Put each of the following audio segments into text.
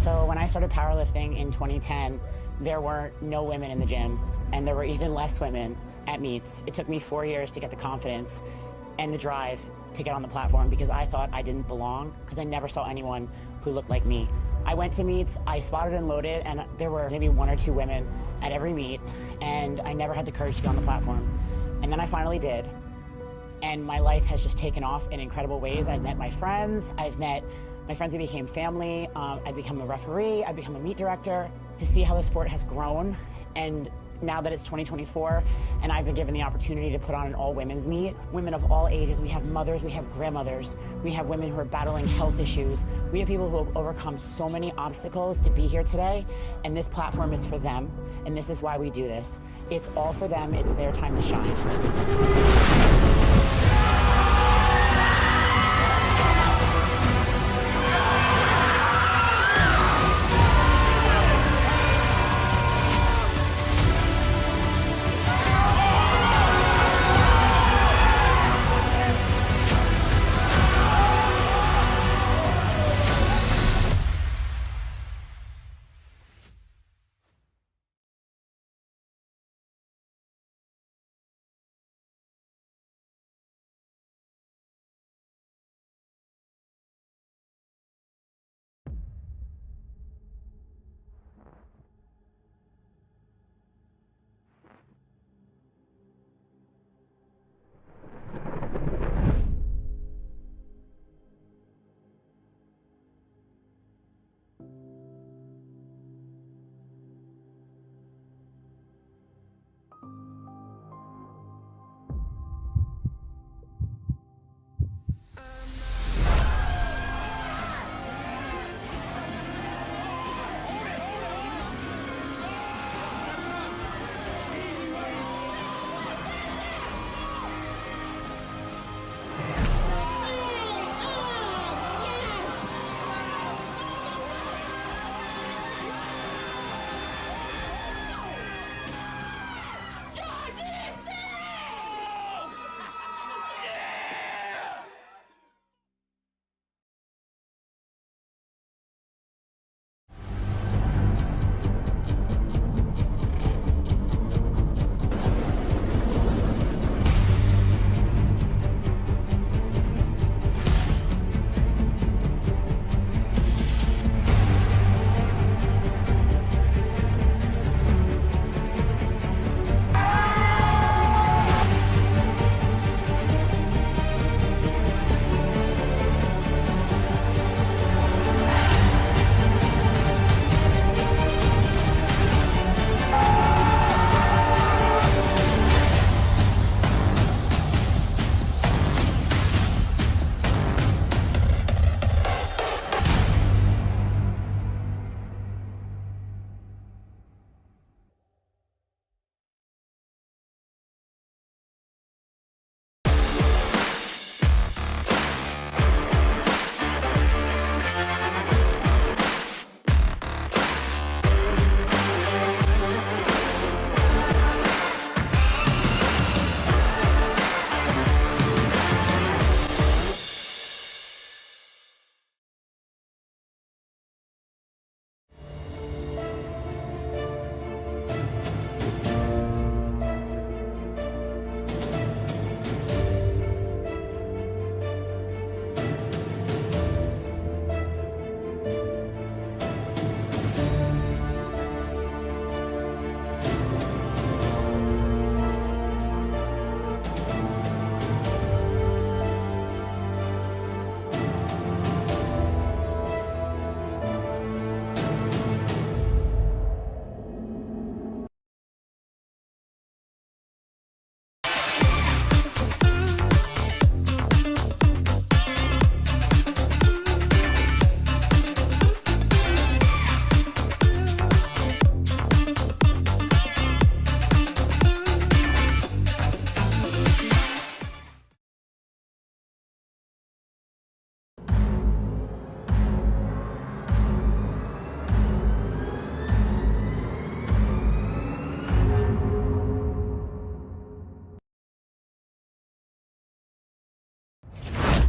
So when I started powerlifting in 2010, there were no women in the gym, and there were even less women at meets. It took me 4 years to get the confidence and the drive to get on the platform because I thought I didn't belong because I never saw anyone who looked like me. I went to meets, I spotted and loaded, and there were maybe 1 or 2 women at every meet, and I never had the courage to get on the platform. And then I finally did. And my life has just taken off in incredible ways. I've met my friends, my friends who became family, I've become a referee, I've become a meet director. To see how the sport has grown, and now that it's 2024, and I've been given the opportunity to put on an all-women's meet, women of all ages, we have mothers, we have grandmothers, we have women who are battling health issues, we have people who have overcome so many obstacles to be here today, and this platform is for them, and this is why we do this. It's all for them, it's their time to shine.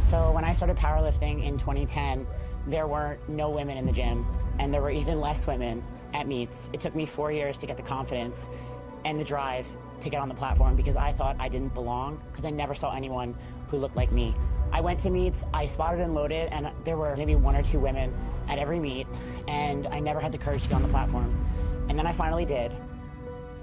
So when I started powerlifting in 2010, there were no women in the gym, and there were even less women at meets. It took me 4 years to get the confidence and the drive to get on the platform because I thought I didn't belong because I never saw anyone who looked like me. I went to meets, I spotted and loaded, and there were maybe 1 or 2 women at every meet, and I never had the courage to get on the platform. And then I finally did,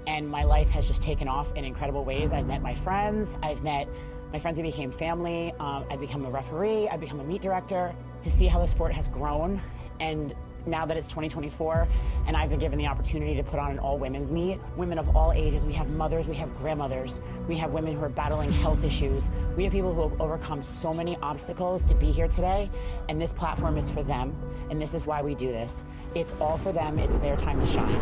and my life has just taken off in incredible ways. I've met my friends, I've met my friends who became family, I've become a referee, I've become a meet director. To see how the sport has grown, and now that it's 2024, and I've been given the opportunity to put on an all-women's meet, women of all ages, we have mothers, we have grandmothers, we have women who are battling health issues, we have people who have overcome so many obstacles to be here today, and this platform is for them, and this is why we do this. It's all for them, it's their time to shine.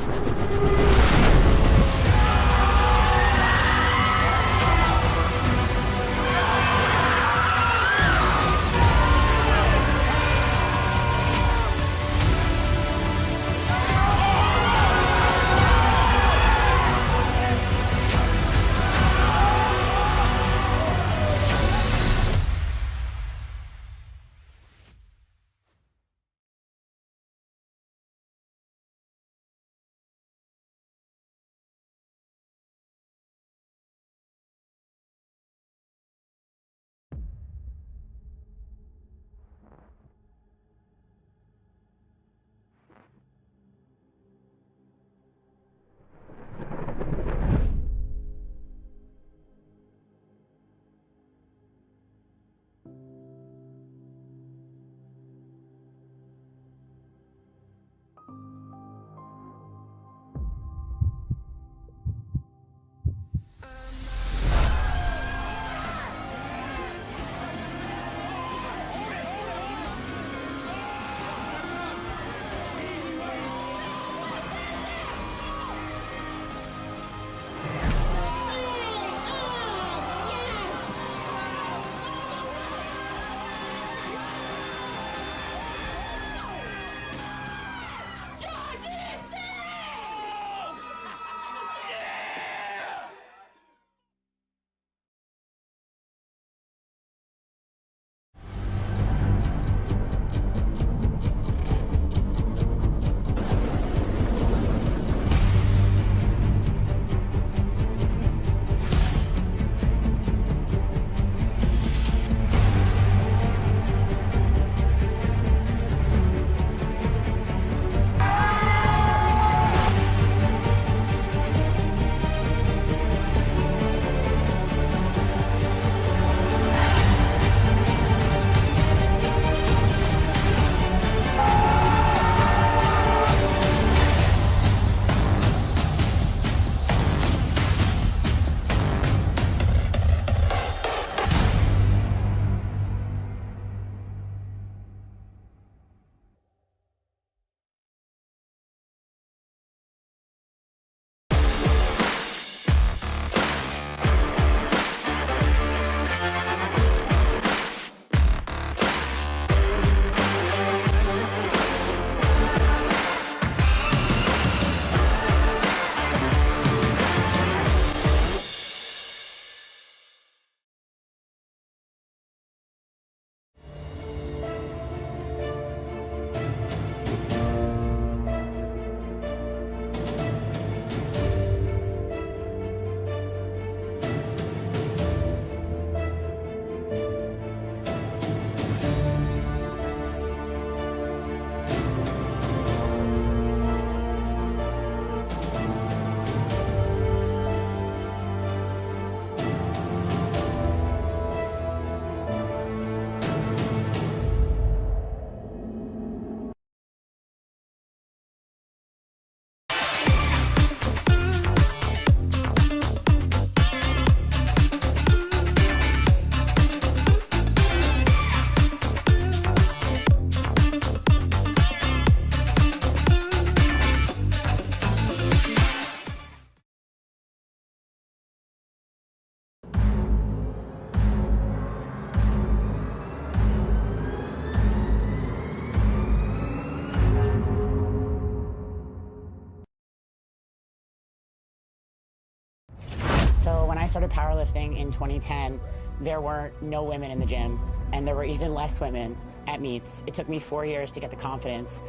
So when I started powerlifting in 2010, there were no women in the gym, and there were even less women at meets. It took me 4 years to get the confidence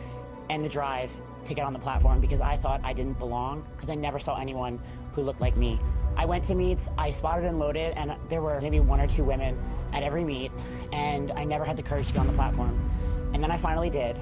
and the drive to get on the platform because I thought I didn't belong because I never saw anyone who looked like me. I went to meets, I spotted and loaded, and there were maybe 1 or 2 women at every meet, and I never had the courage to get on the platform. And then I finally did.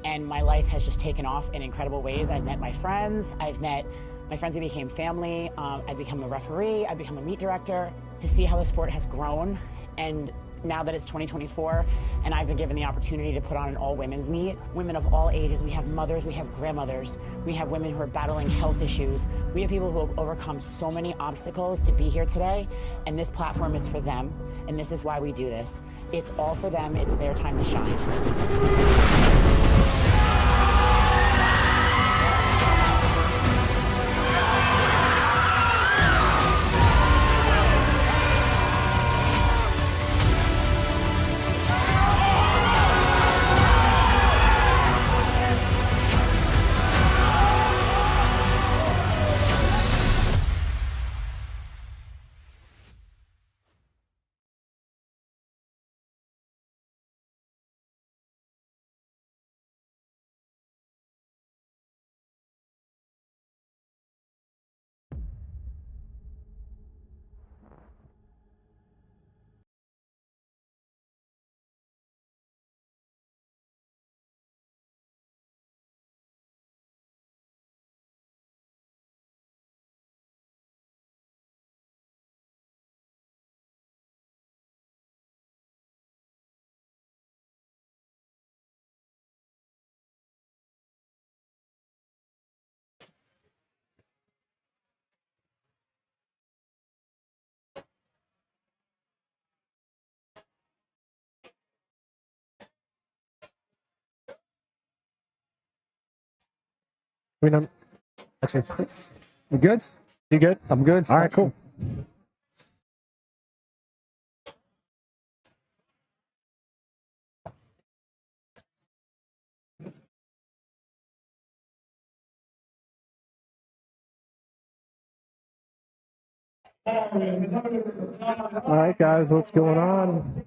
And my life has just taken off in incredible ways. I've met my friends. I've met my friends who became family. I've become a referee. I've become a meet director. To see how the sport has grown, and now that it's 2024, and I've been given the opportunity to put on an all-women's meet, women of all ages. We have mothers, we have grandmothers, we have women who are battling health issues. We have people who have overcome so many obstacles to be here today, and this platform is for them, and this is why we do this. It's all for them. It's their time to shine. Actually, you good? You good? I'm good. All right, cool. All right, guys, what's going on?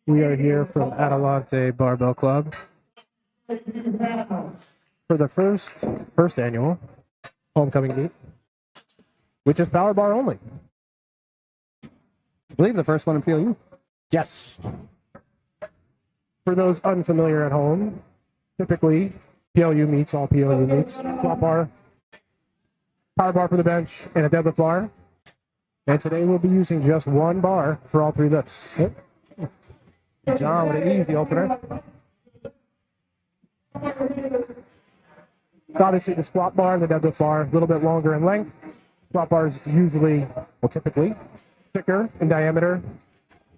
We are here from Adelante Barbell Club for the first annual homecoming meet, which is power bar only. I believe the first one in PLU. Yes. For those unfamiliar at home, typically PLU meets, all PLU meets, squat bar, power bar for the bench, and a deadlift bar. And today we'll be using just one bar for all 3 lifts. Yep. John with an easy opener. Obviously the squat bar and the deadlift bar a little bit longer in length. Squat bar is usually, well, typically thicker in diameter.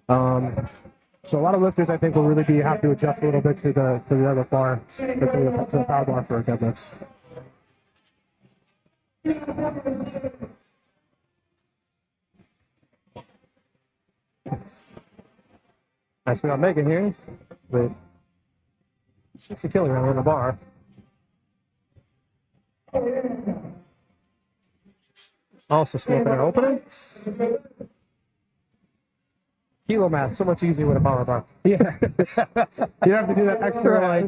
So a lot of lifters, I think, will really have to adjust a little bit to the deadlift bar, or to the power bar for deadlifts. Nice thing I'm making here with 60 kilograms on the bar. Also smoking our opener. Kilo math, so much easier with a power bar. Yeah. You don't have to do that extra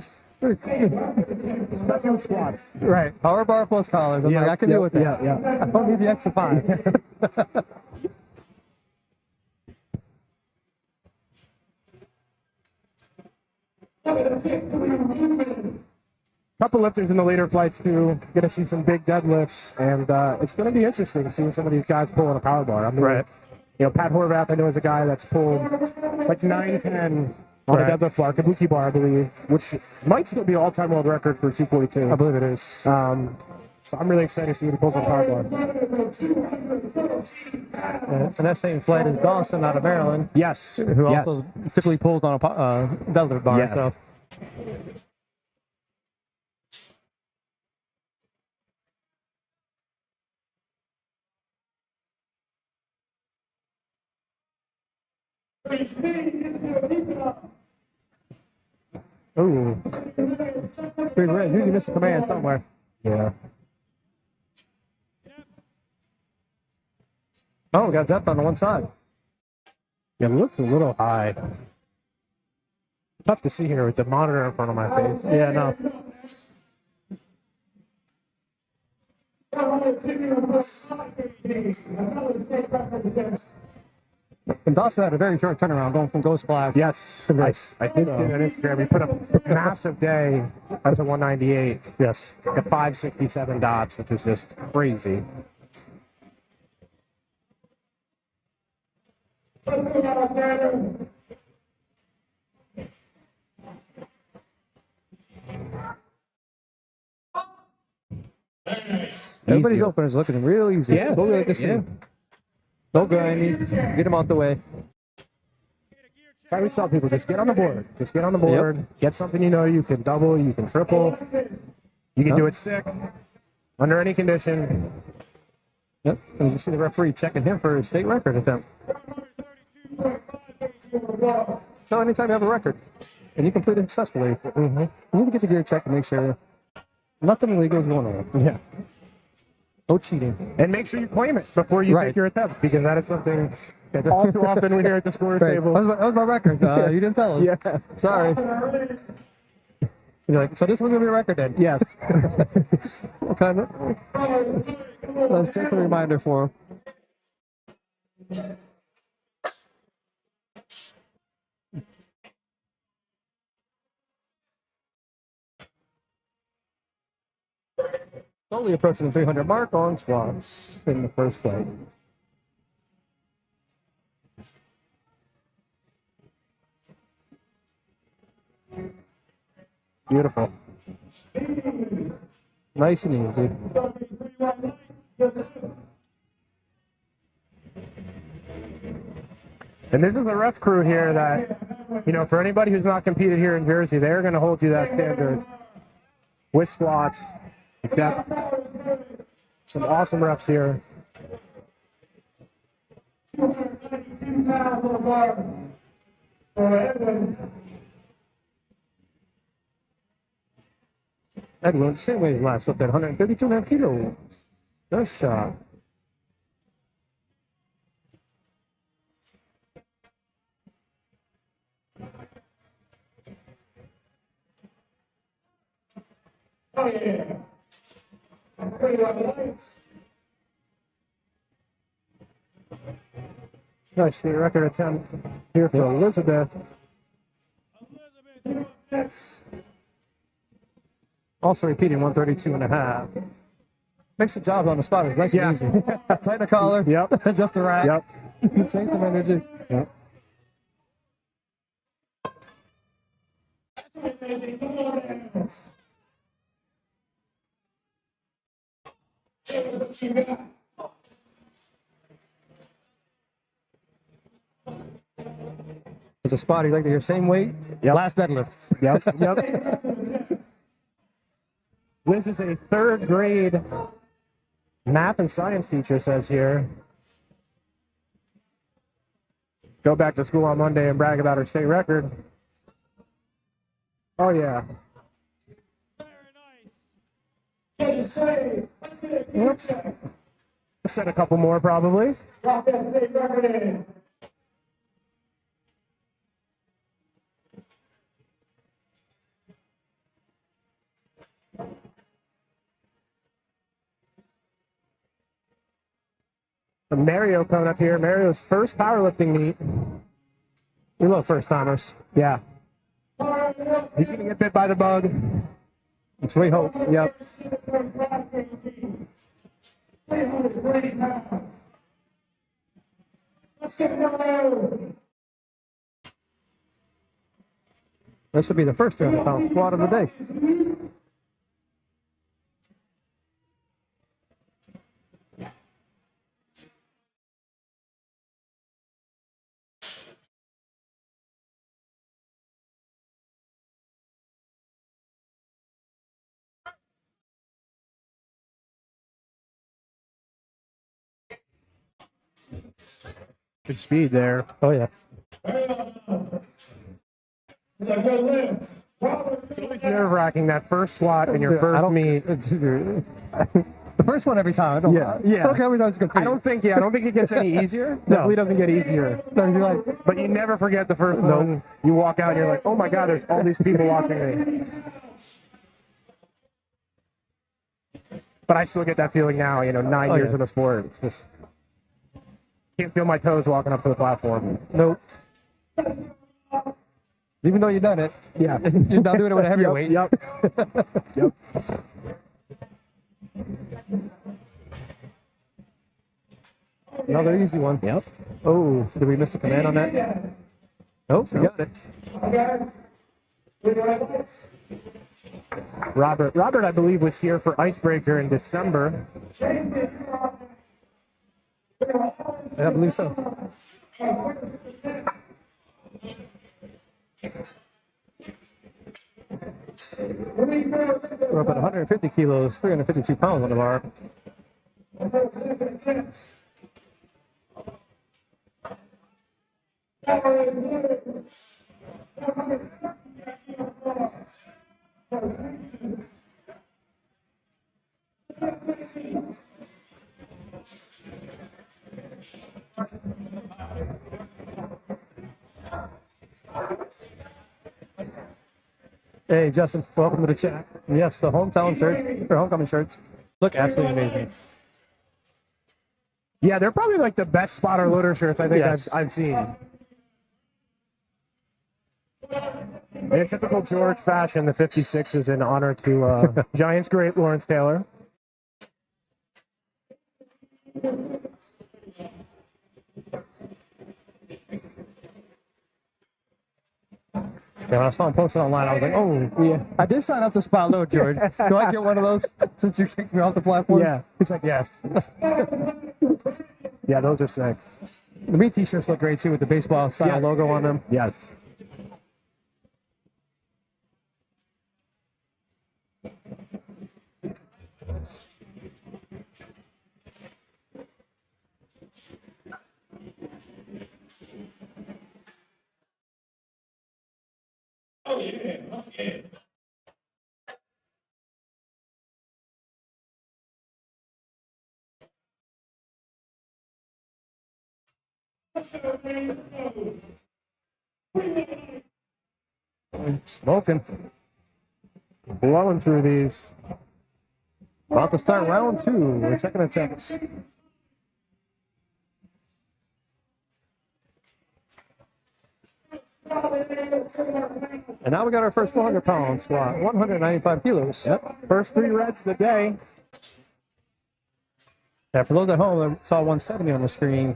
especially with squats. Right. Power bar plus collars. I'm like, I can deal with that. Yeah. I don't need the extra 5. Couple lifters in the later flights too. Going to see some big deadlifts, and it's going to be interesting seeing some of these guys pulling a power bar. I mean, right. You know, Pat Horvath, I know, is a guy that's pulled like 9-10 on a deadlift bar, kabuki bar, I believe, which might still be all-time world record for 242. I believe it is. So I'm really excited to see what he pulls on a power bar. And that same flight is Dawson out of Maryland. Yes. Who also typically pulls on a deadlift bar. Yeah. So. Ooh. Big red. You missed a command somewhere. Yeah. Oh, we got depth on the one side. Yeah, it looks a little high. Tough to see here with the monitor in front of my face. Yeah, no. And Dawson had a very short turnaround going from Ghost Flash. Yes, to this. I did on Instagram. He put up a massive day as a 198. Yes. At 567 dots, which is just crazy. Everybody's openers looking real easy. Yeah. Go like this. Yeah. No grinding. Get them out the way. I always tell people, just get on the board. Just get on the board. Yep. Get something you know you can double, you can triple. You can do it sick, under any condition. Yep. And you see the referee checking him for his state record attempt. So anytime you have a record and you complete it successfully, you need to get the gear checked to make sure nothing illegal is going on. Yeah. No cheating. And make sure you claim it before you take your attempt, because that is something that all too often we hear at the scorers table. That was my record. You didn't tell us. Yeah. Sorry. You're like, so this one's going to be a record then? Yes. Okay. Let's take the reminder for him. Slowly approaching the 300 mark on squats in the first play. Beautiful. Nice and easy. And this is the ref crew here that, you know, for anybody who's not competed here in Jersey, they're going to hold you that standard with squats. It's got some awesome refs here. Edwin, same way last up at 132.5 kilo. Nice shot. Oh, yeah. Nice state record attempt here for Elizabeth. Also repeating 132.5. Makes the job on the spot is nice and easy. Tighten the collar. Yep. Just a rack. Yep. Save some energy. Yep. It's a spot you like to hear same weight. Yep. Last deadlift. Yep. Liz is a third grade math and science teacher, says here. Go back to school on Monday and brag about her state record. Oh, yeah. Yep. Set a couple more, probably. Mario coming up here. Mario's first powerlifting meet. We love first timers. Yeah. He's going to get bit by the bug. That's what we hope. Yep. This will be the first 200-pound squat of the day. Good speed there. Oh, yeah. It's always nerve-wracking, that first squat in your first meet. The first one every time. Yeah. Okay, every time it's good. I don't think it gets any easier. No. Definitely doesn't get easier. No, you're like, But you never forget the first one. You walk out and you're like, oh my God, there's all these people watching me. But I still get that feeling now, 9 years in the sport. It's just can't feel my toes walking up to the platform. Nope. Even though you've done it. Yeah. You're not doing it with a heavyweight. Yep. Yep. Another easy one. Yep. Oh, did we miss a command on that? Nope, we got it. Robert, I believe, was here for Icebreaker in December. I believe so. We're up at 150 kilos, 352 pounds on the bar. Hey, Justin, welcome to the chat. Yes, the hometown shirt, or homecoming shirts, look absolutely amazing. Yeah, they're probably like the best spotter loader shirts I think Yes. I've seen. In typical George fashion, the 56 is in honor to Giants great Lawrence Taylor. Yeah, when I saw him posted online, I was like, oh, yeah. I did sign up to spot load, George. Do I get one of those since you kicked me off the platform? Yeah. He's like, yes. Yeah, those are sick. The meat t-shirts look great, too, with the baseball style logo on them. Yes. Smoking. Blowing through these. About to start round 2. We're checking attempts. And now we got our first 400-pound squat, 195 kilos. Yep. First 3 reds of the day. Yeah, for those at home that saw 170 on the screen,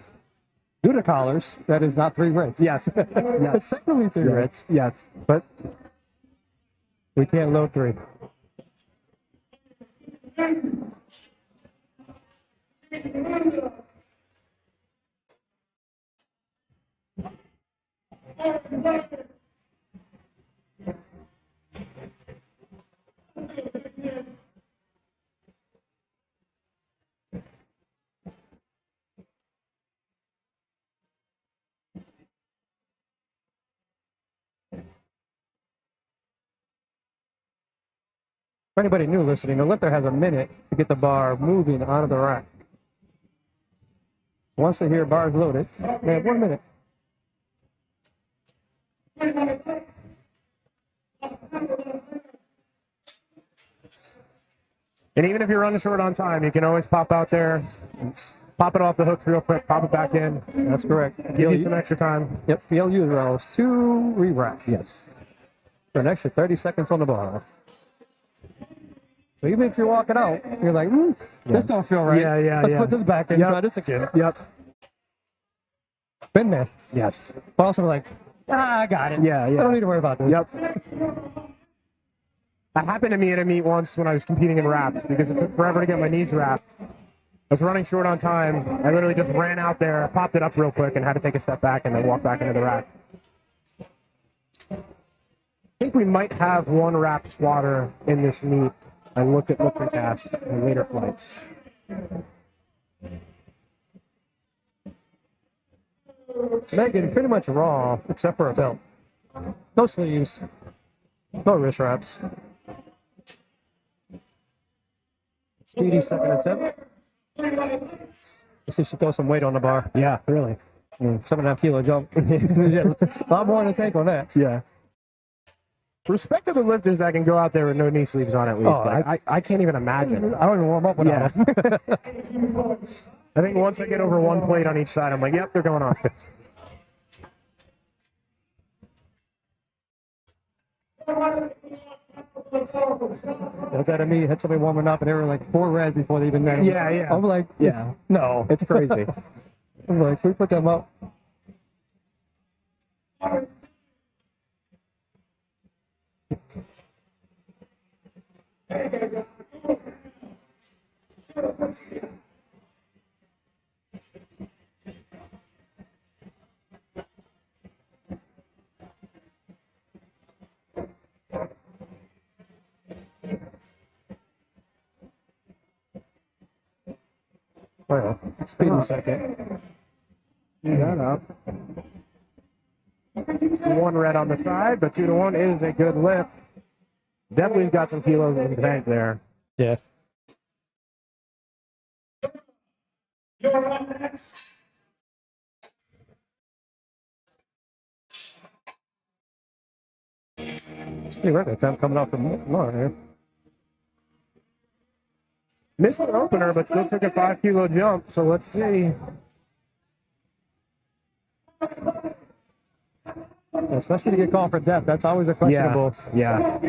due to collars, that is not 3 reds. Yes. It's technically 3 reds, Yes. but we can't load 3. For anybody new listening, the lifter has a minute to get the bar moving out of the rack. Once they hear bars loaded, they have 1 minute. And even if you're running short on time, you can always pop out there, pop it off the hook real quick, pop it back in. That's correct. Give you some extra time. Yep, PLU rows 2 re-rack. Yes. For an extra 30 seconds on the bar. So even if you're walking out, you're like, this don't feel right. Yeah, Let's put this back in. Try this again. Yep. Been there. Yes. But also like, I got it. Yeah. I don't need to worry about this. Yep. That happened to me at a meet once when I was competing in wraps because it took forever to get my knees wrapped. I was running short on time. I literally just ran out there, popped it up real quick, and had to take a step back and then walk back into the rack. I think we might have 1 wrap swatter in this meet. I looked at lift and cast in later flights. Megan, pretty much raw, except for a belt. No sleeves. No wrist wraps. Speedy second attempt. Let's see if she throws some weight on the bar. Yeah, really. 7.5 kilo jump. A lot more to take on that. Yeah. Respect to the lifters that can go out there with no knee sleeves on at least. Oh, I can't even imagine. I don't even warm up without them. I think once I get over one plate on each side, I'm like, yep, they're going on. That's out of me. Had somebody warming up, and they were like 4 reds before they even met him. Yeah, yeah. I'm like, Yeah. no. It's crazy. I'm like, we put them up. Well, speed a second. Speed that up. 1 red on the side, but 2-1 is a good lift. Definitely got some kilos in the tank there. Yeah. Stay record time coming off the more here. Missed an opener, but still took a 5-kilo jump. So let's see. Especially to get called for depth, that's always a questionable. Yeah.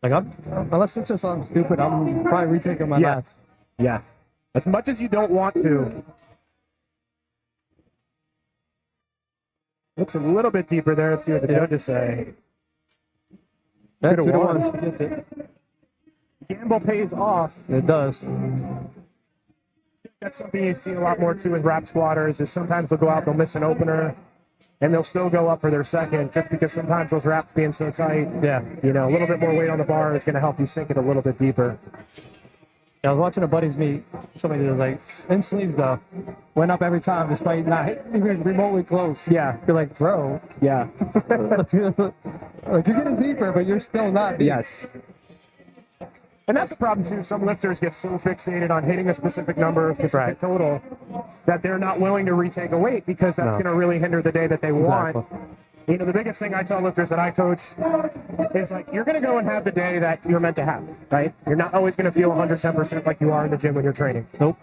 Like, unless it's just something stupid, I'm probably retaking my last. Yes. As much as you don't want to. Looks a little bit deeper there. Let's see what the judges say. That 2-1. gets it. Gamble pays off. It does. That's something you see a lot more too with rap squatters is sometimes they'll go out, they'll miss an opener, and they'll still go up for their second just because sometimes those wraps being so tight, Yeah. you know, a little bit more weight on the bar is going to help you sink it a little bit deeper. I was watching a buddy's meet. Somebody was like, in sleeves though, went up every time despite not even remotely close. Yeah. You're like, bro. Yeah. Like, you're getting deeper, but you're still not deep. Yes. And that's the problem too. Some lifters get so fixated on hitting a specific number, a specific total, that they're not willing to retake a weight because that's going to really hinder the day that they want. You know, the biggest thing I tell lifters that I coach is like, you're going to go and have the day that you're meant to have, right? You're not always going to feel 110% like you are in the gym when you're training. Nope.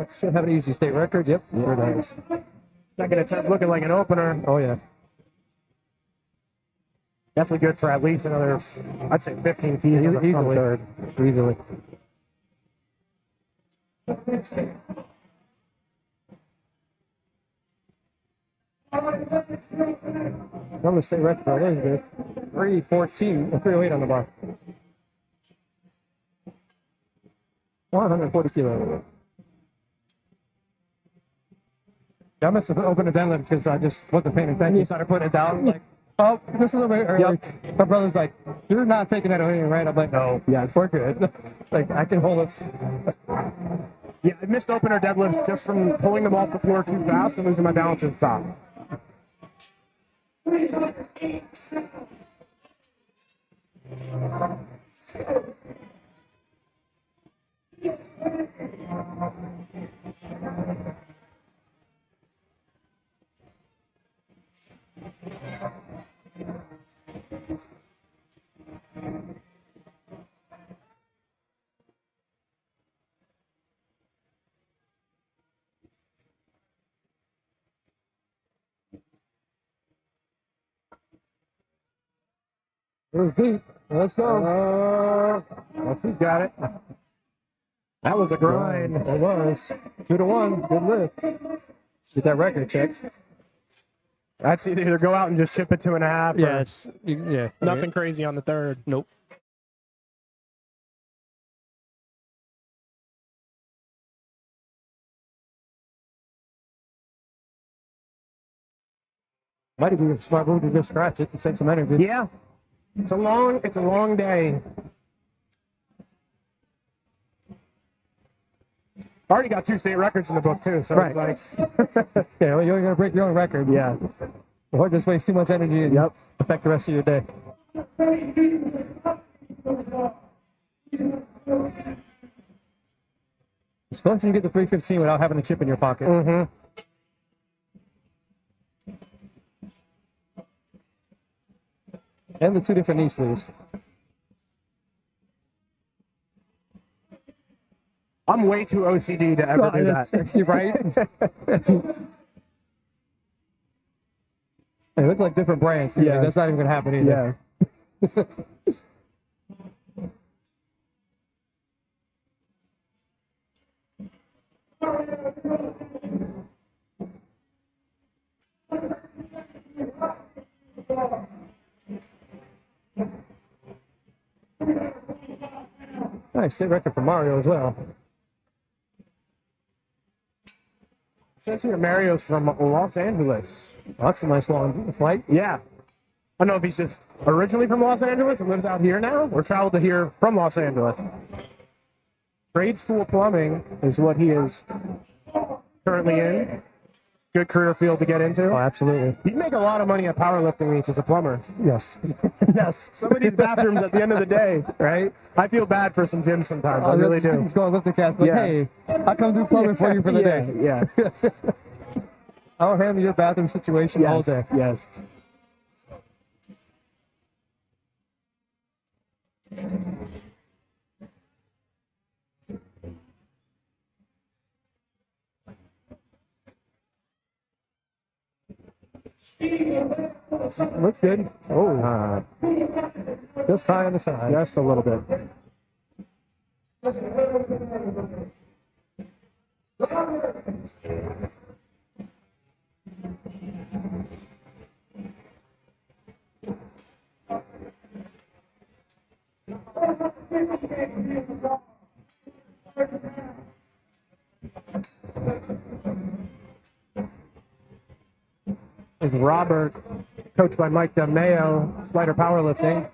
Should have an easy state record. Yep. Sure does. Not going to looking like an opener. Oh, yeah. Definitely good for at least another, I'd say 15 feet. Easily. On the third. Easily. I'm going to stay record for Elizabeth. 314, 308 on the bar. 140 kilo. Yeah, I must have opened a deadlift because I just wasn't paying attention. Started putting it down. Like, oh, just a little bit early. Yep. My brother's like, you're not taking that away, right? I'm like, no, yeah, it's working. Like, I can hold it. Yeah, I missed opener deadlifts just from pulling them off the floor too fast and losing my balance and stop. It was deep. Let's go. Well, she's got it. That was a grind. It was. 2-1. Good lift. Get that record checked. That's either go out and just chip it 2.5. Or Yes. Yeah. nothing crazy on the third. Nope. Might be a smart move to just scratch it and save some energy. Yeah. It's a long day. Already got 2 state records in the book too, so Right. it's like Yeah, well, you're going to break your own record. yeah. Or just waste too much energy and affect the rest of your day. It's fun you get the 315 without having a chip in your pocket. Mm-hmm. And the 2 different knee sleeves. I'm way too OCD to ever do that. You're right. They look like different brands. Yeah, like, that's not even gonna happen either. Yeah. Nice state record for Mario as well. Says here Mario's from Los Angeles. Well, that's a nice long flight. Yeah. I don't know if he's just originally from Los Angeles and lives out here now, or traveled to here from Los Angeles. Grade school plumbing is what he is currently in. Good career field to get into. Oh, absolutely. You'd make a lot of money at powerlifting meets as a plumber. Yes. Yes. Some of these bathrooms at the end of the day, right? I feel bad for some gyms sometimes. I really do. Just go and lift the cat, but hey, I come do plumbing for you for the day. Yeah. I'll handle your bathroom situation all day. Yes. Look good. Oh, just high on the side. Just a little bit. Is Robert, coached by Mike DeMayo, Slider Powerlifting.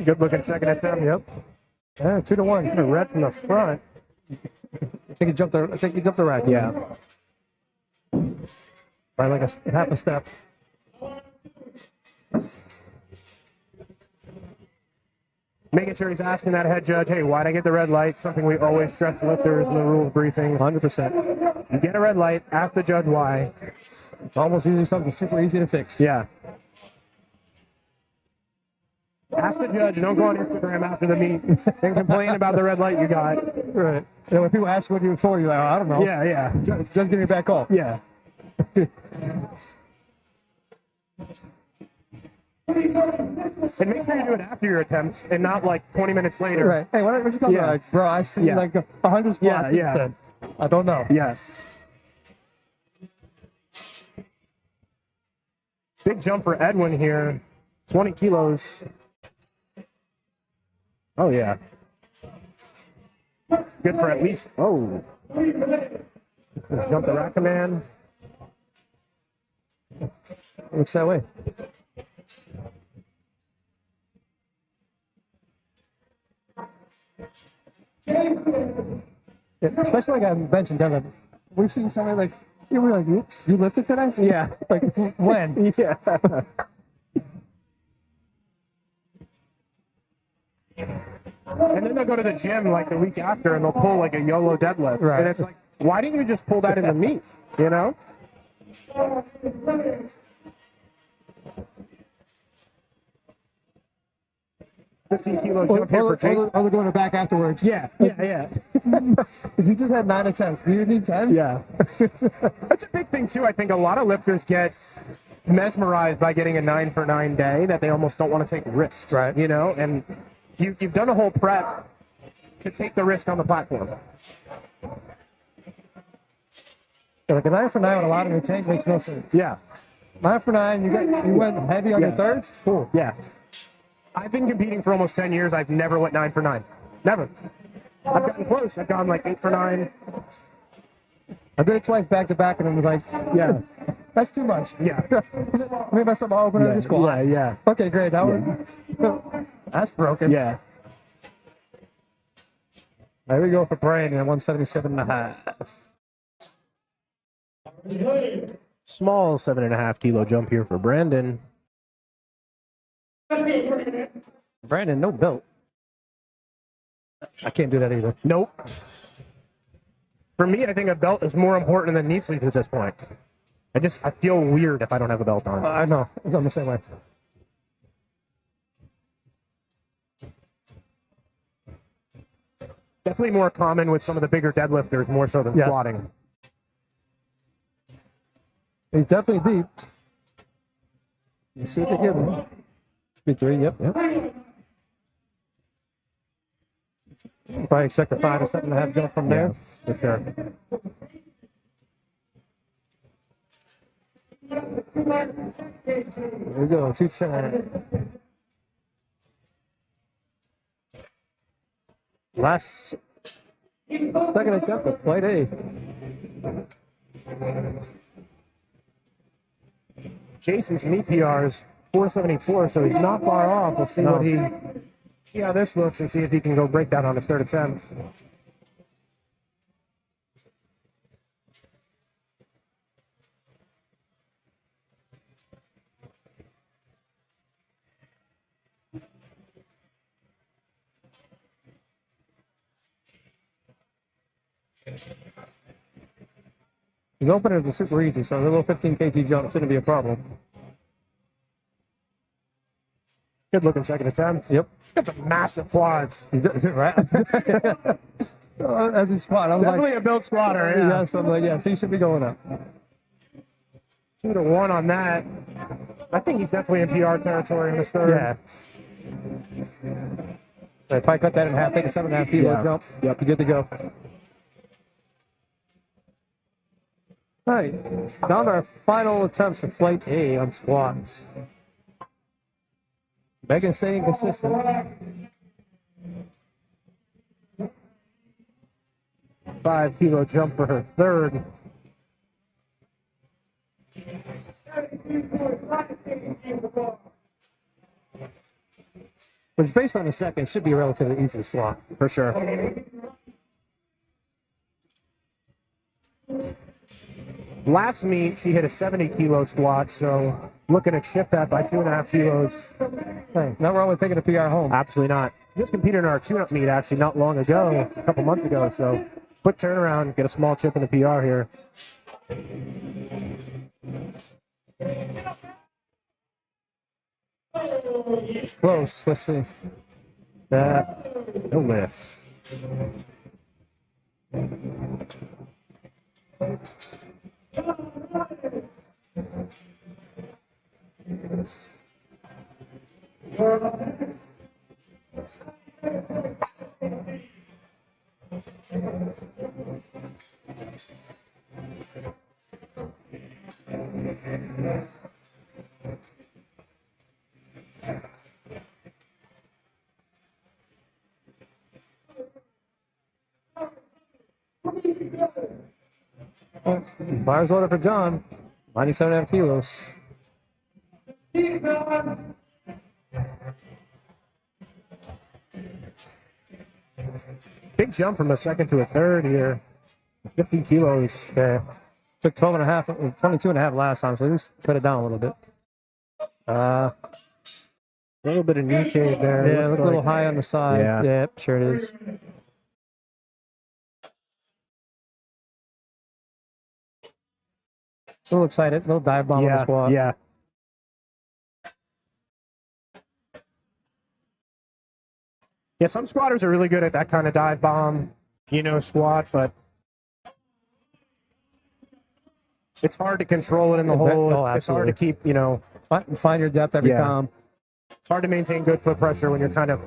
Good looking second attempt. Yep. Yeah, 2-1. Kind of red from the front. I think he jumped the rack. Yeah. By like a half a step. Making sure he's asking that head judge, hey, why'd I get the red light? Something we always stress to lifters in the rules briefings. 100%. You get a red light, ask the judge why. It's almost usually something super easy to fix. Yeah. Ask the judge, don't go on Instagram after the meet and complain about the red light you got. Right. And when people ask what you're for, you're like, oh, I don't know. Yeah. Just give me a back call. Yeah. And make sure you do it after your attempt and not like 20 minutes later. Right. Hey, what you talking about? Like, bro, I've seen like 100 squats. Yeah. I don't know. Yes. Big jump for Edwin here. 20 kilos. Oh, yeah. Good for at least. Oh. Jump the rack command. Looks that way. Yeah, especially like on bench and deadlift. We've seen somebody like, we're like, you lifted today? Yeah. Like, when? Yeah. And then they'll go to the gym like the week after and they'll pull like a YOLO deadlift. Right. And it's like, why didn't you just pull that in the meet? You know? 15 kilo jump here for Jake. Or they're going back afterwards. Yeah. If you just had 9 attempts, do you need 10? Yeah. That's a big thing too. I think a lot of lifters get mesmerized by getting a 9 for 9 day that they almost don't want to take risks. Right. You know, and you've done a whole prep to take the risk on the platform. Yeah, like a 9 for 9 with a lot of routine makes no sense. Yeah. 9 for 9, you went heavy on your thirds? Cool. Yeah. I've been competing for almost 10 years. I've never went 9 for 9. Never. I've gotten close. I've gone like 8 for 9. I did it twice back to back, and I was like, yeah, that's too much. Yeah. Maybe I somehow open up the squat. Yeah. Okay, great. That's broken. Yeah. There we go for Brandon at 177.5. Small 7.5 kilo jump here for Brandon. Brandon, no belt. I can't do that either. Nope. For me, I think a belt is more important than knee sleeves at this point. I feel weird if I don't have a belt on. I know. I'm the same way. Definitely more common with some of the bigger deadlifters, more so than squatting. He's definitely deep. You see what they give him. Big 3, yep. Probably expect a 5 or 7.5 jump from there. For sure. There we go, 210. Last second attempt at flight A. Jason's knee PR is 474, so he's not far off. We'll see see how this looks and see if he can go break that on his third attempt. His opener was super easy, so a little 15 kg jump shouldn't be a problem. Good looking second attempt. Yep. That's a massive quads. Right? As he squat, I was Definitely like, a built squatter. yeah, so I'm like, yeah, so you should be going up. 2 to 1 on that. I think he's definitely in PR territory in this third. Yeah. So if I cut that in half, take a 7.5 kilo jump. Yep, you're good to go. All right, down to our final attempts for flight A on squats. Megan staying consistent. 5 kilo jump for her third. Which, based on the second, should be a relatively easy squat. For sure. Last meet, she hit a 70 kilo squat, so looking to shift that by 2.5 kilos. Hey, not wrong with taking a PR home. Absolutely not. Just competed in our tune-up meet actually not long ago, a couple months ago, so quick turnaround, get a small chip in the PR here. It's close. Let's see. That No lift. Buyer's order for John. 97.5 kilos. Big jump from a second to a third here. 15 kilos. Okay. Took 12.5, 22.5 last time, so just cut it down a little bit. A little bit of knee cave there. Yeah, Looks look a little like- high on the side. Yeah. Yeah, sure it is. A little excited, a little dive bomb on the squat. Yeah. Yeah, some squatters are really good at that kind of dive bomb, squat, but it's hard to control it in the hole. It's hard to keep, Find your depth every time. it's hard to maintain good foot pressure when you're kind of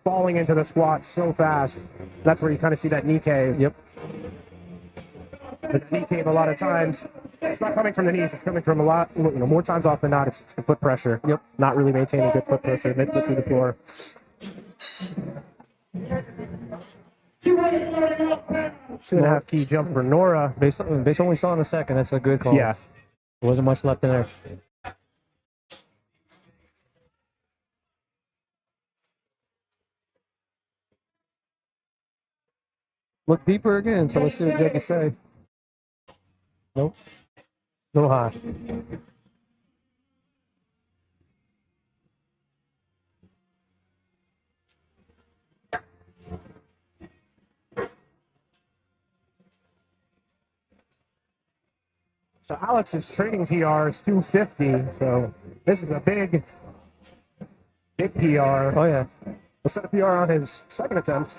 falling into the squat so fast. That's where you kind of see that knee cave. Yep. The knee cave a lot of times, it's not coming from the knees, it's coming from a lot, more times off than not, it's the foot pressure. Yep. Not really maintaining good foot pressure, mid-foot through the floor. 2.5 key jump for Nora. Based on what we saw in a second, that's a good call. Yeah. There wasn't much left in there. Look deeper again, so let's see what Jake can say. Nope. A little high. So Alex's training PR is 250. So this is a big PR. Oh, yeah. We'll set a PR on his second attempt.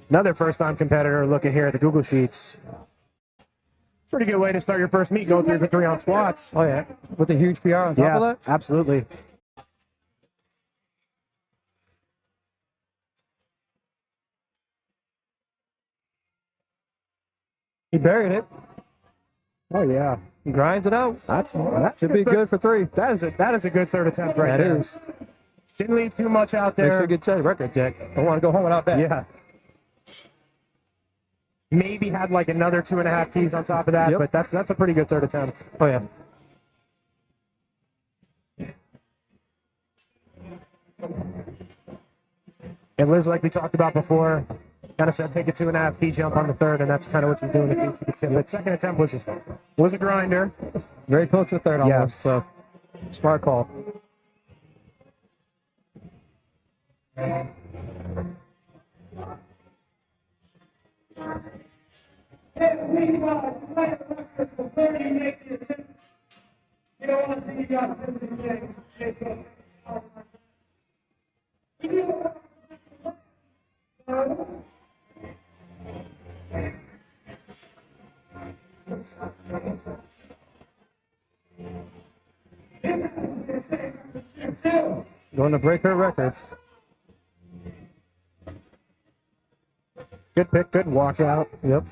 Another first-time competitor looking here at the Google Sheets. Pretty good way to start your first meet, going 3 for 3 on squats. Oh, yeah. With a huge PR on top of that? Absolutely. He buried it. Oh, yeah. He grinds it out. That's Should be good for 3. That is a good third attempt right there. That is. Didn't leave too much out Make there. sure you get record, Jack. I want to go home without that. Yeah. Maybe had like another 2.5 keys on top of that, Yep. but that's a pretty good third attempt. Oh, yeah. And Liz, like we talked about before, kind of said take a 2.5 key jump on the third, and that's kind of what you're doing if you can. But second attempt was a grinder. Very close to the third Yeah. almost, so smart call. Going to break her records. Good pick, good walkout. Yep.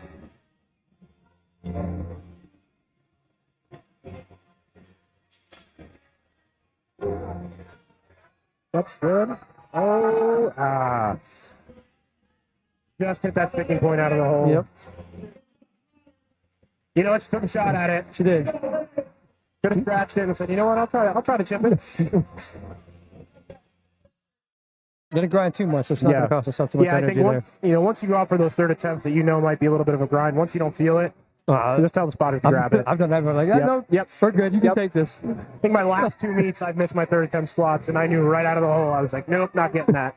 That's good. Oh, just hit that sticking point out of the hole. Yep. You know what? She took a shot at it. She did. Could have scratched it and said, you know what? I'll try to chip it. Didn't grind too much, so it's not going to cost us too much I energy think once you go out for those third attempts that you know might be a little bit of a grind, once you don't feel it, there. just tell the spotter to grab it. I've done that. I'm like, no, we're good. You can take this. I think my last 2 meets, I've missed my third attempt squats, and I knew right out of the hole. I was like, nope, not getting that.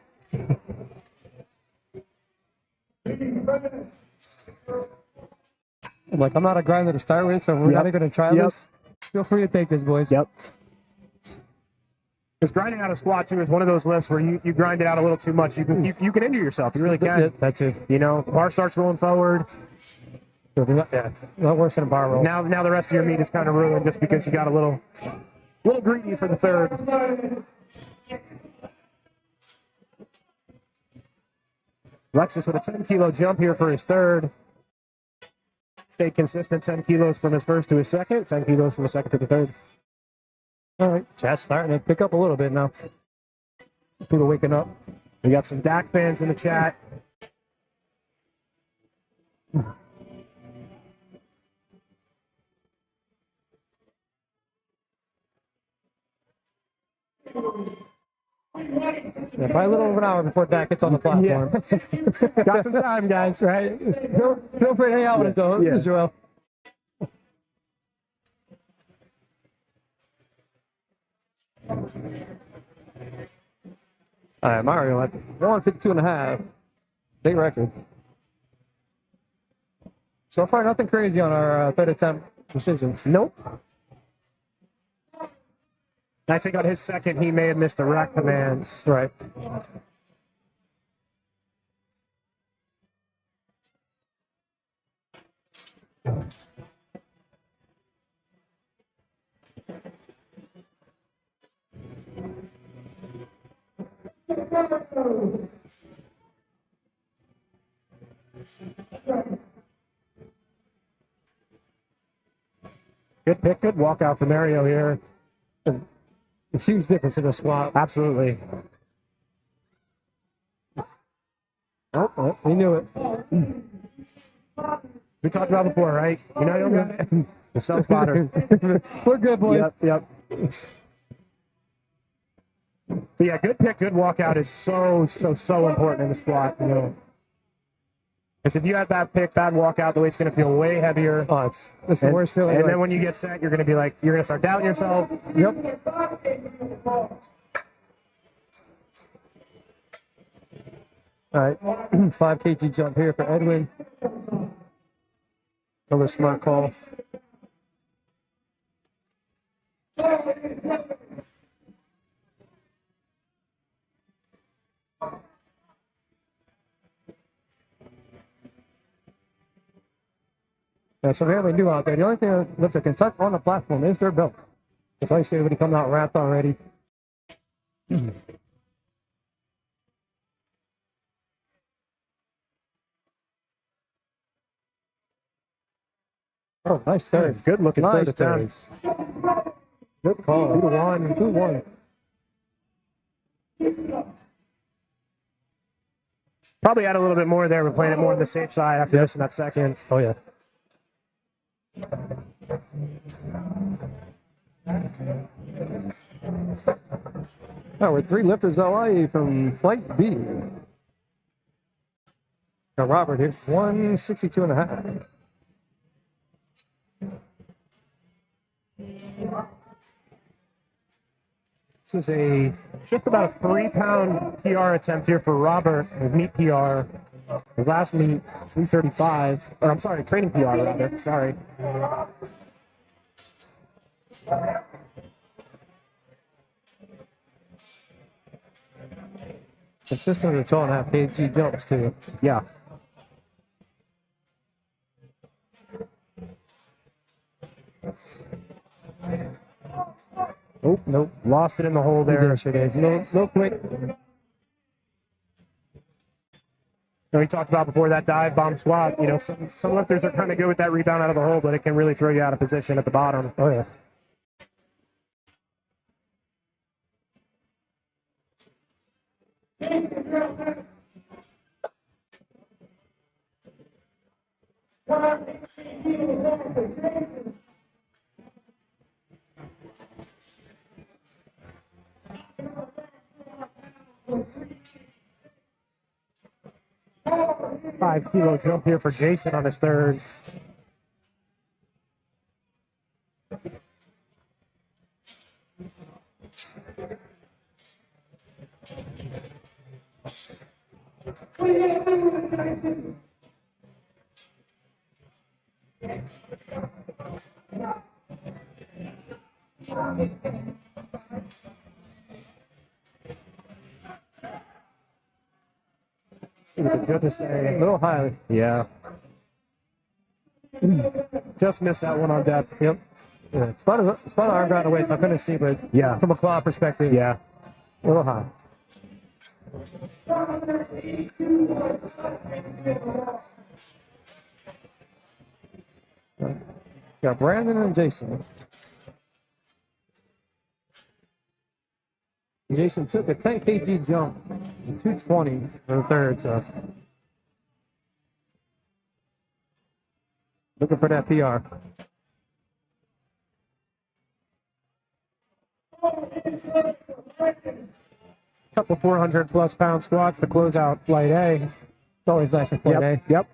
I'm like, I'm not a grinder to start with, so we're not even going to try this. Feel free to take this, boys. Yep. Because grinding out a squat, too, is one of those lifts where you grind it out a little too much. You can injure yourself. You really can. Yeah, that too. You know, bar starts rolling forward. Yeah, not worse than a bar roll. Now the rest of your meat is kind of ruined just because you got a little greedy for the third. Alexis with a 10-kilo jump here for his third. Stayed consistent, 10 kilos from his first to his second, 10 kilos from his second to the third. All right, chat's starting to pick up a little bit now. People waking up. We got some DAC fans in the chat. Yeah, probably a little over an hour before Dak gets on the platform. Got some time, guys. Right? Feel free to hang out with us, though, Joel. All right, Mario at 152.5. Big record. So far, nothing crazy on our third attempt decisions. Nope. I think on his second, he may have missed a rack command. Right. Good pick, good walkout for Mario here. A huge difference in the squat. Absolutely. Oh, he knew it. We talked about before, right? You know, you got it. The sun spotter. We're good, boys. Yep. So yeah, good pick, good walkout is so important in the squat. You know, because if you have bad pick, bad walkout, the weight's going to feel way heavier. Oh, it's the worst feeling. And then when you get set, you're going to be like, you're going to start doubting yourself. Yep. All right, 5 kg jump here for Edwin. Another smart call. Yeah, so really new out there. The only thing that lifter can touch on the platform is their belt. That's why you see everybody coming out wrapped already. Oh, nice third. Good looking Nice third attempt. Good call. 2-1. 2-1. Probably add a little bit more there. We're playing it more on the safe side after this in that second. Oh, yeah. Oh, we're 3 lifters LA from Flight B. Got Robert here, 162.5. This is just about a 3-pound PR attempt here for Robert with meet PR. His last meet, 335. Or I'm sorry, training PR rather. Sorry. Consistent with the 12.5 kg jumps too. Yeah. Oh, nope. Lost it in the hole there. No quick. We talked about before that dive bomb squat. You know, some lifters are kind of good with that rebound out of the hole, but it can really throw you out of position at the bottom. Oh, yeah. $5-kilo jump here for Jason on his third. Just a little high. Yeah. Just missed that one on depth. Yep. Yeah. Spot arm got away, so I couldn't see, but yeah, from a claw perspective, yeah, a little high. Got Brandon and Jason. Jason took a 10 kg jump, 220 for the third, so looking for that PR. Couple 400+ pound squats to close out flight A. It's always nice for flight A. Yep.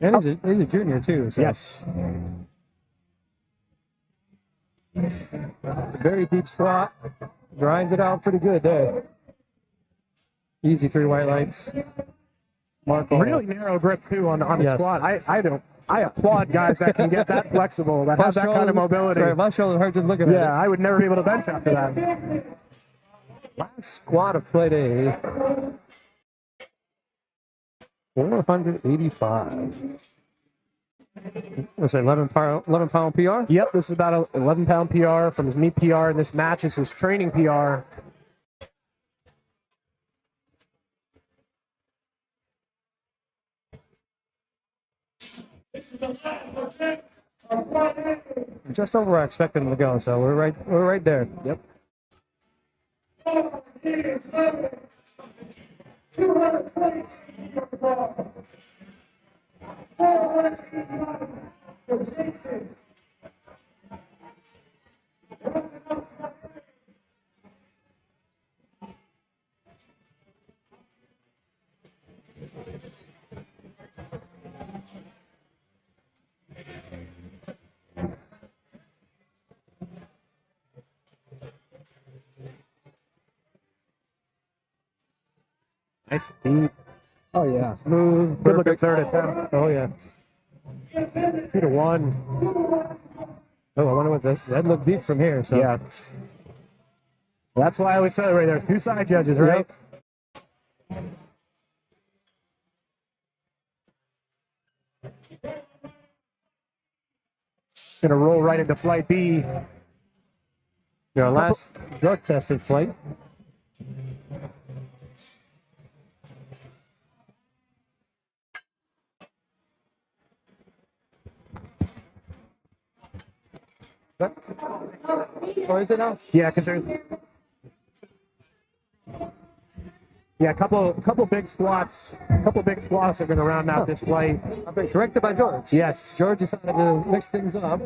And he's a junior too. So. Yes. Very deep squat. Grinds it out pretty good there. Easy 3 white lights. Really narrow grip too on the squat. I applaud guys that can get that flexible, that have that kind of mobility. Sorry, my shoulder hurts just looking at it. Yeah, I would never be able to bench after that. Last squat of play day. 485. What's that, 11 pound PR? Yep, this is about an 11-pound PR from his meet PR, and this matches his training PR. Just over where I expected him to go, so we're right there. Yep. 220. Nice deep. Oh yeah. Smooth. Good looking third attempt. Oh yeah. 2-1. Oh, I wonder what this. That looked deep from here. So Yeah. That's why I always say right there. There's two side judges, right? Gonna roll right into flight B. your last drug tested flight. Or is it now? Yeah, because there's a couple big squats. Are gonna round out this flight. I've been corrected by George. Yes. George decided to mix things up.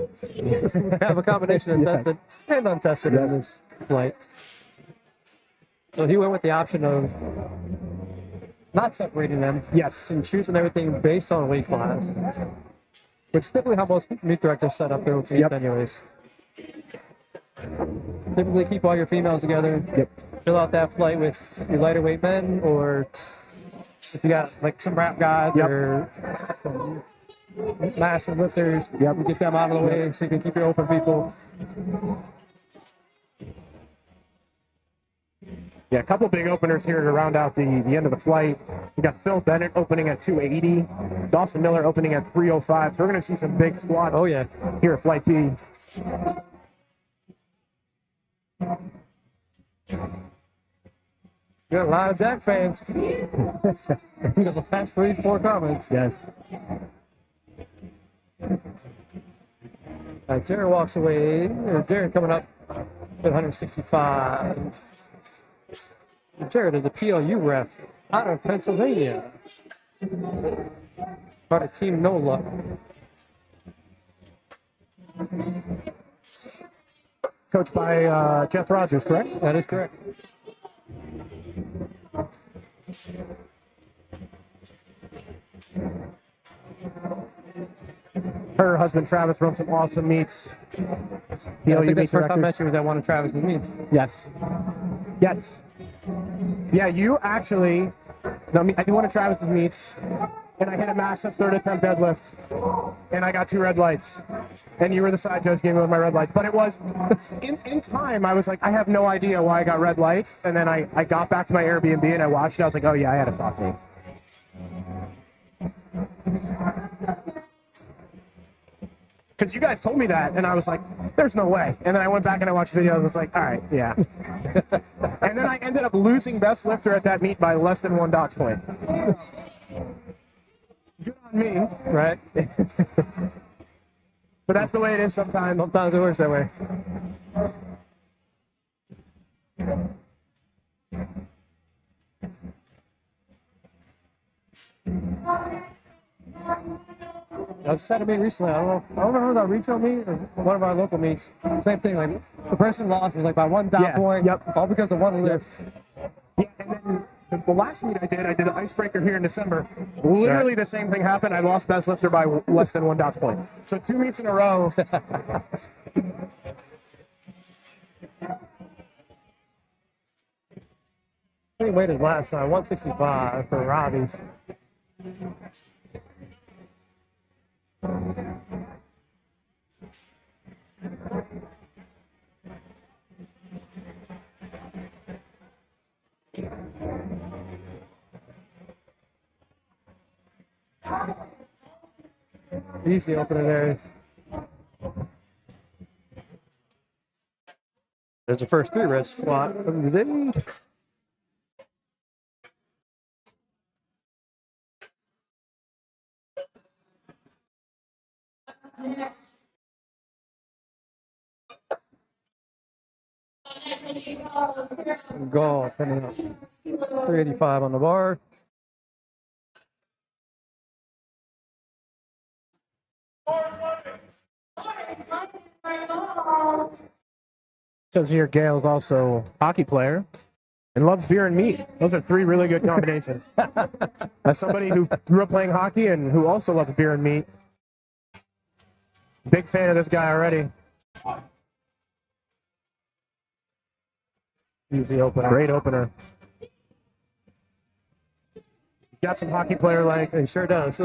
Have a combination of tested and untested in this flight. So he went with the option of not separating them. Yes. And choosing everything based on weight class. Which is typically how most meet directors set up their meets anyways. Typically keep all your females together. Yep. Fill out that flight with your lighter weight men, or if you got like some rap guys or some master lifters, you get them out of the way so you can keep your open people. Yeah, a couple big openers here to round out the end of the flight. We got Phil Bennett opening at 280, Dawson Miller opening at 305. So we're going to see some big squats. Oh yeah. Here at Flight B. You got a lot of Jack fans. The past 3-4 comments. Yes. Jared walks away. Jared coming up at 165. Jared is a PLU ref out of Pennsylvania. Part of Team NOLA. Coached by Jeff Rogers, correct? That is correct. Her husband Travis runs some awesome meets. Yeah, I think that's the first time I met you that one of Travis with me. Yes. Yes. Yeah, you actually. No, I do one of Travis's meets, and I hit a massive third attempt deadlift, and I got 2 red lights. And you were the side judge, gave me my red lights. But it was in time. I was like, I have no idea why I got red lights. And then I got back to my Airbnb and I watched it. I was like, oh yeah, I had a soft knee. Because you guys told me that, and I was like, there's no way. And then I went back and I watched the video and was like, all right, yeah. And then I ended up losing best lifter at that meet by less than 1 dots point. Good on me, right? But that's the way it is sometimes. Sometimes it works that way. I was at a meet recently. I don't know if that retail meet or one of our local meets. Same thing. Like the person lost was like by 1 dot point. Yep. All because of one lift. Yeah, and then the last meet I did an icebreaker here in December. Literally the same thing happened. I lost best lifter by less than 1 dot point. So 2 meets in a row. I think weight is last time, 165 for Robbie's. Easy opener there. There's the first 3 red squat of the day. Golf coming up. 385 on the bar. Says here Gail's also a hockey player and loves beer and meat. Those are 3 really good combinations. As somebody who grew up playing hockey and who also loves beer and meat, big fan of this guy already. Easy opener. Great opener. Got some hockey player like. He sure does.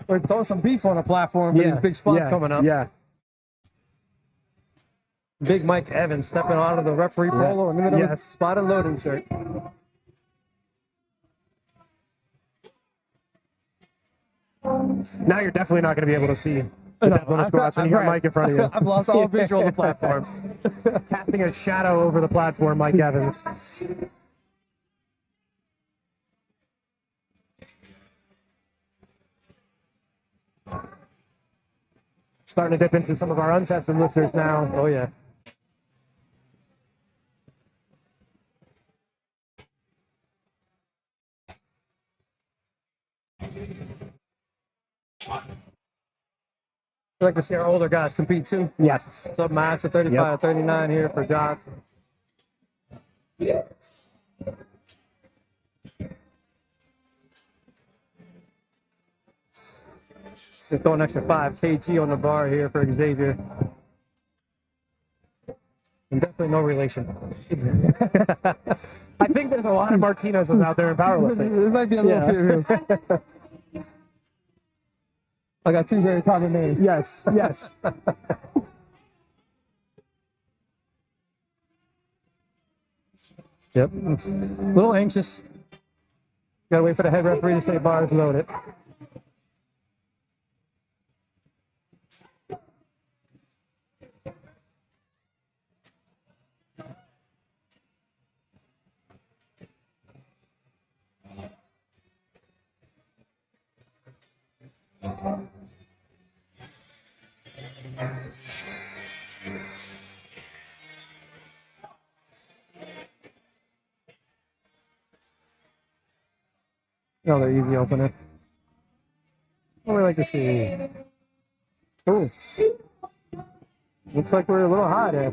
We're throwing some beef on the platform with these big spots coming up. Yeah. Big Mike Evans stepping out of the referee polo and into the spotted loading shirt. Now you're definitely not going to be able to see the depth on the squats when you got Mike in front of you. I've lost all visual on the platform. Casting a shadow over the platform, Mike Evans. Starting to dip into some of our untested lifters now. Oh, yeah. I'd like to see our older guys compete too. Yes. What's up, Master 35 39 here for Josh. Just throw an extra 5 kg on the bar here for Xavier. And definitely no relation. I think there's a lot of Martinez's out there in powerlifting. It might be a little bit. I got 2 very common names. Yes, yes. Yep. A little anxious. Gotta wait for the head referee to say bars loaded. Another easy opener. What would we like to see? Ooh. Looks like we're a little high there.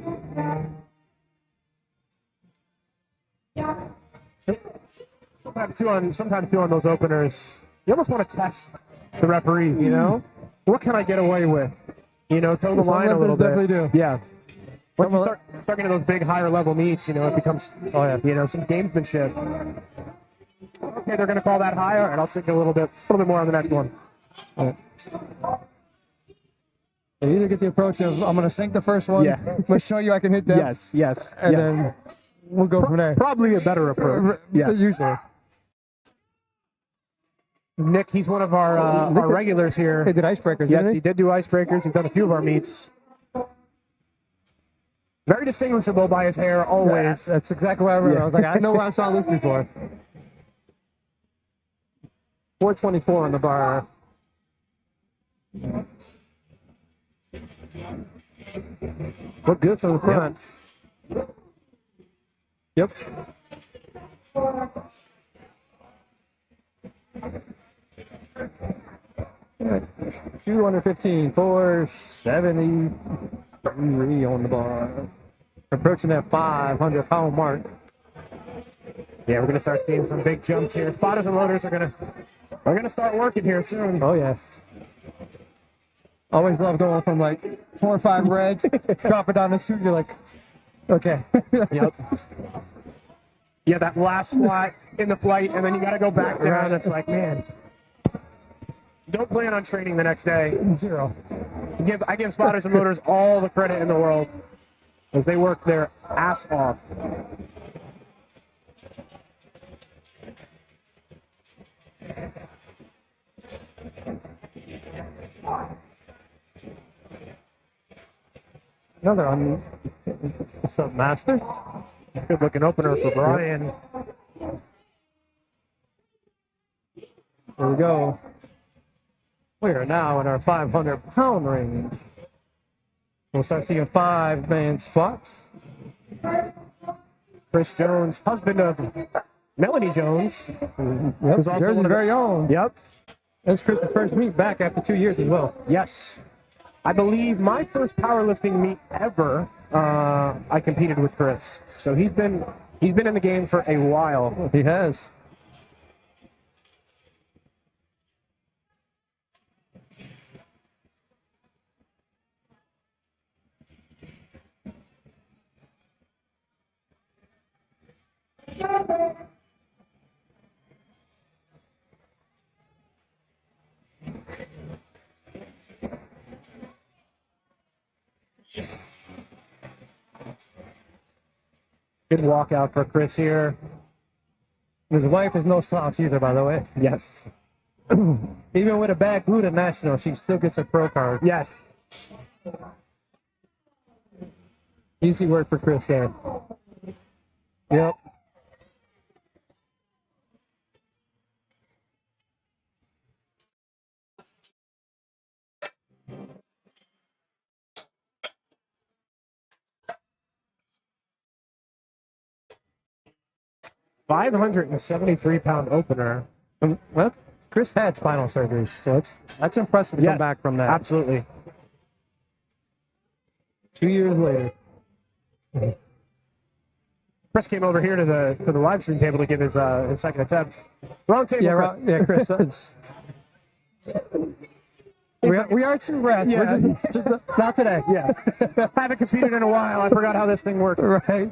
Sometimes too on those openers, you almost want to test the referee, you know? What can I get away with? You know, toe the line a little bit. Definitely do. Yeah. Once you start getting those big, higher level meets, you know, it becomes, some gamesmanship. Okay, they're going to call that higher, and I'll stick a little bit more on the next one. You either get the approach of, I'm going to sink the first one, let's show you I can hit them. Yes. And then we'll go from there. Probably a better approach. Yes. Usually. Nick, he's one of our regulars here. He did icebreakers, Yes, didn't he did do icebreakers. He's done a few of our meets. Very distinguishable by his hair, always. That's exactly what I remember. I was like, I know where I saw this before. 424 on the bar. Look good from the front. Yep. 215, 473 on the bar. Approaching that 500-pound mark. Yeah, we're going to start seeing some big jumps here. Spotters and loaders are going to start working here soon. Oh, yes. Always love going from like 4 or 5 regs, drop it down the suit. You're like, Okay. Yep. Yeah, that last squat in the flight, and then you got to go back down. It's like, man, don't plan on training the next day. Zero. I give spotters and motors all the credit in the world as they work their ass off. Another one. What's up, Master? Good looking opener for Brian. Here we go. We are now in our 500-pound range. We'll start seeing 5-man squats. Chris Jones, husband of Melanie Jones. Yep, Jersey's very own. Yep. That's Chris's first meet back after 2 years as well. Yes. I believe my first powerlifting meet ever, I competed with Chris. So he's been in the game for a while. He has. Good walkout for Chris here. His wife is no slouch either, by the way. Yes. Even with a bad glute at national, she still gets a pro card. Yes. Easy work for Chris there. Yep. £573 opener. Well, Chris had spinal surgery, so that's impressive to come back from that. Absolutely. 2 years later. Chris came over here to the live stream table to give his second attempt. Wrong table, Yeah, Chris. yeah, Chris. we are too rest. Yeah. We're just not today. Yeah. Haven't competed in a while. I forgot how this thing works. Right.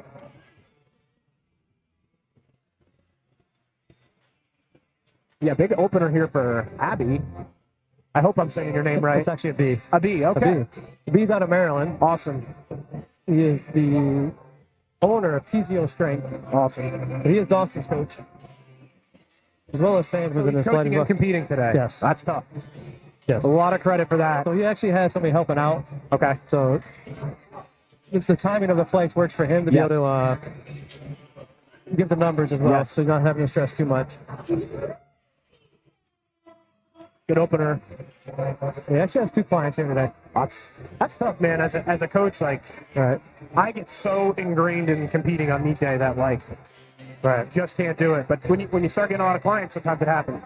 Yeah, big opener here for Abby. I hope I'm saying your name right. It's actually a B. A B, okay. A B's out of Maryland. Awesome. He is the owner of TZO Strength. Awesome. So he is Dawson's coach, as well as Sam's within this Coaching and competing today. Yes. That's tough. Yes. A lot of credit for that. So he actually has somebody helping out. Okay. So it's the timing of the flights works for him to be able to give the numbers as well. Yes. So he's not having to stress too much. Good opener. He actually has 2 clients here today. That's tough, man. As a coach, like, Right. I get so ingrained in competing on meet day that, like, Right. just can't do it. But when you start getting a lot of clients, sometimes it happens.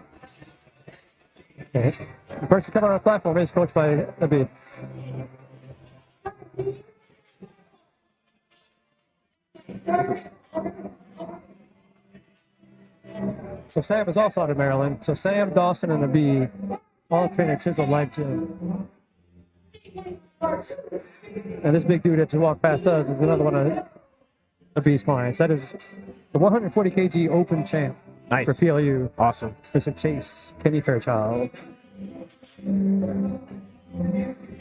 Okay. The person coming on the platform is coached by a B. So Sam is also out of Maryland. So Sam, Dawson, and a B all train at Chisholm Life Gym. And this big dude that just walked past us is another one of B's clients. That is the 140 kg open champ for PLU. Awesome. Mr. Chase Kenny Fairchild.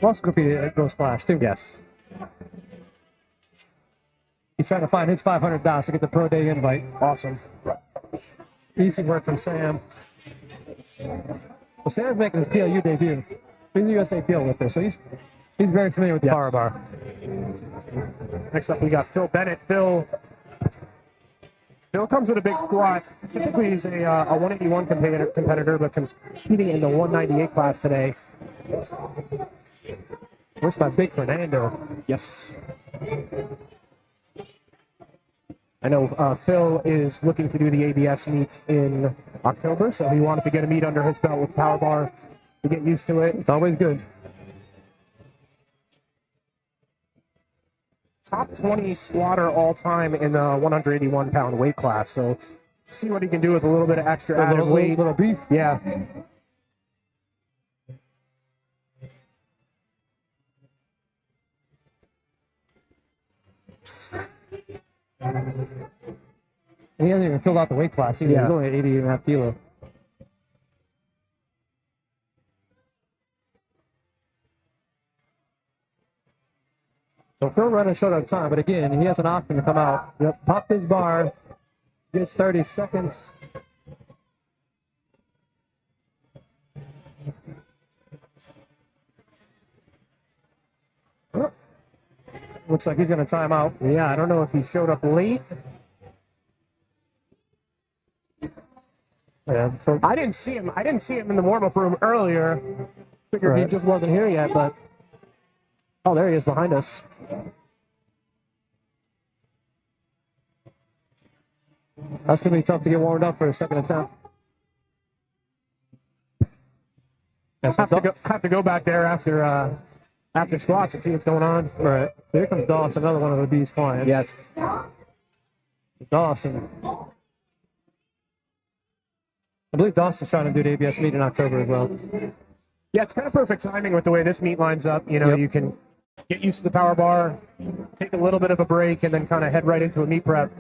Also competed at Gross Class too. Yes. He's trying to find his $500 to get the pro day invite. Awesome. Easy work from Sam. Well, Sam's making his PLU debut. He's a USA PL lifter, so he's very familiar with the power bar. Next up, we got Phil Bennett. Phil comes with a big squat. Typically, he's a 181 competitor, but competing in the 198 class today. Where's my big Fernando? Yes. I know Phil is looking to do the ABS meet in October, so he wanted to get a meet under his belt with power bar to get used to it. It's always good. Top 20 squatter all time in the 181-pound weight class. So see what he can do with a little bit of extra added weight. Little beef. Yeah. And he hasn't even filled out the weight class either. Yeah. He's only at 88.5 kilo. So Phil running short on time, but again, he has an option to come out. Yep. Pop his bar, get 30 seconds. Oh. Looks like he's going to time out. Yeah, I don't know if he showed up late. Yeah, so I didn't see him. I didn't see him in the warm-up room earlier. Figured he Right. just wasn't here yet, but oh, there he is behind us. that's going to be tough to get warmed up for a second attempt. That's Have to go back there after squats and see what's going on. Right. Here comes Dawson, another one of the B's clients. Yes. Dawson. I believe Dawson's trying to do the ABS meet in October as well. Yeah, it's kind of perfect timing with the way this meet lines up. You know, Yep. you can get used to the power bar, take a little bit of a break, and then kind of head right into a meet prep.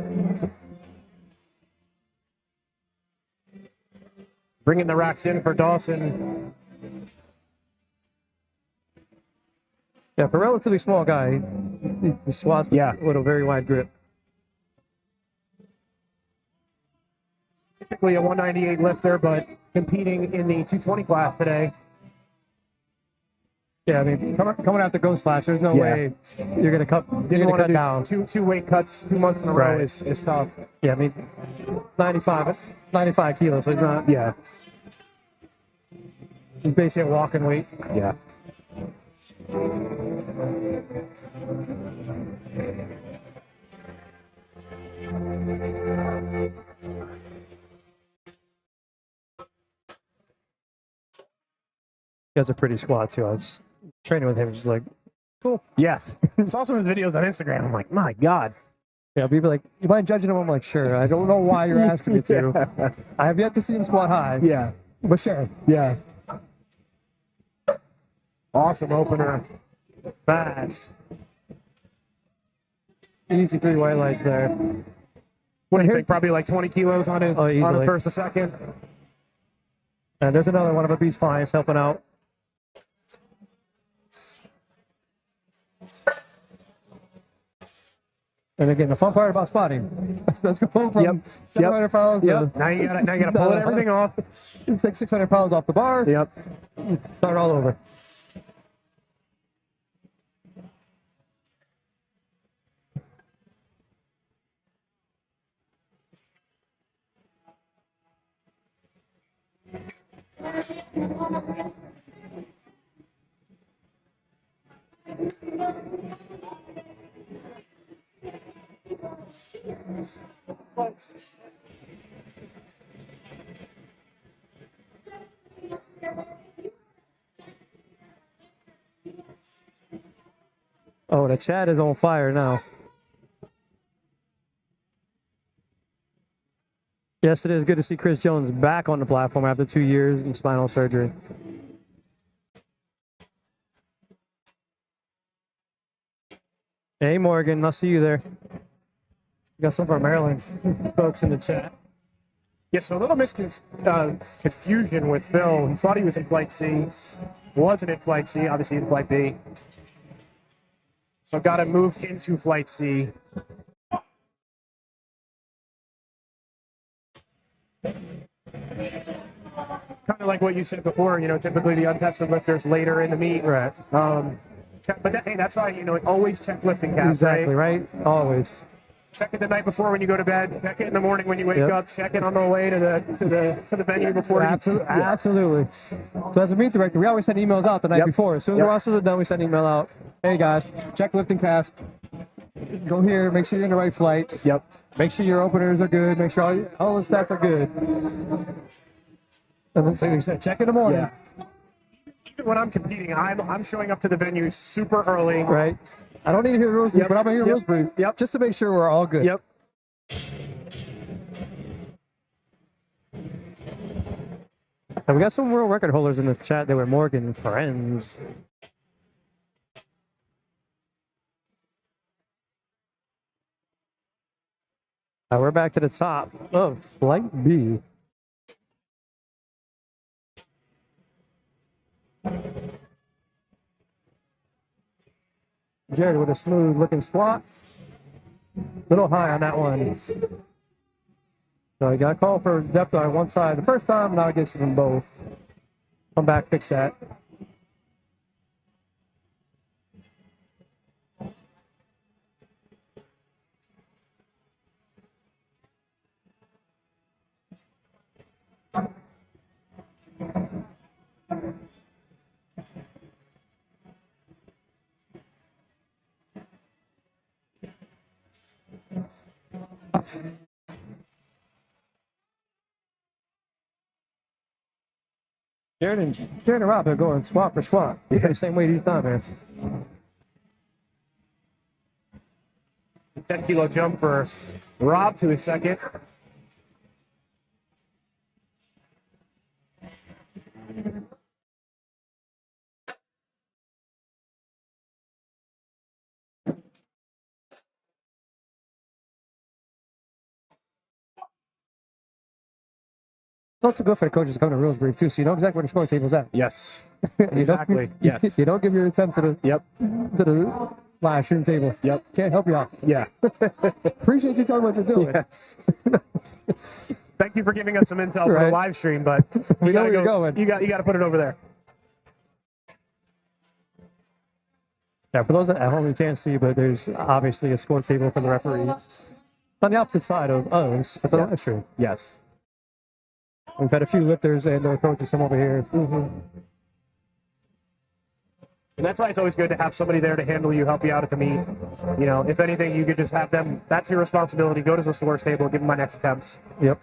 Bringing the racks in for Dawson. Yeah, for a relatively small guy, he squats with a very wide grip. Typically a 198 lifter, but competing in the 220 class today. Yeah, I mean, coming out the Ghost class, there's no Yeah. way you're going to cut, Didn't want to do down. two weight cuts 2 months in a row Right. is tough. Yeah, I mean, 95 kilos, so he's not, Yeah. he's basically a walking weight. Yeah. He has a pretty squat, too. I was training with him, just like, cool. Yeah. Saw some of his videos on Instagram. I'm like, my God. Yeah, people like, you mind judging him? I'm like, sure. I don't know why you're asking me to. I have yet to see him squat high. Yeah. But sure. Yeah. Awesome opener. Fast. Easy 3 white lights there. What do you think? Probably like 20 kilos on his easily. first or second. And there's another one of our Beast clients helping out. And again, the fun part about spotting. That's the pull from Yep. 700 pounds. Yep. Now you gotta pull everything off. It's like 600 pounds off the bar. Yep. Start all over. Oh, the chat is on fire now. Yes, it is good to see Chris Jones back on the platform after 2 years in spinal surgery. Hey, Morgan, I'll see you there. We got some of our Maryland folks in the chat. Yeah, so a little confusion with Phil. He thought he was in Flight C. Wasn't in Flight C, obviously in Flight B. So got him moved into Flight C. Kind of like what you said before, you know, typically the untested lifters later in the meet. Right. Hey, that's why, you know, always check lifting caps. Exactly, right? Always. Check it the night before when you go to bed. Check it in the morning when you wake Yep. up. Check it on the way to the venue before Absolutely. you. Yeah. Absolutely. So as a meet director, we always send emails out the night Yep. before. As soon as Yep. the rosters are done, we send an email out. Hey guys, check lifting cast. Go here. Make sure you're in the right flight. Yep. Make sure your openers are good. Make sure all the stats are good. And then so we said, check in the morning. Yeah. Even when I'm competing, I'm showing up to the venue super early. Right. I don't need to hear rules, Yep. but I'm gonna hear Yep. rules brief. Yep. Just to make sure we're all good. Yep. And we got some world record holders in the chat that were Morgan friends. We're back to the top of flight B. Jared with a smooth looking squat. Little high on that one. So he got called for depth on one side the first time, now it gets to them both. Come back, fix that. Jared and Rob are going squat for squat. The same way these time, man. 10-kilo jump for Rob to his second. It's also good for the coaches to come to rules brief too, so you know exactly where the scoring table's at. Yes. Exactly. Yes. You don't give your attempt to the to the live stream table. Yep. Can't help you out. Yeah. Appreciate you telling what you're doing. Yes. Thank you for giving us some intel for the Right. live stream, but We know where you're going. You got to put it over there. Yeah, for those at home you can't see, but there's obviously a score table for the referees on the opposite side of us at the live stream. Yes. We've had a few lifters and their coaches come over here. And that's why it's always good to have somebody there to handle you, help you out at the meet. You know, if anything, you could just have them. That's your responsibility. Go to the source table, give them my next attempts. Yep.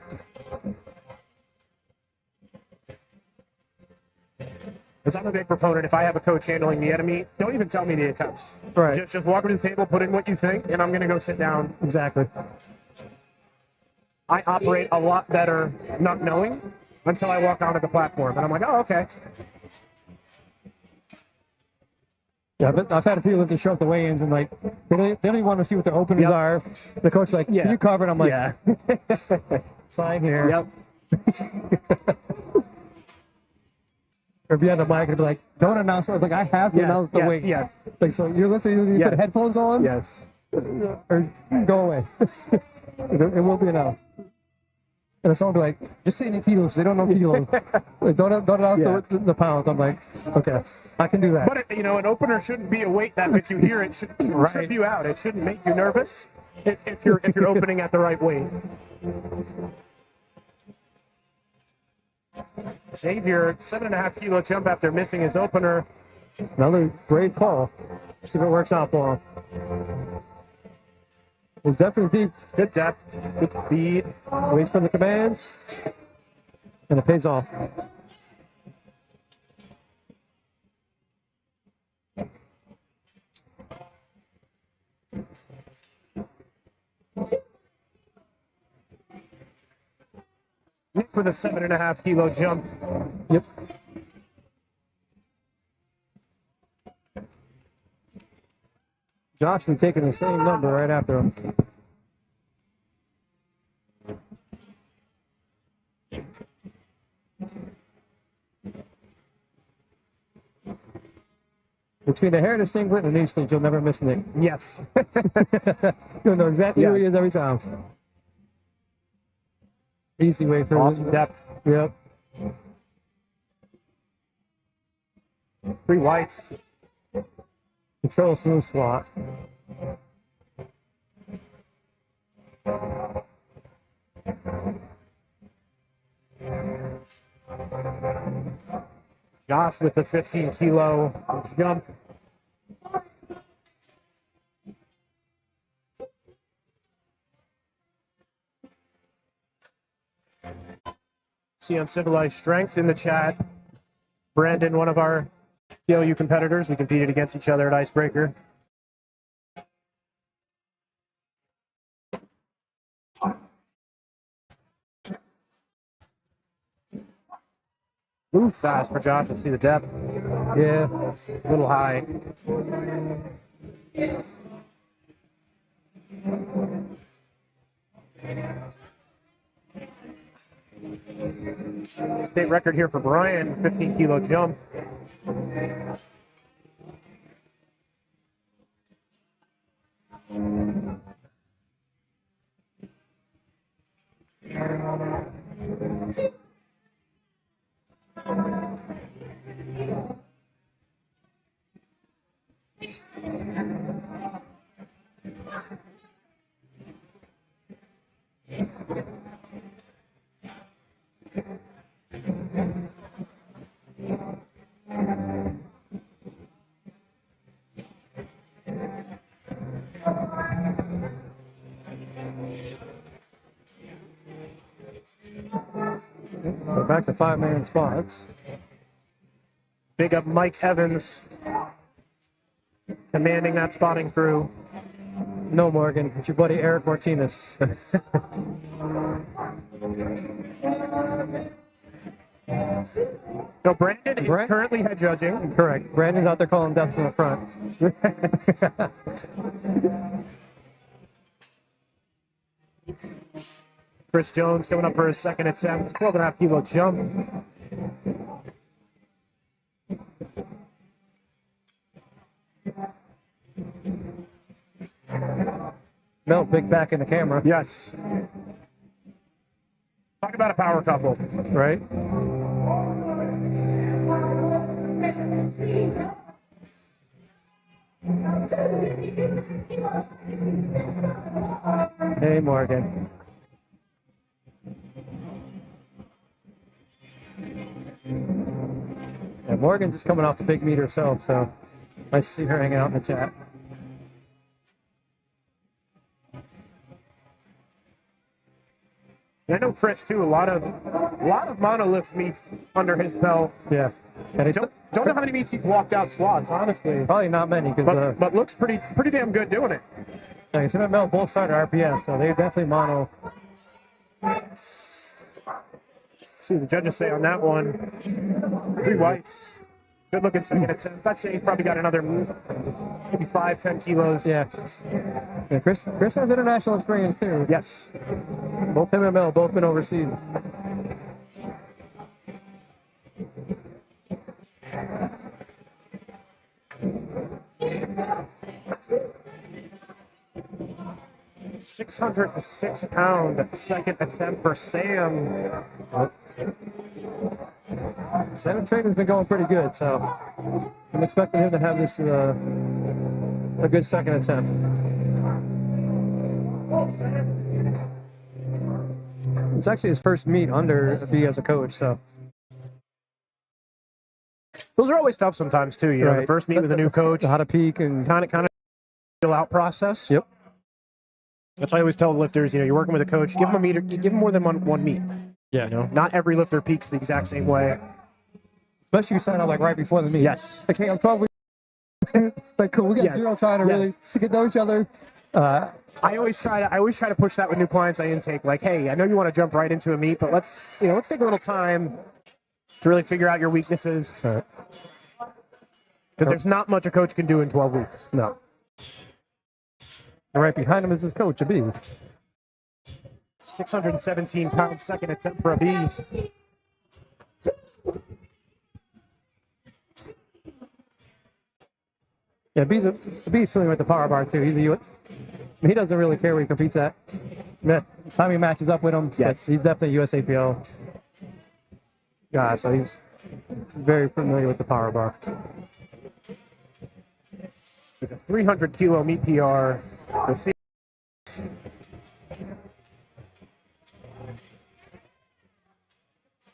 Because I'm a big proponent. If I have a coach handling me at a meet, don't even tell me the attempts. Right. Just walk to the table, put in what you think, and I'm going to go sit down. Exactly. I operate a lot better not knowing until I walk onto the platform. And I'm like, oh, okay. Yeah, but I've had a few lifters show up the weigh-ins and like they don't even want to see what their openers are. The coach's like, Yeah. "Can you cover?" And I'm like, Yeah. "Sign here." Yep. Or be on the mic and be like, "Don't announce it." I was like, "I have to announce the weight." Yes. Like, so you're lifting, you Yes. put headphones on, Yes. or go away. it will be enough. And if someone be like, "Just say the kilos," they don't know kilos. Like, don't announce Yeah. the pounds. I'm like, okay, I can do that. But, you know, an opener shouldn't be a weight that if you hear it should trip you out. It shouldn't make you nervous if you're opening at the right weight. Xavier, 7.5 kilo jump after missing his opener. Another great call. See if it works out for him. It's definitely deep. Good depth, good speed. Wait for the commands, and it pays off. Nick with a 7.5 kilo jump. Yep. Josh is taking the same number right after him. Between the hair, the singlet, and these things, you'll never miss Nick. Yes. You'll know exactly who he Yes. is every time. Easy way for Awesome depth. Yep. 3 whites. Control smooth squat. Josh with the 15 kilo jump. See Uncivilized Strength in the chat. Brandon, one of our PLU competitors. We competed against each other at Icebreaker. Move fast for Josh. Let's see the depth. Yeah. A little high. State record here for Brian, 15 kilo jump. So back to 5-man spots. Big up Mike Evans, commanding that spotting crew. No, Morgan, it's your buddy Eric Martinez. No, Brandon is currently head judging. Correct. Brandon's out there calling depth in the front. Chris Jones coming up for his second attempt, 12.5 kilo jump. No, big back in the camera. Yes. Talk about a power couple. Right? Hey, Morgan. Yeah, Morgan's just coming off the big meet herself, so nice to see her hanging out in the chat. And I know Chris too. A lot of monolift meets under his belt. Yeah. And Don't know how many meets he's walked out squats, honestly. probably not many, because But looks pretty damn good doing it. like, MML both started RPS, so they're definitely mono. See the judges say on that one. 3 whites. Good looking second attempt. I'd say he probably got another maybe 5-10 kilos. Yeah. Yeah, Chris has international experience too. Yes. Both MML, both been overseas. £606 second attempt for Sam. Sam training's been going pretty good, so I'm expecting him to have this a good second attempt. It's actually his first meet under B as a coach, so Those are always tough sometimes too. You know, the first meet with a new coach, how to peak and kind of feel out process. Yep. That's why I always tell lifters, you know, you're working with a coach, give them a meter, give them more than one meet. Yeah. You know, not every lifter peaks the exact same way. Especially you sign up like right before the meet. Yes. Okay, I'm 12 weeks. Like, cool, we got zero time to really to get to know each other. I always try to push that with new clients I intake. Like, hey, I know you want to jump right into a meet, but let's take a little time to really figure out your weaknesses. Because there's not much a coach can do in 12 weeks. No. And right behind him is his coach, a B. 617-pound second attempt for a B. Yeah, B's swimming with the power bar too. He doesn't really care where he competes at. Yeah, time he matches up with him, yes, he's definitely USAPL guy, so he's very familiar with the power bar. There's a 300 kilo meet PR.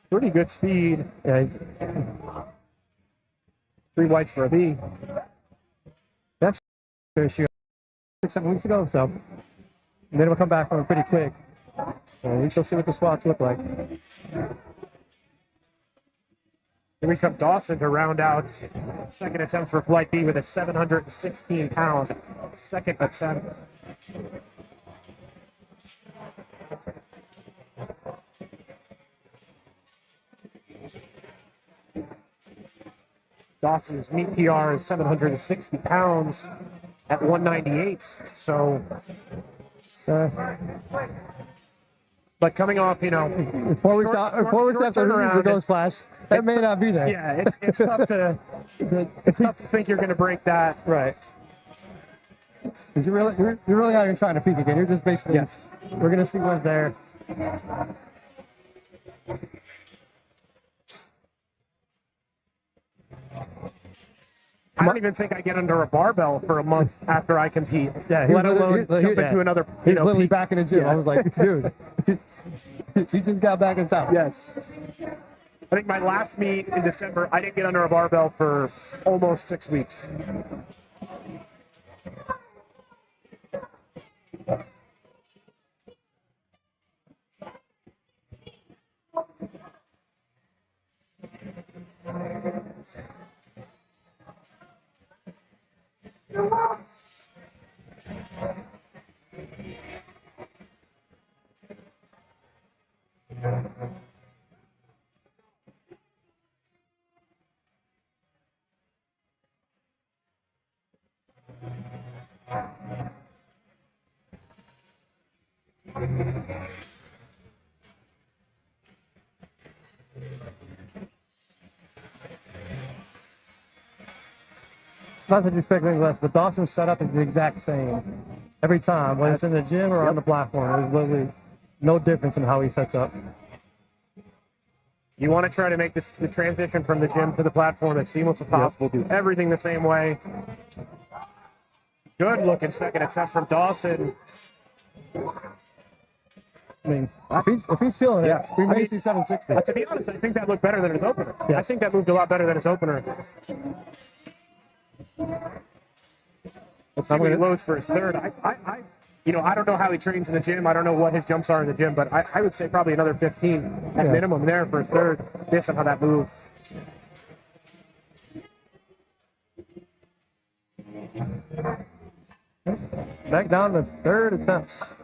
Pretty good speed. Yeah, 3 whites for a B. that's 6-7 weeks ago, so and then we'll come back from it pretty quick. We shall see what the spots look like. Here we come Dawson to round out second attempt for flight B with a 716-pound second attempt. Dawson's meet PR is 760 pounds at 198. So But coming off, 4 weeks, four weeks after turnaround the slash, that may not be there. Yeah, it's tough to think you're going to break that. Right. You're really not even trying to peak again. You're just basically, Yes. We're going to see what's there. I don't even think I get under a barbell for a month after I compete. Yeah, let alone jump into another. He's literally peak. back in the gym. Yeah. I was like, dude, he just got back in town. Yes. I think my last meet in December, I didn't get under a barbell for almost 6 weeks. Not that you expect anything less, but Dawson's setup is the exact same every time, whether it's in the gym or on the platform. There's literally no difference in how he sets up. You want to try to make the transition from the gym to the platform as seamless as possible. Do everything the same way. Good looking second attempt from Dawson. I mean, if he's feeling it, we may see 760. To be honest, I think that looked better than his opener. Yes. I think that moved a lot better than his opener. Let's see what he loads for his third. I don't know how he trains in the gym. I don't know what his jumps are in the gym, but I would say probably another 15 at minimum there for his third, based on how that moves. Back down to third attempt.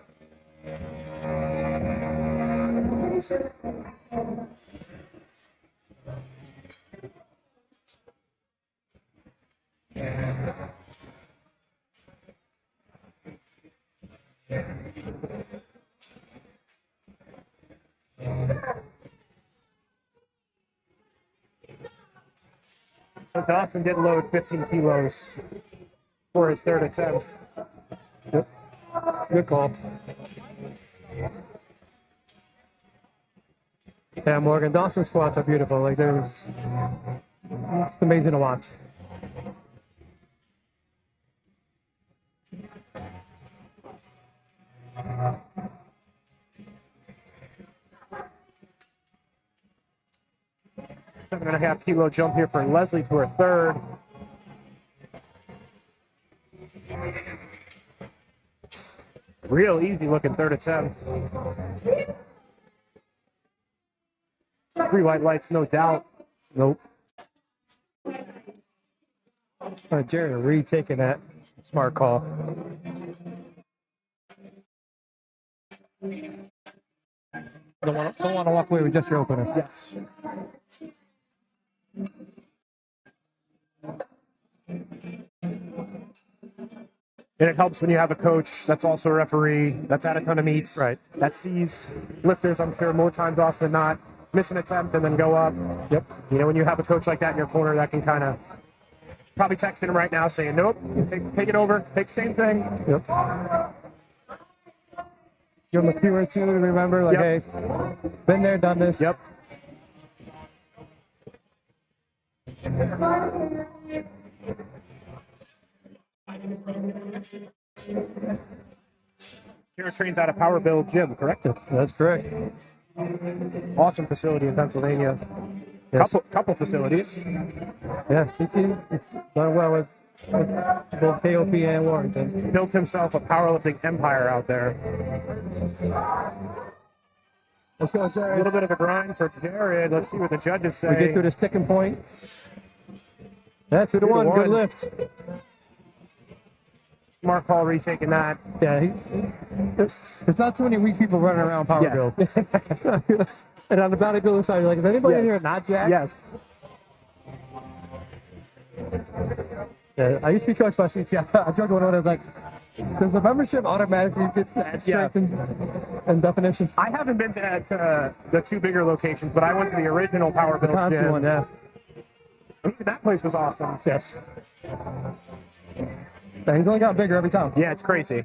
So Dawson did load 15 kilos for his third attempt. Yep. Good call. Yeah, Morgan, Dawson's squats are beautiful. Like, it's amazing to watch. Seven and a half kilo jump here for Leslie for a third. Real easy looking third attempt. 3 white lights, no doubt. Nope. Jared retaking that. Smart call. Don't want to walk away with just your opener. Yes. And it helps when you have a coach that's also a referee, that's at a ton of meets, Right. that sees lifters, I'm sure, more times often than not, miss an attempt and then go up. Yep. When you have a coach like that in your corner, that can kind of probably texting him right now saying, nope, take it over, take the same thing. Yep. Give him a cue or two to remember, like, hey, been there, done this. Yep. Kara trains out of Powerville Gym, correct? That's correct. Awesome facility in Pennsylvania. Yes. Couple facilities. Yeah, CT done well with both KOP and Warrington. Built himself a powerlifting empire out there. Let's go, A Jared. little bit of a grind for Jared. Let's see what the judges say. We get through the sticking point. That's 2-1. Good lift. Mark Hall retaking that. Yeah, there's not too many weak people running around Powerville. And on the bodybuilding side, you're like, is anybody in here not jacked? Yes. Yeah, I used to be coached by CT. I joke with one. I was like, Does the membership automatically get that strength and definition? I haven't been to the two bigger locations, but I went to the original Power Build gym. One, yeah. That place was awesome. Yes. Yeah, he's only got bigger every time. Yeah, it's crazy.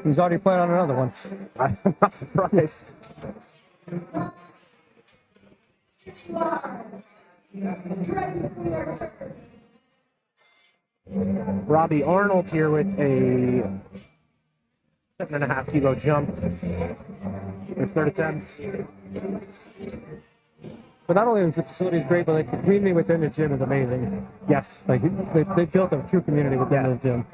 He's already playing on another one. I'm not surprised. Robbie Arnold here with a 7.5 kilo jump. His third attempt. But not only is the facility great, but like the community within the gym is amazing. Yes. Like they built a true community within the gym.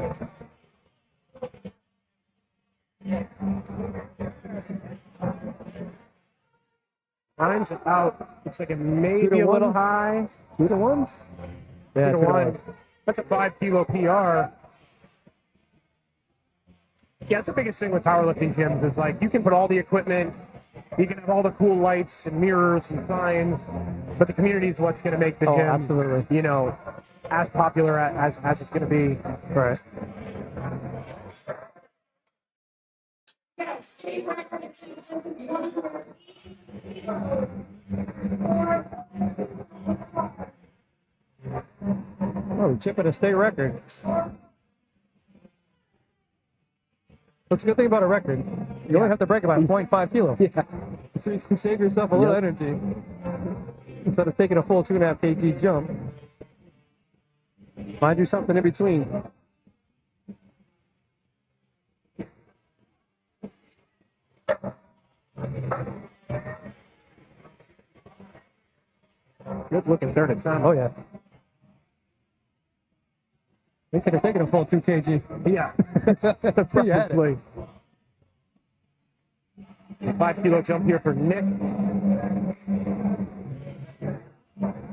Mine's about, looks like it may be a little high. 2 to 1? Yeah, 2 to 1. That's a 5 kilo PR. Yeah, that's the biggest thing with powerlifting gyms is like you can put all the equipment, you can have all the cool lights and mirrors and signs, but the community is what's going to make the gym, absolutely, you know, as popular as it's going to be. Right. Oh, chipping a state record. What's a good thing about a record? You only have to break about 0.5 kilos. Yeah. So you can save yourself a little energy instead of taking a full 2.5 kg jump. Might do something in between. Good looking third attempt. Oh, yeah. They could have taken a full 2 kg. Yeah. Probably. 5 kilo jump here for Nick.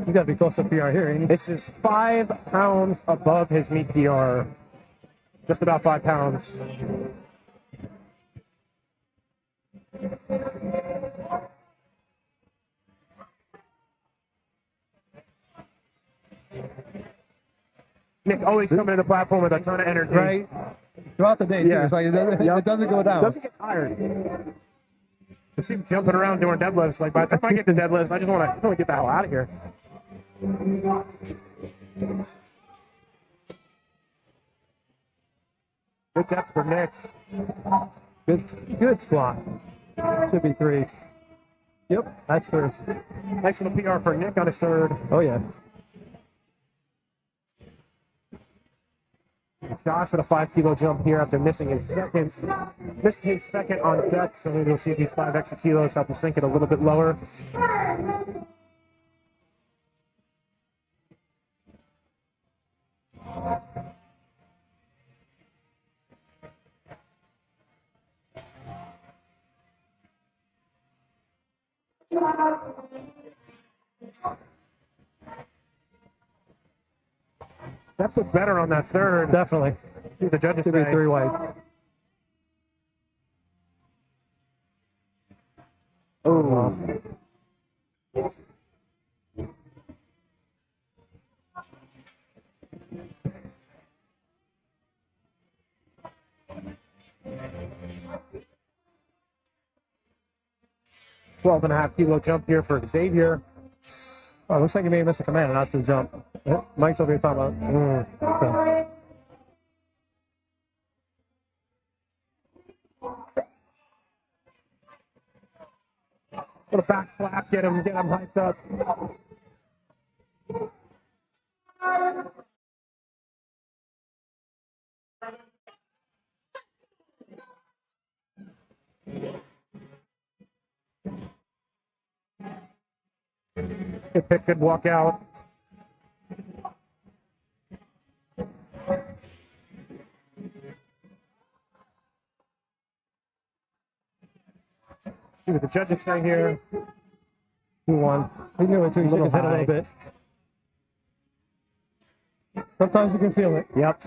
You got to be close to PR here, ain't you? This is 5 pounds above his meet PR. Just about 5 pounds. Nick always coming to the platform with a ton of energy. Right. Throughout the day, too. It's like it doesn't go down. Doesn't get tired. I see him jumping around doing deadlifts. Like by the time I get to deadlifts, I just want to get the hell out of here. Good depth for Nick. Good squat. Should be 3. Yep, that's 3. Nice little PR for Nick on his third. Oh, yeah. Josh with a 5 kilo jump here after missing his second on deck. So maybe we'll see if these 5 extra kilos help him sink it a little bit lower. That's looked better on that third. Definitely. The judges Should be say. 3 wide. Oh. Twelve and a half kilo jump here for Xavier. Oh, looks like he may have missed a command and not to the jump. Yeah, Mike's over here talking about. Okay. Little back slap, get him hyped up. Good pick, good walk out. See what the judges say here. Who won? He knew it too. He shook his head a high. little bit. Sometimes you can feel it. Yep.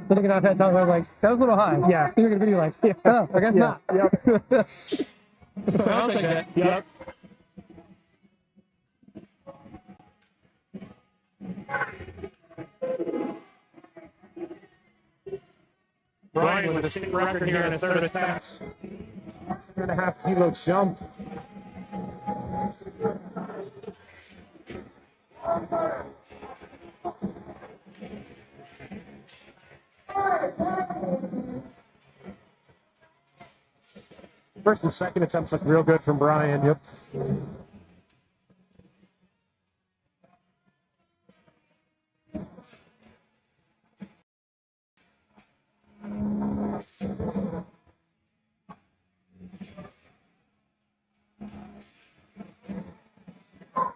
Looking at that time, I'm like, that was a little high. Yeah. You're going to be like, oh, I guess not. Yep. I'll take that. Yep. Brian with a state record here in his third attempt. 2.5 kilo jump. First and second attempts look real good from Brian. Yep.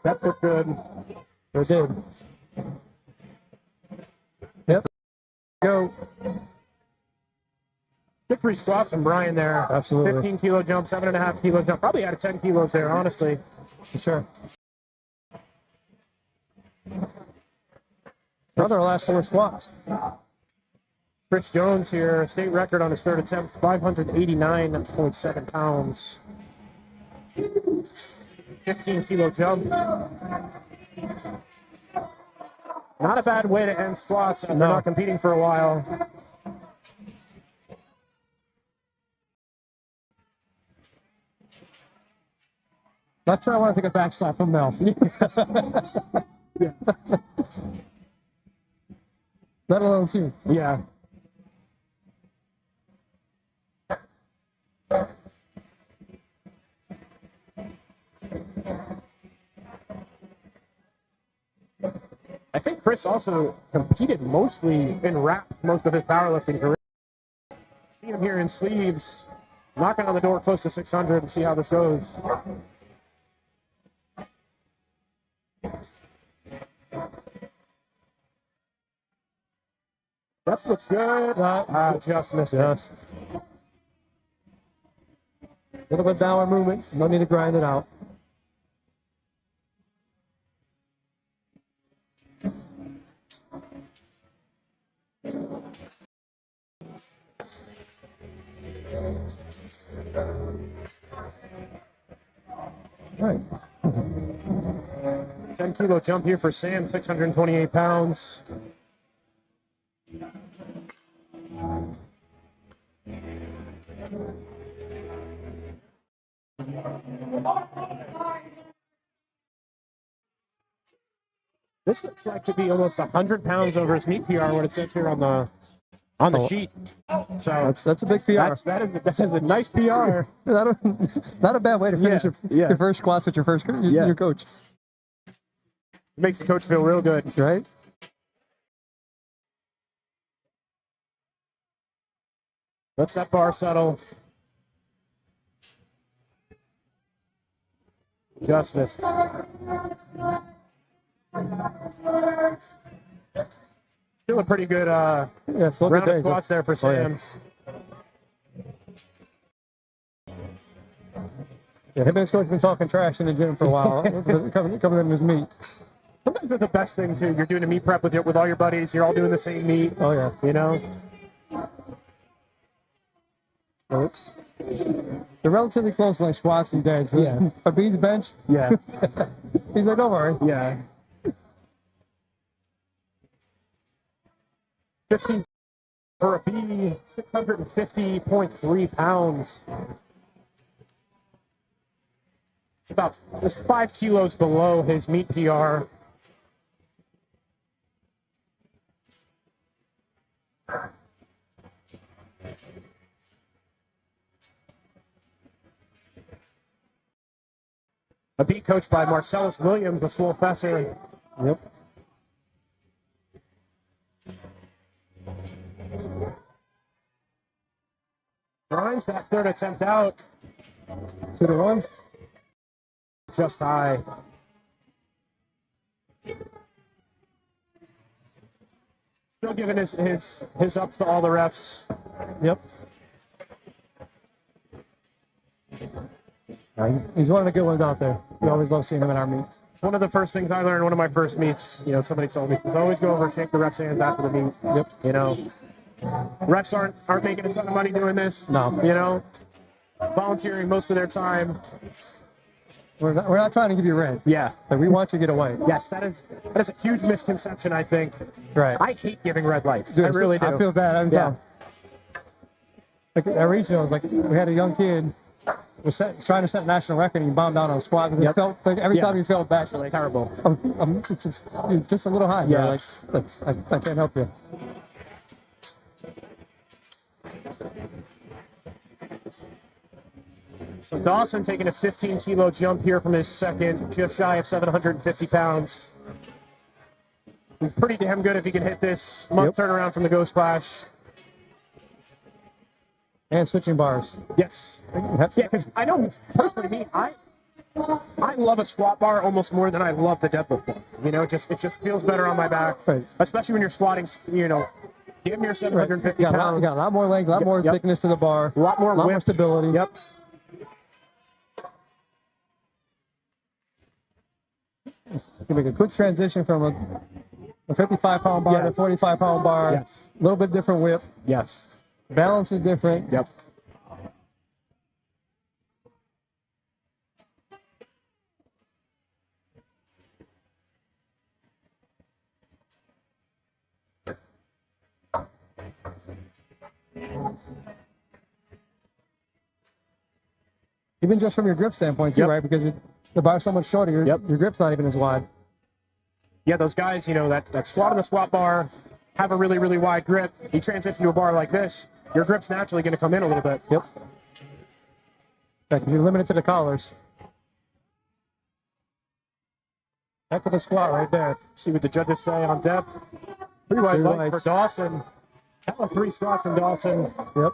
That looked good. It did. Yep. Go. Victory squat from Brian there. Absolutely. 15 kilo jump, 7.5 kilo jump. Probably out of 10 kilos there, honestly. For sure. Another last 4 squats. Chris Jones here, state record on his third attempt, 589.7 pounds. 15 kilo jump. Not a bad way to end squats after not competing for a while. Not sure I want to take a back slap from Mel. Yeah. Let alone see. Yeah. I think Chris also competed mostly in wrap most of his powerlifting career. See him here in sleeves, knocking on the door close to 600 and see how this goes. That looks good. Just missed it. Just. Little bit downward movement. No need to grind it out. Right. 10 kilo jump here for Sam, 628 pounds. This looks like to be almost 100 pounds over his meat PR, what it says here on the sheet. So That's a big PR. that is a nice PR. Not a bad way to finish your first class with your your coach. It makes the coach feel real good. Right? Let's that bar settle. Just missed. Still a pretty good round of squats there for Sam. Yeah, him and his coach have been talking trash in the gym for a while, coming in his meat. Sometimes that's the best thing too. You're doing a meet prep with all your buddies. You're all doing the same meet. Oh yeah. You know. They're relatively close, like squats and deads. Yeah. A B's bench. Yeah. He's like, don't worry. Yeah. 15 for a B, 650.3 pounds. It's about just 5 kilos below his meet PR. A beat coached by Marcellus Williams, the swole fessor. Yep. Grinds that third attempt out. 2-1. Just high. Still giving his ups to all the refs. Yep. He's one of the good ones out there. We always love seeing him in our meets. It's one of the first things I learned, one of my first meets. You know, somebody told me, always go over and shake the refs' hands after the meet. Yep. You know, refs aren't making a ton of money doing this. No. You know, volunteering most of their time. we're not trying to give you red. Yeah. Like, we want you to get away. Yes, that is a huge misconception, I think. Right. I hate giving red lights. Dude, I really do. I feel bad every time. Like at regionals, like we had a young kid was trying to set a national record and he bombed out on a squat. And felt like every time he fell back, like terrible. It's just a little high. Yeah. Like I can't help you. So Dawson taking a 15-kilo jump here from his second, just shy of 750 pounds. He's pretty damn good if he can hit this month turnaround from the Ghost Clash. And switching bars. Yes. Yeah, because I know, personally, me, I love a squat bar almost more than I love the deadlift bar. You know, it just feels better on my back, especially when you're squatting, you know, damn near 750 pounds. You got a lot more length, a lot more thickness to the bar. A lot more stability. Yep. You make a quick transition from a 55-pound bar to a 45-pound bar. Yes. A little bit different whip. Yes. Balance is different. Yep. Even just from your grip standpoint too, right? Because the bar's so much shorter, your grip's not even as wide. Yeah, those guys, you know, that squat on the squat bar have a really, really wide grip. You transition to a bar like this, your grip's naturally going to come in a little bit. Yep. You're limited to the collars. Heck of a squat right there. See what the judges say on depth. 3 wide legs for Dawson. Hell of 3 squats from Dawson. Yep.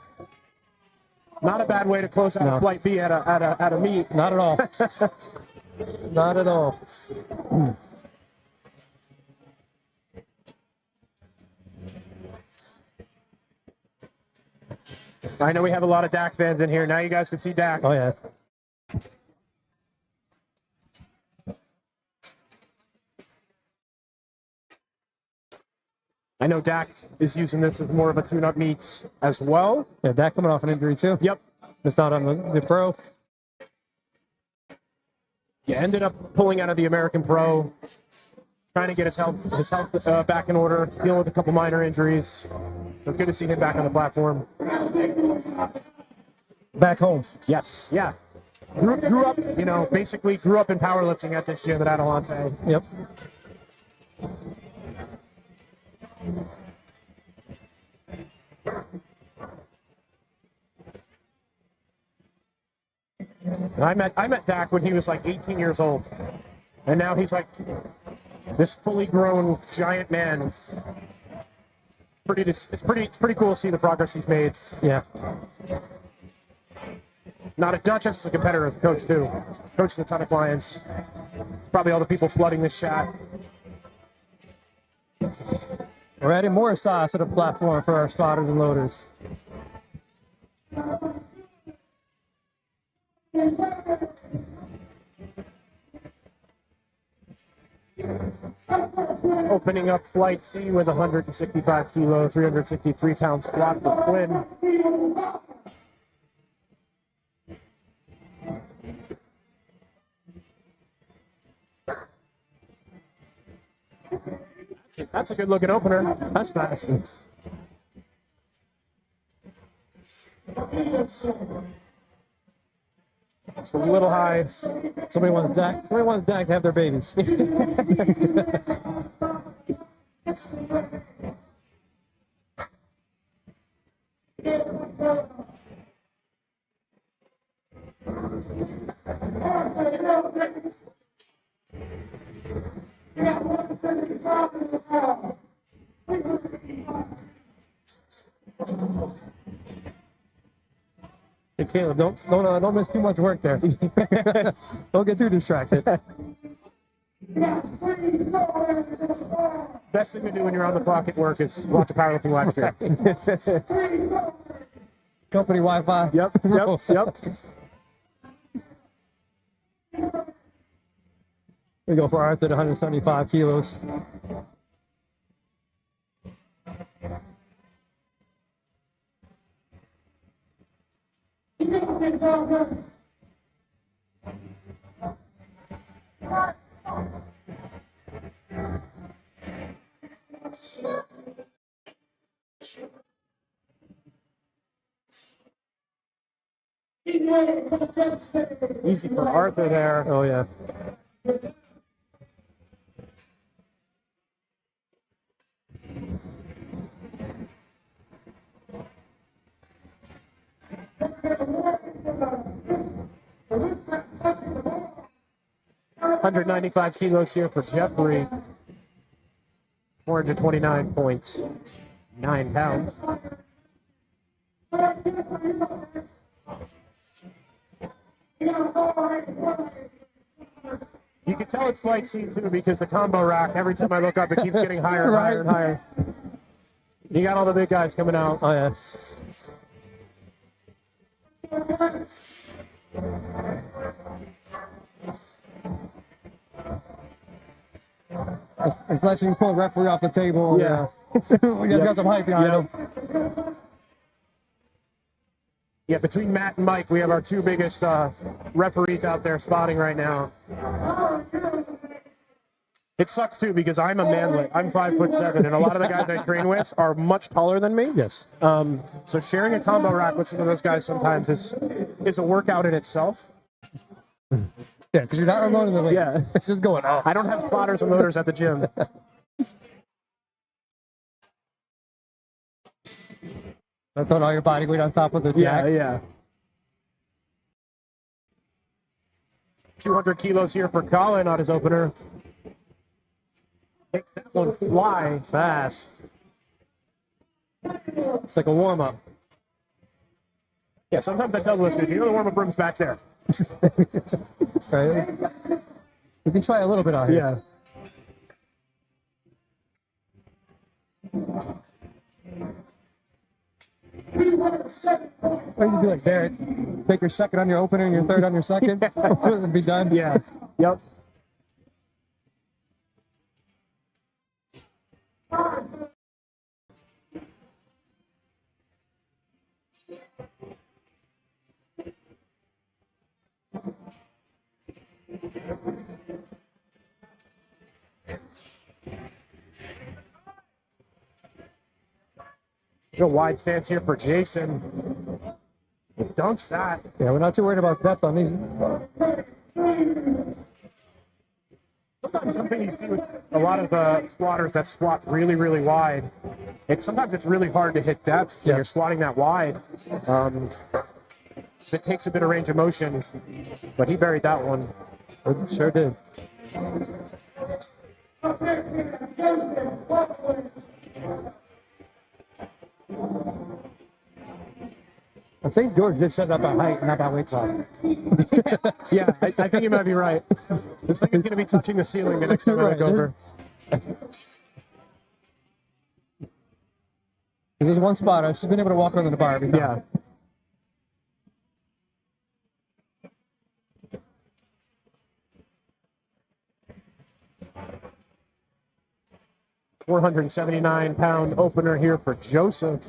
Not a bad way to close out flight B at a meet. Not at all. Not at all. I know we have a lot of Dak fans in here. Now you guys can see Dak. Oh, yeah. I know Dak is using this as more of a tune-up meet as well. Yeah, Dak coming off an injury too. Yep. Missed out on the pro. Yeah, ended up pulling out of the American Pro, trying to get his health back in order, dealing with a couple minor injuries. So it's good to see him back on the platform. Back home. Yes, yeah. Grew up, you know, basically grew up in powerlifting at this gym at Adelante. Yep. I met Dak when he was like 18 years old, and now he's like this fully grown giant man. It's pretty cool to see the progress he's made. Yeah. Not just as a competitor, as a coach too. Coached a ton of clients. Probably all the people flooding this chat. We're adding more sauce to the platform for our spotters and loaders. Opening up flight C with 165 kilo, 363 pound squat for Quinn. That's a good looking opener. That's fast. It's a little high. Somebody wants Dak to have their babies. Hey, Caleb, don't miss too much work there. Don't get too distracted. Best thing to do when you're on the clock at work is watch a powerlifting live stream. Company Wi-Fi. Yep. We go for Arthur at 175 kilos. Easy for Arthur there. Oh, yeah. $195 kilos here for Jeffrey. 429.9 pounds. You can tell it's flight scene too because the combo rack, every time I look up, it keeps getting higher and higher and higher. You got all the big guys coming out. Oh, yeah. Unless you can pull a referee off the table. Yeah. We got some hype behind him. Yeah, between Matt and Mike, we have our two biggest referees out there spotting right now. It sucks too because I'm a manlet. I'm 5'7", and a lot of the guys I train with are much taller than me. Yes. So sharing a combo rack with some of those guys sometimes is a workout in itself. Yeah, because you're not unloading the weight. Yeah. It's just going on. I don't have spotters and loaders at the gym. Don't put all your body weight on top of the Yeah, jack. yeah. 200 kilos here for Colin on his opener. Makes that one fly fast. It's like a warm-up. Yeah, sometimes I tell lifters, you know the warm-up room's back there. Right? We can try a little bit out here. Yeah. Or you can do like Barrett. Take your second on your opener and your third on your second. And be done. Yeah. Yep. Real wide stance here for Jason. Dunks that. Yeah, we're not too worried about depth on these. Sometimes something you see with a lot of squatters that squat really, really wide. Sometimes it's really hard to hit depth when you're squatting that wide. So it takes a bit of range of motion, but he buried that one. Sure did. I think George did set up by height, not by weight class. Yeah, I think you might be right. This thing is going to be touching the ceiling the next time I look over. There's one spot. She's been able to walk around the bar every time. Yeah. £479 opener here for Joseph.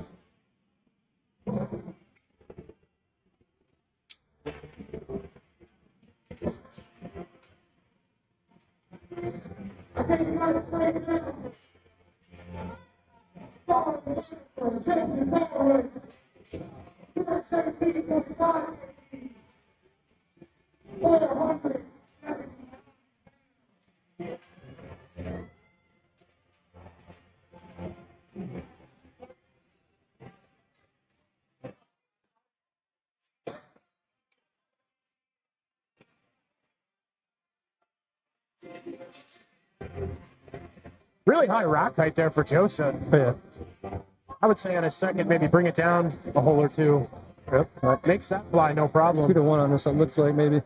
Really high rack height there for Joseph. Yeah. I would say on a second, maybe bring it down a hole or two. Yep. That makes that fly no problem. 2 to 1 on this one, looks like maybe.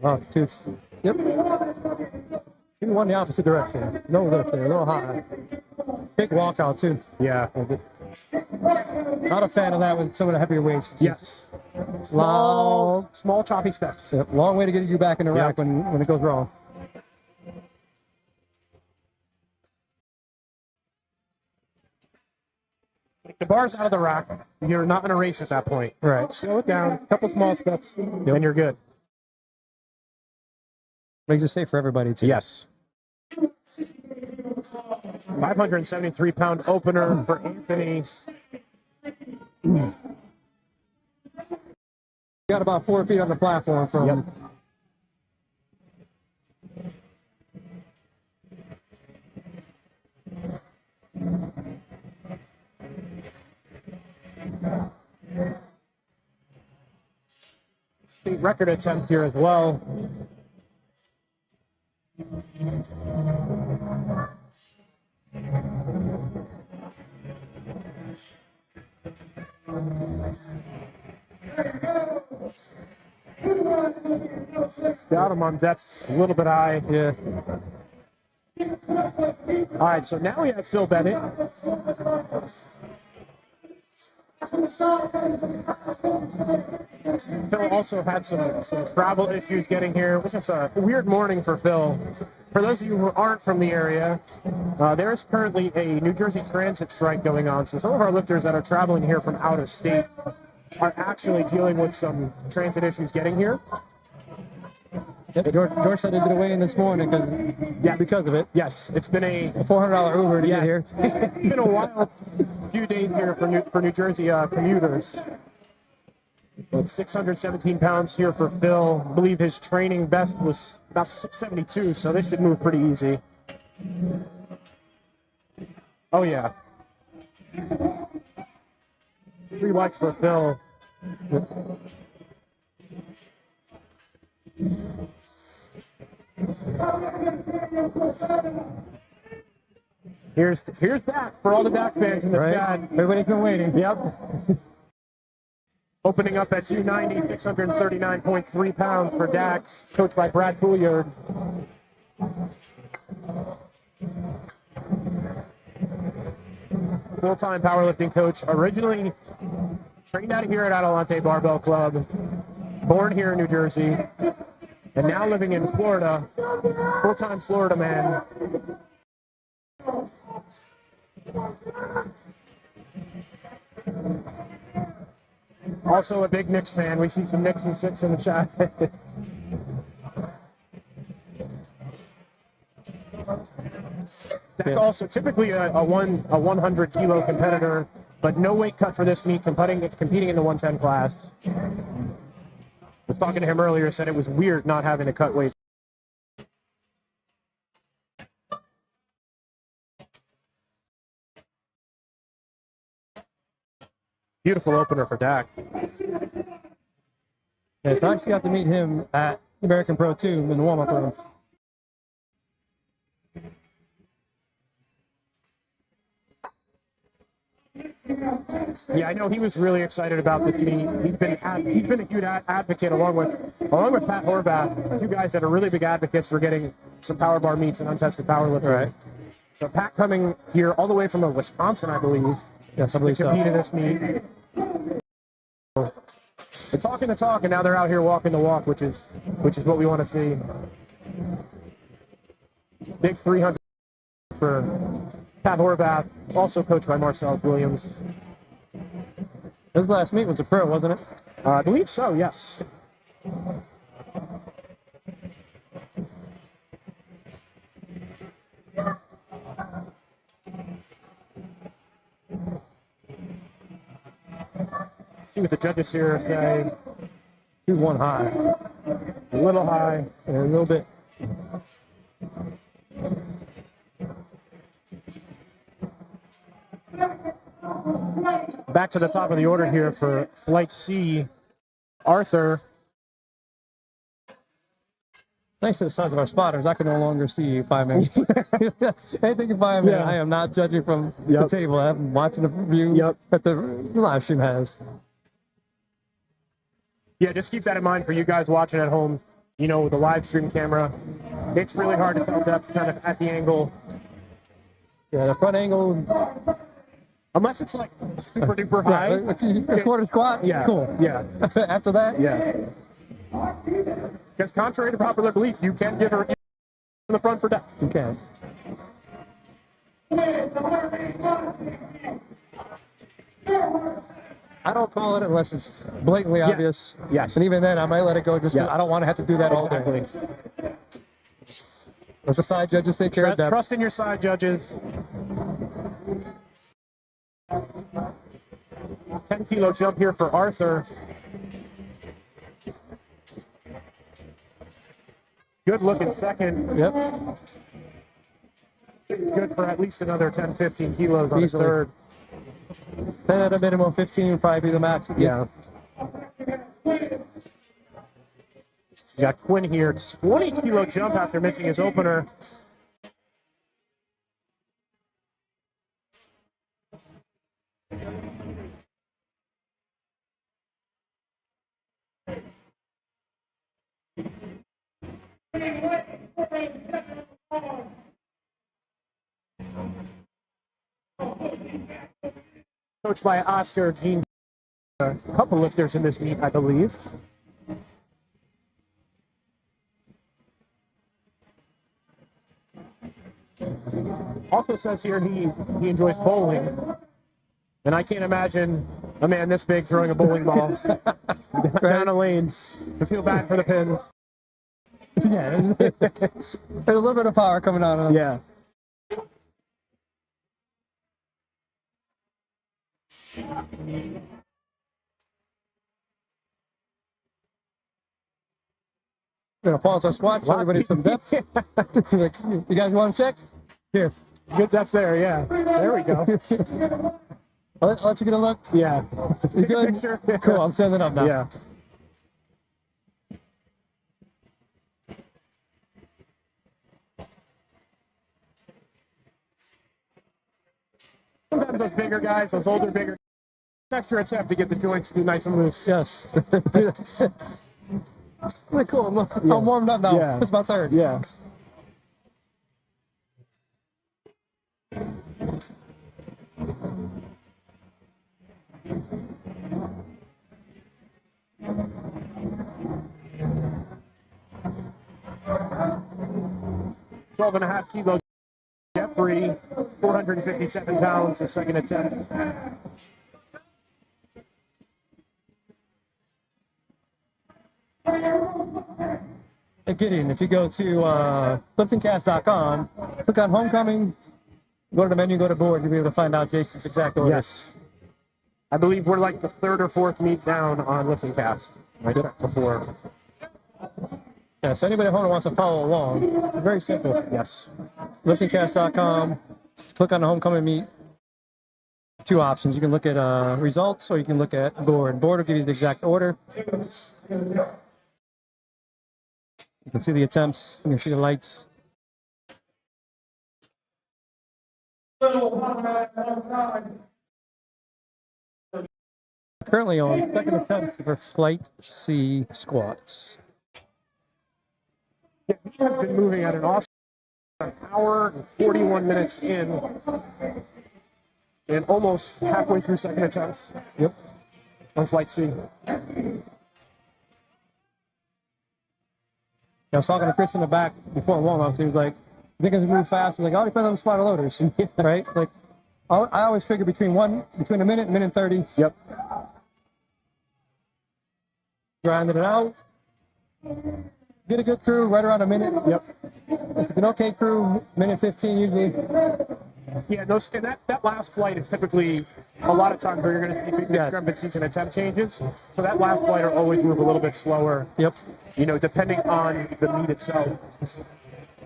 Oh, 2. Yep. 2 to 1 the opposite direction. No lift there, a little high. Big walkout, too. Yeah. Not a fan of that with some of the heavier weights. Yes. Small choppy steps. Yep. Long way to get you back in the rack when it goes wrong. The bar's out of the rack. You're not going to race at that point. Right. Slow it down. A couple small steps, and you're good. Makes it safe for everybody, too. Yes. 573-pound opener for Anthony. You got about 4 feet on the platform from. Yep. State record attempt here as well. Got him on that's a little bit high. Yeah. All right, so now we have Phil Bennett. Phil also had some travel issues getting here. It was just a weird morning for Phil. For those of you who aren't from the area, there is currently a New Jersey transit strike going on. So some of our lifters that are traveling here from out of state are actually dealing with some transit issues getting here. Yep. George said he did a weigh-in this morning because of it. Yes, it's been a $400 Uber to get here. It's been a wild few days here for New Jersey commuters. It's 617 pounds here for Phil. I believe his training best was about 672, so this should move pretty easy. Oh, yeah. 3 watts for Phil. Here's Dak for all the Dak fans in the chat. Everybody's been waiting. Yep. Opening up at 290, 639.3 pounds for Dak, coached by Brad Pouliard. Full-time powerlifting coach, originally trained out of here at Adelante Barbell Club, born here in New Jersey, and now living in Florida, full-time Florida man. Also a big Knicks fan. We see some Knicks and 6 in the chat. Dak also typically a 100 kilo competitor, but no weight cut for this meet, competing in the 110 class. I was talking to him earlier, said it was weird not having to cut weight. Beautiful opener for Dak. Yeah, so I actually got to meet him at American Pro 2 in the warm-up room. Yeah, I know he was really excited about this meet. He's been a huge advocate along with Pat Horvath, 2 guys that are really big advocates for getting some power bar meets and untested powerlifting. Right. So Pat coming here all the way from Wisconsin, I believe. Yes, I believe so. Compete in this meet. They're talking the talk, and now they're out here walking the walk, which is what we want to see. Big 300 for Pat Horvath, also coached by Marcellus Williams. His last meet was a pro, wasn't it? I believe so, yes. See what the judges here say. 2-1 high. A little high, And a little bit. Back to the top of the order here for Flight C, Arthur. Thanks to the sons of our spotters, I can no longer see 5 minutes. Anything in 5 minutes, I am not judging from the table. I'm watching the view that the live stream has. Yeah, just keep that in mind for you guys watching at home. You know, with the live stream camera, it's really hard to tell depth kind of at the angle. Yeah, the front angle. Unless it's like super duper high. A quarter squat? Yeah. Cool. Yeah. After that? Yeah. Because contrary to popular belief, you can give her in the front for depth. You can. I don't call it unless it's blatantly obvious. Yes. And even then, I might let it go just because I don't want to have to do that all day. Let the side judges take care of that. Trust in your side judges. 10-kilo jump here for Arthur. Good looking second. Yep. Good for at least another 10, 15 kilos on his Easily. third. 10 at a minimum, 15 would probably be the max. Yeah. Got Quinn here. 20-kilo jump after missing his opener. Coached by Oscar Jean. A couple lifters in this meet, I believe. Also says here he enjoys bowling. And I can't imagine a man this big throwing a bowling ball down a lane. I feel bad for the pins. Yeah. There's a little bit of power coming out of him. Yeah. We're going to pause our squat, show everybody some depth. Like, you guys want to check? Here. Good depth there, yeah. There we go. I'll let you get a look. Yeah. You good? Picture. Cool, I'm standing up now. Yeah. Sometimes those bigger guys, those older, bigger, extra attempt to get the joints to be nice and loose. Yes. Really cool. I'm warmed up now. Yeah. It's my third. Yeah. Twelve and a half kilo Jeffrey, 457 pounds, the second attempt. Hey, Gideon, if you go to liftingcast.com, click on Homecoming, go to the menu, go to board, you'll be able to find out Jason's exact order. Yes. I believe we're like the third or fourth meet down on lifting cast. I checked before. Yeah, so anybody at home who wants to follow along, it's very simple. Yes. Liftingcast.com, click on the Homecoming meet. Two options. You can look at results or you can look at board. Board will give you the exact order. You can see the attempts, you can see the lights. Currently on second attempt for flight C squats. Yeah, he has been moving at an awesome hour and 41 minutes in, and almost halfway through second attempts. Yep. On flight C. I was talking to Chris in the back before warm-ups. He was like, "I think as we move fast." I'm like, "All depends on the spotter loaders, right?" Like, I always figure between a minute and 30. Yep. Grinding it out. Get a good crew right around a minute. Yep. If it's an okay crew, minute 15 usually. Yeah, no, and that last flight is typically a lot of times where you're going to see big discrepancies in attempt changes. So that last flight will always move a little bit slower. Yep. You know, depending on the meet itself.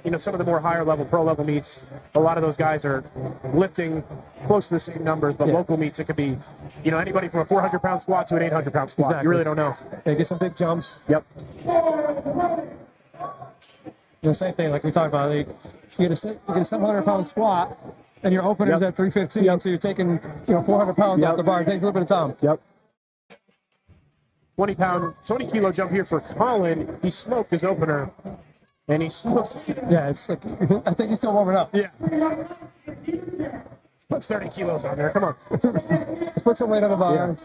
You know, some of the more higher level, pro level meets, a lot of those guys are lifting close to the same numbers, but local meets, it could be, you know, anybody from a 400-pound squat to an 800-pound squat. Exactly. You really don't know. They get some big jumps. Yep. You know, same thing like we talked about. Like, you get a 700-pound squat, and your opener's at 315, so you're taking 400 pounds off the bar. It takes a little bit of time. Yep. 20-kilo jump here for Colin. He smoked his opener, and he smokes. Yeah, it's like I think he's still warming up. Yeah. Put 30 kilos on there. Come on. Let's put some weight on the bar.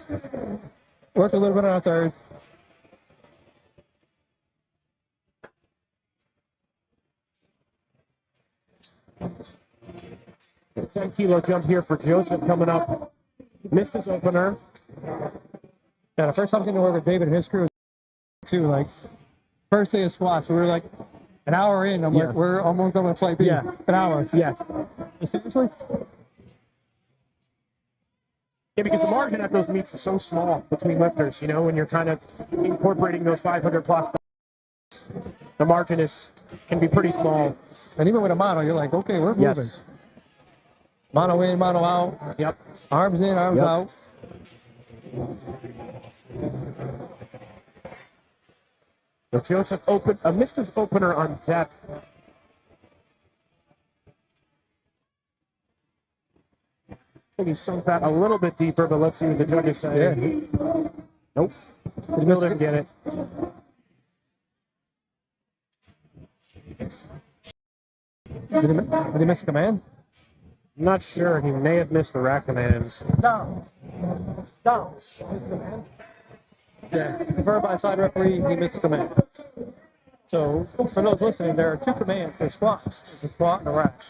Work a little bit on our third. A 10-kilo jump here for Joseph coming up. Missed his opener. Yeah, the first time getting to work with David and his crew too. Like first day of squats, so we were like an hour in. I'm like, we're almost done with flight B. Yeah. An hour. Yeah. Seriously? Yeah, because the margin at those meets is so small between lifters, you know, when you're kind of incorporating those 500 plus. the margin can be pretty small. And even with a mono, you're like, okay, we're moving. Yes. Mono in, mono out. Yep. Arms in, arms out. So Joseph missed his opener on depth. I think he sunk that a little bit deeper, but let's see what the judges say. Yeah. Nope. Still didn't get it. Did he miss a command? I'm not sure. He may have missed the rack commands. Down. Down. Yeah, conferred by side referee, he missed a command. So, for those listening, there are two commands for squats. There's a squat and a rack.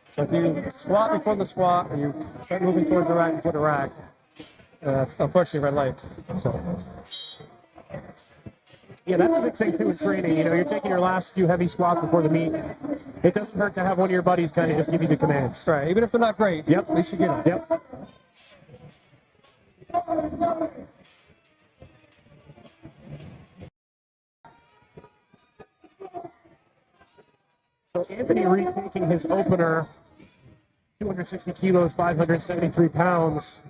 So if you squat before the squat, and you start moving towards the rack before the rack, unfortunately, red light. So. Yeah, that's a big thing too in training. You know, you're taking your last few heavy squats before the meet. It doesn't hurt to have one of your buddies kind of just give you the commands. Right, even if they're not great. Yep. At least you get them. Yep. So Anthony retaking his opener, 260 kilos, 573 pounds.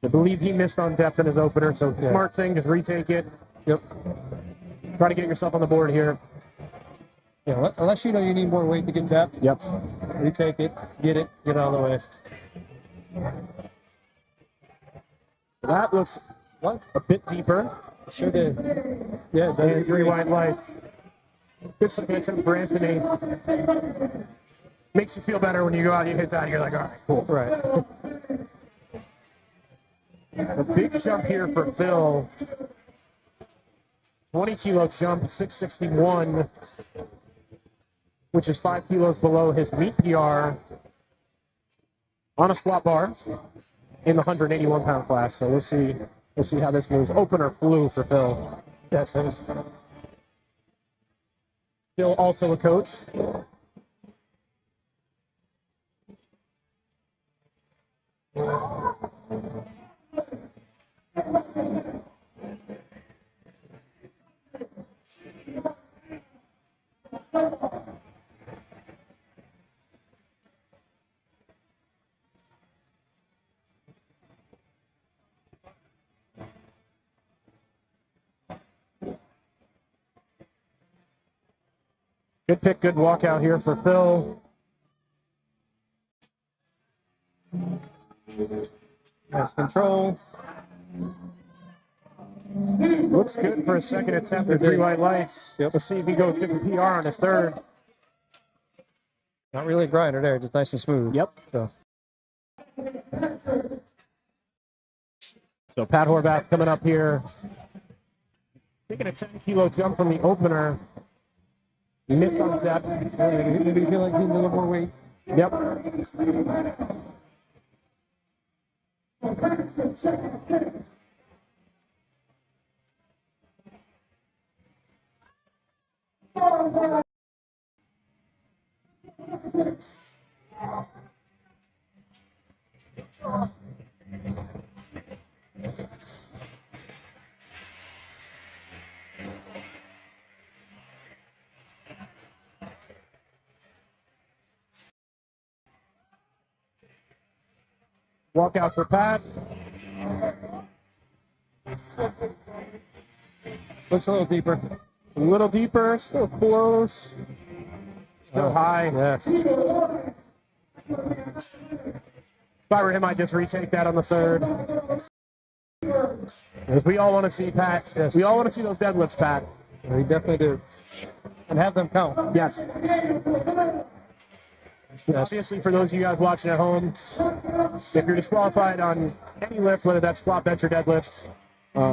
I believe he missed on depth in his opener, so smart thing, just retake it. Yep. Try to get yourself on the board here. Yeah, unless you know you need more weight to get depth. Yep. Retake it, get out of the way. That looks a bit deeper. Sure did. Yeah, And 3 white lights. Good submission for Anthony. Makes you feel better when you go out and you hit that. You're like, all right, cool. Right. A big jump here for Phil. 20 kilo jump, 661, which is 5 kilos below his meet PR on a squat bar in the 181 pound class. So we'll see how this moves. Opener flew for Phil. Yes, it is. Phil also a coach. Good pick, good walkout here for Phil. Nice control. Looks good for a second attempt at 3 white lights. Yep. Let's see if he goes with the PR on his third. Not really a grinder there, just nice and smooth. Yep. So Pat Horvath coming up here. Taking a 10 kilo jump from the opener. He missed on depth. maybe feel like he needs a little more weight. Yep. Walkout for Pat. Looks a little deeper. A little deeper, still close. Still high. Yeah. If I were him, I'd just retake that on the third. Because we all want to see Pat. Yes. We all want to see those deadlifts, Pat. We definitely do. And have them count. Yes. Obviously, for those of you guys watching at home, if you're disqualified on any lift, whether that's squat, bench, or deadlift,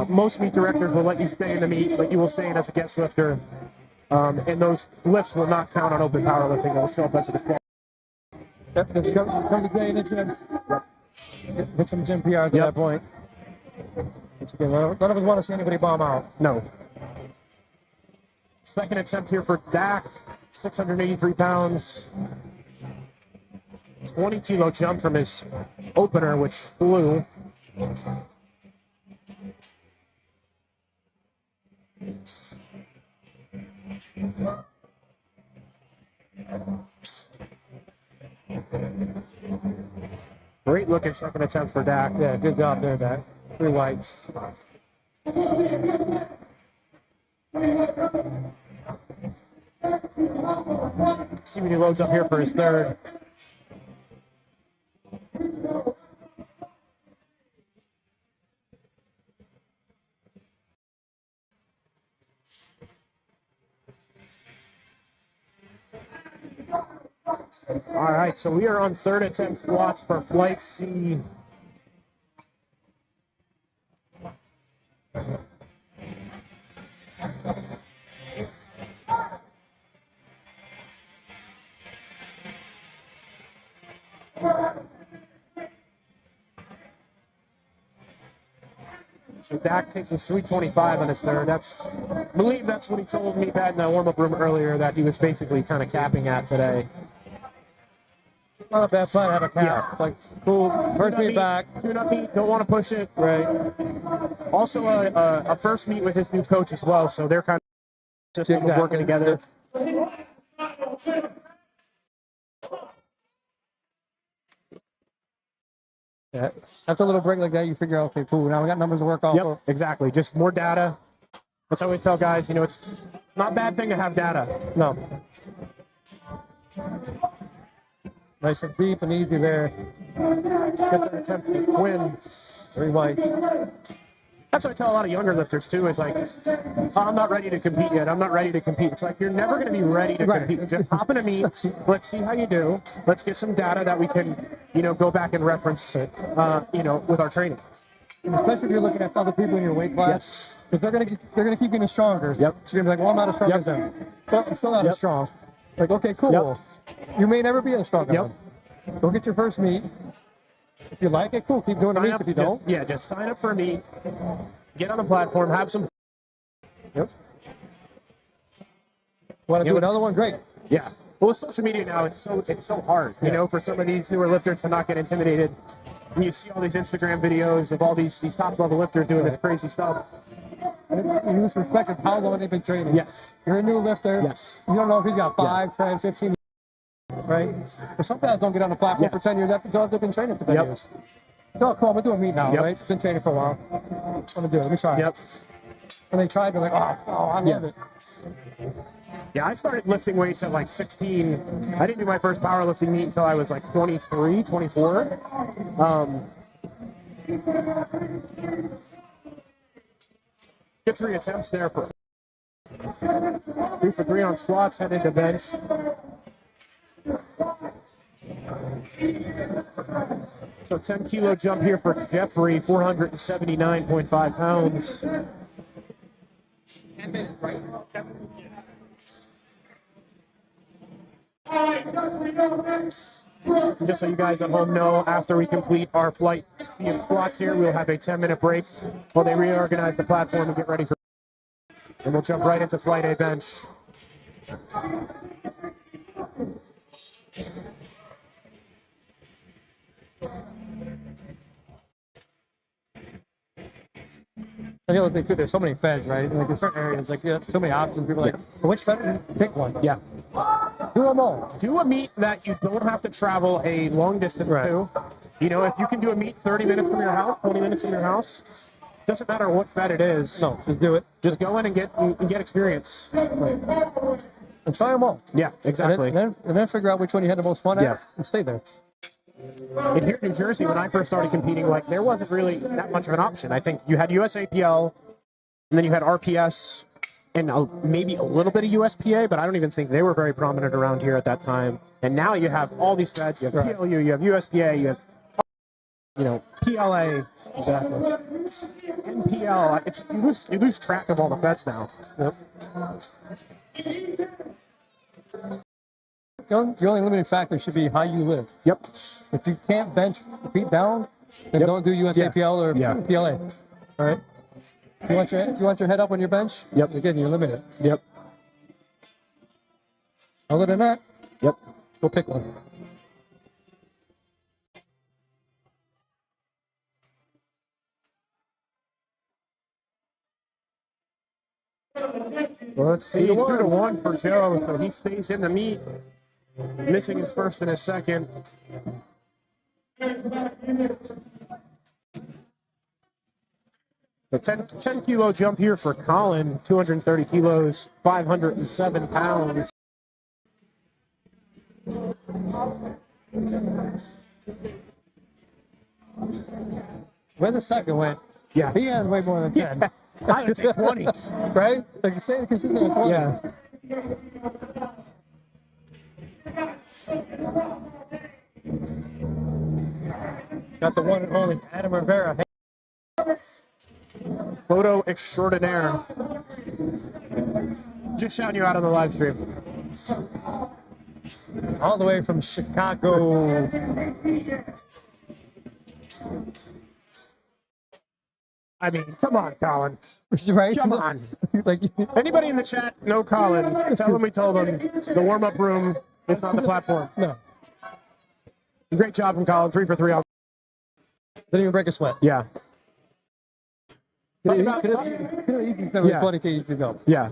most meet directors will let you stay in the meet, but you will stay in as a guest lifter. And those lifts will not count on open powerlifting. They'll show up as a disqualification. Yep, if you come to day in the gym, hit some gym PR at that point. Which again, none of us want to see anybody bomb out. No. Second attempt here for Dak, 683 pounds. 20 kilo jump from his opener, which flew. Great looking second attempt for Dak. Yeah, good job there, Dak. 3 whites. See when he loads up here for his third. All right, so we are on third attempt squats for flight C. So Dak taking 325 on his third. I believe that's what he told me back in the warm-up room earlier that he was basically kind of capping at today. Not a bad plan to have a cap. Yeah. Like, cool, first meet back. Tune-up meet, don't want to push it. Right. Also a first meet with his new coach as well, so they're kind of just working together. Yeah, that's a little break like that. You figure out, okay, cool. Now we got numbers to work off of. Exactly. Just more data. That's how we tell guys, it's not a bad thing to have data. No. Nice and deep and easy there. Get their attempt to win. 3 white. That's what I tell a lot of younger lifters too, is like, oh, I'm not ready to compete yet. I'm not ready to compete. It's like, you're never going to be ready to compete. Just hop in a meet. Let's see how you do. Let's get some data that we can, go back and reference, with our training. Especially if you're looking at other people in your weight class. Because they're gonna keep getting stronger. Yep. So you're gonna be like, well, I'm not as strong as them. But I'm still not as strong. Like, okay, cool. You may never be as strong as them. Go get your first meet. If you like it, cool. Keep doing the meets. If you don't, just sign up for a meet. Get on the platform. Have some. Yep. Want to do another one? Great. Yeah. Well, with social media now, it's so hard, for some of these newer lifters to not get intimidated. When you see all these Instagram videos of all these top level lifters doing this crazy stuff. And you lose respect of how long they've been training. Yes. You're a new lifter. Yes. You don't know if he's got 5, 10, 15 years, right? But some guys don't get on the platform for 10 years after they've been training for 10 years. So, cool, I'm going to do a meet now, right? Been training for a while. I'm going to do it. Let me try it. And they tried, they're like, oh, I love it. Yeah, I started lifting weights at like 16. I didn't do my first powerlifting meet until I was like 23, 24. Get 3 attempts there for 3 for 3 on squats, head into bench. So 10 kilo jump here for Jeffrey, 479.5 pounds. Just so you guys at home know, after we complete our flight C and squats here, we'll have a 10-minute break while they reorganize the platform and get ready for. And we'll jump right into flight A bench. And the other thing too, there's so many feds, right? Like in certain areas, like so many options. People are like, which fed? Pick one. Yeah. Do them all. Do a meet that you don't have to travel a long distance to. If you can do a meet 30 minutes from your house, 20 minutes from your house, doesn't matter what fed it is. No, just do it. Just go in and get experience. Right. And try them all. Yeah, exactly. And then figure out which one you had the most fun at and stay there. And here in New Jersey, when I first started competing, there wasn't really that much of an option. I think you had USAPL, and then you had RPS, and maybe a little bit of USPA, but I don't even think they were very prominent around here at that time. And now you have all these feds. You have PLU, you have USPA, you have, PLA, NPL. You lose track of all the feds now. The only limiting factor should be how you live. Yep. If you can't bench feet down, then don't do USAPL or PLA. All right. If you want your head up on your bench, again, you're limited. Yep. Other than that, go pick one. Well, let's see. 2-1 for Joe, so he stays in the meet, missing his first and his second. The 10 kilo jump here for Colin, 230 kilos, 507 pounds. Where the second went, Yeah. he has way more than 10. I would say 20. Right? Like you say, consider 20. Yeah. Got the one and only Adam Rivera. Photo extraordinaire. Just shouting you out on the live stream. All the way from Chicago. I mean, come on, Colin. Right? Come on. Like, Anybody in the chat know Colin? Tell him we told him the warm-up room is on the platform. no. Great job from Colin. 3 for 3. Didn't even break a sweat. Yeah. Could have easily said Yeah. 20 kgs to go. Yeah.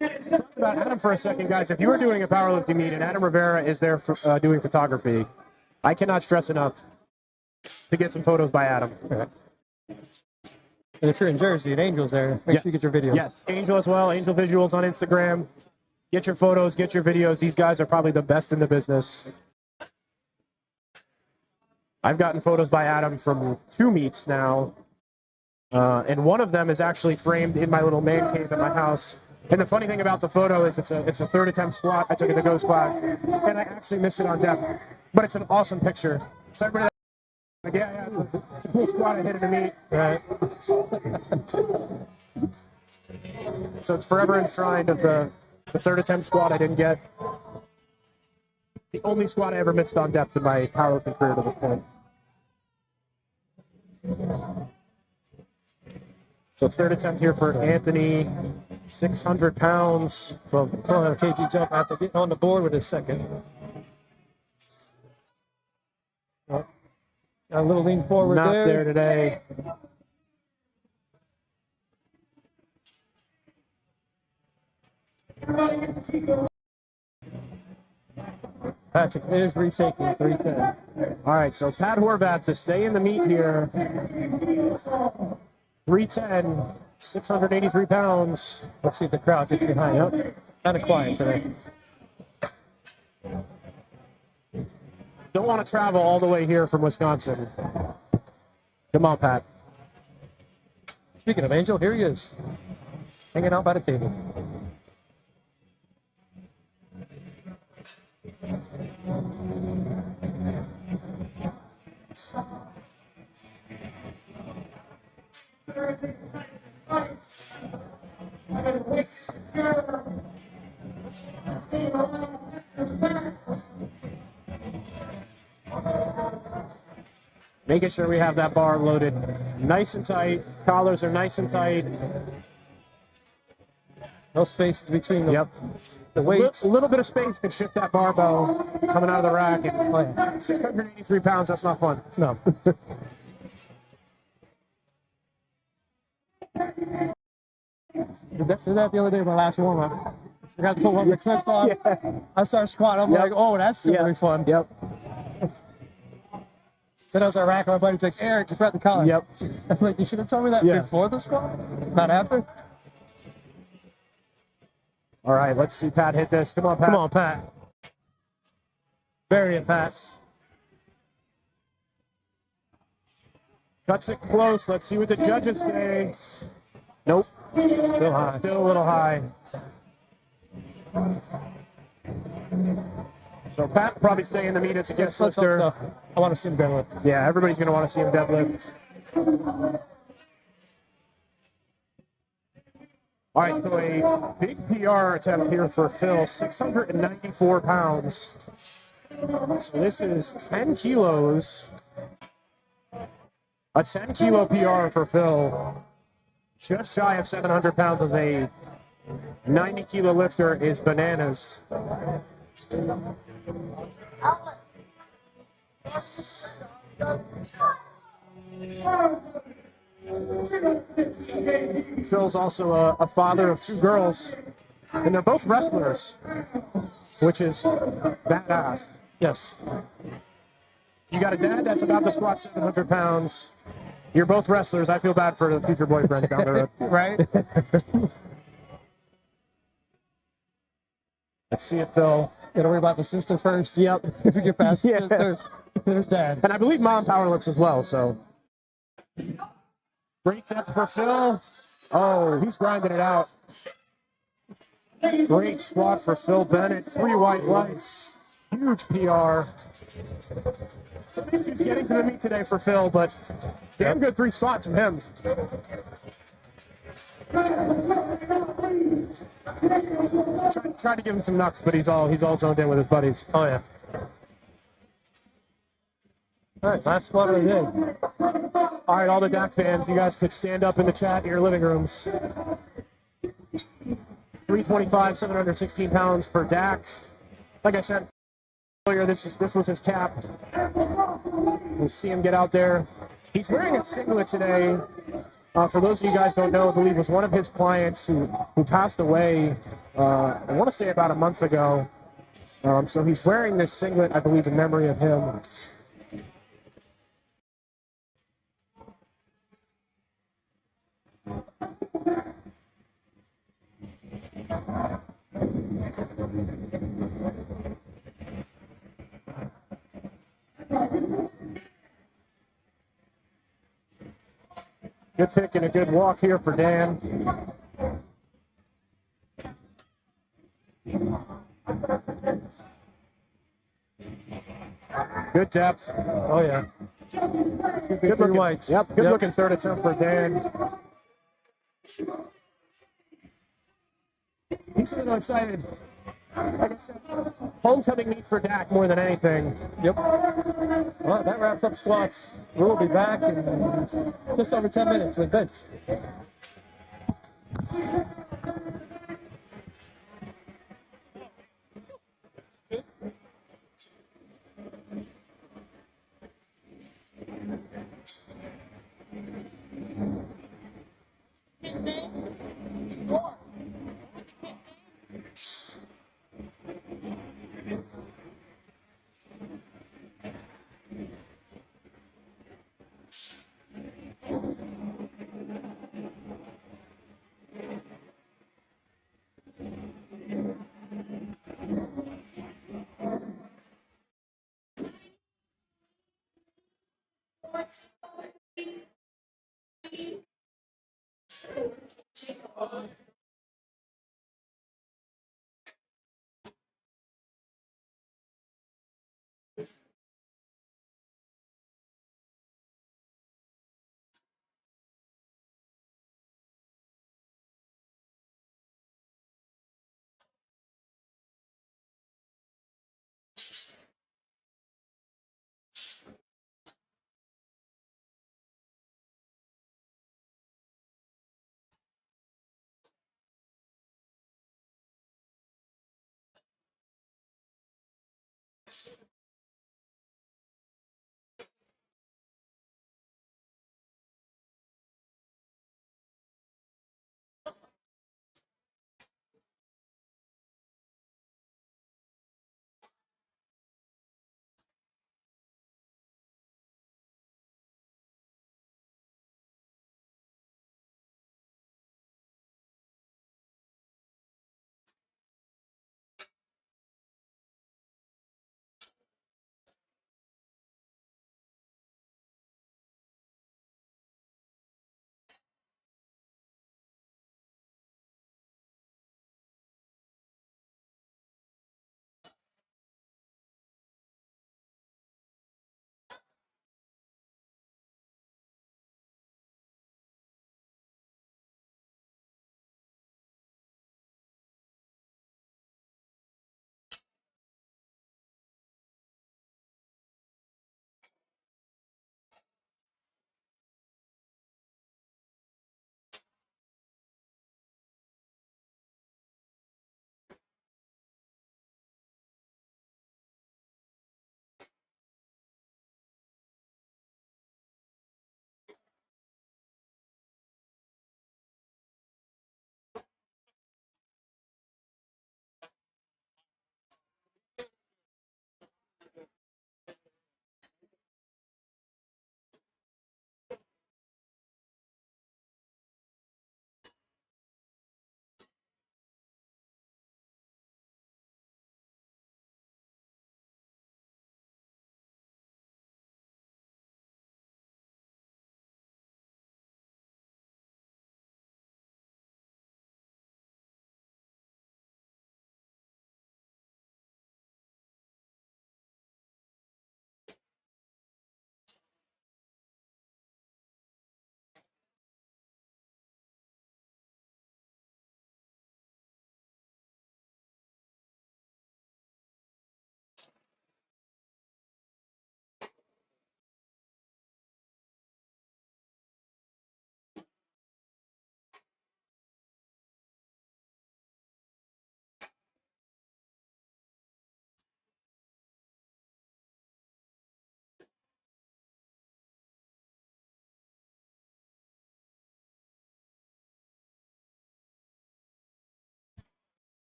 Talk about Adam for a second, guys. If you were doing a powerlifting meet and Adam Rivera is there for, doing photography, I cannot stress enough to get some photos by Adam. Okay. And if you're in Jersey and Angel's there, make sure you get your videos. Yes, Angel as well. Angel Visuals on Instagram. Get your photos, get your videos. These guys are probably the best in the business. I've gotten photos by Adam from 2 meets now. And one of them is actually framed in my little man cave at my house. And the funny thing about the photo is it's a third attempt squat. I took it to Go Squat, and I actually missed it on depth. But it's an awesome picture. So everybody, like, yeah, it's a cool squat I hit in the meet. Right. So it's forever enshrined of the third attempt squat I didn't get. The only squat I ever missed on depth in my powerlifting career to this point. So third attempt here for Anthony, 600 pounds. 1200 kg jump after getting on the board with his second. Well, got a little lean forward Not there. there today. Patrick is retaking 310. All right, so Pat Horvath to stay in the meet here. 310, 683 pounds. Let's see if the crowd gets behind. Yep. Kind of quiet today. Don't want to travel all the way here from Wisconsin. Come on, Pat. Speaking of Angel, here he is. Hanging out by the table. Making sure we have that bar loaded nice and tight. Collars are nice and tight. No space between them. Yep. The weights. A little bit of space could shift that barbell coming out of the rack. And 683 pounds, that's not fun. No. Did that the other day, my last warm up. I got to put one of the clips on. Yeah. I started squatting. I'm like, oh, that's really fun. Yep. Then I was at rack, my buddy's like, Eric, you forgot the collar. Yep. I'm like, you should have told me that before the squat, not after. All right, let's see Pat hit this. Come on, Pat. Come on, Pat. Bury it, Pat. Cuts it close. Let's see what the judges say. Nope. Still high. Still a little high. So Pat will probably stay in the meet as a guest lifter. I want to see him deadlift. Yeah, everybody's going to want to see him deadlift. All right, so a big PR attempt here for Phil, 694 pounds. So this is 10 kilos. A 10 kilo PR for Phil. Just shy of 700 pounds as a 90 kilo lifter is bananas. Phil's also a father of 2 girls, and they're both wrestlers, which is badass. Yes. You got a dad that's about to squat 700 pounds. You're both wrestlers. I feel bad for the future boyfriends down the road. Right? Let's see if Phil. Gotta worry about the sister first. Yep. If we get past the Yeah. sister, there's dad. And I believe mom power lifts as well, so. Great depth for Phil. Oh, he's grinding it out. Great squat for Phil Bennett. 3 white lights. Huge PR. So he's getting to the meet today for Phil, but damn good 3 spots from him. Try to give him some knucks, but he's all zoned in with his buddies. Oh, yeah. All right, last squat of the day. All right, all the DAC fans, you guys could stand up in the chat in your living rooms. 325, 716 pounds for DAC. Like I said earlier, this was his cap. We'll see him get out there. He's wearing a singlet today. For those of you guys who don't know, I believe it was one of his clients who passed away, I want to say about a month ago. So he's wearing this singlet, I believe, in memory of him. Good pick and a good walk here for Dan. Good depth. Oh, yeah. Good looking whites. Yep, good looking third attempt for Dan. He's a little excited. Like I said, homecoming meet for Dak more than anything. Yep. Well, that wraps up squats. We'll be back in just over 10 minutes with bench.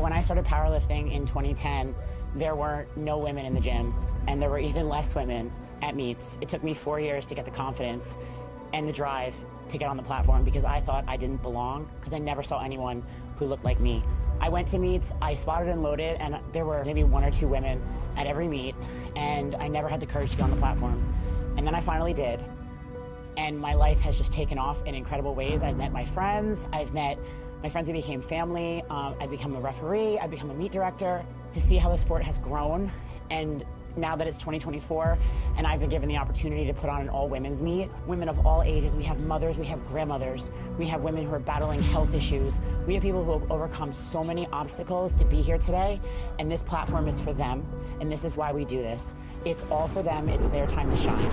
when I started powerlifting in 2010, there were no women in the gym, and there were even less women at meets. It took me 4 years to get the confidence and the drive to get on the platform because I thought I didn't belong because I never saw anyone who looked like me. I went to meets, I spotted and loaded, and there were maybe 1 or 2 women at every meet, and I never had the courage to get on the platform. And then I finally did. And my life has just taken off in incredible ways. I've met my friends, I've met my friends who became family, I've become a referee, I've become a meet director. To see how the sport has grown, and now that it's 2024, and I've been given the opportunity to put on an all-women's meet, women of all ages, we have mothers, we have grandmothers, we have women who are battling health issues, we have people who have overcome so many obstacles to be here today, and this platform is for them, and this is why we do this. It's all for them, it's their time to shine.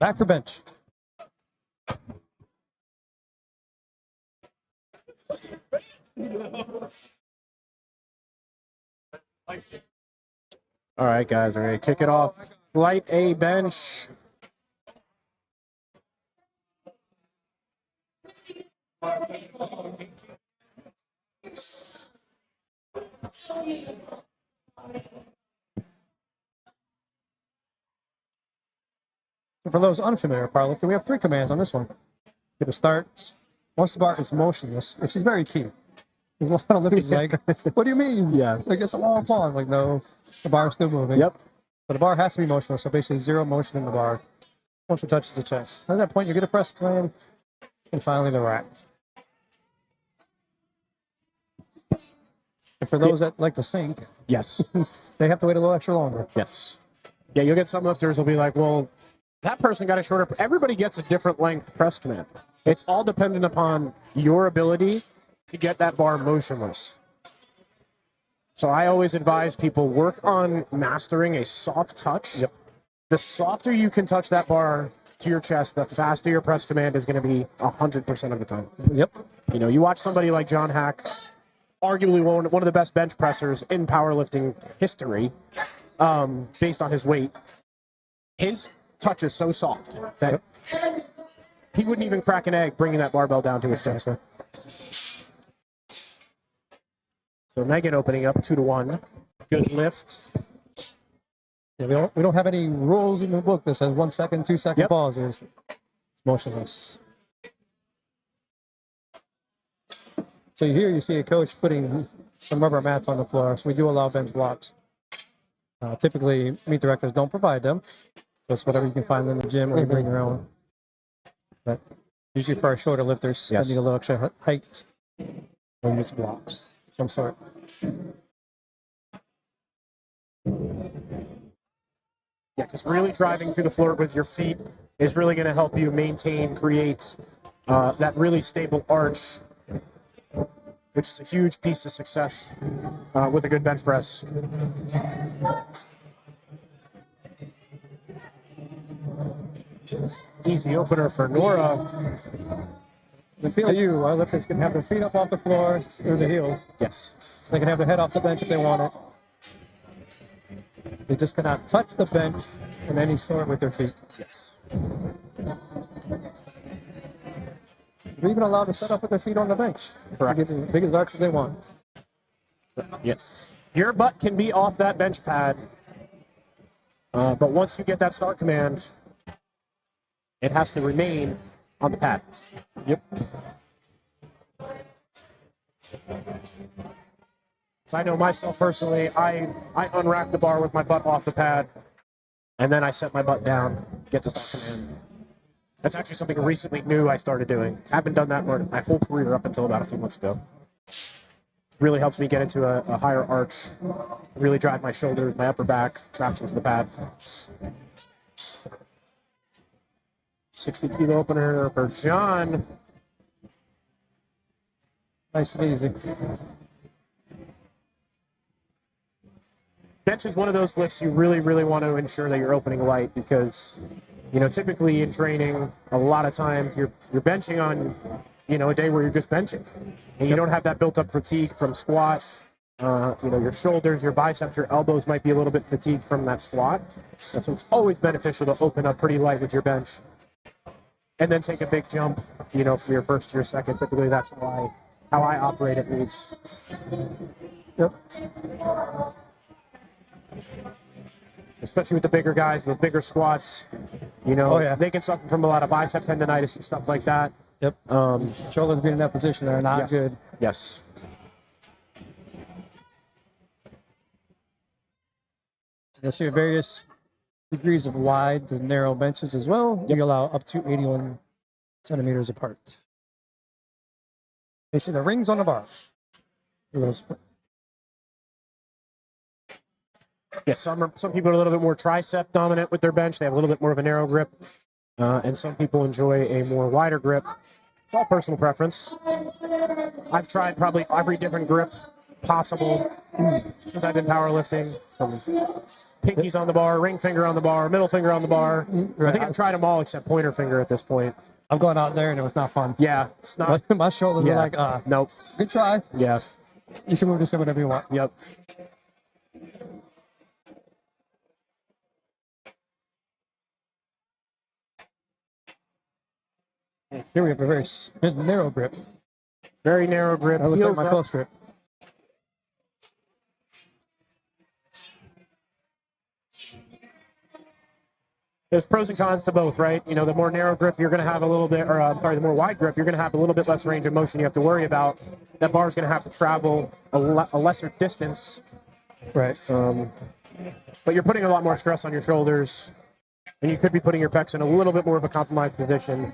Back for bench. All right, guys, we're going to kick it off. Flight A bench. For those unfamiliar powerlifting, we have 3 commands on this one. Get a start. Once the bar is motionless, which is very key. There's a lot of lifters like, what do you mean? Yeah. Like, it's a long pause. Like, no, the bar is still moving. Yep. But the bar has to be motionless, so basically 0 motion in the bar once it touches the chest. At that point, you get a press command, and finally the rack. And for those that like to sink, yes, they have to wait a little extra longer. Yes. Yeah, you'll get some lifters will be like, well, that person got a shorter. Everybody gets a different length press command. It's all dependent upon your ability to get that bar motionless. So I always advise people work on mastering a soft touch. Yep. The softer you can touch that bar to your chest, the faster your press command is going to be 100% of the time. Yep. You know, you watch somebody like John Hack, arguably one of the best bench pressers in powerlifting history, based on his weight. His touch is so soft that he wouldn't even crack an egg bringing that barbell down to his chest. So Megan opening up 2-1. Good lift. Yeah, we don't have any rules in the book that says 1 second, 2 second Yep. pauses. Motionless. So here you see a coach putting some rubber mats on the floor. So we do allow bench blocks. Typically, meet directors don't provide them. So it's whatever you can find in the gym or you bring your own. But usually for our shorter lifters, Yes. that need a little extra height, we'll use blocks of some sort. Yeah, because really driving through the floor with your feet is really going to help you maintain, create that really stable arch, which is a huge piece of success with a good bench press. Easy opener for Nora. We feel you, our lifters can have their feet up off the floor through the heels. Yes. They can have their head off the bench if they want it. They just cannot touch the bench in any sort with their feet. Yes. They're even allowed to set up with their feet on the bench. Correct. They get as big as arch as they want. Yes. Your butt can be off that bench pad, but once you get that start command, it has to remain on the pad. Yep. So I know myself personally, I unrack the bar with my butt off the pad, and then I set my butt down, get the start command. That's actually something recently new I started doing. I haven't done that my whole career up until about a few months ago. Really helps me get into a higher arch, really drive my shoulders, my upper back, traps into the pad. 60 kilo opener for John. Nice and easy. Bench is one of those lifts you really, really want to ensure that you're opening light because, you know, typically in training, a lot of times you're benching on, you know, a day where you're just benching. And you don't have that built up fatigue from squat. You know, your shoulders, your biceps, your elbows might be a little bit fatigued from that squat. So it's always beneficial to open up pretty light with your bench. And then take a big jump, you know, from your first to your second. Typically that's how I operate at least. Yep. Especially with the bigger guys, those bigger squats, you know, Oh, yeah. they can suffer from a lot of bicep tendonitis and stuff like that. Yep. Shoulders being in that position are not Yes. good. Yes. You'll see various degrees of wide to narrow benches as well. You allow up to 81 centimeters apart. You see the rings on the bar. Yes, some people are a little bit more tricep dominant with their bench. They have a little bit more of a narrow grip. And some people enjoy a more wider grip. It's all personal preference. I've tried probably every different grip possible since I've been powerlifting. From pinkies on the bar, ring finger on the bar, middle finger on the bar. I think I've tried them all except pointer finger at this point. I'm going out there and it was not fun. Yeah, it's not. My shoulders were like, nope. good try. Yeah. You can move this to whatever you want. Yep. Here we have a very narrow grip. Very narrow grip. That looks like Heels my up. close grip. There's pros and cons to both, right? You know, the more narrow grip you're going to have a little bit, the more wide grip, you're going to have a little bit less range of motion you have to worry about. That bar is going to have to travel a lesser distance. Right. But you're putting a lot more stress on your shoulders, and you could be putting your pecs in a little bit more of a compromised position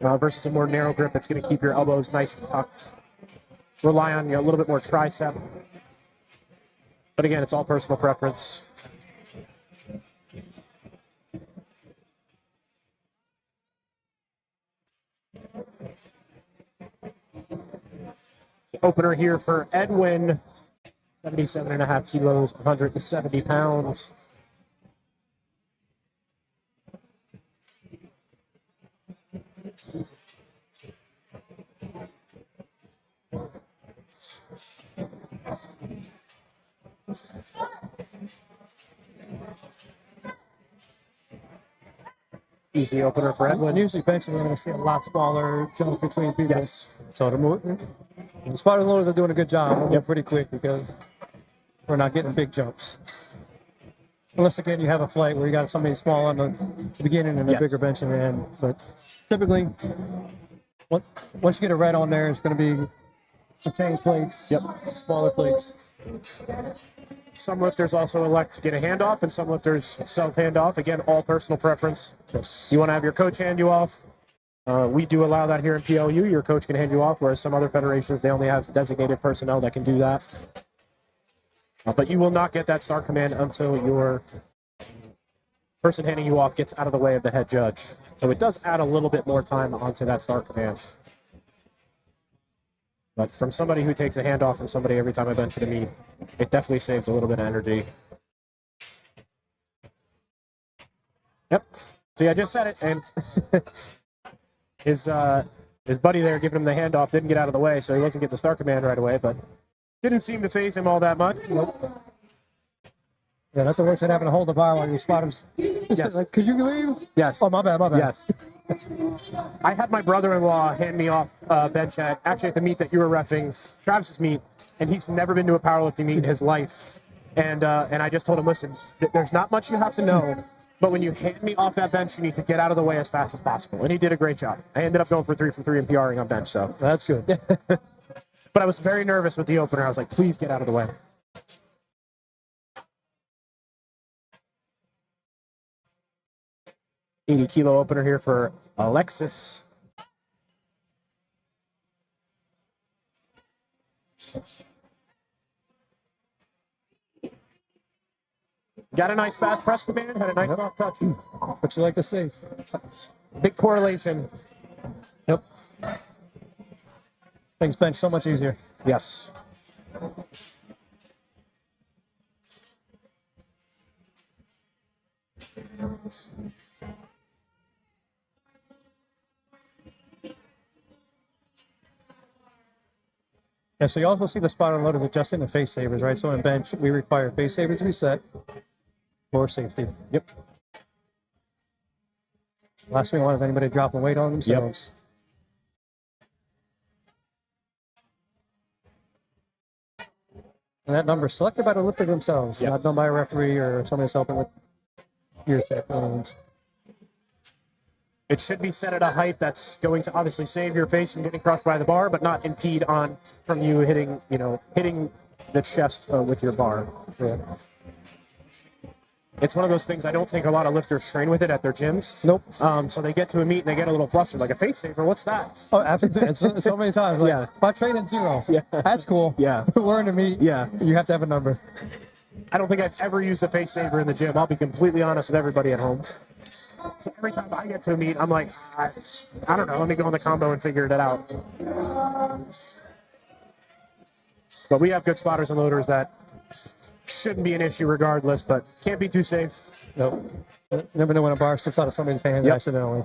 versus a more narrow grip that's going to keep your elbows nice and tucked. Rely on a little bit more tricep. But again, it's all personal preference. Opener here for Edwin, 77.5 kilos, 170 pounds. Easy opener for Edwin. And usually benching, you're going to see a lot smaller jumps between people. Yes. So the spotter loaders are doing a good job. They're pretty quick because we're not getting big jumps. Unless, again, you have a flight where you got somebody small on the beginning and a bigger bench in the end. But typically, once you get a red on there, it's going to be contained plates, smaller plates. Some lifters also elect to get a handoff, and some lifters self-handoff. Again, all personal preference. Yes. You want to have your coach hand you off. We do allow that here in PLU. Your coach can hand you off, whereas some other federations, they only have designated personnel that can do that. But you will not get that start command until your person handing you off gets out of the way of the head judge. So it does add a little bit more time onto that start command. But from somebody who takes a handoff from somebody every time I bench at a meet, it definitely saves a little bit of energy. Yep. See, I just said it, and his buddy there giving him the handoff didn't get out of the way, so he wasn't getting the start command right away, but didn't seem to phase him all that much. Nope. Yeah, that's the worst than having to hold the bar while your spotters. Yes. Like, could you leave? Yes. Oh, my bad. Yes. I had my brother-in-law hand me off bench at the meet that you were reffing, Travis's meet, and he's never been to a powerlifting meet in his life. And I just told him, listen, there's not much you have to know, but when you hand me off that bench, you need to get out of the way as fast as possible. And he did a great job. I ended up going for 3 for 3 and PRing on bench, so That's good. But I was very nervous with the opener. I was like, please get out of the way. $80-kilo opener here for Alexis. Got a nice fast press command, had a nice soft touch. What you like to see? Big correlation. Yep. Makes bench so much easier. Yes. Yeah, so you also see the spotter loaded adjusting the face savers, right? So in bench, we require face savers to be set for safety. Yep. Last thing we want is anybody dropping weight on themselves. And that number is selected by the lifter themselves, not done by a referee or somebody that's helping with gear tech. It should be set at a height that's going to obviously save your face from getting crushed by the bar, but not impede on from you hitting the chest with your bar. Yeah. It's one of those things I don't think a lot of lifters train with it at their gyms. Nope. So they get to a meet and they get a little flustered, like a face saver. What's that? Oh, it's so many times. Like, Yeah. My training 0. Yeah. That's cool. Yeah. We're in a meet. Yeah. You have to have a number. I don't think I've ever used a face saver in the gym. I'll be completely honest with everybody at home. So every time I get to a meet, I'm like, I don't know. Let me go in the combo and figure it out. But we have good spotters and loaders that shouldn't be an issue regardless, but can't be too safe. Nope. You never know when a bar slips out of somebody's hand accidentally.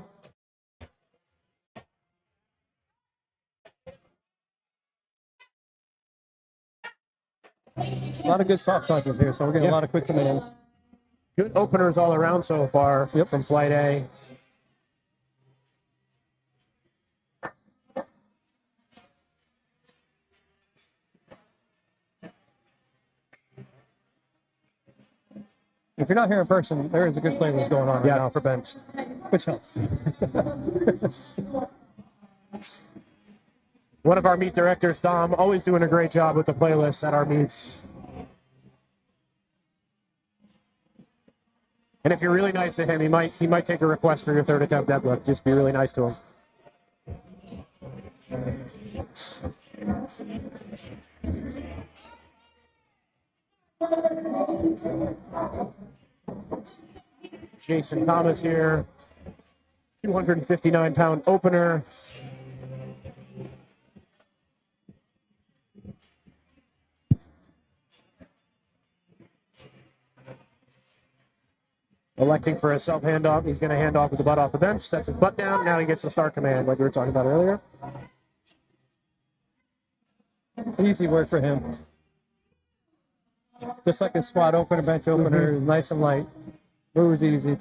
A lot of good soft touches here, so we're getting a lot of quick commands. Good openers all around so far from Flight A. If you're not here in person, there is a good playlist going on right now for bench, which helps. One of our meet directors, Dom, always doing a great job with the playlists at our meets. And if you're really nice to him, he might take a request for your third attempt deadlift. Just be really nice to him. Jason Thomas here, 259-pound opener. electing for a self handoff. He's going to hand off with the butt off the bench, sets his butt down. Now he gets the start command, like we were talking about earlier. Easy work for him. Just like a squat opener, bench opener, nice and light. Moves easy.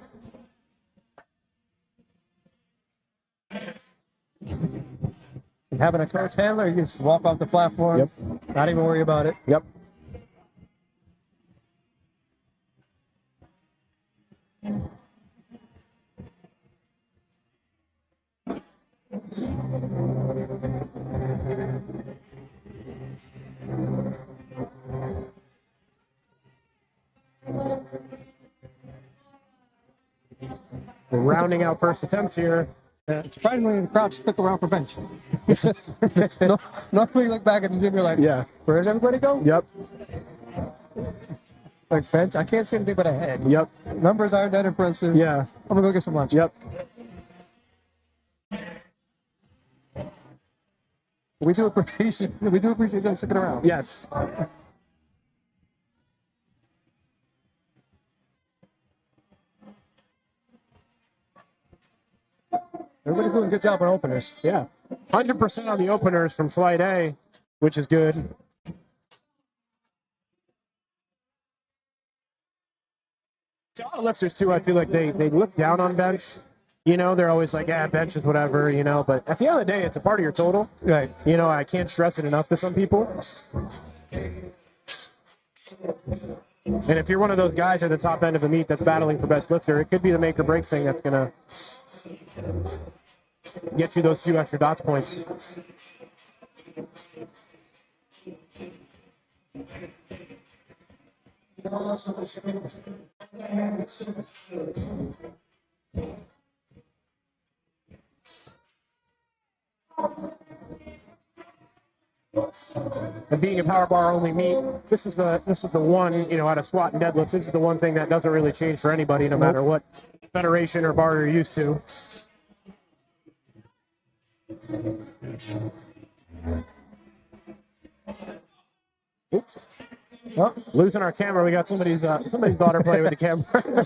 And having a coach handler, you just walk off the platform. Yep. Not even worry about it. Yep. We're rounding out first attempts here. Surprisingly, the crowd stick around for bench. No, normally you look back at the gym, you're like, Yeah. where's everybody go? Yep. Like bench, I can't see anything but a head. Yep. Numbers aren't that impressive. Yeah. I'm gonna go get some lunch. Yep. We do appreciate them sticking around. Yes. Everybody's doing a good job on openers. Yeah. 100% on the openers from flight A, which is good. So a lot of lifters too, I feel like they look down on bench. You know, they're always like, yeah, bench is whatever, you know, but at the end of the day, it's a part of your total. Right. You know, I can't stress it enough to some people. And if you're one of those guys at the top end of a meet that's battling for best lifter, it could be the make or break thing that's going to get you those few extra dots points. And being a power bar only meet, this is the one, you know, out of squat and deadlift, this is the one thing that doesn't really change for anybody, no matter what federation or bar you're used to. Oops. Oh, losing our camera. We got somebody's daughter playing with the camera.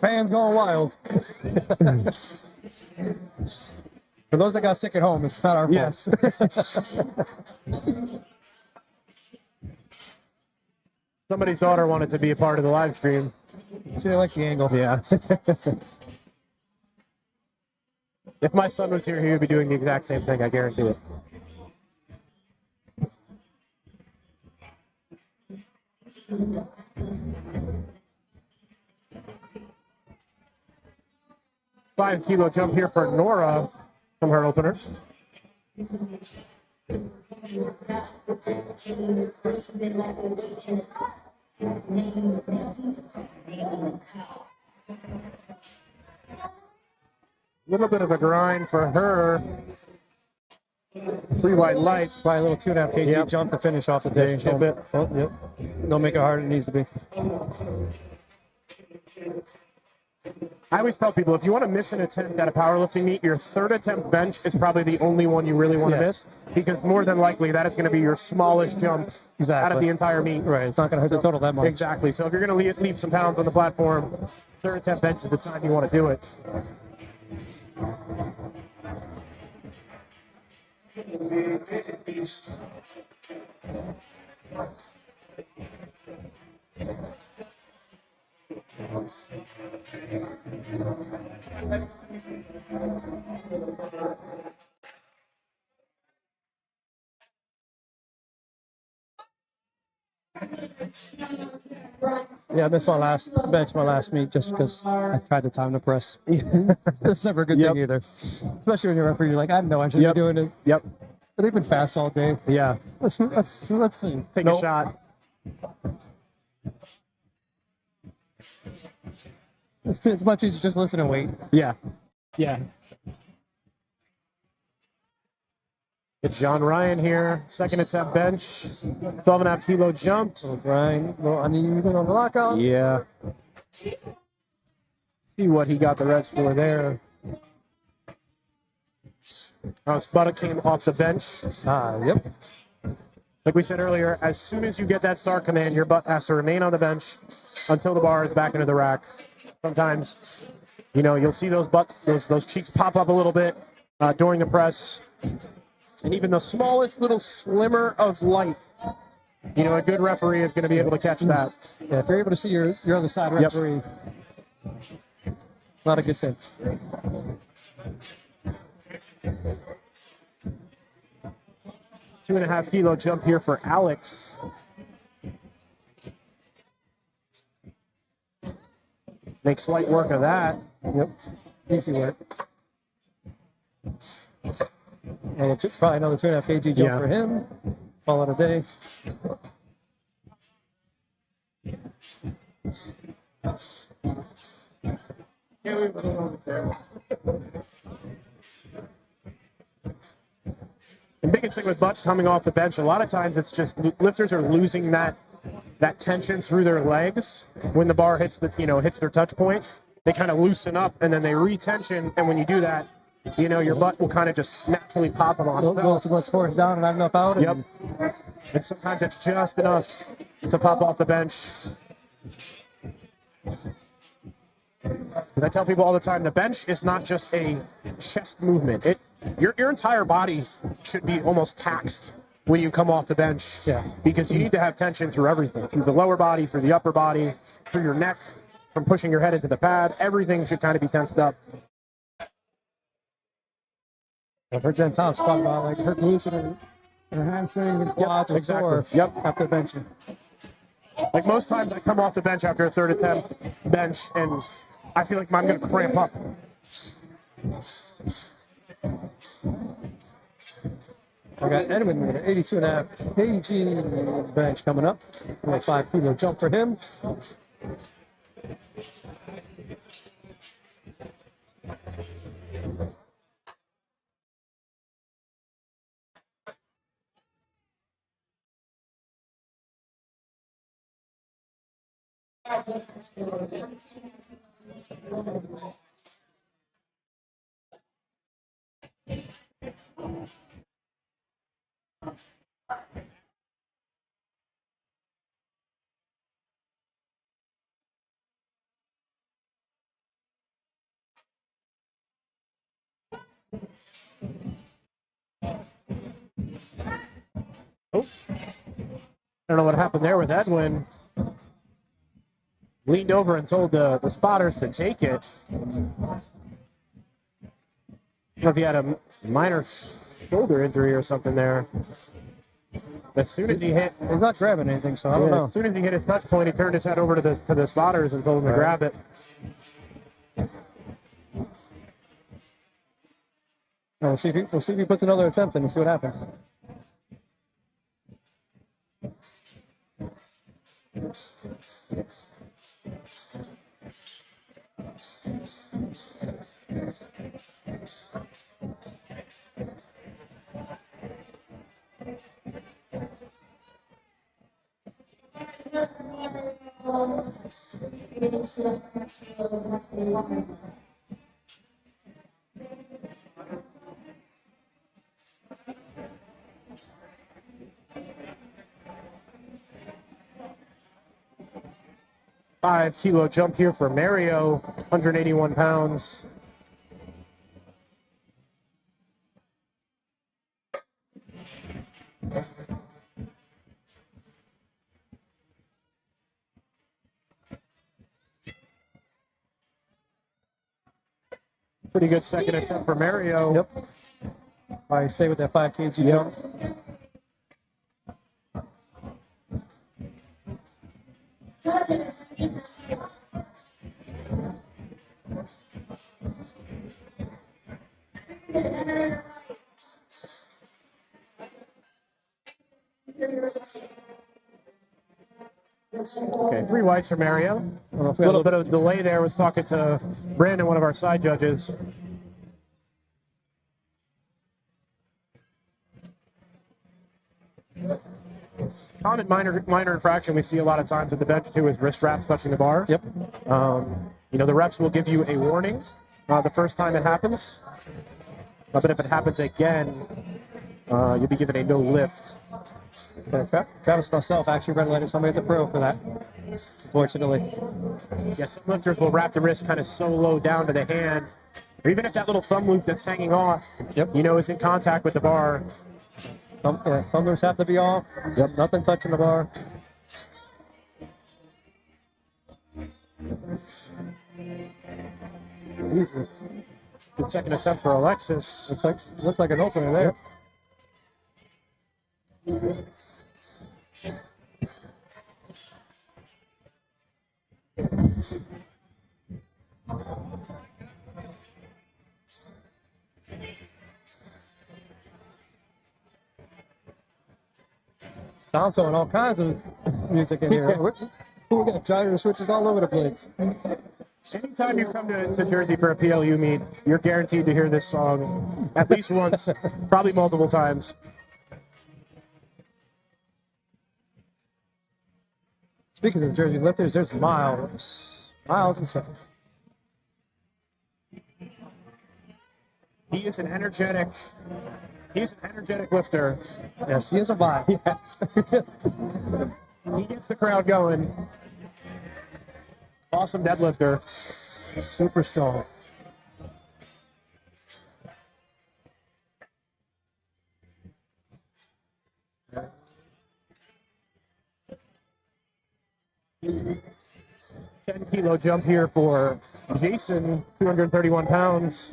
Fans going wild. For those that got sick at home, it's not our fault. Yes. Somebody's daughter wanted to be a part of the live stream. See, they like the angle. Yeah. If my son was here, he would be doing the exact same thing. I guarantee it. $5-kilo jump here for Nora from her openers. A little bit of a grind for her. 3 wide lights. By a little 2.5 kg jump to finish off the day. A bit. Oh, yep. Don't make it harder than it needs to be. I always tell people, if you want to miss an attempt at a powerlifting meet, your third attempt bench is probably the only one you really want to miss, because more than likely that is going to be your smallest jump out of the entire meet. Right, it's not going to hurt the total that much. Exactly. So if you're going to leave some pounds on the platform, third attempt bench is the time you want to do it. Yeah, I missed my last meet just because I tried to time the press. That's never a good thing either. Especially when you're referee, you're like, I know I should be doing it. Yep. But they've been fast all day. Yeah. Let's see. Take a shot. It's much easier just listen and wait. Yeah. Yeah. Get John Ryan here. Second attempt bench. 12.5-kilo jump. Ryan, well, uneven on the lockout. Yeah. See what he got the rest for there. His buttock came off the bench. Yep. Like we said earlier, as soon as you get that start command, your butt has to remain on the bench until the bar is back into the rack. Sometimes, you know, you'll see those butts, those cheeks pop up a little bit during the press. And even the smallest little slimmer of light, you know, a good referee is going to be able to catch that. Yeah, if you're able to see your other side referee, not a good thing. Two and a half kilo jump here for Alex. Makes light work of that. Yep, easy work. And it's probably another 2.5 kg jump for him. Call it a day. The biggest thing with butts coming off the bench, a lot of times it's just lifters are losing that tension through their legs when the bar hits their touch point. They kind of loosen up and then they retension, and when you do that, you know, your butt will kind of just naturally pop on itself. Let's force down and not enough out. Yep. And sometimes it's just enough to pop off the bench. Because I tell people all the time, the bench is not just a chest movement. Your entire body should be almost taxed when you come off the bench. Yeah. Because you need to have tension through everything, through the lower body, through the upper body, through your neck, from pushing your head into the pad. Everything should kind of be tensed up. I've heard Jen Thompson talk about like her glutes and her hamstring and quads and sore after benching. Like most times I come off the bench after a third attempt bench and I feel like I'm going to cramp up. I got Edwin with an 82.5 kg bench coming up. Like 5 kilo jump for him. I don't know what happened there with Edwin. Leaned over and told the spotters to take it. I don't know if he had a minor shoulder injury or something there. As soon as he hit, he's not grabbing anything, so I don't know. As soon as he hit his touch point, he turned his head over to the spotters and told them to grab it. We'll see if he puts another attempt in and see what happens. Five kilo jump here for Mario, 181 pounds. Pretty good second attempt for Mario. Yep. All right, stay with that 5 kg jump. Okay, 3 whites for Mario. A little bit of delay there. Was talking to Brandon, one of our side judges. Common minor infraction we see a lot of times at the bench too is wrist wraps touching the bar. Yep. You know, the refs will give you a warning the first time it happens, but if it happens again, you'll be given a no lift. Travis myself actually regulated somebody at the pro for that, unfortunately. Yes, some lifters will wrap the wrist kind of so low down to the hand, or even if that little thumb loop that's hanging off, you know, is in contact with the bar. Thumb loops have to be off. Yep, nothing touching the bar. Easy. Good second attempt for Alexis. Looks like an opener there. Tom's throwing all kinds of music in here. We got gyro switches all over the place. Anytime you come to Jersey for a PLU meet, you're guaranteed to hear this song at least once, probably multiple times. Speaking of Jersey lifters, there's Miles. Miles himself. He is an energetic lifter. Yes, he is a vibe. Yes. He gets the crowd going. Awesome deadlifter. Super strong. $10-kilo jump here for Jason, 231 pounds.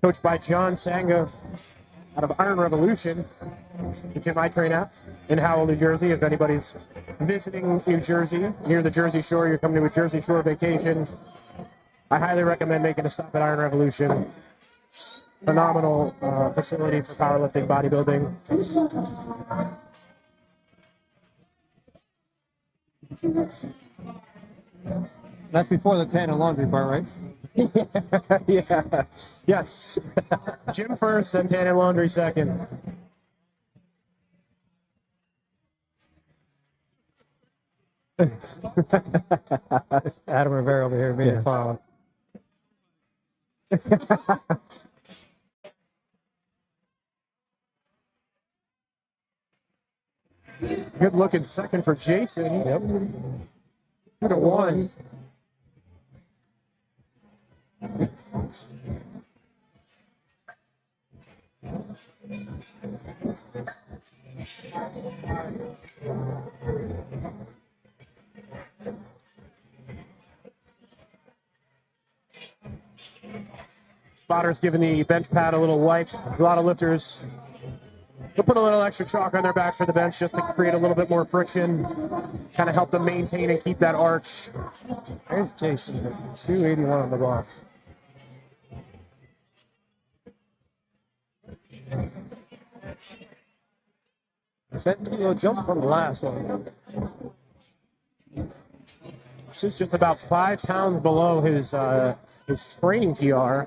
Coached by John Sanga out of Iron Revolution, the gym I train at in Howell, New Jersey. If anybody's visiting New Jersey, near the Jersey Shore, you're coming to a Jersey Shore vacation, I highly recommend making a stop at Iron Revolution. Phenomenal facility for powerlifting, bodybuilding. That's before the tan and laundry part, right? Yeah. Yes. Gym first, then tan and laundry second. Adam Rivera over here being a clown. Good looking second for Jason. Yep. 2-1. Spotters giving the bench pad a little wipe. A lot of lifters will put a little extra chalk on their backs for the bench just to create a little bit more friction, kind of help them maintain and keep that arch. There's Jason, 281 on the bar. Little jump from the last one. This is just about 5 pounds below his training PR.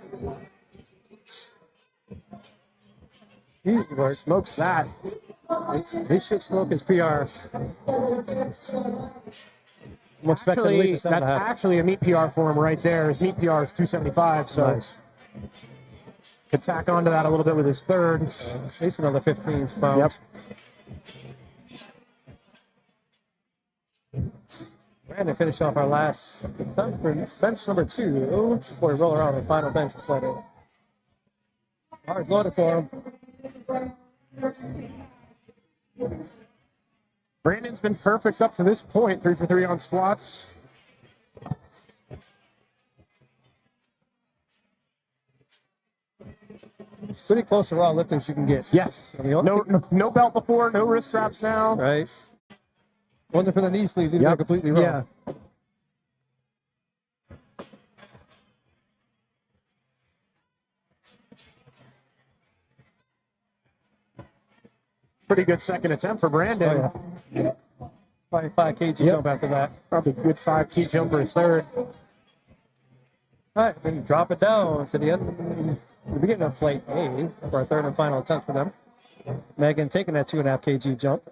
Easy work. Smokes that. They should smoke his PR. I'm expecting at least a That's actually a meet PR for him right there. His meet PR is 275, so nice. Could tack onto that a little bit with his third. At least another 15 pounds. Yep. Brandon finished off our last time for bench number 2 before we roll around the final bench play. Hard loaded for him. Brandon's been perfect up to this point, 3 for 3 on squats. Pretty close to raw liftings you can get. Yes. No belt before, no wrist straps now. Right. Wasn't for the knee sleeves, you'd be completely raw. Yeah. Pretty good second attempt for Brandon. Oh, yeah. Probably 5 kg jump after that. Probably a good 5 key jump for his third. All right, then drop it down to the end, the beginning of flight A for our third and final attempt for them. Megan taking that 2.5 kg jump.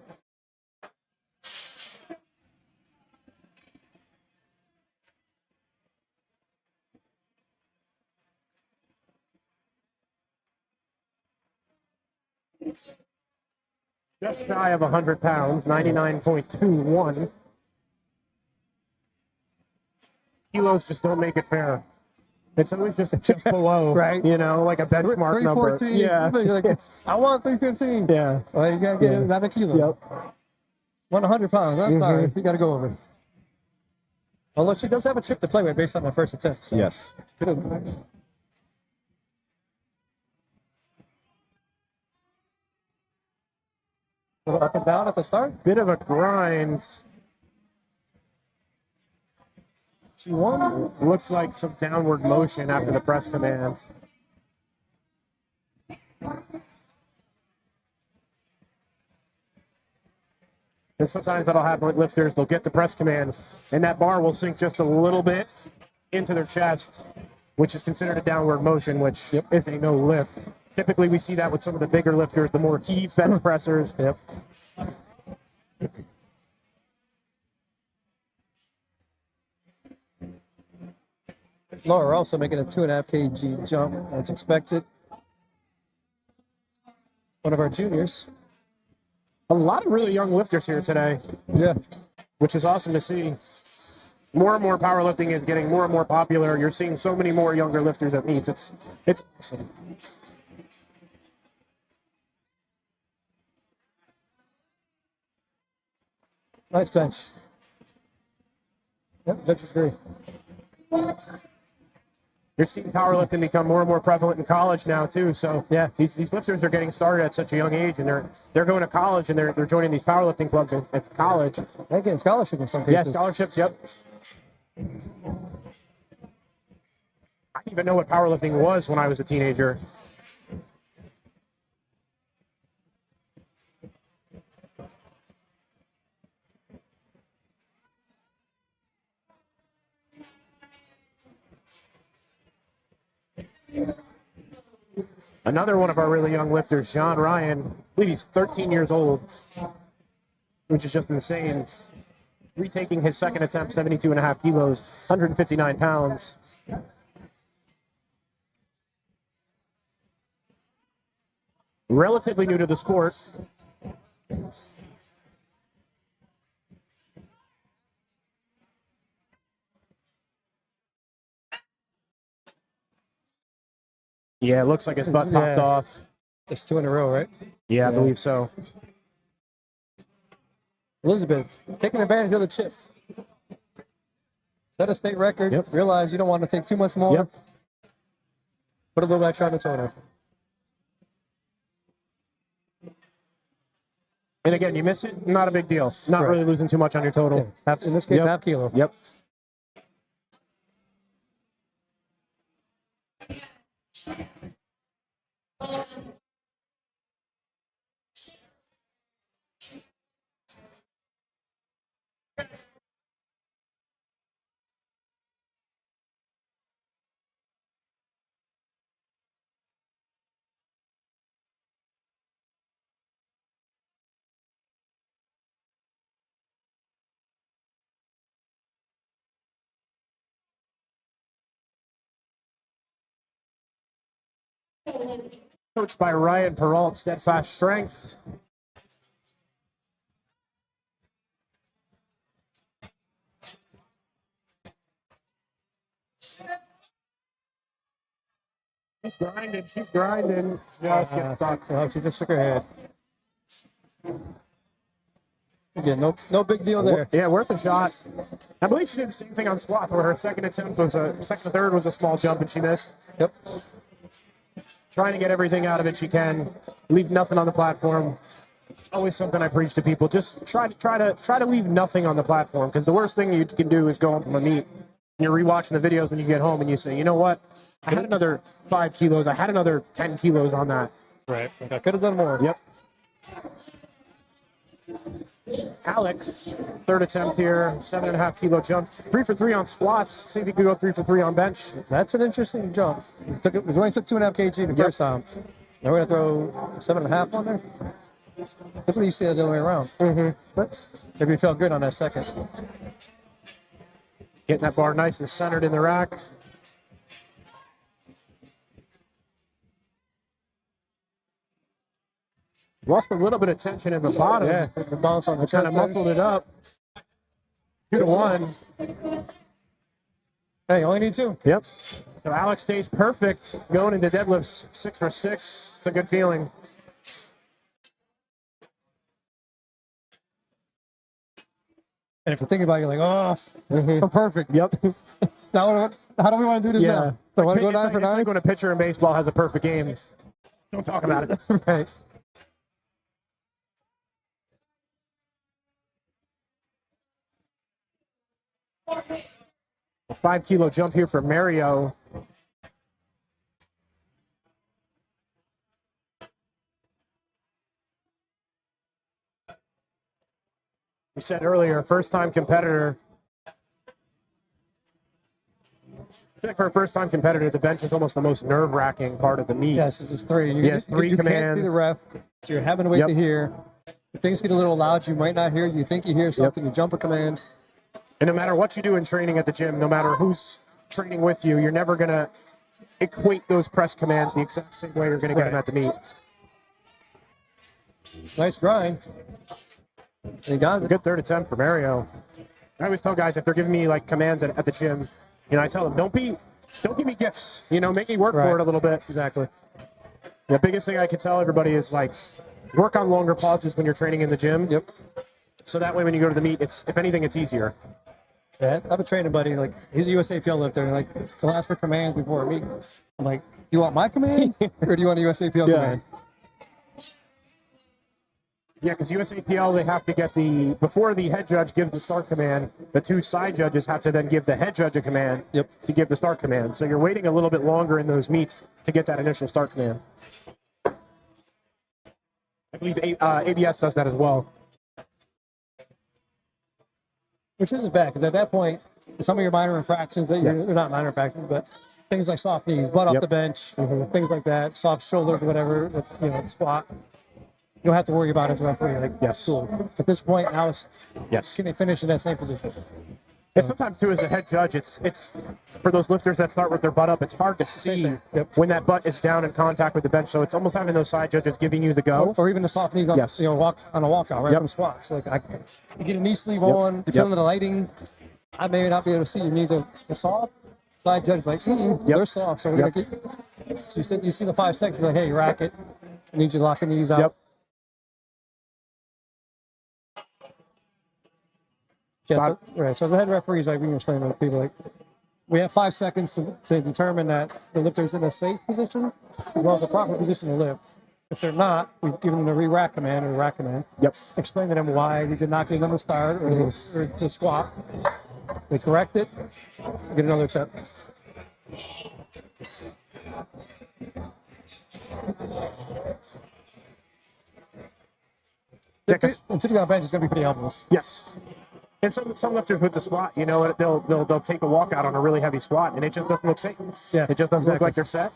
Just shy of 100 pounds, 99.21. Kilos just don't make it fair. It's always just below, Right. You know, like a benchmark number. 314. Yeah. You're like, I want 315. Yeah. Well, you gotta get another kilo. Yep. 100 pounds. I'm sorry. You gotta go over. Although she does have a chip to play with based on the first attempt. So. Yes. Up and down at the start. Bit of a grind. 2-1. Looks like some downward motion after the press command. And sometimes that'll happen with lifters. They'll get the press command, and that bar will sink just a little bit into their chest, which is considered a downward motion, which is a no lift. Typically, we see that with some of the bigger lifters, the more heave bench pressers. Yep. Laura also making a 2.5 kg jump as expected. One of our juniors. A lot of really young lifters here today. Yeah. Which is awesome to see. More and more powerlifting is getting more and more popular. You're seeing so many more younger lifters at meets. It's awesome. Nice bench. Yep, bench is great. You're seeing powerlifting become more and more prevalent in college now too. So yeah, these lifters are getting started at such a young age, and they're going to college and they're joining these powerlifting clubs at college. They're getting scholarships in some Yeah, cases. scholarships. Yep. I didn't even know what powerlifting was when I was a teenager. Another one of our really young lifters, John Ryan, I believe he's 13 years old, which is just insane. Retaking his second attempt, 72.5 kilos, 159 pounds. Relatively new to the sport. Yeah, it looks like his butt popped off. It's 2 in a row, right? Yeah, I believe so. Elizabeth, taking advantage of the chip. Set a state record. Yep. Realize you don't want to take too much more. Yep. Put a little extra on the toner. And again, you miss it, not a big deal. Not really losing too much on your total. Yeah. In this case, half kilo. Yep. Coached by Ryan Peralt, Steadfast Strength. She's grinding. Just gets stuck. Oh, she just shook her head. Again, no big deal there. Yeah, worth a shot. I believe she did the same thing on squat, where her second and third was a small jump and she missed. Yep. Trying to get everything out of it she can. Leave nothing on the platform. It's always something I preach to people. Just try to leave nothing on the platform, because the worst thing you can do is go home from a meet. You're rewatching the videos when you get home and you say, you know what? I had another 5 kilos. I had another 10 kilos on that. Right. I could have done more. Yep. Alex, third attempt here, 7.5 kilo jump. 3 for 3 on squats. See if he could go 3 for 3 on bench. That's an interesting jump. We only took 2.5 kg the first time. Now we're going to throw 7.5 on there. That's what you see the other way around. But maybe it felt good on that second. Getting that bar nice and centered in the rack. Lost a little bit of tension in the bottom. Yeah, the bounce on the Kind of muscled it up. 2 to 1. Hey, you only need 2. Yep. So Alex stays perfect going into deadlifts 6 for 6. It's a good feeling. And if you're thinking about it, you're like, oh, I'm perfect. Yep. Now, how do we want to do this now? So I want to go 9 for 9? It's like when a pitcher in baseball has a perfect game. Don't talk about it. Right. A 5 kilo jump here for Mario. You said earlier, first-time competitor. I feel like for a first-time competitor, the bench is almost the most nerve-wracking part of the meet. Yes, this is 3. Yes, 3 you commands. can't see the ref, so you're having to wait to hear. If things get a little loud, you might not hear. You think you hear something, you jump a command. And no matter what you do in training at the gym, no matter who's training with you, you're never going to equate those press commands the exact same way you're going to get them at the meet. Nice grind. You got it. Good third attempt for Mario. I always tell guys if they're giving me like commands at the gym, I tell them don't give me gifts. Make me work for it a little bit. Exactly. The biggest thing I can tell everybody is like work on longer pauses when you're training in the gym. Yep. So that way when you go to the meet, if anything, it's easier. Yeah, I have a training buddy, like, he's a USAPL lifter, and, like, he'll ask for commands before a meet. I'm like, do you want my command, or do you want a USAPL command? Yeah, because USAPL, they have to get before the head judge gives the start command, the 2 side judges have to then give the head judge a command to give the start command. So you're waiting a little bit longer in those meets to get that initial start command. I believe ABS does that as well. Which isn't bad, because at that point, some of your minor infractions, they're not minor infractions, but things like soft knees, butt off the bench, things like that, soft shoulders, whatever, squat. You don't have to worry about it as a referee. Like, yes, cool. At this point, now can they finish in that same position? And sometimes, too, as a head judge, it's for those lifters that start with their butt up, it's hard to see when that butt is down in contact with the bench. So it's almost having those side judges giving you the go. Or even the soft knees on, walk on a walkout, right, from squats. Like, you get a knee sleeve on, you're feeling the lighting. I may not be able to see your knees are soft. Side judge is like, they're soft. So we're going to keep. So you see the 5 seconds, you're like, hey, rack it. I need you to lock the knees out. Yeah, right. So the head referee is like, we can explain to people, like, we have 5 seconds to determine that the lifter's in a safe position as well as a proper position to lift. If they're not, we give them the re-rack command or rack command. Explain to them why we did not give them a start or the squat. They correct it, get another attempt. Until you got a bench, it's going to be pretty obvious. Yes. And some lifters with the squat, they'll take a walkout on a really heavy squat, and it just doesn't look safe. Yeah, it just doesn't look like they're set.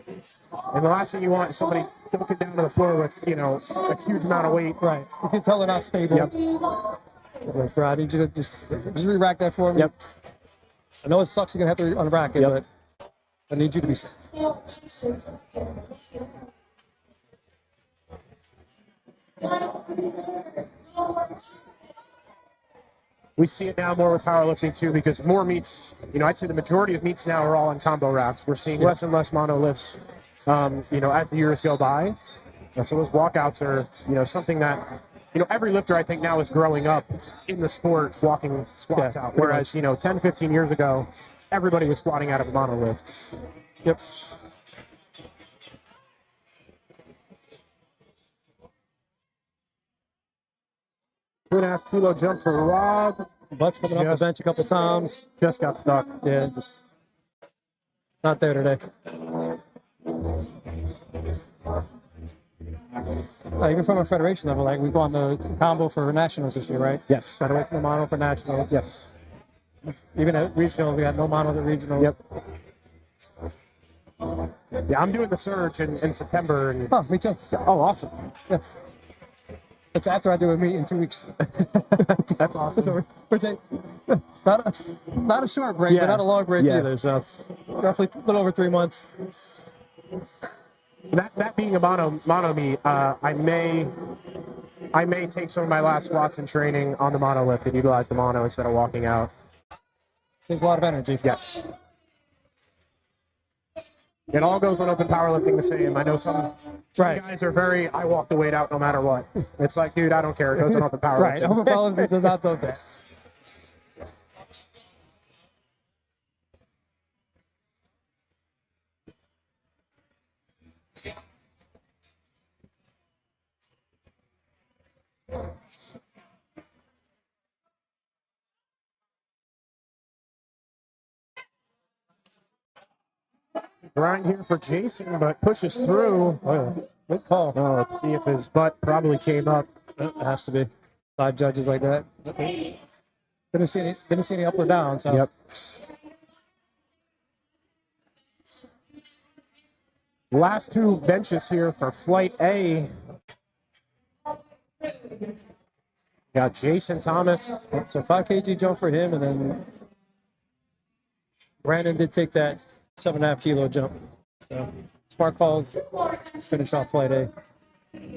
And the last thing you want is somebody dunking down to the floor with, a huge amount of weight. Right. You can tell they're not stable. Like, I need you to just re-rack that for me. I know it sucks you're going to have to unrack it, but I need you to be safe. We see it now more with powerlifting too, because more meets, I'd say the majority of meets now are all on combo racks. We're seeing less and less mono lifts, as the years go by. So those walkouts are, something that, every lifter I think now is growing up in the sport walking squats out. Whereas, 10, 15 years ago, everybody was squatting out of a mono lift. Yep. Two and a half kilo jump for Rob. Butt's coming off the bench a couple times. Just got stuck. Yeah, just not there today. Even from a federation level, like we've gone to combo for nationals this year, right? Yes. Got away from the mono for nationals. Yes. Even at regional, we had no mono at regional. Yep. Yeah, I'm doing the surge in September. And, oh, me too. Oh, awesome. Yeah. It's after I do a meet in 2 weeks. That's awesome. So not a short break, but not a long break either. So roughly a little over 3 months. That being a mono meet, I may take some of my last squats in training on the mono lift and utilize the mono instead of walking out. Saves a lot of energy. Yes. It all goes on open powerlifting the same. I know some guys are very, I walk the weight out no matter what. It's like, dude, I don't care. It goes on open powerlifting. Right. Open powerlifting does not do that. Grind here for Jason, but pushes through. Oh, yeah. Good call. Oh, let's see if his butt probably came up. It has to be. 5 judges like that. Didn't see any up or down. So. Yep. Last 2 benches here for Flight A. Got Jason Thomas. So 5 kg jump for him, and then Brandon did take that 7.5 kilo jump. So smart call. Finish off Flight A.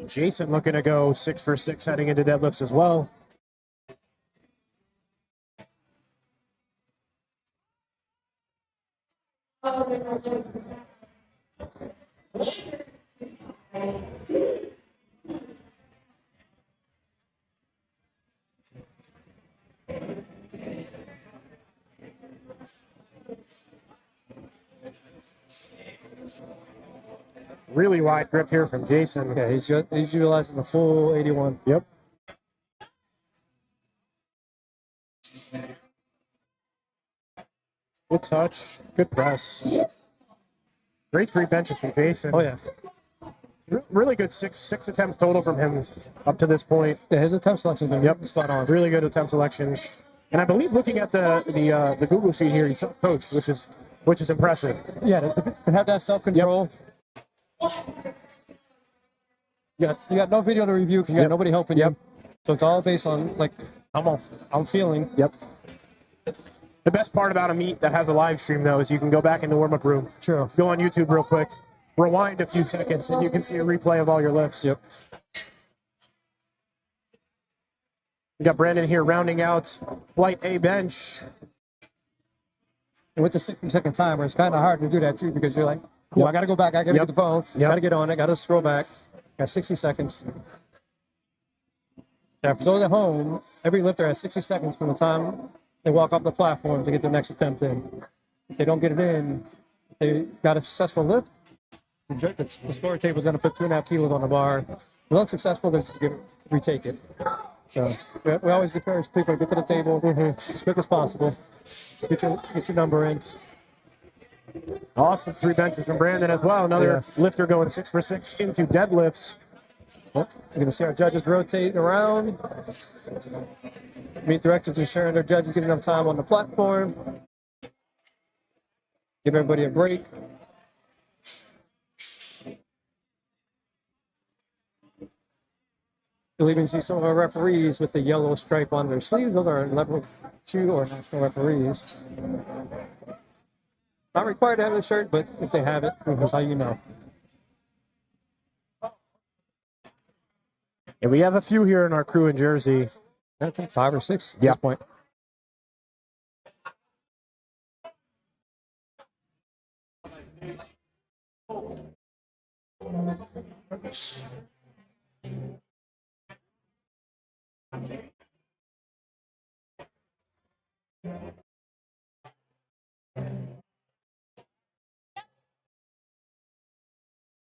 Jason looking to go 6 for 6 heading into deadlifts as well. Really wide grip here from Jason. Yeah, he's utilizing the full 81. Yep. Good touch. Good press. Great 3 benches from Jason. Oh, yeah. Really good six attempts total from him up to this point. Yeah, his attempt selection has been spot on. Really good attempt selection. And I believe looking at the Google sheet here, he's self-coached, which is impressive. Yeah, to have that self-control. Yep. You got no video to review because you got nobody helping you. So it's all based on like I'm feeling. Yep. The best part about a meet that has a live stream though is you can go back in the warm-up room. True. Go on YouTube real quick, rewind a few seconds, and you can see a replay of all your lifts. Yep. We got Brandon here rounding out Flight A bench. And with the 60-second timer, it's kind of hard to do that too because you're like, cool, I got to go back. I got to get the phone. Got to get on it. Got to scroll back. Got 60 seconds. Now, for those at home, every lifter has 60 seconds from the time they walk off the platform to get their next attempt in. If they don't get it in, they got a successful lift. The score table is going to put 2.5 kilos on the bar. If they're unsuccessful, they just retake it. So we always encourage people to get to the table as quick as possible. Get your number in. Awesome 3 benches from Brandon as well. Another lifter going 6 for 6 into deadlifts. You're going to see our judges rotating around. Meet directors ensuring their judges get enough time on the platform. Give everybody a break. You'll even see some of our referees with the yellow stripe on their sleeves. Those are level 2 or national referees. Not required to have the shirt, but if they have it, that's how you know. And we have a few here in our crew in Jersey. I think 5 or 6 at this point.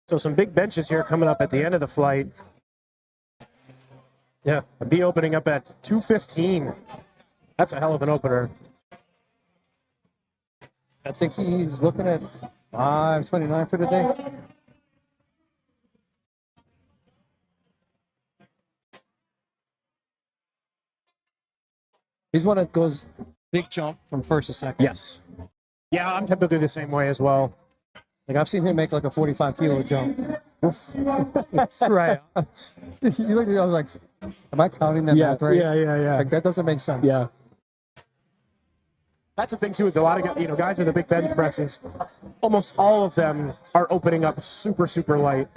So some big benches here coming up at the end of the flight. Yeah. A B opening up at 215. That's a hell of an opener. I think he's looking at 529 for the day. He's one that goes big jump from first to second. Yes. Yeah, I'm typically the same way as well. Like I've seen him make like a 45 kilo jump. Right. You look at it, I was like, am I counting that math right? Yeah. Like that doesn't make sense. Yeah. That's the thing too. With a lot of guys with the big bench presses, almost all of them are opening up super light.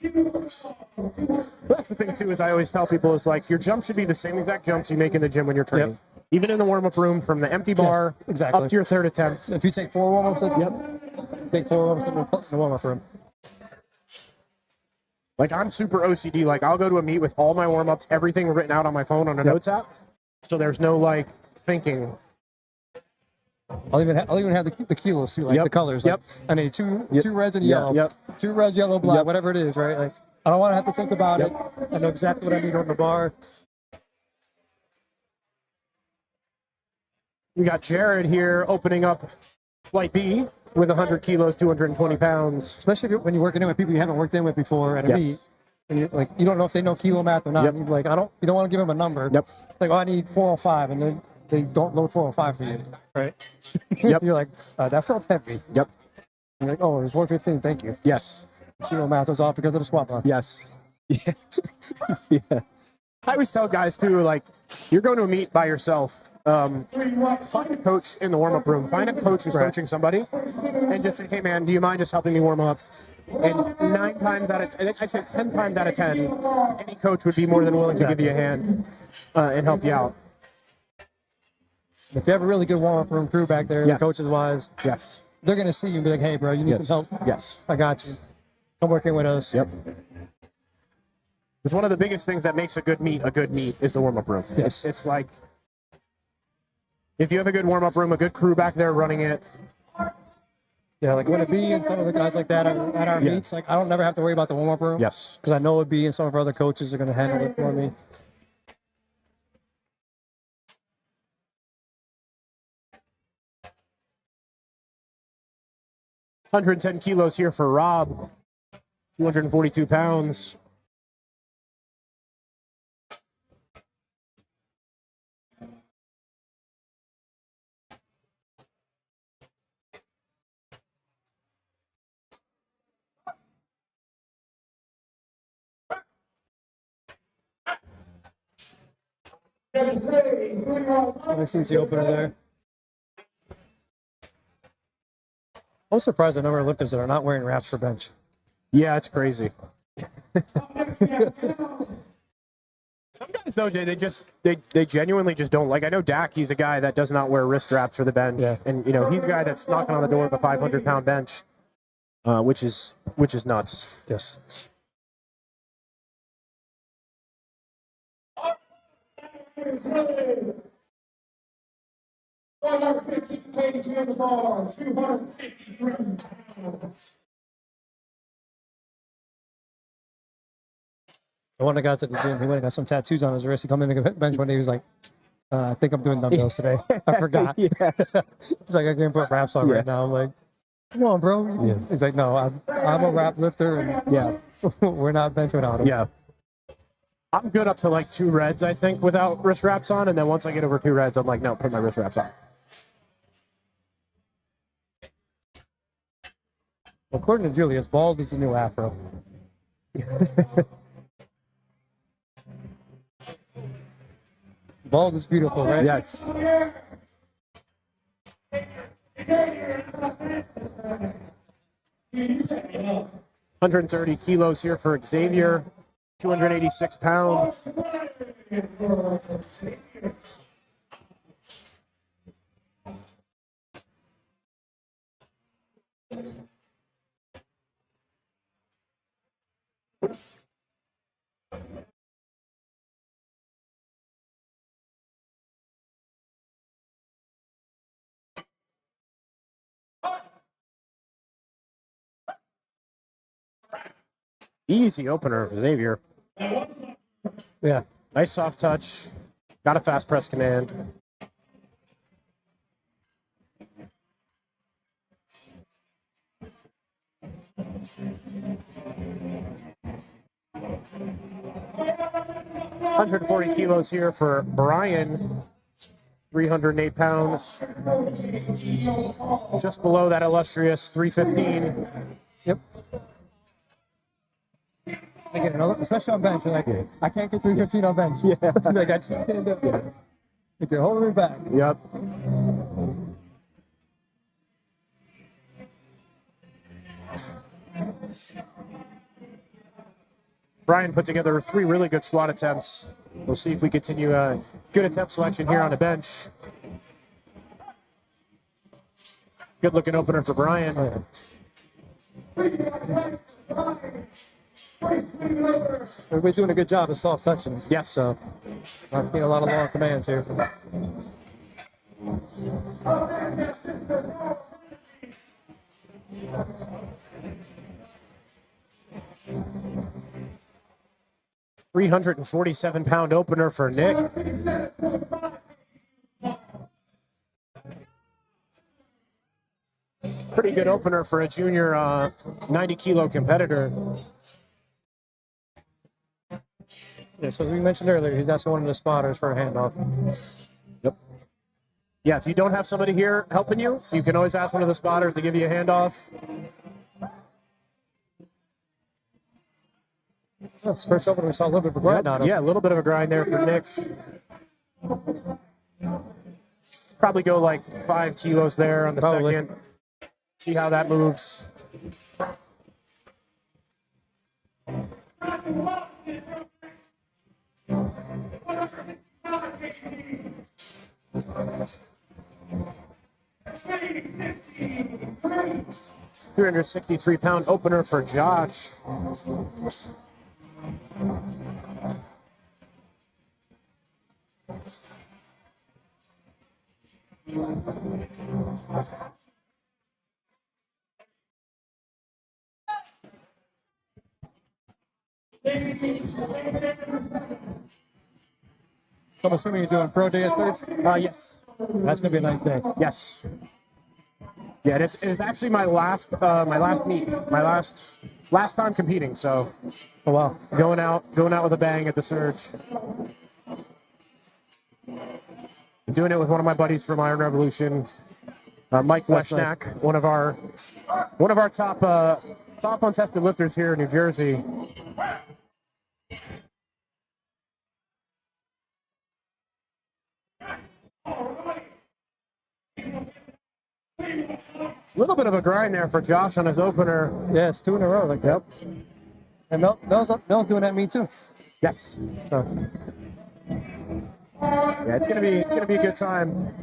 That's the thing too. Is I always tell people is like your jump should be the same exact jumps you make in the gym when you're training. Yep. Even in the warm-up room, from the empty bar exactly. up to your third attempt. If you take 4 warm-ups, take 4 warm-ups in the warm-up room. Like I'm super OCD. Like I'll go to a meet with all my warm-ups, everything written out on my phone on a notes app. So there's no like thinking. I'll even have the kilos too, like the colors. Like, I need two reds and yellow. 2 reds, yellow, black, whatever it is, right? Like I don't want to have to think about it. I know exactly what I need on the bar. We got Jared here opening up flight B with 100 kilos, 220 pounds. Especially when you're working in with people you haven't worked in with before at a meet. And you don't know if they know kilo math or not. You're like, you don't want to give them a number. Like, I need 405, and then they don't load 405 for you, right? You're like, that felt heavy. You're like, oh, it was 115, thank you. Yes. Kilo math was off because of the squat bar. Yes. Yeah. I always tell guys too, like, you're going to a meet by yourself. Find a coach in the warm-up room. Find a coach who's coaching somebody, and just say, "Hey, man, do you mind just helping me warm up?" And 9 times out of 10, I'd say 10 times out of 10, any coach would be more than willing to give you a hand and help you out. If you have a really good warm-up room crew back there, the coaches wise, they're gonna see you and be like, "Hey, bro, you need some help? Yes, I got you. Come work in with us." It's one of the biggest things that makes a good meet is the warm-up room. It's like, if you have a good warm-up room, a good crew back there running it. Yeah, like when it be and some of the guys like that at our meets, like I don't never have to worry about the warm-up room. Yes. Because I know it'd be and some of our other coaches are gonna handle it for me. $110 kilos here for Rob. 242 pounds. I see the opener there. I'm surprised the number of lifters that are not wearing wraps for bench. Yeah, it's crazy. Some guys though, they genuinely just don't. Like I know Dak, he's a guy that does not wear wrist straps for the bench, and he's a guy that's knocking on the door of a 500-pound bench, which is nuts. Yes. The one that got to the gym, he went and got some tattoos on his wrist. He come in the bench one day, he was like, I think I'm doing dumbbells today. I forgot. He's like, I can't put wraps on right now. I'm like, come on, bro. He's like, no, I'm a wrap lifter, and we're not bench without him. Yeah. I'm good up to like 2 reds, I think, without wrist wraps on, and then once I get over 2 reds, I'm like, no, put my wrist wraps on. According to Julius, bald is the new afro. Bald is beautiful, right? Yes. 130 kilos here for Xavier. 286 pounds. Easy opener for Xavier. Yeah, nice soft touch. Got a fast press command. $140 kilos here for Brian. 308 pounds. Just below that illustrious 315. Yep. Again, especially on bench, like I can't get 315 on bench. Like I can't do it. If you're holding me back. Yep. Brian put together 3 really good squat attempts. We'll see if we continue good attempt selection here on the bench. Good looking opener for Brian. Everybody's doing a good job of soft touching. Yes. So I'm seeing a lot of long commands here. £347 opener for Nick. Pretty good opener for a junior 90 kilo competitor. Yeah, so we mentioned earlier, he's asking one of the spotters for a handoff. Yep. Yeah, if you don't have somebody here helping you, you can always ask one of the spotters to give you a handoff. That's the first opener we saw a little bit of a grind on him. Yeah, a little bit of a grind there for Nick. Probably go like 5 kilos there on the second. See how that moves. £363 opener for Josh. So I'm assuming you're doing pro day at first? Yes. That's going to be a nice day. Yes. Yeah, it is actually my last meet, my last time competing. So, Oh, wow. going out with a bang at the Surge. Doing it with one of my buddies from Iron Revolution, Mike That's Weshnak, nice. one of our top untested lifters here in New Jersey. A little bit of a grind there for Josh on his opener. Yeah, it's 2 in a row like that. Yep. And Mel's doing that me too. Yes. So. Yeah, it's gonna be a good time.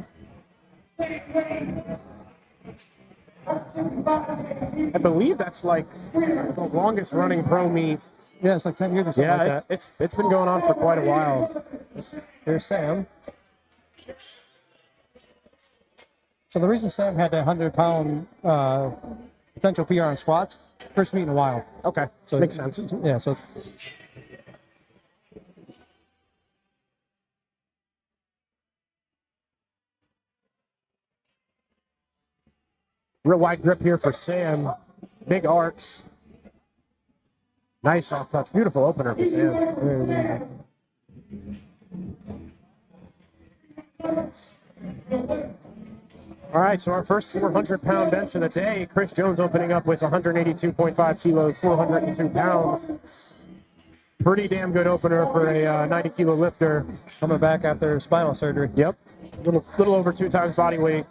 I believe that's like the longest running pro meet. Yeah, it's like 10 years or something like that. It's been going on for quite a while. Here's Sam. So the reason Sam had that 100-pound potential PR on squats, first meet in a while. Okay, So makes sense. Yeah, so Real wide grip here for Sam. Big arch. Nice soft touch. Beautiful opener for Sam. All right, so our first 400-pound bench of the day. Chris Jones opening up with 182.5 kilos, 402 pounds. Pretty damn good opener for a 90-kilo lifter. coming back after spinal surgery. Yep. Little over 2 times body weight.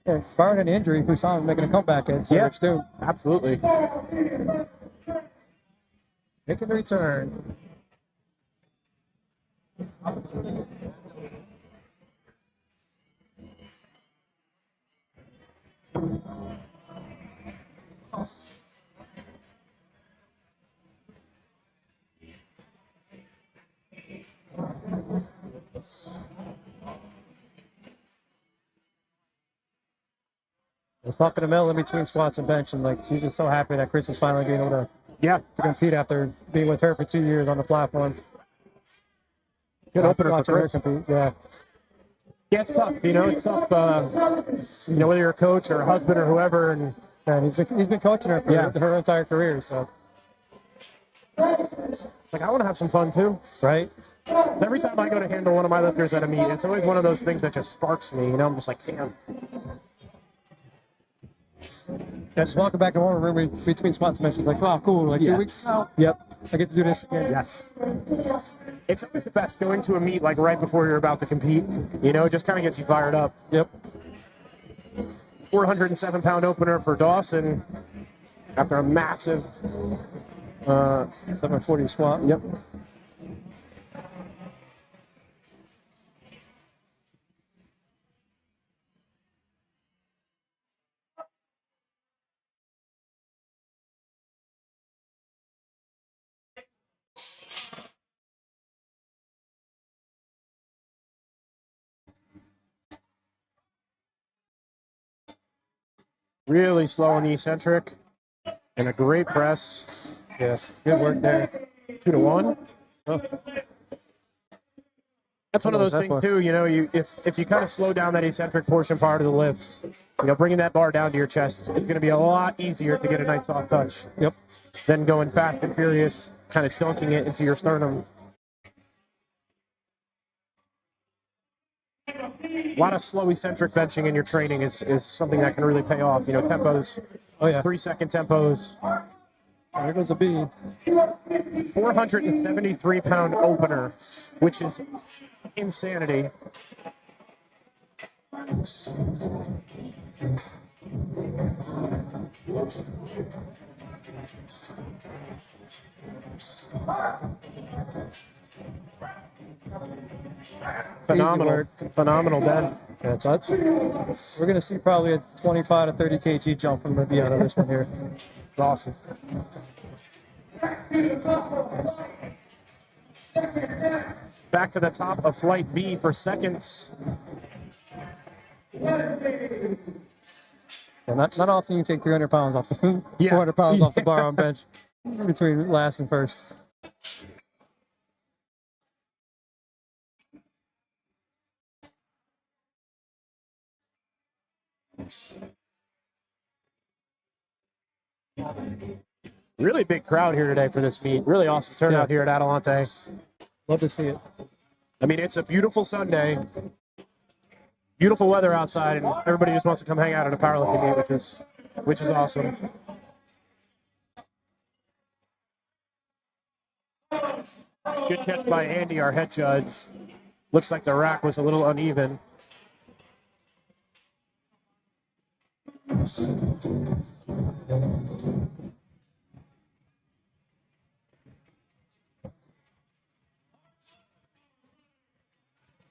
Yeah, barring any injury, we saw him making a comeback at Yeah, too. absolutely. Making a return. I was talking to Mel in between squats and bench, and like she's just so happy that Chris is finally being able to compete after being with her for 2 years on the platform. Good opener for Watching her Chris. compete, yeah. Yeah, it's tough. It's tough. Whether you're a coach or a husband or whoever, and He's been coaching her for her entire career, so. It's like, I want to have some fun too. Right? Every time I go to handle one of my lifters at a meet, it's always one of those things that just sparks me. I'm just like, damn. Just walking back in one room between spots, mentioned like, oh, cool, like 2 weeks now. Yep, I get to do this again. Yes. It's always the best going to a meet like right before you're about to compete. You know, it just kind of gets you fired up. Yep. 407-pound opener for Dawson after a massive 740 squat. Yep. Really slow on the eccentric and a great press. Yeah, good work there. 2 to 1. Oh. That's one of those things too, you know, if you kind of slow down that eccentric portion part of the lift, you know, bringing that bar down to your chest, it's going to be a lot easier to get a nice soft touch. Yep. Than going fast and furious, kind of dunking it into your sternum. A lot of slow eccentric benching in your training is something that can really pay off. You know, tempos. Oh yeah. 3-second tempos. There goes a B. 473-pound opener, which is insanity. Phenomenal bend. Yeah, so we're going to see probably a 25 to 30 kg jump from the out of this one here. It's awesome. Back to the top of flight B for seconds. Yeah, not often you take 300 pounds off the 400 pounds off the bar on bench between last and first. Really big crowd here today for this meet. Really awesome turnout here at Adelante. Love to see it. I mean, it's a beautiful Sunday. Beautiful weather outside, and everybody just wants to come hang out at a powerlifting meet, which is awesome. Good catch by Andy, our head judge. Looks like the rack was a little uneven.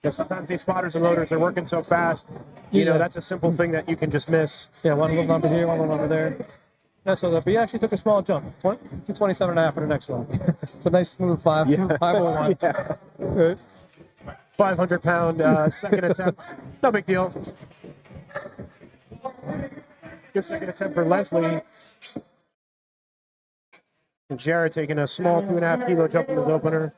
Because sometimes these spotters and loaders are working so fast, you know, that's a simple thing that you can just miss. Yeah, one little number here, one little number there. Yeah, so he actually took a small jump, 227.5 for the next one. It's a nice smooth 501. Yeah. Good. 500-pound second attempt. No big deal. Good second attempt for Leslie. And Jared taking a small 2.5 kilo jump in his opener.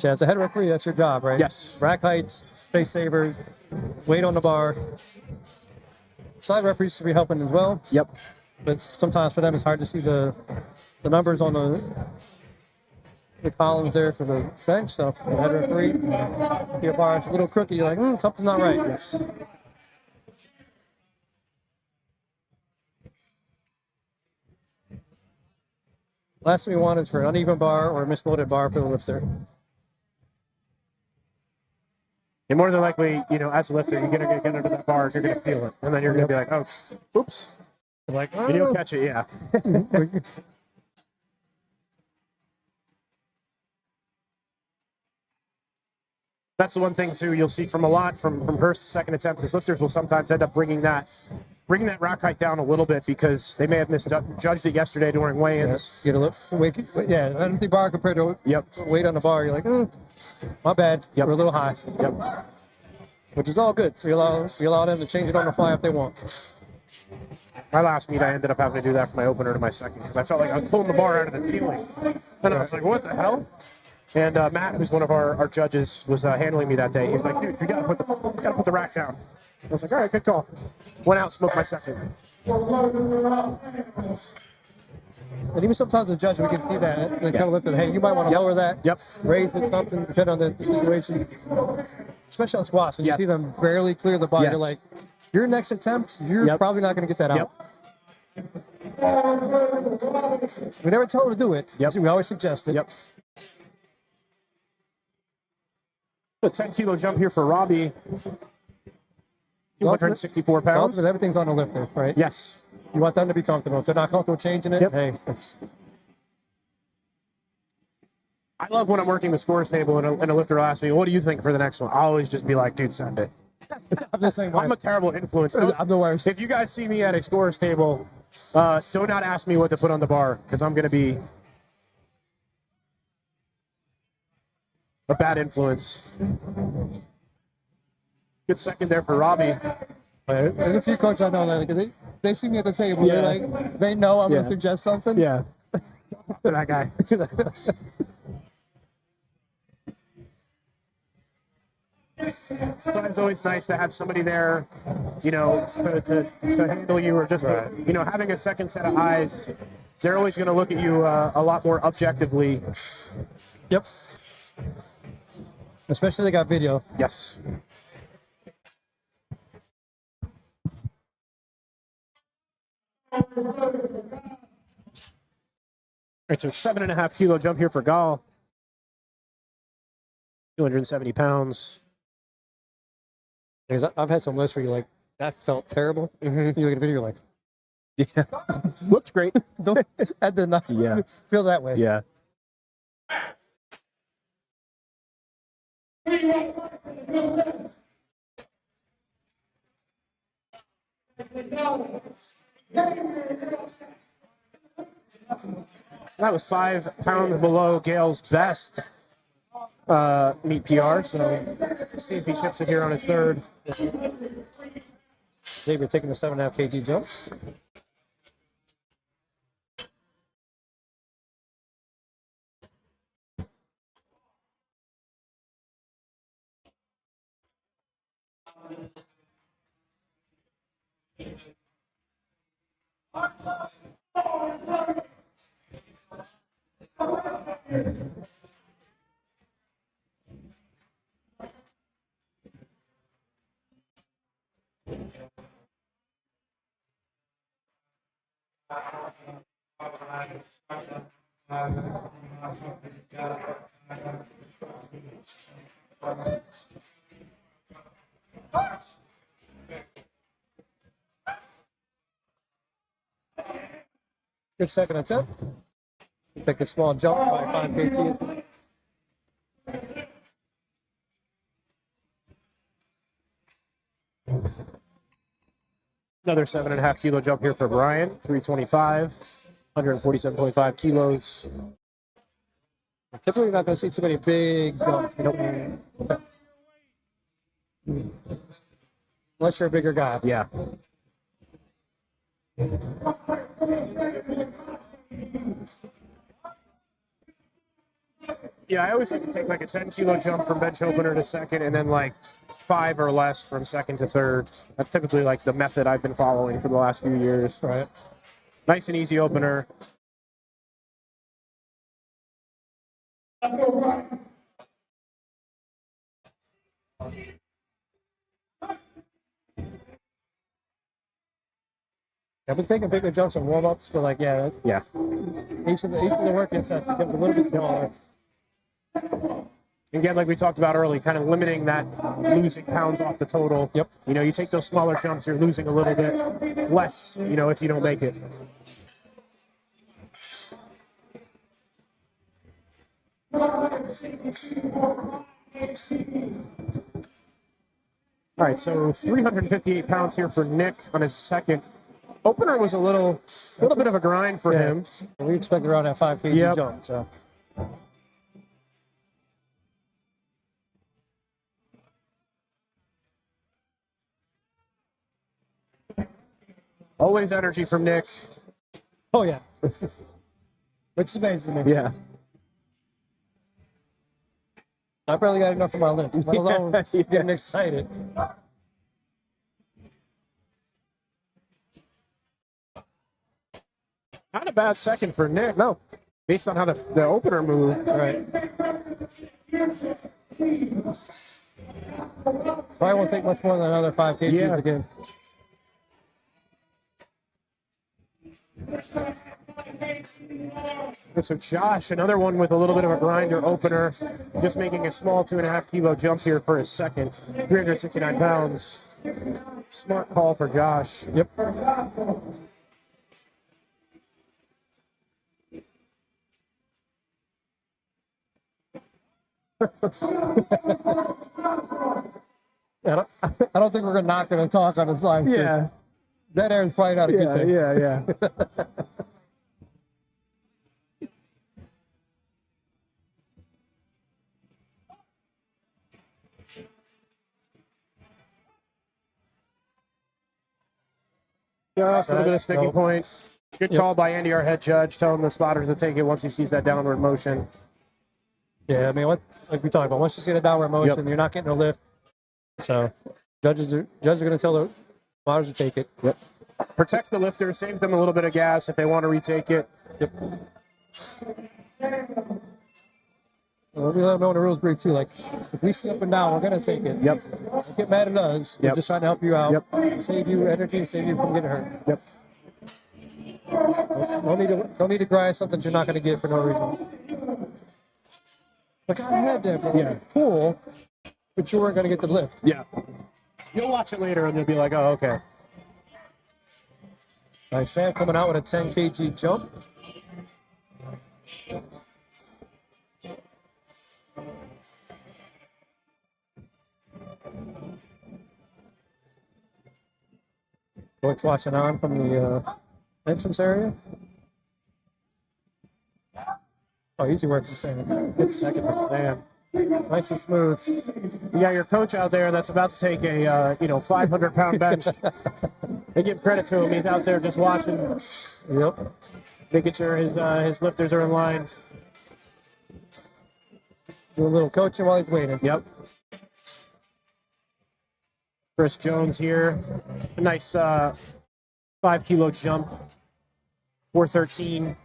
Yeah, as a head referee, that's your job, right? Yes. Rack heights, space saver, weight on the bar. Side referees should be helping as well. Yep. But sometimes for them, it's hard to see the numbers on the columns there for the bench. So the head referee, your bar is a little crooked. You're like, something's not right. Yes. Last thing we want is for an uneven bar or a misloaded bar for the lifter. And more than likely, you know, as a lifter, you're going to get under that bar, you're going to feel it. And then you're going to be like, oh, oops. Like, And you'll catch it, yeah. That's the one thing, too, you'll see from a lot from her second attempt, because lifters will sometimes end up bringing that rack height down a little bit because they may have misjudged it yesterday during weigh-ins. Get a little weight, an empty bar compared to weight on the bar. You're like, my bad. We're a little high. Yep. Which is all good. We allow them to change it on the fly if they want. My last meet, I ended up having to do that for my opener to my second because I felt like I was pulling the bar out of the ceiling. And I was like, what the hell? And Matt, who's one of our judges, was handling me that day. He was like, dude, you gotta put the rack down. I was like, all right, good call. Went out, smoked my second. And even sometimes the judge, we can see that. They kind of look at, hey, you might want to lower that. Yep. Raise it, something, depending on the situation. especially on squats, when Yep. you see them barely clear the bar, Yes. you're like, your next attempt, you're Yep. probably not going to get that out. We never tell them to do it. Yep. We always suggest it. Yep. A 10-kilo jump here for Robbie. 264 pounds. Ultimate, everything's on the lifter, right? Yes. You want them to be comfortable. If they're not comfortable changing it, Yep. hey, I love when I'm working the scores table and a lifter will ask me, what do you think for the next one? I'll always just be like, dude, send it. I'm the same way. I'm a terrible influence. I'm the worst. If you guys see me at a scores table, do not ask me what to put on the bar, because I'm going to be a bad influence. Good second there for Robbie. There's a few coaches I know that they see me at the table. Yeah. They're like, they know I'm going to suggest something. Yeah. That guy. Sometimes it's always nice to have somebody there, you know, to handle you, or just, you know, having a second set of eyes. They're always going to look at you a lot more objectively. Yep. Especially they got video. Yes. It's a 7.5 kilo jump here for Gal. 270 pounds. Because I've had some lists where you're like, that felt terrible. Mm-hmm. You look at the video, you're like, Yeah. Looked great. that did not feel that way. Yeah. So that was 5 pounds below Gail's best meet PR. So let's see if he chips it here on his third. Xavier taking the 7.5 kg jump. Good second attempt. Take a small jump by 5 kg. Another 7.5 kilo jump here for Brian. 325, 147.5 kilos. Typically, not going to see too many big jumps. You know? Unless you're a bigger guy. Yeah. Yeah, I always like to take like a 10-kilo jump from bench opener to second, and then like 5 or less from second to third. That's typically like the method I've been following for the last few years. Right. Nice and easy opener. I've been taking bigger jumps and warm-ups for like, Yeah. each of the working sets becomes a little bit smaller. Again, like we talked about early, kind of limiting that losing pounds off the total. Yep. You know, you take those smaller jumps, you're losing a little bit less, you know, if you don't make it. All right, so 358 pounds here for Nick on his second. Opener was a little bit of a grind for him. We expect around that 5 kg jump. So. Always energy from Nick. Oh, yeah. Which amazes me. Yeah. I barely got enough for my lift, let alone getting excited. Not a bad second for Nick. No. Based on how the opener moved. All right. Probably won't take much more than another 5 kgs again. So Josh, another one with a little bit of a grinder opener, just making a small 2.5 kilo jump here for his second, 369 pounds. Smart call for Josh. Yep. I don't think we're not going to talk on this line. Yeah. That air's probably not a good thing. Yeah. Just a little bit of sticking point. Good call by Andy, our head judge, telling the spotters to take it once he sees that downward motion. Yeah, I mean, like we talked about, once you see the downward motion, you're not getting a lift. So judges are going to tell the spotters to take it. Yep. Protects the lifter, saves them a little bit of gas if they want to retake it. Yep. Well, we let them know in the rules brief too. Like, if we see up and down, we're going to take it. Yep. Don't get mad at us. We're just trying to help you out. Yep. Save you energy and save you from getting hurt. Yep. Don't need to grind something you're not going to get for no reason. Like I had that pull, but you weren't going to get the lift. Yeah. You'll watch it later and you'll be like, oh, okay. Nice Sam coming out with a 10 kg jump. Coach watching on from the entrance area. Oh, easy work from Sam. Good second. Damn. Nice and smooth. You got your coach out there that's about to take a 500-pound bench. They give credit to him. He's out there just watching. Yep. Making sure his lifters are in line. Do a little coaching while he's waiting. Yep. Chris Jones here. A nice 5 kilo jump. 413.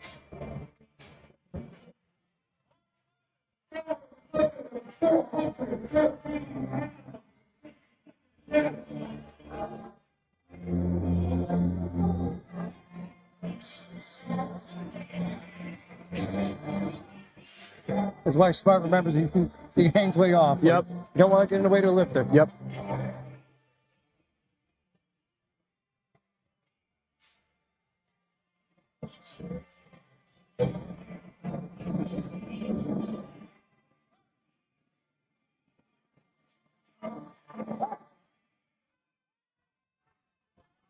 His wife Smart remembers he hangs way off. Yep. You don't want to get in the way to the lifter. Yep.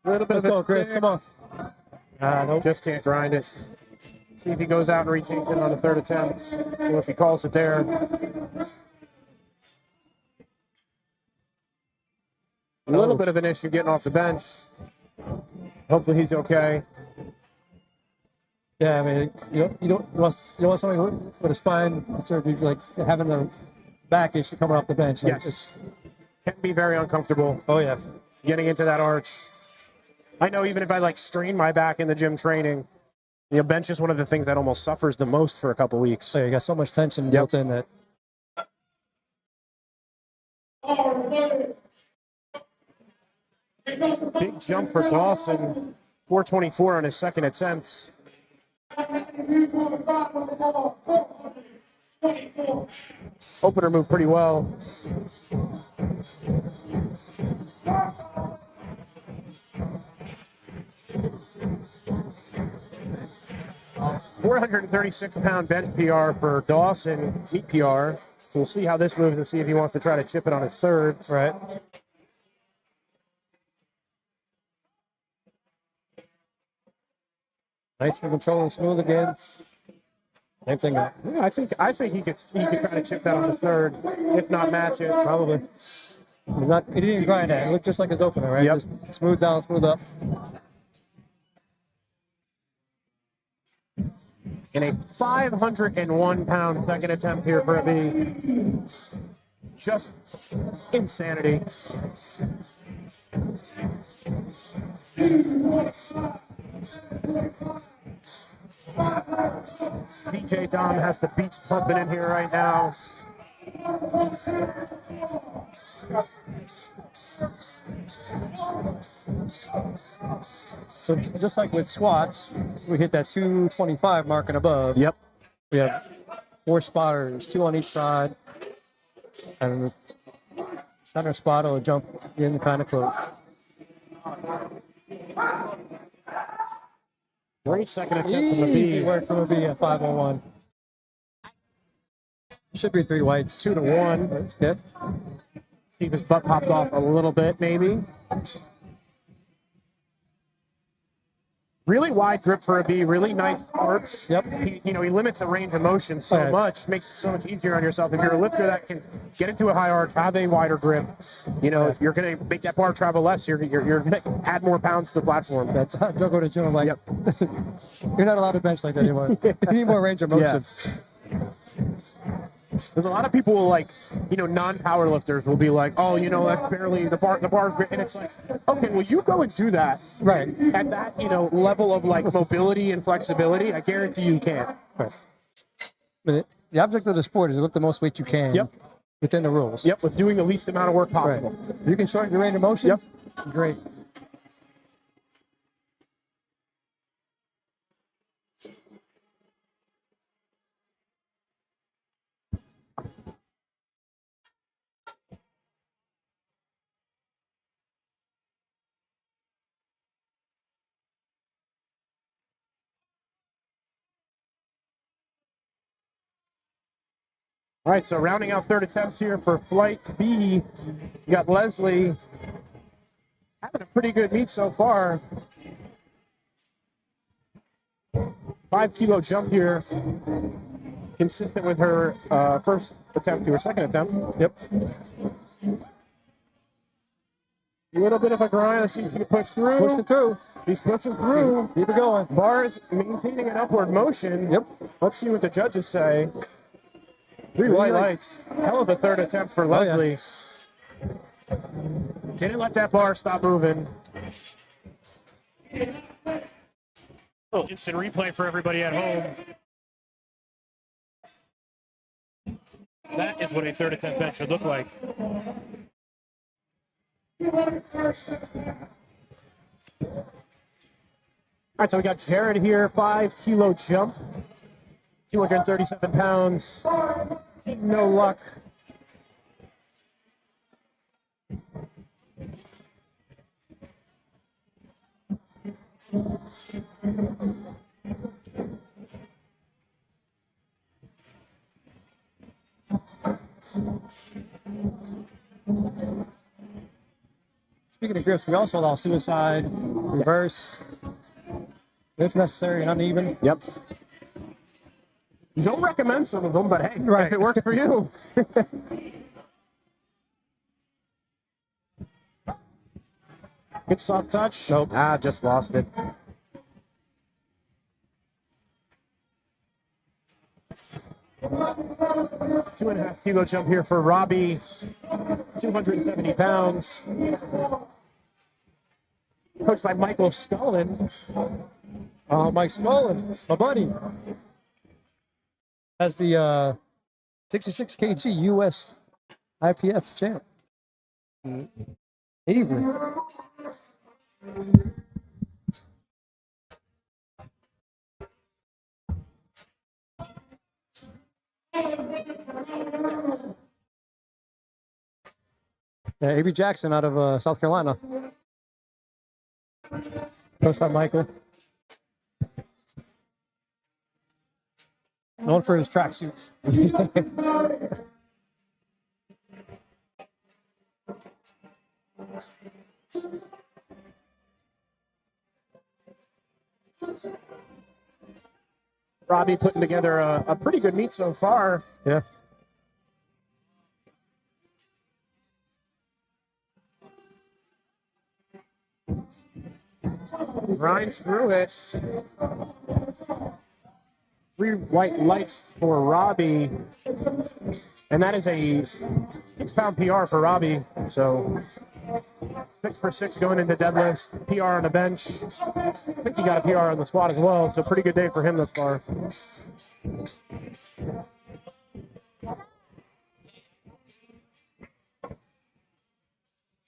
A little bit Let's of go, Chris. Come on. Nope. Just can't grind it. See if he goes out and retakes it on the third attempt, or if he calls it there. A little bit of an issue getting off the bench. Hopefully he's okay. Yeah, I mean, you don't want somebody with his spine surgery like having the back issue coming off the bench. Like, Yes. Can be very uncomfortable. Oh yeah. Getting into that arch. I know even if I strain my back in the gym training, bench is one of the things that almost suffers the most for a couple weeks. So you got so much tension built in that. Big jump for Dawson. 424 on his second attempt. Opener moved pretty well. £436 bench PR for Dawson, meet PR. So we'll see how this moves and see if he wants to try to chip it on his third. Right. Nice and control and smooth again. Same thing. Yeah, I think he could try to chip that on the third, if not match it. Probably. He didn't grind that. It looked just like his opener, right? Yep. Just smooth down, smooth up. In a 501-pound second attempt here for a B. Just insanity. DJ Dom has the beats pumping in here right now. So just like with squats, we hit that 225 mark and above. Yep. We have 4 spotters, 2 on each side, and the center spotter will jump in kind of close. Great second attempt from the Easy B. work from a B at 501. Should be 3 whites. 2 to 1. That's good. See if his butt popped off a little bit, maybe. Really wide grip for a B, really nice arch. Yep. He limits the range of motion so Right. much, makes it so much easier on yourself. If you're a lifter that can get into a high arch, have a wider grip, if you're going to make that bar travel less, you're going to add more pounds to the platform. That's don't go to the gym. I'm like, Yep. You're not allowed to bench like that anymore. You need more range of motion. There's a lot of people non-power lifters will be like, oh, that's barely the bar's great. And it's like, okay, well, you go and do that. Right. At that, level of mobility and flexibility, I guarantee you can. Right. But the object of the sport is to lift the most weight you can. Yep. Within the rules. Yep, with doing the least amount of work possible. Right. If you can shorten your range of motion. Yep. Great. All right, so rounding out third attempts here for flight B, you got Leslie having a pretty good meet so far. 5 kilo jump here, consistent with her first attempt to her second attempt. Yep. A little bit of a grind. Let's see if she can push through. Push it through. She's pushing through. Keep it going. Bar is maintaining an upward motion. Yep. Let's see what the judges say. 3 white lights. Hell of a third attempt for Leslie. Didn't let that bar stop moving. Oh, instant replay for everybody at home. That is what a third attempt bench should look like. All right, so we got Jared here, 5 kilo jump, 237 pounds. No luck. Speaking of grips, we also allow suicide, reverse, if necessary and uneven. Yep. Don't recommend some of them, but hey, Right. if it works for you. Good soft touch. Nope. Just lost it. Two and a half kilo jump here for Robbie. 270 pounds. Coached by Michael Scullin. Mike Scullin, my buddy, as the 66 kg U.S. IPF champ. Avery. Yeah, Avery Jackson out of South Carolina. Coached by Michael. Known for his tracksuits. Robbie putting together a pretty good meet so far. Yeah. Grinds through it. 3 white lights for Robbie. And that is a 6-pound PR for Robbie. So 6 for 6 going into deadlifts. PR on the bench. I think he got a PR on the squat as well. So pretty good day for him thus far.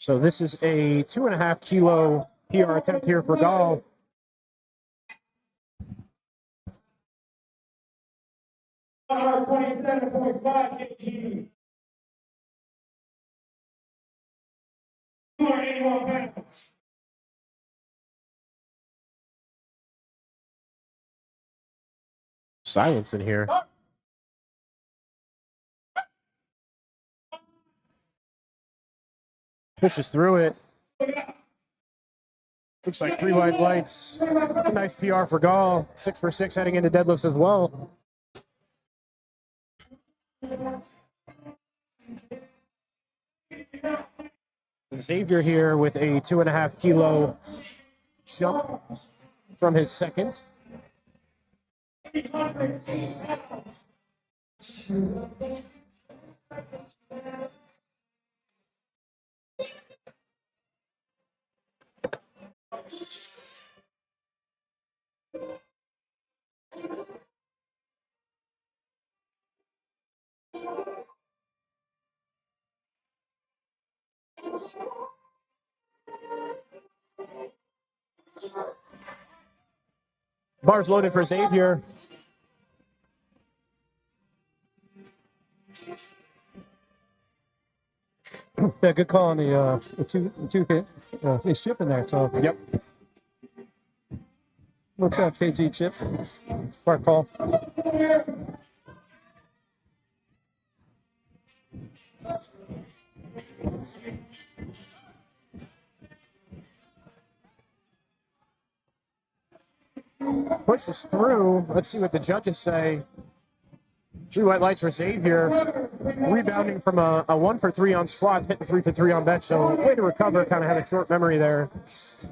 So this is a 2.5 kilo PR attempt here for Gall. Silence in here. Pushes through it. Looks like 3 wide lights. Nice PR for Gall. 6 for 6 heading into deadlifts as well. Xavier here with a 2.5 kilo jump from his second. Bars loaded for Xavier. Yeah, good call on the two hit. He's chipping there, so. Yep. What's that, KG chip? Smart call. Pushes through. Let's see what the judges say. 3 white lights for Xavier. Rebounding from a 1 for 3 on squat, hitting 3 for 3 on bench. So way to recover. Kind of had a short memory there. That's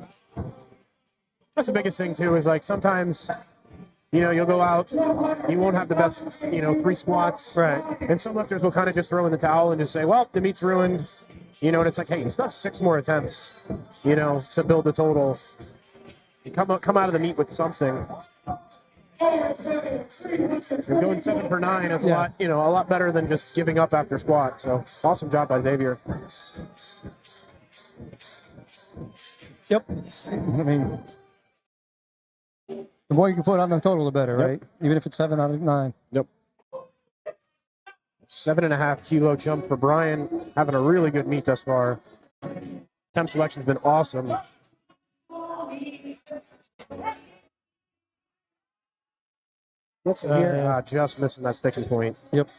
the biggest thing too. Is like sometimes, you know, you'll go out, you won't have the best, 3 squats, Right. And some lifters will kind of just throw in the towel and just say, well, the meet's ruined, and it's like, hey, it's not 6 more attempts, to build the total. You come out of the meet with something. And going 7 for 9 is a lot better than just giving up after squat. So awesome job by Xavier. Yep. I mean, the more you can put on the total, the better, right? Even if it's 7 out of 9. Yep. 7.5 kilo jump for Brian. Having a really good meet thus far. Temp selection's been awesome. What's in here? Just missing that sticking point. Yep.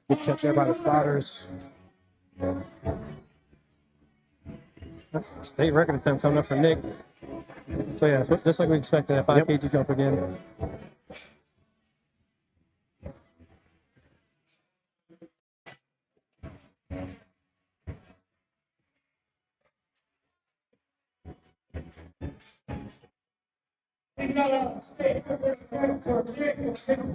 Good catch there by the spotters. State record attempt coming up for Nick. So yeah, just like we expected, a 5 kg jump again.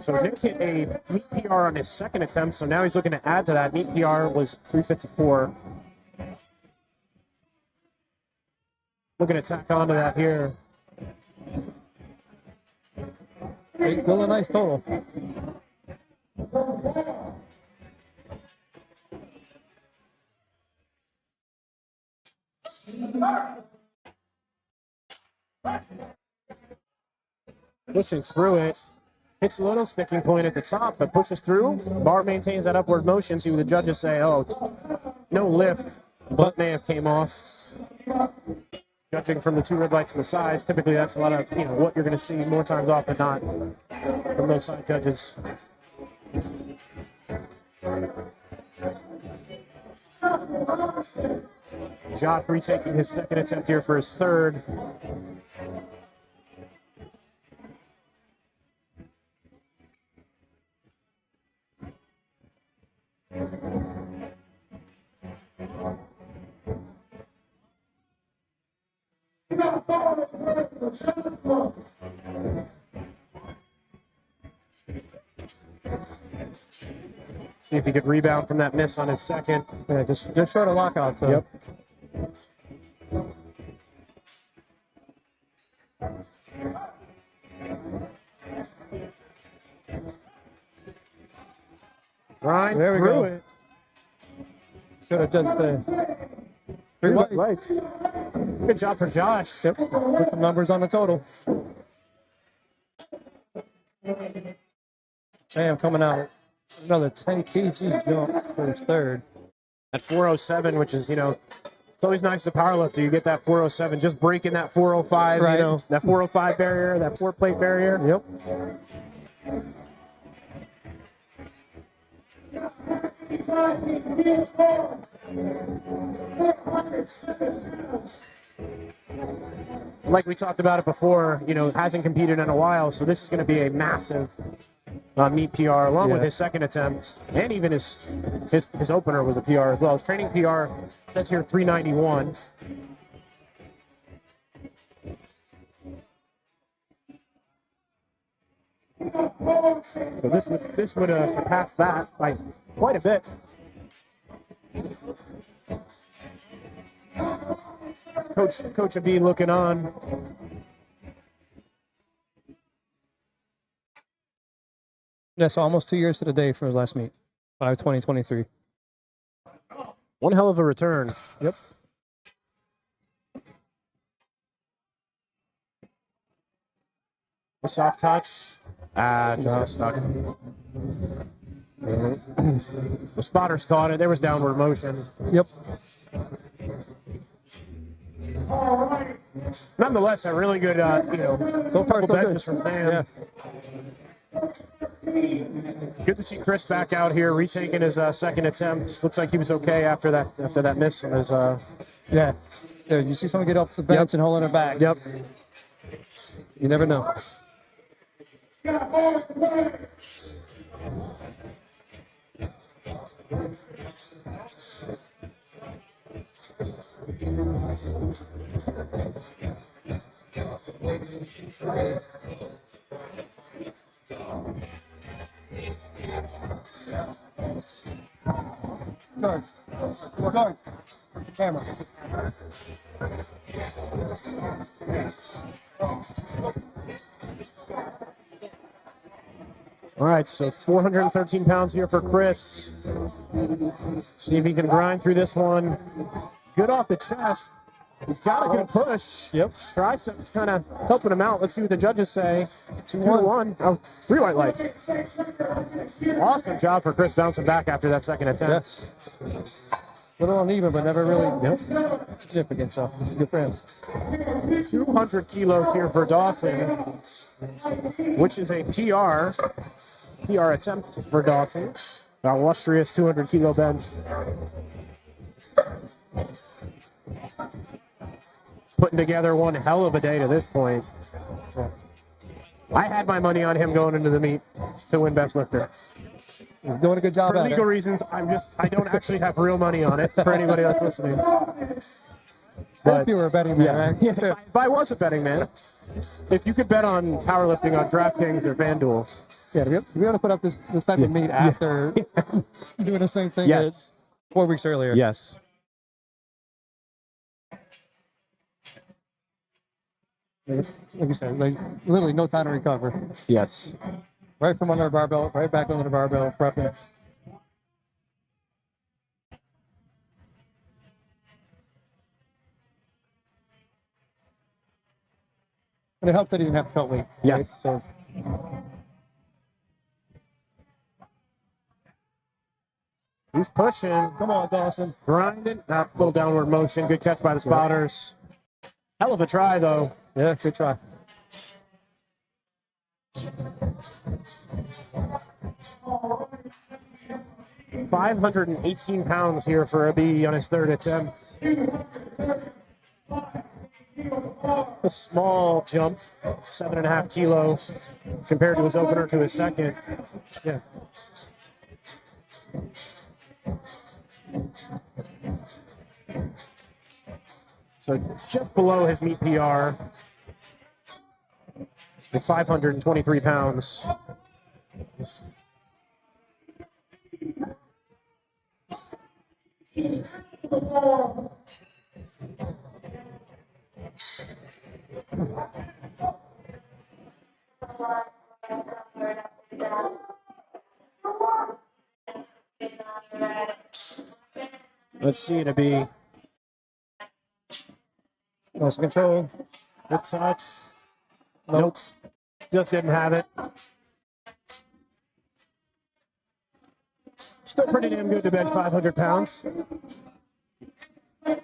So Nick hit a meet PR on his second attempt, so now he's looking to add to that. Meet PR was 354. Looking to tack onto that here. Still a nice total. Pushing through it. Hits a little sticking point at the top, but pushes through. Bar maintains that upward motion. See what the judges say. Oh, no lift. Butt may have came off. Judging from the 2 red lights on the sides, typically that's a lot of what you're going to see more times off than not from those side judges. Josh retaking his second attempt here for his third. See if he could rebound from that miss on his second. Yeah, just short of lockout. So. Yep. Right There we through go. it. Should have just 3 White lights. lights. Good job for Josh. Yep. Put some numbers on the total. Sam coming out. Another 10 kg jump for his third. At 407, which is, it's always nice to powerlifter. You get that 407, just breaking that 405, Right. that 405 barrier, that 4-plate barrier. Yep. Like we talked about it before, hasn't competed in a while, so this is going to be a massive meet PR along with his second attempt, and even his opener was a PR as well. His training PR says here 391. So this would have passed that by quite a bit. Coach Abid looking on. Yeah, so almost 2 years to the day for his last meet. 5/20/23. One hell of a return. Yep. A soft touch. Just stuck. The spotters caught it. There was downward motion. Yep. Nonetheless, a really good, So far, so benches good. from Sam. Good to see Chris back out here, retaking his second attempt. Looks like he was okay after that miss on his. Yeah. Yeah. You see someone get off the bench and holding it back. Yep. You never know. Guard. Guard. Camera. All right, so 413 pounds here for Chris. See if he can grind through this one. Good off the chest. He's got a good push. Yep. Triceps kind of helping him out. Let's see what the judges say. 2-1. Oh, 3 white lights. Awesome job for Chris bouncing back after that second attempt. Yes. A little uneven, but never really significant. So good for him. 200 kilos here for Dawson, which is a PR attempt for Dawson. Our illustrious 200 kilo bench. Putting together one hell of a day to this point. I had my money on him going into the meet to win best lifter. You're doing a good job For at legal it. reasons, I don't actually have real money on it for anybody that's listening. If you were a betting man, right? If I was a betting man, if you could bet on powerlifting on DraftKings or FanDuel. Yeah, to be able to put up this type of meet after doing the same thing Yes. as 4 weeks earlier. Yes. Like you said, like literally no time to recover. Yes. Right from under the barbell, right back under the barbell, prepping. And it helped that he didn't have to cut weight. Yeah. Right? So He's pushing. come on, Dawson. Grinding. Little downward motion. Good catch by the spotters. Hell of a try, though. Yeah, good try. £518 here for Abid on his third attempt. A small jump, 7.5 kilos compared to his opener to his second. Yeah. So just below his meet PR with 523 pounds. Let's see it be. Motion control. Good touch. Nope. Just didn't have it. Still pretty damn good to bench 500 pounds. I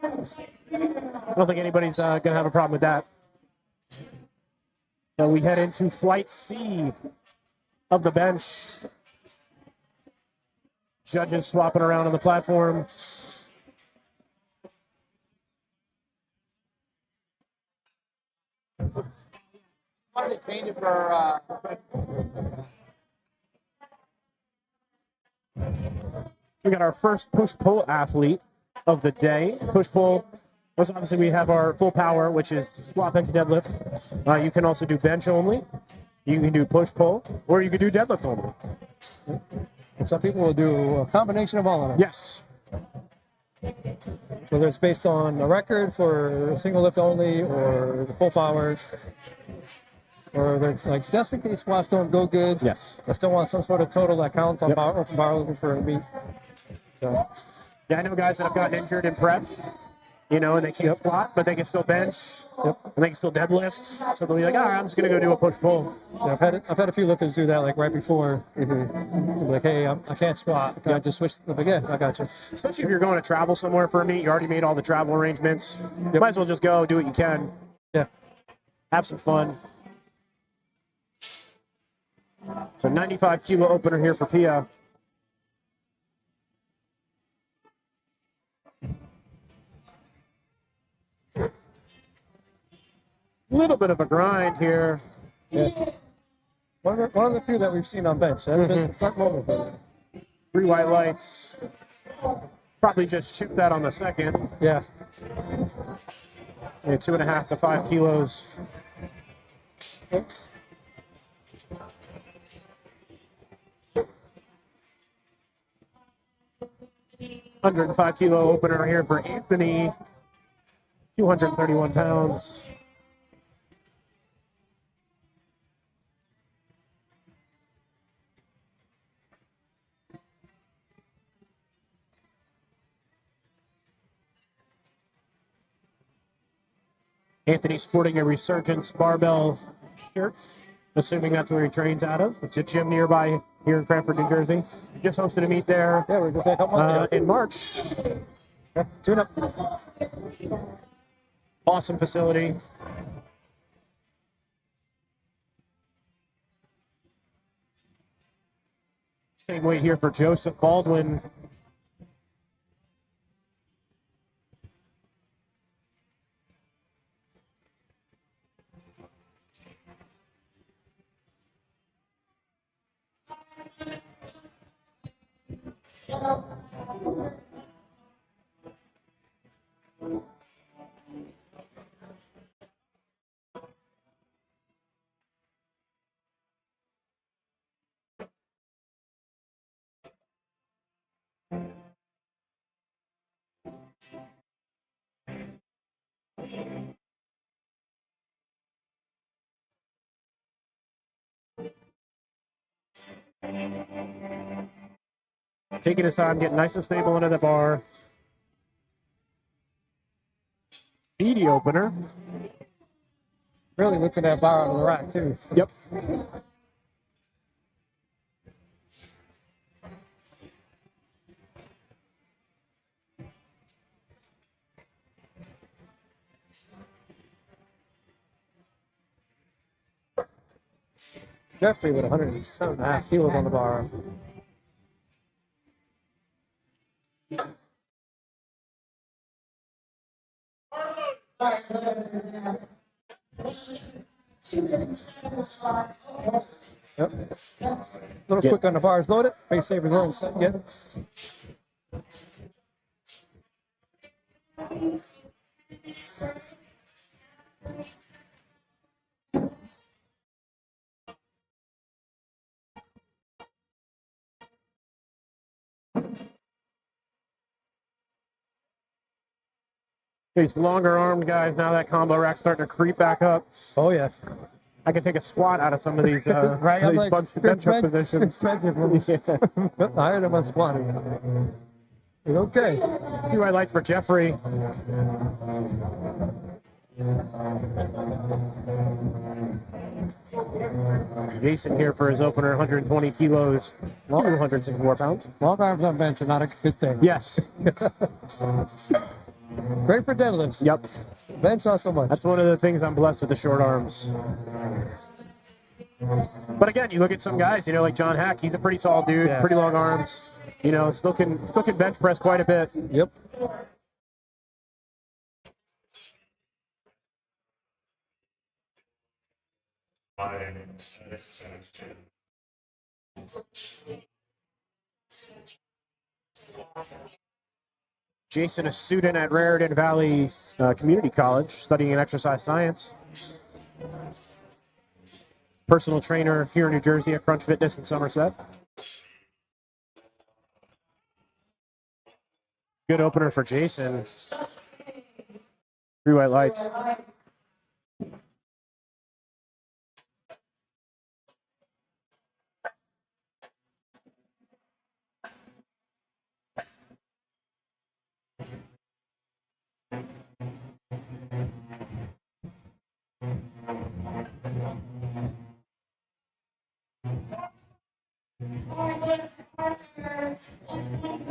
don't think anybody's going to have a problem with that. So we head into flight C of the bench. Judges swapping around on the platform. We got our first push-pull athlete of the day. Push-pull, obviously we have our full power, which is squat, bench, deadlift. You can also do bench only. You can do push-pull, or you can do deadlift only. And some people will do a combination of all of them. Yes. Whether it's based on a record for single lift only or the full powers. Or they're like, just in case squats don't go good. Yes. I still want some sort of total that counts on powerlifting for a meet. So. Yeah, I know guys that have gotten injured in prep, you know, and they can't squat, but they can still bench, and they can still deadlift. So they'll be like, all right, I'm just going to go do a push-pull. Yeah, I've had a few lifters do that, like right before. Like, hey, I can't squat. Can I just switch? Like, yeah, I got you. Especially if you're going to travel somewhere for a meet, you already made all the travel arrangements. You might as well just go do what you can. Yeah. Have some fun. So 95 kilo opener here for Pia. Little bit of a grind here. Yeah. One of the few that we've seen on bench. It's not normal for them. 3 white lights. Probably just chip that on the second. Yeah. 2.5 to 5 kilos. 105 kilo opener here for Anthony. 231 pounds. Anthony's sporting a Resurgence barbell shirt, assuming that's where he trains out of. It's a gym nearby here in Cranford, New Jersey. Just hosted a meet there. Yeah, we're just a couple months ago. In March. Tune up. Awesome facility. Same weight here for Joseph Baldwin. Taking his time, getting nice and stable into the bar. Speedy opener. Really lifting that bar on the rack, too. Yep. Jeffrey with 107.5 kilos on the bar. Yep. A little quick on the bars loaded. Face saver rolling set again. These longer armed guys, now that combo rack's starting to creep back up. Oh, yeah. I can take a squat out of some of these, Right, I'm these like, bench up positions. I heard him on squatting. Okay. 2 white lights for Jeffrey. Jason here for his opener, 120 kilos, 264 pounds. Long arms on bench are not a good thing. Yes. Great for deadlifts. Yep. Bench not so much. That's one of the things I'm blessed with, the short arms. But again, you look at some guys, you know, like John Hack, he's a pretty tall dude, Yeah. pretty long arms, you know, still can bench press quite a bit. Yep. Jason, a student at Raritan Valley Community College, studying exercise science. Personal trainer here in New Jersey at Crunch Fitness in Somerset. Good opener for Jason. 3 white lights.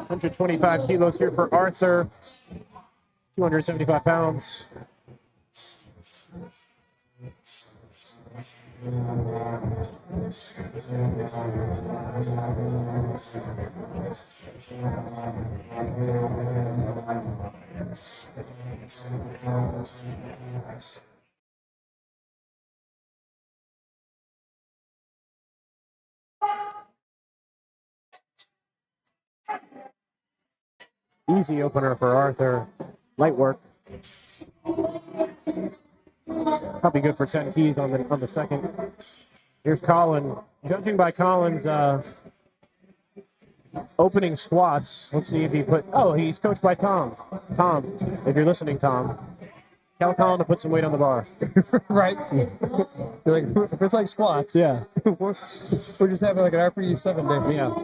$125 kilos here for Arthur. 275 pounds. Easy opener for Arthur. Light work. Probably good for 10 keys on the second. Here's Colin. Judging by Colin's opening squats, let's see if he put. Oh, he's coached by Tom. Tom, if you're listening, Tom, tell Colin to put some weight on the bar. Right. You're like, if it's like squats, Yeah. we're just having like an RPE 7 day. Yeah.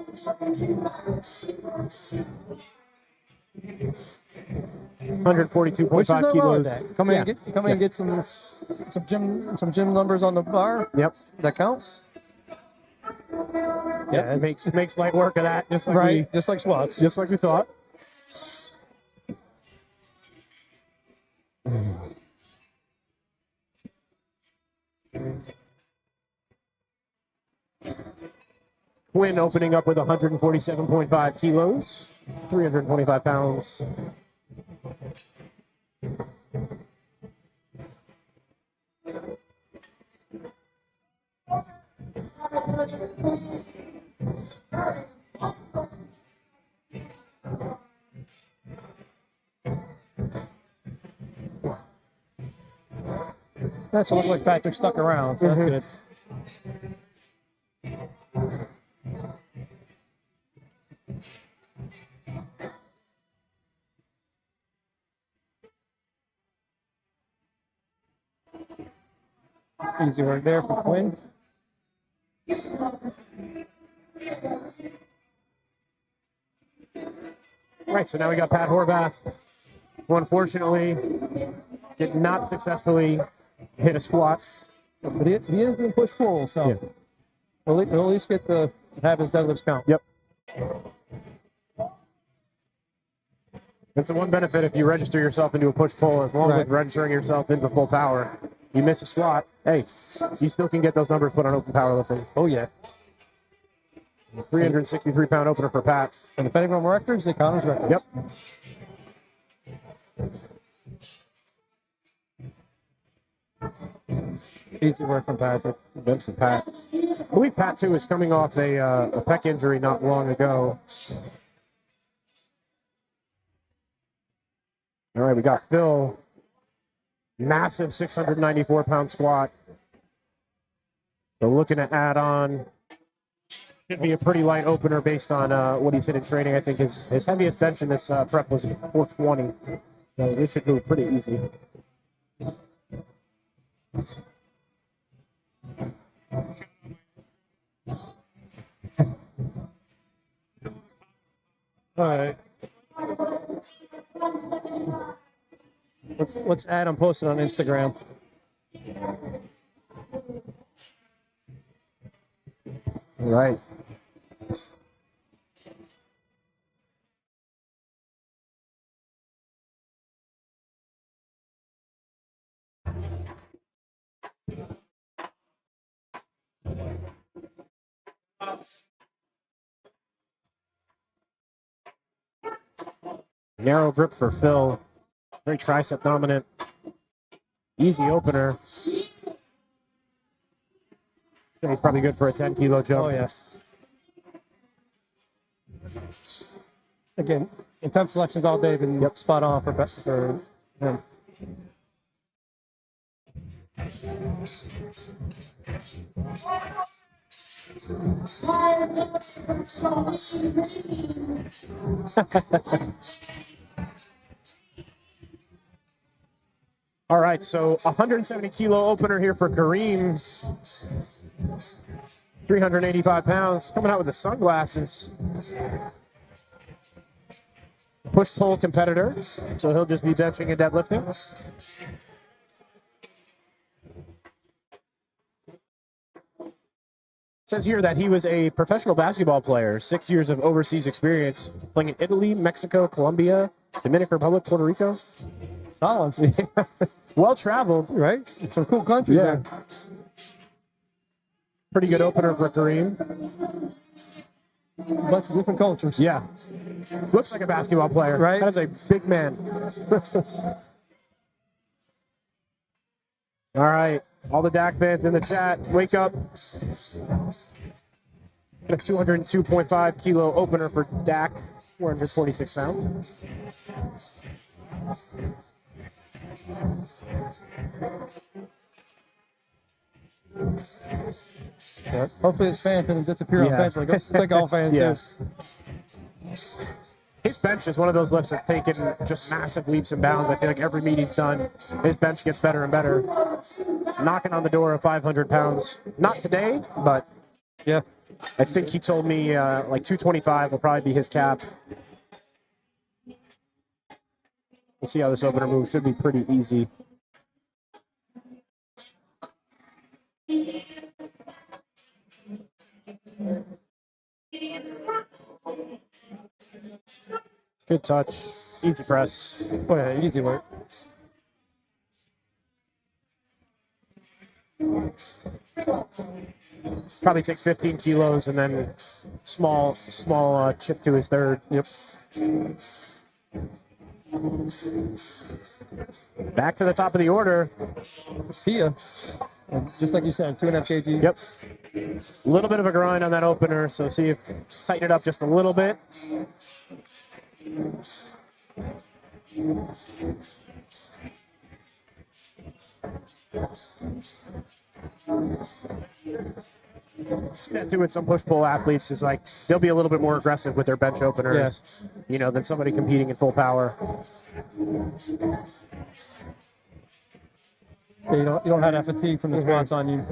142.5 Which is not wrong kilos. with that. Come in and get some gym numbers on the bar. Yep. Does that count? Yeah, it makes light work of that, just like Right. Just like squats. just like we thought. Quinn opening up with 147.5 kilos, 325 pounds. That's look like Patrick stuck around. So that's good. Easy work there for Quinn. Right, so now we got Pat Horvath, who unfortunately did not successfully hit a squat. But he is being pushed full, so Yeah. he'll at least get to have his deadlifts count. Yep. That's the one benefit if you register yourself into a push-pull, as long as registering yourself into full power. You miss a squat, hey, you still can get those numbers put on open powerlifting. Oh, yeah. 363-pound opener for Pat. And depending on records, they count as records. Yep. Easy work from Patrick. That's Pat. I believe Pat, too, is coming off a pec injury not long ago. All right, we got Phil. Massive 694-pound squat. So looking to add on. Should be a pretty light opener based on what he's hit in training. I think his heaviest bench in this prep was 420. So this should go pretty easy. All right. What's Adam posted on Instagram? All right. Narrow grip for Phil. Very tricep dominant. Easy opener. He's probably good for a 10-kilo jump. Oh, yeah. Again, intense selections all day, been spot on for him. All right, so 170-kilo opener here for Kareem. 385 pounds, coming out with the sunglasses. Push-pull competitor, so he'll just be benching and deadlifting. Says here that he was a professional basketball player, 6 years of overseas experience, playing in Italy, Mexico, Colombia, Dominican Republic, Puerto Rico. Solid. Well-traveled, Right? Some cool countries there. Pretty good opener for Kareem. Bunch of different cultures. Yeah. Looks like a basketball player. Right. That is a big man. All right. All the DAC fans in the chat, wake up. A 202.5 kilo opener for DAC, 446 pounds. Yeah. Hopefully his fans can disappear on bench like all fans do. His bench is one of those lifts that's taken just massive leaps and bounds. I feel like every meet he's done, his bench gets better and better. Knocking on the door of 500 pounds. Not today, but Yeah. I think he told me like 225 will probably be his cap. We'll see how this opener move should be pretty easy. Good touch, easy press. Oh, yeah, easy work. Probably take 15 kilos and then small chip to his third. Yep. Back to the top of the order. See ya. And just like you said, 2.5 kg. Yep. A little bit of a grind on that opener, so see if tighten it up just a little bit. That too with some push-pull athletes is like they'll be a little bit more aggressive with their bench openers, you know, than somebody competing in full power. Yeah, you don't have that fatigue from the squats on you.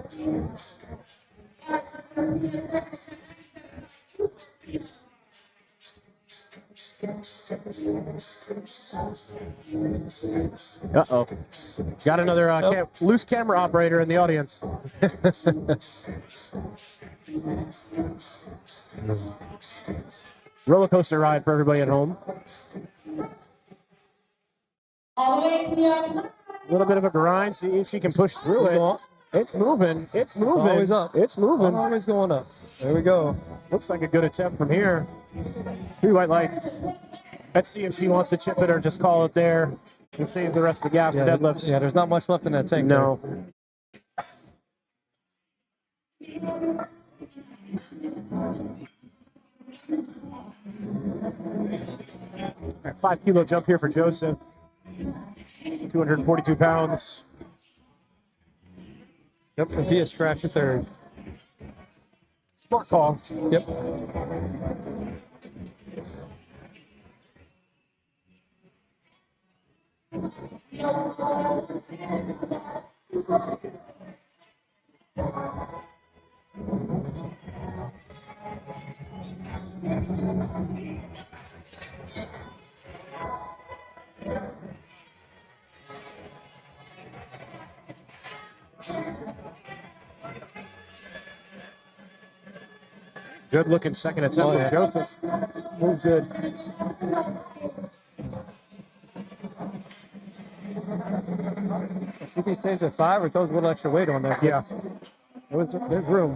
Uh-oh. Got another loose camera operator in the audience. Roller coaster ride for everybody at home. A little bit of a grind. See if she can push through it. It's moving. It's moving. Always up. It's moving. Always going up. There we go. Looks like a good attempt from here. 3 white lights. Let's see if she wants to chip it or just call it there and save the rest of the gas for deadlifts. Yeah, there's not much left in that tank. No. There. 5 kilo jump here for Joseph. 242 pounds. Yep, and he has scratched a third. Smart call. Yep. Good looking second attempt from Joseph. Moved good. If he stays at 5 or throws a little extra weight on there. Yeah. There's room.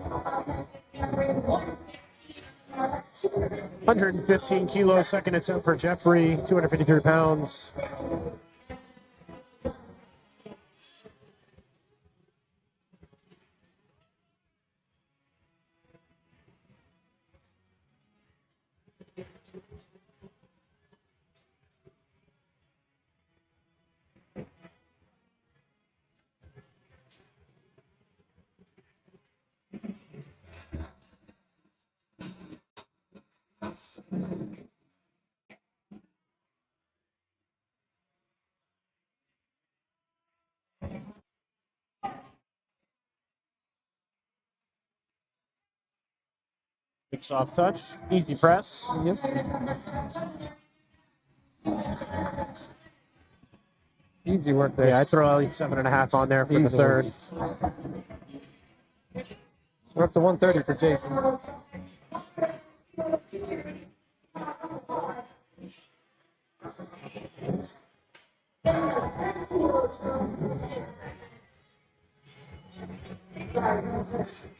115 kilos, second attempt for Jeffrey, 253 pounds. Big soft touch, easy press. Yep. Easy work there. Yeah, I throw at least 7.5 on there for the third. We're up to 130 for Jason.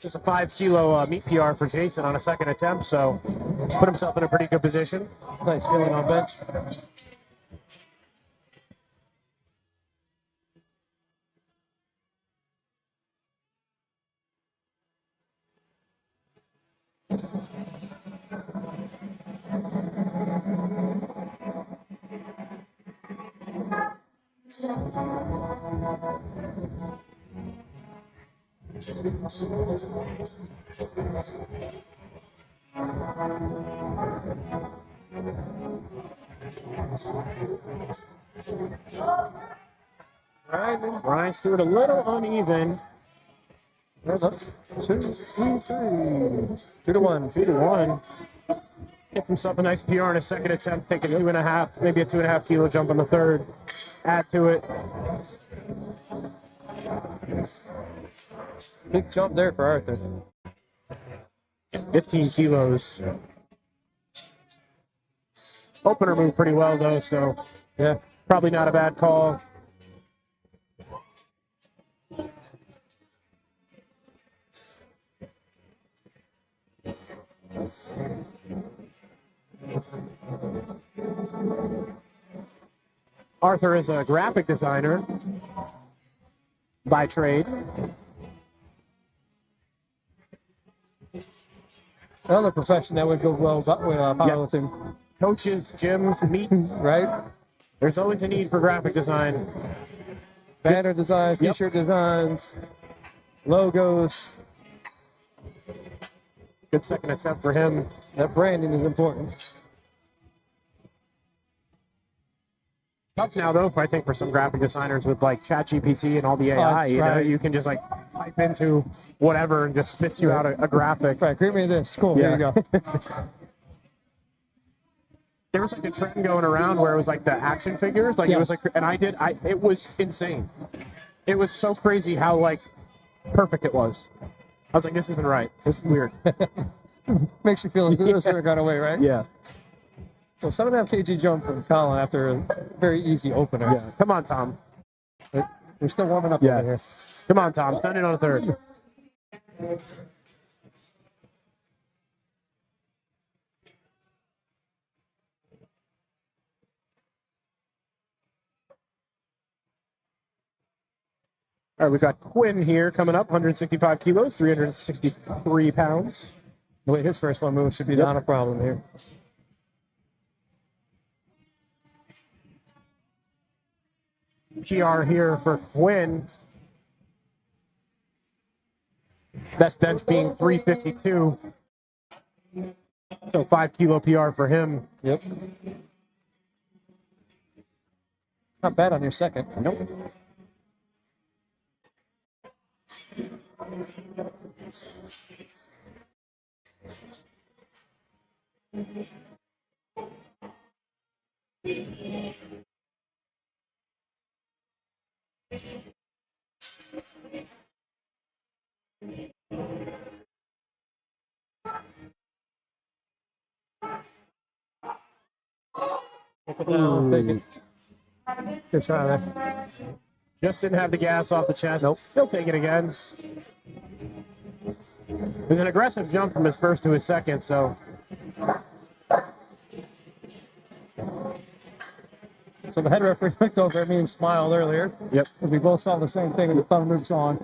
Just a 5 kilo meat PR for Jason on a second attempt, so put himself in a pretty good position. Nice feeling on bench. Ryan's threw it a little uneven. There's up. 2, 3, 3. 2 to 1. 2 to 1. Get himself a nice PR on his second attempt, taking 2.5, maybe a 2.5 kilo jump on the third. Add to it. Big jump there for Arthur. 15 kilos. Opener moved pretty well though, so Yeah. probably not a bad call. Arthur is a graphic designer by trade. Another profession that would go well with powerlifting. Coaches, gyms, meetings, Right? there's always a need for graphic design. Banner designs, Yep. t-shirt designs, logos. Good second attempt for him. That branding is important. Tough now though, I think, for some graphic designers with like ChatGPT and all the AI. You know, right. you can just like type into whatever and just spits you out a graphic. Right, create me this. Cool, here you go. There was like a trend going around where it was like the action figures, like it was Yes. like, and it was insane. It was so crazy how like perfect it was. I was like, this isn't right. This is weird. Makes you feel a certain kind of way, right? Yeah. So 7.5 kg jump from Colin after a very easy opener. Yeah. Come on, Tom. We're still warming up Yeah. over here. Come on, Tom. Stand in on a third. All right, we've got Quinn here coming up, 165 kilos, 363 pounds. The way his first one moves should be not a problem here. PR here for Quinn. Best bench being 352. So 5 kilo PR for him. Yep. Not bad on your second. Nope. down, take it. Good try there. Just didn't have the gas off the chest. Nope. He'll take it again. It was an aggressive jump from his first to his second, so. So the head referee looked over at me and smiled earlier. Yep. Because we both saw the same thing and the thumb moves on.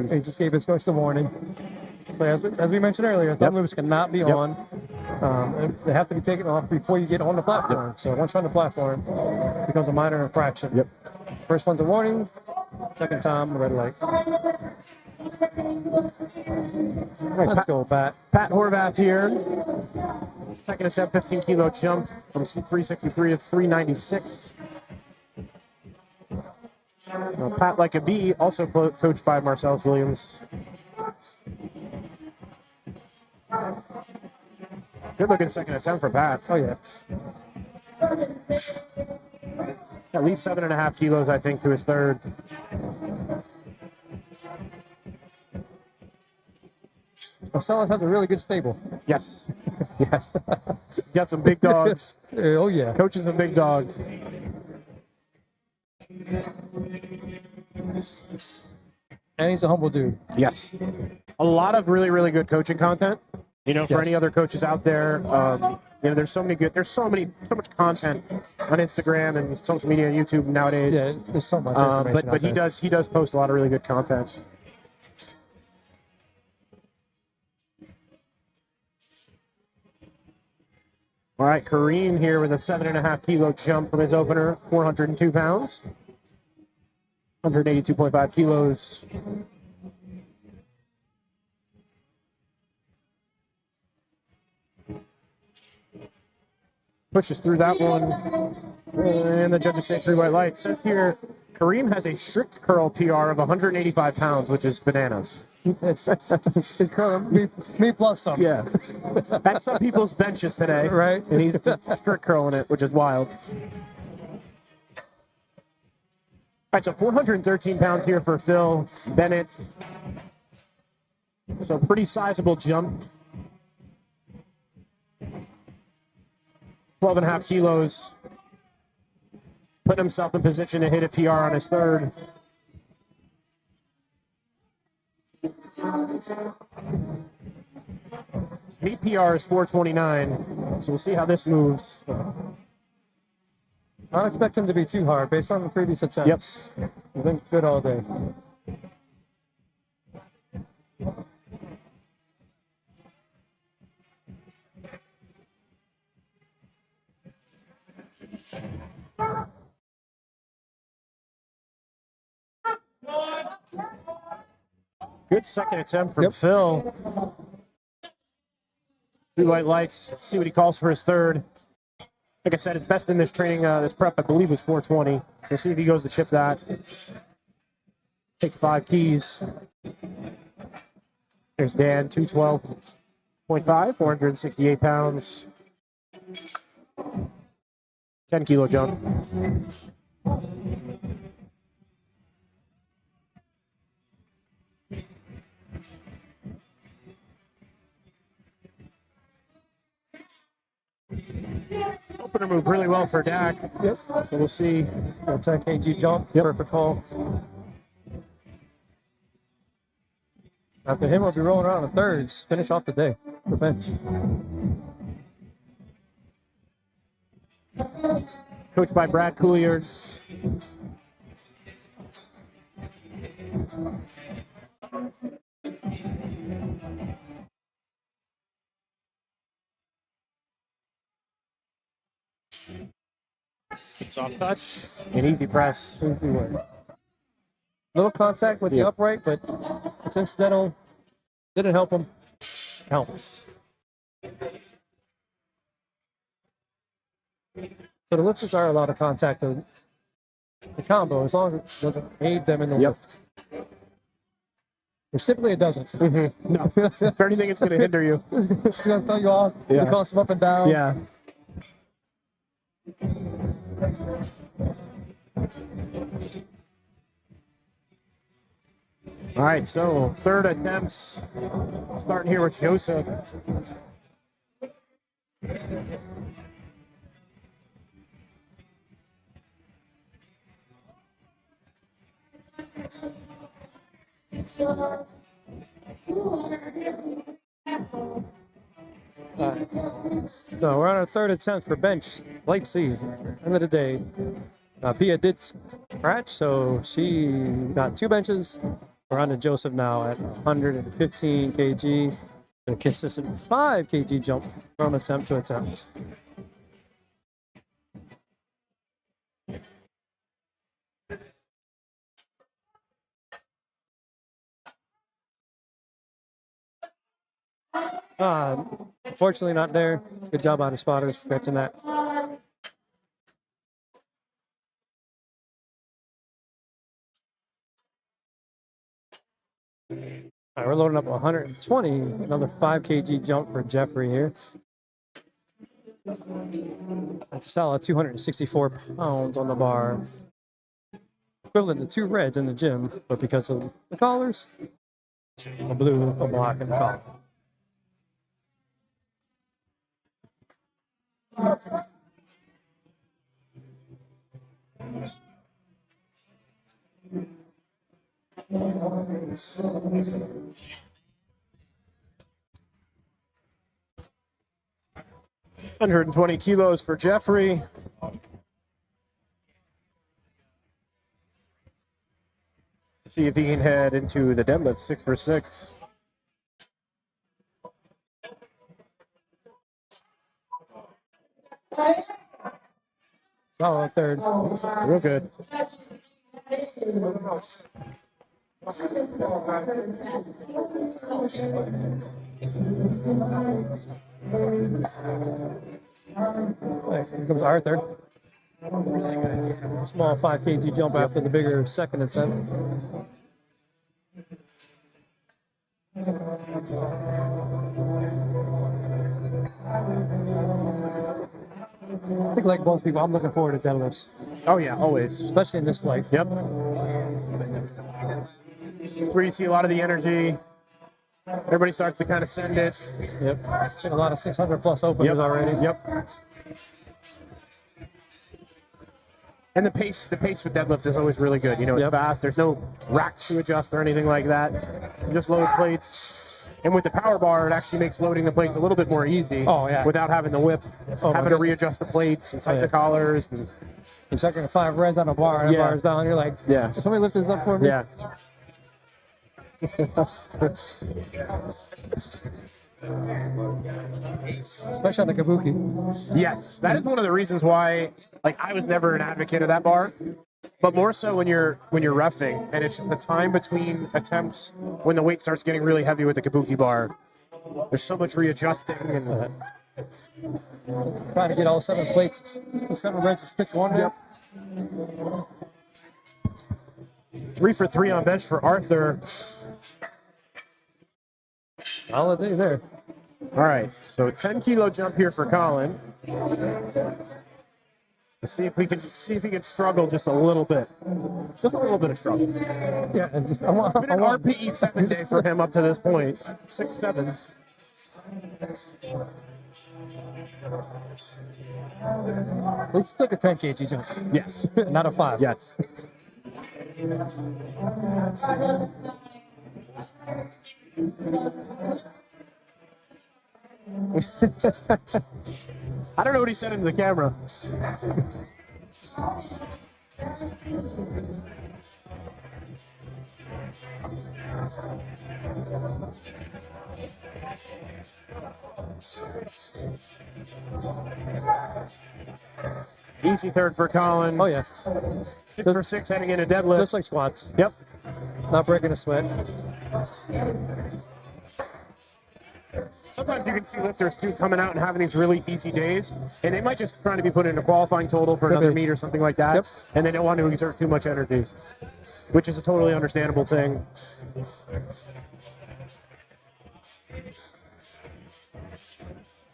He just gave his coach the warning. So as we mentioned earlier, thumb moves cannot be on. They have to be taken off before you get on the platform. So once you're on the platform, it becomes a minor infraction. Yep. First one's a warning. Second time, a red light. Let's go, Pat. Pat Horvath here. Second attempt, 15 kilo jump from 363 to 396. Now, Pat like a bee, also coached by Marcellus Williams. Good looking second attempt for Pat. Oh, yeah. At least 7.5 kilos, I think, to his third. Marcellus has a really good stable. Yes. Yes. Got some big dogs. Oh, yeah. Coaches some big dogs. And he's a humble dude. Yes. A lot of really, really good coaching content. You know, for any other coaches out there, you know, there's so much content on Instagram and social media and YouTube nowadays. Yeah, there's so much information But he does post a lot of really good content. All right, Kareem here with a 7.5 kilo jump from his opener, 402 pounds, 182.5 kilos. Pushes through that one, and the judges say 3 white lights. Says here, Kareem has a strict curl PR of 185 pounds, which is bananas. It's me plus some. Yeah. That's some people's benches today. Right. And he's just strict curling it, which is wild. All right, so 413 pounds here for Phil Bennett. So pretty sizable jump. 12.5 kilos. Put himself in position to hit a PR on his third. Meet PR is 429, so we'll see how this moves. I don't expect him to be too hard based on the previous attempts. Yep. He's been good all day. Good second attempt from Phil. 3 white lights. Let's see what he calls for his third. Like I said, his best in this training, this prep, I believe, was 420. We'll see if he goes to chip that. Takes 5 keys. There's Dan, 212.5, 468 pounds. 10 kilo jump. Opener moved really well for Dak. Yep. So we'll see. 10 kg jump. Yep. Perfect call. After him, we'll be rolling around the thirds. Finish off the day. The bench. Coached by Brad Couliard. Soft touch and easy press. Easy work. Little contact with the upright, but it's incidental. Didn't help him. Counts. So the lifters are a lot of contact in the combo, as long as it doesn't aid them in the lift. Which typically it doesn't. Mm-hmm. No. If anything, it's going to hinder you. It's going to throw you off. Yeah. It costs them up and down. Yeah. All right, so third attempts. Starting here with Joseph. So we're on our third attempt for bench. Light C. End of the day. Pia did scratch, so she got 2 benches. We're on to Joseph now at 115 kg. A consistent 5 kg jump from attempt to attempt. Unfortunately not there. Good job on the spotters for catching that. All right, we're loading up 120, another 5 kg jump for Jeffrey here. That's a solid 264 pounds on the bar. Equivalent to 2 reds in the gym, but because of the collars, a blue, a black, and a collar. $120 kilos for Jeffrey. See if he can head into the deadlift 6 for 6. Solid third. Real good. Here comes Arthur. Small 5 kg jump after the bigger second attempt. I think, like most people, I'm looking forward to deadlifts, Oh, yeah, always. especially in this place. Yep. Where you see a lot of the energy. Everybody starts to kind of send it. Yep. Seen a lot of 600 plus openers already. Yep. And the pace with deadlift is always really good. You know, it's fast. There's no rack to adjust or anything like that. You just load plates. And with the power bar, it actually makes loading the plates a little bit more easy. Oh, yeah. Without having to whip, having to readjust the plates and tighten the collars. And, You're checking 5 reds on a bar, and the bar's down. You're like, Yeah. "Can somebody lift this up for me?" yeah. Especially on the kabuki. Yes, that is one of the reasons why, like, I was never an advocate of that bar, but more so when you're roughing, and it's just the time between attempts when the weight starts getting really heavy with the kabuki bar. There's so much readjusting and Trying to get all 7 plates, 7 reds to stick to one. Yep. 3 for 3 on bench for Arthur. Solid day there. All right, so 10 kilo jump here for Colin. Let's see if he can struggle just a little bit. Just a little bit of struggle. Yeah, and just It's been an RPE 7 day for him up to this point. 6 7s. Let's take a 10 kg jump. Yes. Not a 5. Yes. I don't know what he said into the camera. Easy third for Colin. Oh, yeah. 6 for 6 heading into deadlift. Just like squats. Yep. Not breaking a sweat. Sometimes you can see lifters too coming out and having these really easy days, and they might just trying to be put in a qualifying total for another meet or something like that, and they don't want to exert too much energy, which is a totally understandable thing.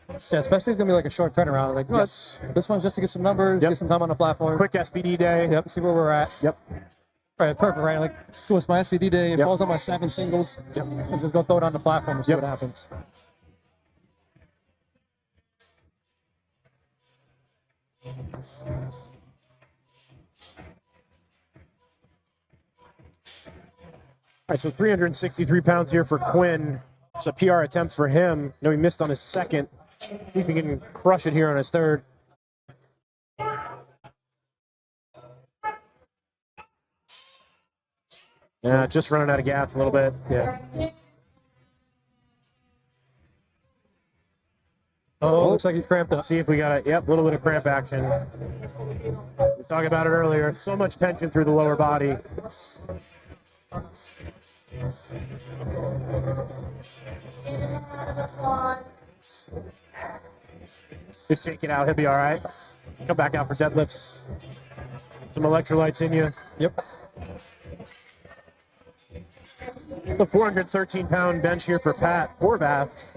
Yeah, especially if it's gonna be like a short turnaround. Like, Yes. this one's just to get some numbers, get some time on the platform. Quick SBD day. Yep, see where we're at. Yep. All right, perfect, right? Like, so it's my SVD day, it falls on my 7 singles, and just go throw it on the platform and see what happens. right, so 363 pounds here for Quinn. It's a PR attempt for him. No, he missed on his second. See if he can crush it here on his third. Yeah, just running out of gas a little bit. Yeah. Oh, looks like he cramped up. See if we got a little bit of cramp action. We talked about it earlier. So much tension through the lower body. Just shake it out. He'll be all right. Come back out for deadlifts. Some electrolytes in you. Yep. The 413-pound bench here for Pat Horvath.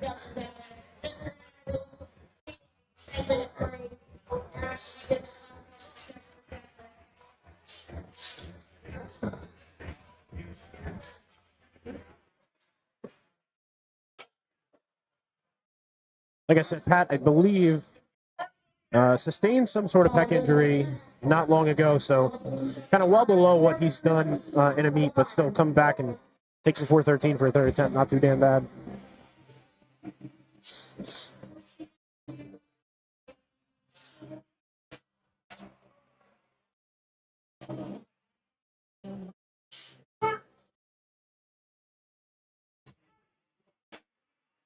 Like I said, Pat, I believe, sustained some sort of pec injury not long ago, so kind of well below what he's done in a meet, but still come back and take the 413 for a third attempt. Not too damn bad.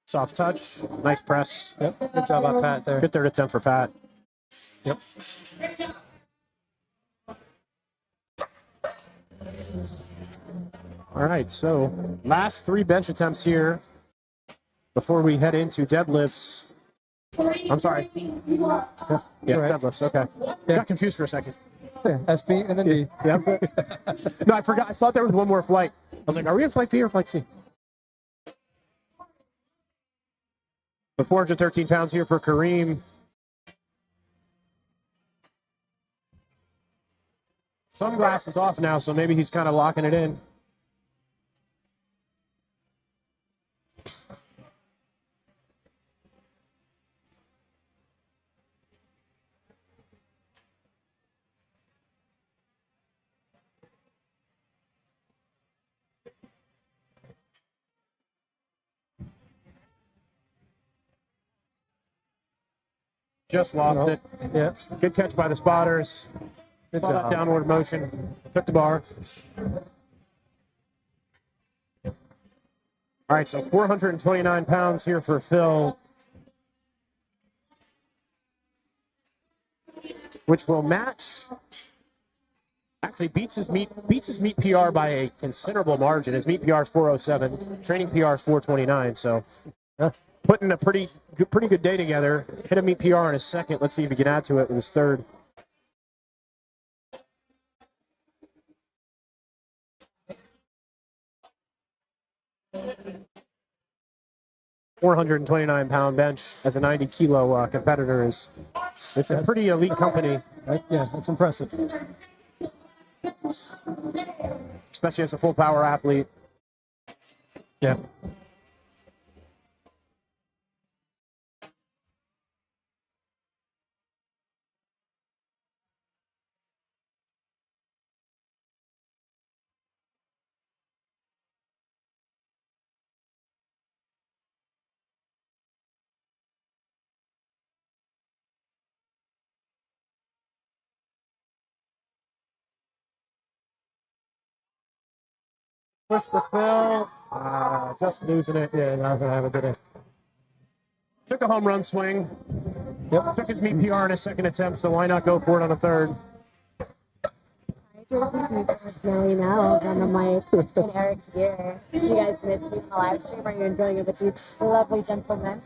Soft touch, nice press. Yep. Good job on Pat there. Good third attempt for Pat. Yep. All right, so last 3 bench attempts here before we head into deadlifts. I'm sorry. Yeah, Right. deadlifts, okay. Got confused for a second. Yeah, SB and then D. Yeah. No, I forgot. I thought there was one more flight. I was like, are we in flight B or flight C? The 413 pounds here for Kareem. Sunglasses off now, so maybe he's kind of locking it in. Just lost it. Yeah. Good catch by the spotters. Good Saw that job. downward motion. Took the bar. All right, so 429 pounds here for Phil, which will match. Actually, beats his meet PR by a considerable margin. His meet PR is 407. Training PR is 429. So, putting a pretty good day together. Hit a meet PR in his second. Let's see if he can add to it with his third. $429-pound bench as a 90-kilo competitor is it's a pretty elite company. Yeah, that's impressive. Especially as a full power athlete. Yeah. Push for Phil. Just losing it. Yeah, not gonna have a good day. Took a home run swing. Yep. Took his meet PR in his second attempt, so why not go for it on a third? Smelly mouth on the mic in Eric's ear. You guys missed me on the live stream. Are you enjoying it with these lovely gentlemen?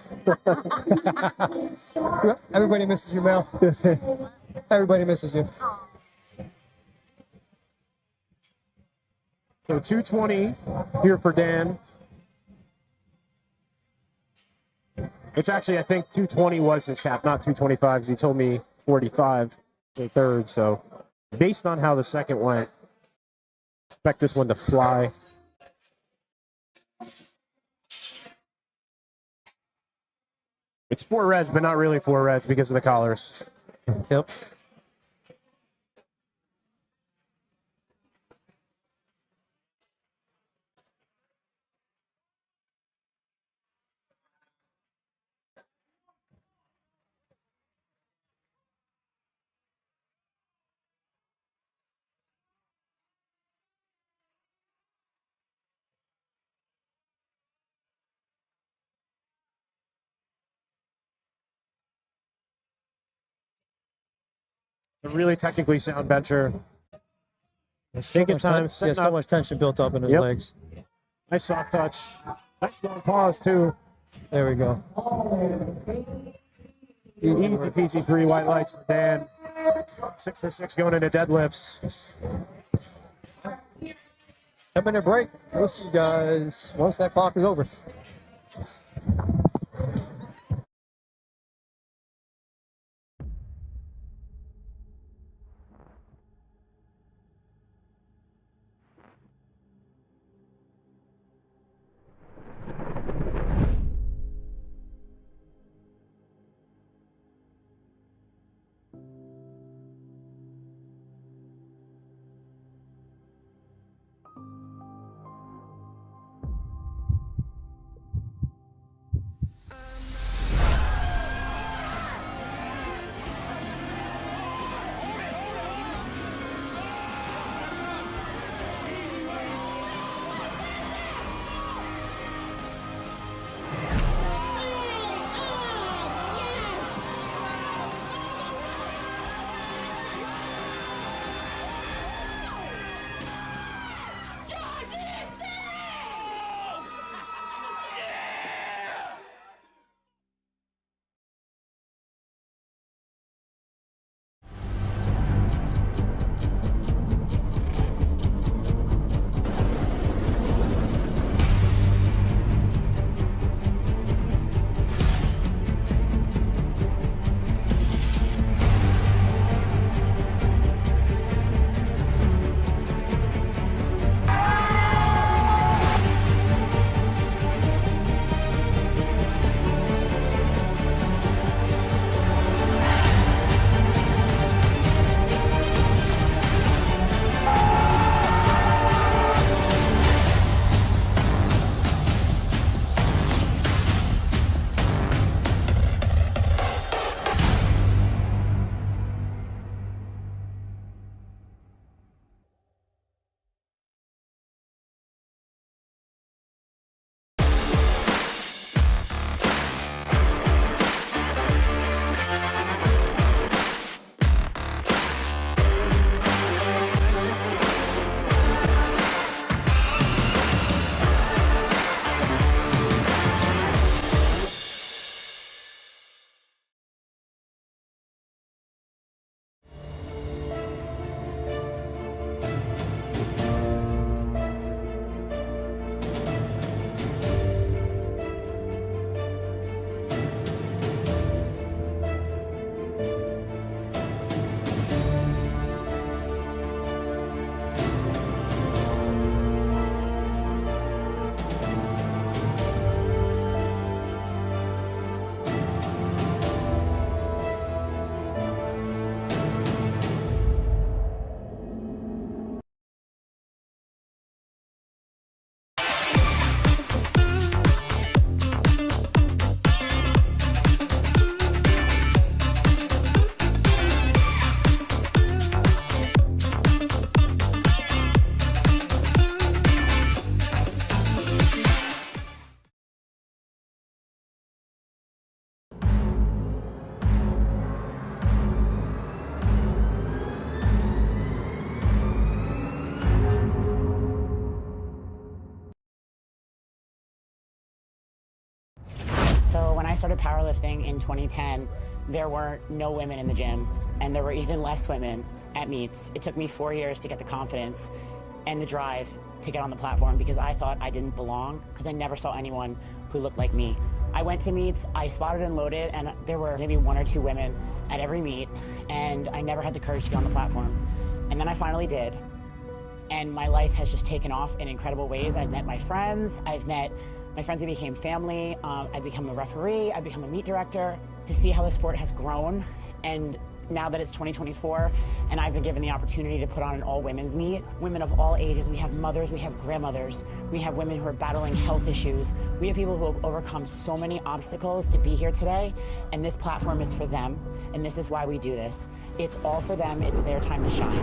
Everybody misses you, Mel. Everybody misses you. So 220 here for Dan. Which actually I think 220 was his cap, not 225, because he told me 45 the third. So based on how the second went, expect this one to fly. It's 4 reds, but not really 4 reds because of the collars. Yep. a really technically sound bencher. There's Take his time, yeah, setting so up. much tension built up in his Yep. legs. Nice soft touch. Nice long pause, too. There we go. Easy peasy 3 white lights for Dan. 6 for 6 going into deadlifts. 10-minute break. We'll see you guys once that clock is over. So when I started powerlifting in 2010, there were no women in the gym, and there were even less women at meets. It took me 4 years to get the confidence and the drive to get on the platform because I thought I didn't belong because I never saw anyone who looked like me. I went to meets, I spotted and loaded, and there were maybe 1 or 2 women at every meet, and I never had the courage to get on the platform. And then I finally did. And my life has just taken off in incredible ways. I've met my friends, my friends who became family, I've become a referee, I've become a meet director. To see how the sport has grown, and now that it's 2024, and I've been given the opportunity to put on an all-women's meet, women of all ages, we have mothers, we have grandmothers, we have women who are battling health issues, we have people who have overcome so many obstacles to be here today, and this platform is for them, and this is why we do this. It's all for them, it's their time to shine.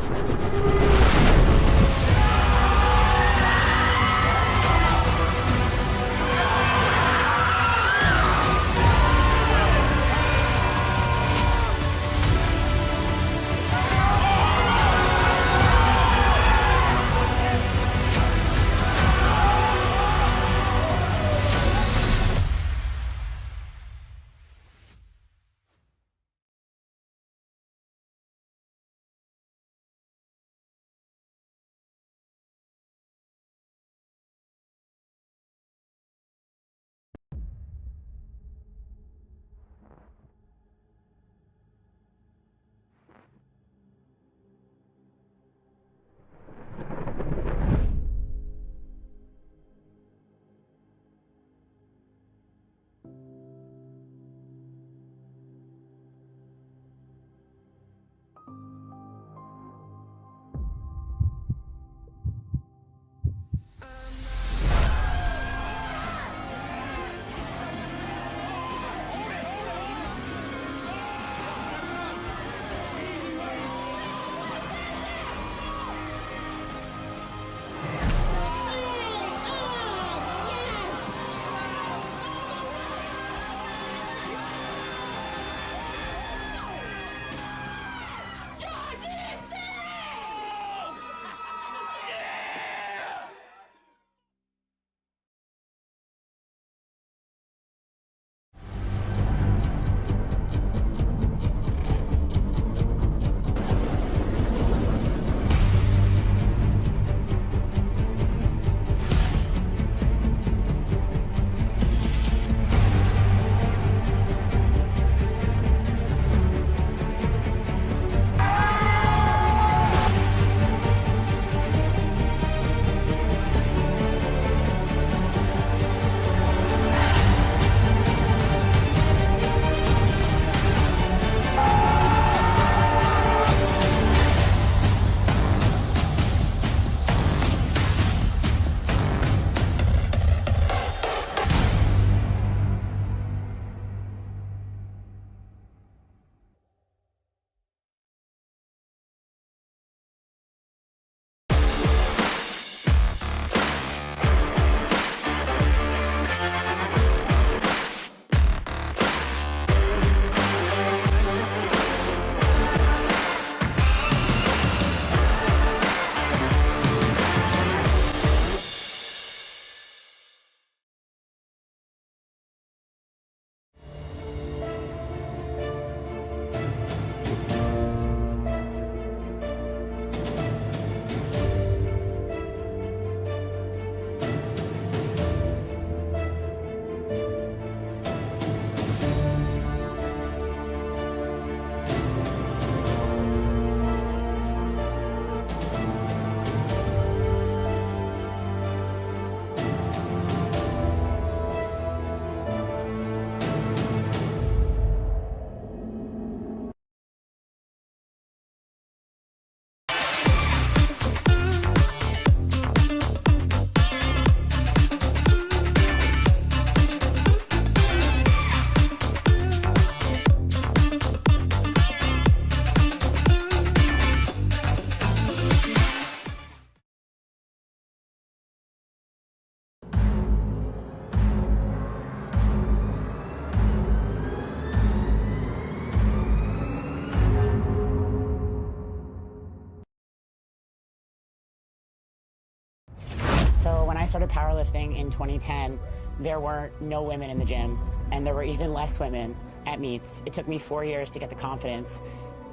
when I started powerlifting in 2010, there were no women in the gym, and there were even less women at meets. It took me 4 years to get the confidence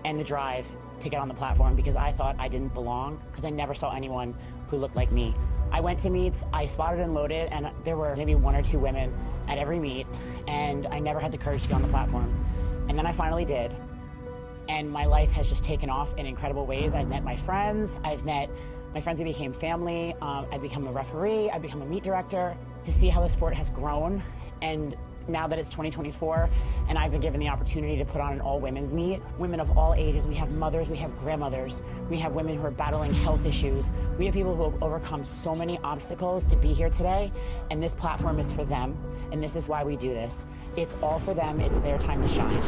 and the drive to get on the platform because I thought I didn't belong because I never saw anyone who looked like me. I went to meets, I spotted and loaded, and there were maybe 1 or 2 women at every meet, and I never had the courage to get on the platform. And then I finally did. And my life has just taken off in incredible ways. I've met my friends. I've met my friends who became family. I've become a referee. I've become a meet director. To see how the sport has grown, and now that it's 2024, and I've been given the opportunity to put on an all-women's meet, women of all ages. We have mothers, we have grandmothers, we have women who are battling health issues. We have people who have overcome so many obstacles to be here today, and this platform is for them, and this is why we do this. It's all for them. It's their time to shine.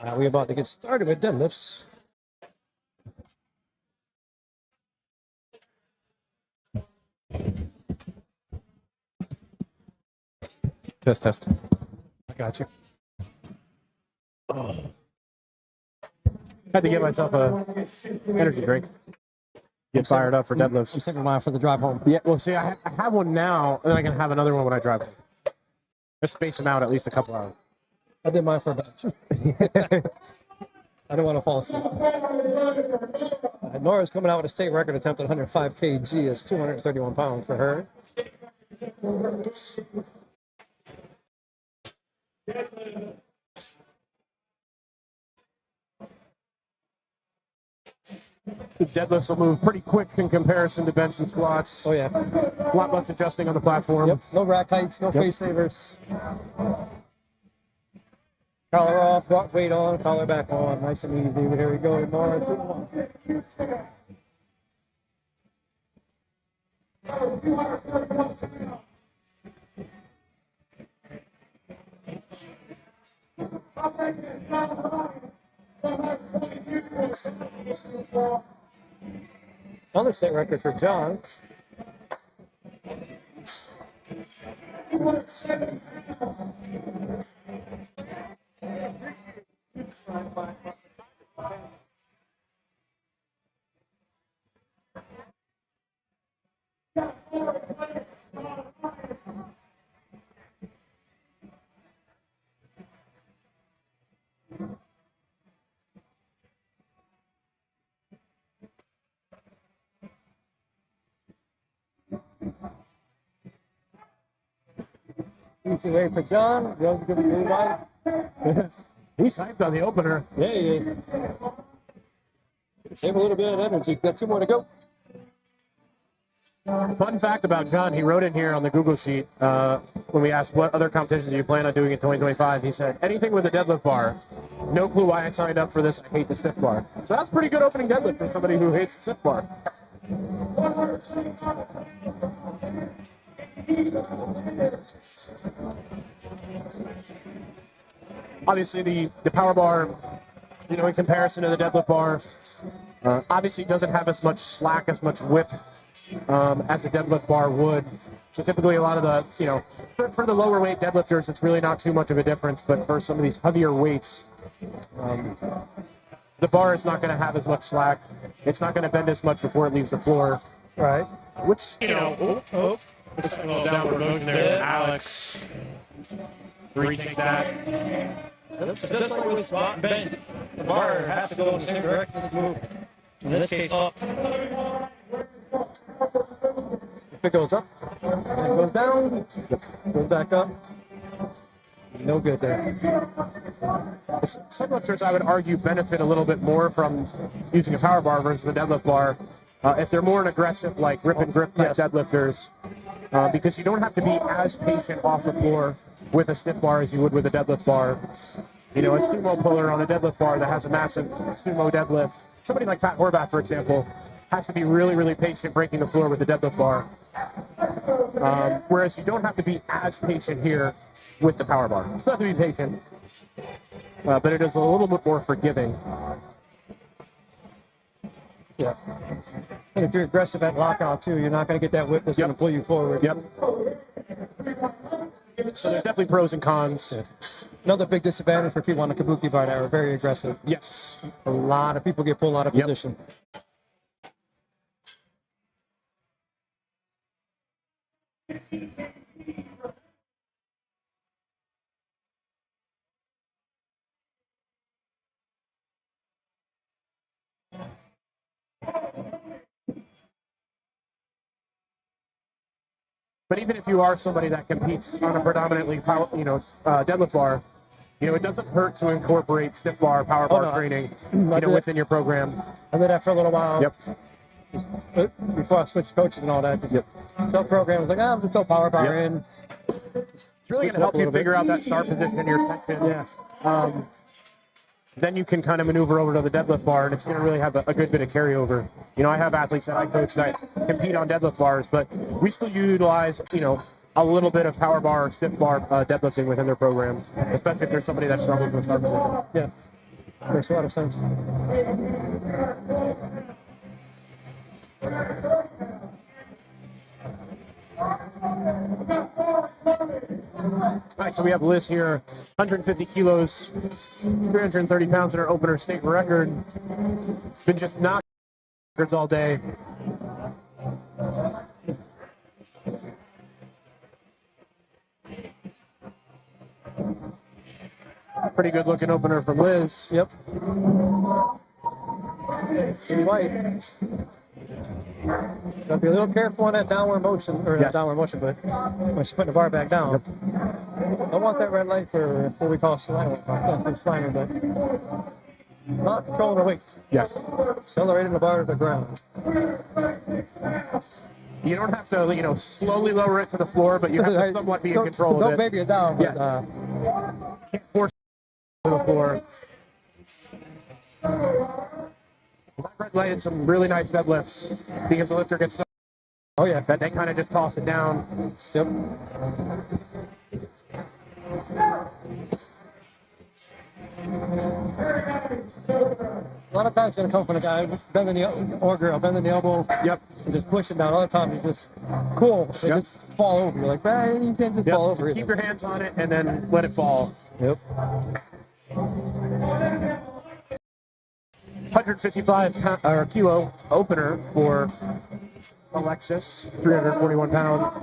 We're about to get started with deadlifts. Test. I got you. Oh. Had to get myself a energy drink. Get fired up for deadlifts. I'm saving mine for the drive home. Yeah, well, see, I have one now, and then I can have another one when I drive home. Just space them out at least a couple hours. I did mine for about 2. I don't want to fall asleep. Nora's coming out with a state record attempt at 105 kg. Is 231 pounds for her. The deadlifts will move pretty quick in comparison to bench and squats. Oh, yeah. A lot less adjusting on the platform. Yep. No rack heights, no face savers. Collar off, got weight on, collar back on. Nice and easy. Here we go. Nora. Another state record for John. Easy way for John. Real good blue light. He's hyped on the opener. Yeah, he is. Save a little bit of energy. Got 2 more to go. Fun fact about John, he wrote in here on the Google sheet when we asked what other competitions do you plan on doing in 2025, he said, anything with a deadlift bar. No clue why I signed up for this. I hate the stiff bar. So that's pretty good opening deadlift for somebody who hates the stiff bar. Obviously, the power bar, you know, in comparison to the deadlift bar, obviously doesn't have as much slack, as much whip as a deadlift bar would. So typically a lot of the, you know, for the lower weight deadlifters, it's really not too much of a difference. But for some of these heavier weights, the bar is not going to have as much slack. It's not going to bend as much before it leaves the floor. Right. Which, you know, looks like a little downward motion there. Alex, retake that. Just like with squat and bench, the bar has to go in the same direction as the move. In this case, up. If it goes up, and it goes down, goes back up. No good there. Some lifters, I would argue, benefit a little bit more from using a power bar versus a deadlift bar. If they're more an aggressive, like rip and grip type deadlifters, because you don't have to be as patient off the floor with a stiff bar as you would with a deadlift bar. You know, a sumo puller on a deadlift bar that has a massive sumo deadlift. Somebody like Pat Horvath, for example, has to be really, really patient breaking the floor with the deadlift bar. Whereas you don't have to be as patient here with the power bar. You still have to be patient, but it is a little bit more forgiving. Yeah. And if you're aggressive at lockout too, you're not going to get that whip that's going to pull you forward. Yep. So there's definitely pros and cons. Yeah. Another big disadvantage for people on the kabuki bar that are very aggressive. Yes. A lot of people get pulled out of position. But even if you are somebody that competes on a predominantly power, deadlift bar, it doesn't hurt to incorporate stiff bar, power bar training, within your program. I did that for a little while. Yep. Before I switched coaching and all that. Yep. So program was like, I'm just throw power bar in. It's really going to help you figure out that start position, your tension. Yeah. Then you can kind of maneuver over to the deadlift bar, and it's going to really have a good bit of carryover. I have athletes that I coach that compete on deadlift bars, but we still utilize, a little bit of power bar or stiff bar deadlifting within their programs, especially if there's somebody that struggles with start position. Yeah. Makes a lot of sense. All right, so we have Liz here, 150 kilos, 330 pounds in her opener state record. It's been just knocking records all day. Pretty good looking opener from Liz. Yep. Pretty light. Gotta be a little careful on that downward motion, or Yes. not downward motion, but when she's putting the bar back down. Yep. Don't want that red light for what we call slamming. Slamming, but not controlling the weight. Yes. Accelerating the bar to the ground. You don't have to, slowly lower it to the floor, but you have to somewhat be in control of it. Don't baby it down. But, Yes. Can't force it to the floor. Black Red lighted some really nice deadlifts because the lifter gets oh yeah. that they kind of just toss it down. Yep. A lot of times it's going to come from a guy bending the or girl bending the elbow. Yep. And just pushing down. All the time you just cool. They Yep. just fall over. You're like, man, you can't just Yep. fall over. Keep your hands on it and then let it fall. Yep. 155 kilo opener for Alexis, 341 pounds.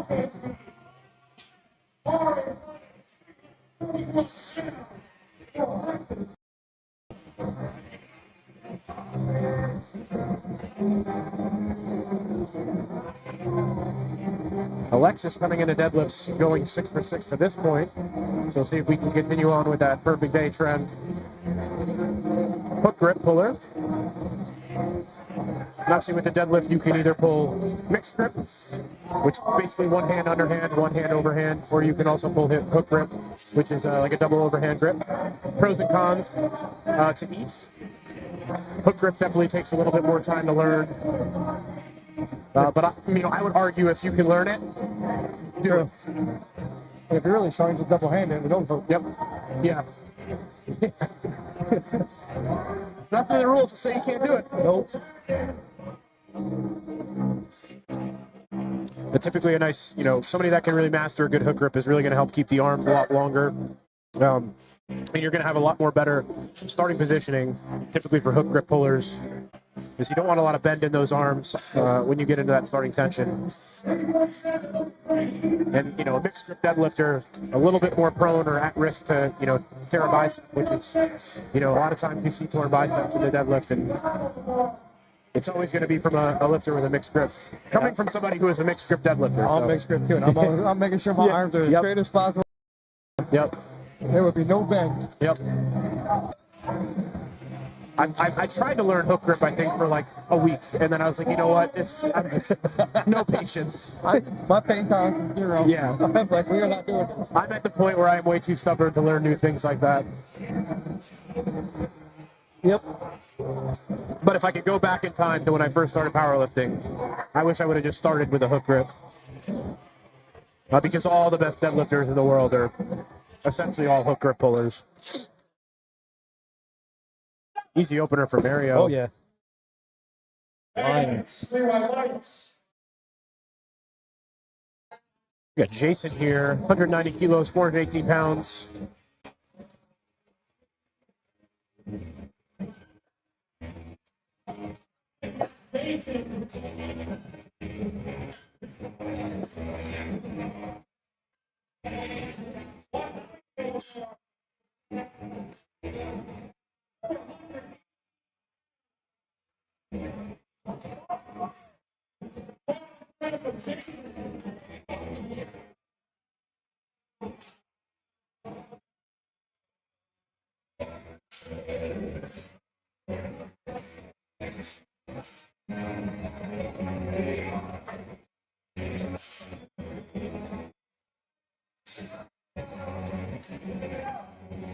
Alexis coming into deadlifts going 6 for 6 to this point. So see if we can continue on with that perfect day trend. Hook grip puller. Now see with the deadlift you can either pull mixed grip, which basically one hand underhand, one hand overhand, or you can also pull hook grip, which is like a double overhand grip. Pros and cons to each. Hook grip definitely takes a little bit more time to learn. But I would argue if you can learn it, do it. If you're really strong, just double handed. Yep. Yeah. Nothing in the rules to say you can't do it. Nope. But typically a nice, somebody that can really master a good hook grip is really going to help keep the arms a lot longer. And you're going to have a lot more better starting positioning, typically for hook grip pullers, because you don't want a lot of bend in those arms when you get into that starting tension. And, a mixed grip deadlifter, a little bit more prone or at risk to, tear a bicep, which is, a lot of times you see torn biceps in the deadlift, and it's always going to be from a lifter with a mixed grip. Coming from somebody who is a mixed grip deadlifter. I'm mixed grip too, and I'm making sure my arms are as straight as possible. Yep. There would be no bend. Yep. I tried to learn hook grip, I think, for like a week, and then I was like, you know what? I'm just no patience. My pain tolerance is 0. Yeah. I'm like, we are not doing it. I'm at the point where I'm way too stubborn to learn new things like that. Yep. But if I could go back in time to when I first started powerlifting, I wish I would have just started with a hook grip. Because all the best deadlifters in the world are essentially all hook grip pullers. Easy opener for Mario. Oh, yeah. Lions. We got Jason here, 190 kilos, 418 pounds.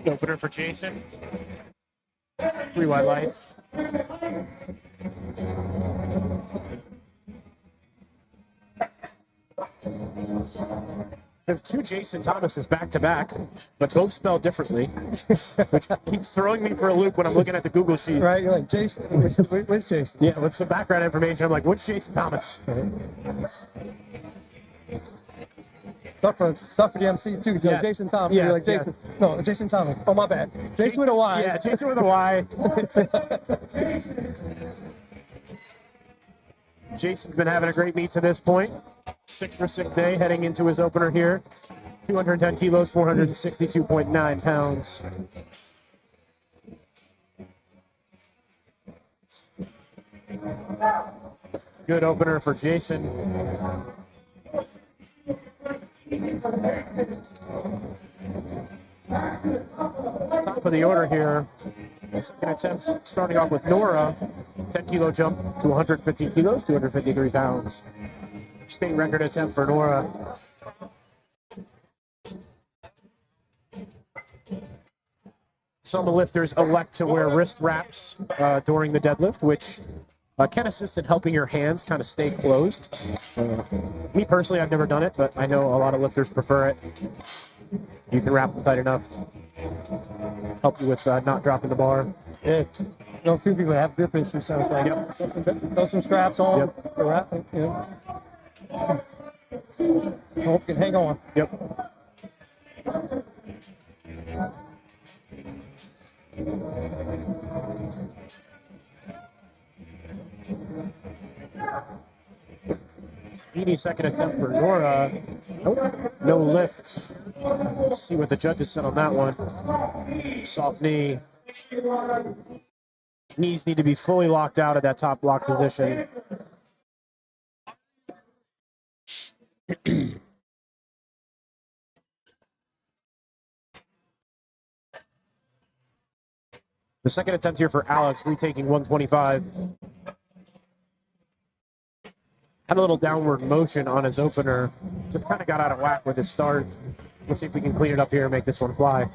Opener for Jason. 3 wide lights. We have 2 Jason Thomases back to back, but both spelled differently, which keeps throwing me for a loop when I'm looking at the Google sheet. Right? You're like, Jason, which Jason? Yeah, with some background information, I'm like, which Jason Thomas? Stuff for the MC too. You're like, Jason Thomas. Yeah, You're like, Jason. No, Jason Thomas. Oh, my bad. Jason with a Y. Yeah, Jason with a Y. Jason's been having a great meet to this point. 6 for 6 day, heading into his opener here. 210 kilos, 462.9 pounds. Good opener for Jason. Top of the order here. Second attempt starting off with Nora. 10 kilo jump to 115 kilos, 253 pounds. State record attempt for Nora. Some lifters elect to wear wrist wraps during the deadlift, which can assist in helping your hands kind of stay closed. Me personally, I've never done it, but I know a lot of lifters prefer it. You can wrap them tight enough. Help you with not dropping the bar. Yeah. You know, a few people have grip issues, so it's like, throw some straps on. Yep. Wrap it, you know. Hope you can hang on. Yep. Speedy second attempt for Nora. Nope. No lift. See what the judges said on that one. Soft knee. Knees need to be fully locked out of that top block position. The second attempt here for Alex, retaking 125. Had a little downward motion on his opener. Just kind of got out of whack with his start. We'll see if we can clean it up here and make this one fly.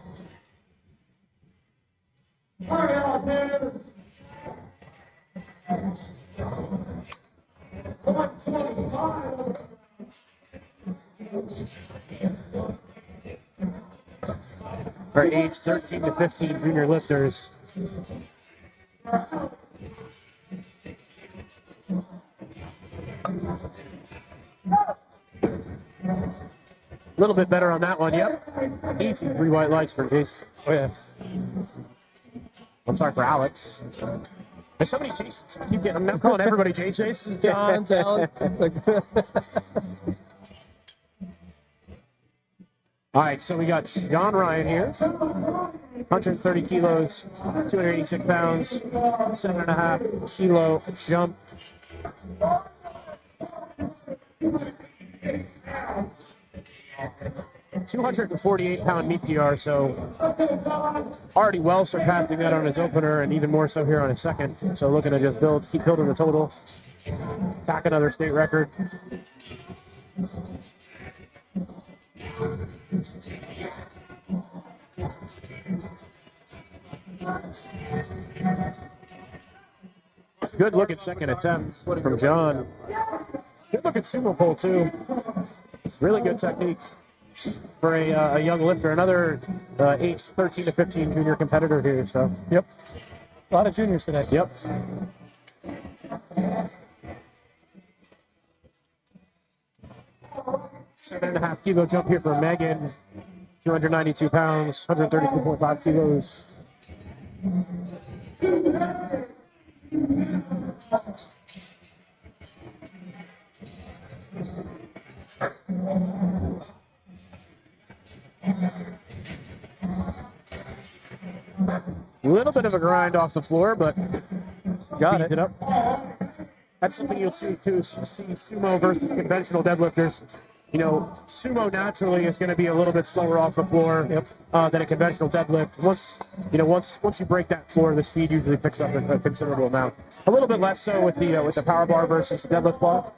For age 13 to 15 junior lifters. A little bit better on that one, yep. Easy 3 white lights for Jason. Oh, yeah. I'm sorry for Alex. There's so many Jasons. I keep getting, I'm not calling everybody Jason. Jason's, John's, Alex. All right, so we got John Ryan here. 130 kilos, 286 pounds, 7.5 kilo jump. £248 meat PR, so already well surpassing that on his opener, and even more so here on his second. So looking to just keep building the total, tack another state record. Good look at second attempt from John. Good look at sumo pull too. Really good technique for a young lifter. Another age 13 to 15 junior competitor here. So, yep. A lot of juniors today. Yep. Seven and a half kilo jump here for Megan. 292 pounds, 132.5 kilos. A little bit of a grind off the floor, but got it up. That's something you'll see too. See sumo versus conventional deadlifters. You know, sumo naturally is going to be a little bit slower off the floor than a conventional deadlift. Once you break that floor, the speed usually picks up a considerable amount. A little bit less so with the power bar versus the deadlift bar.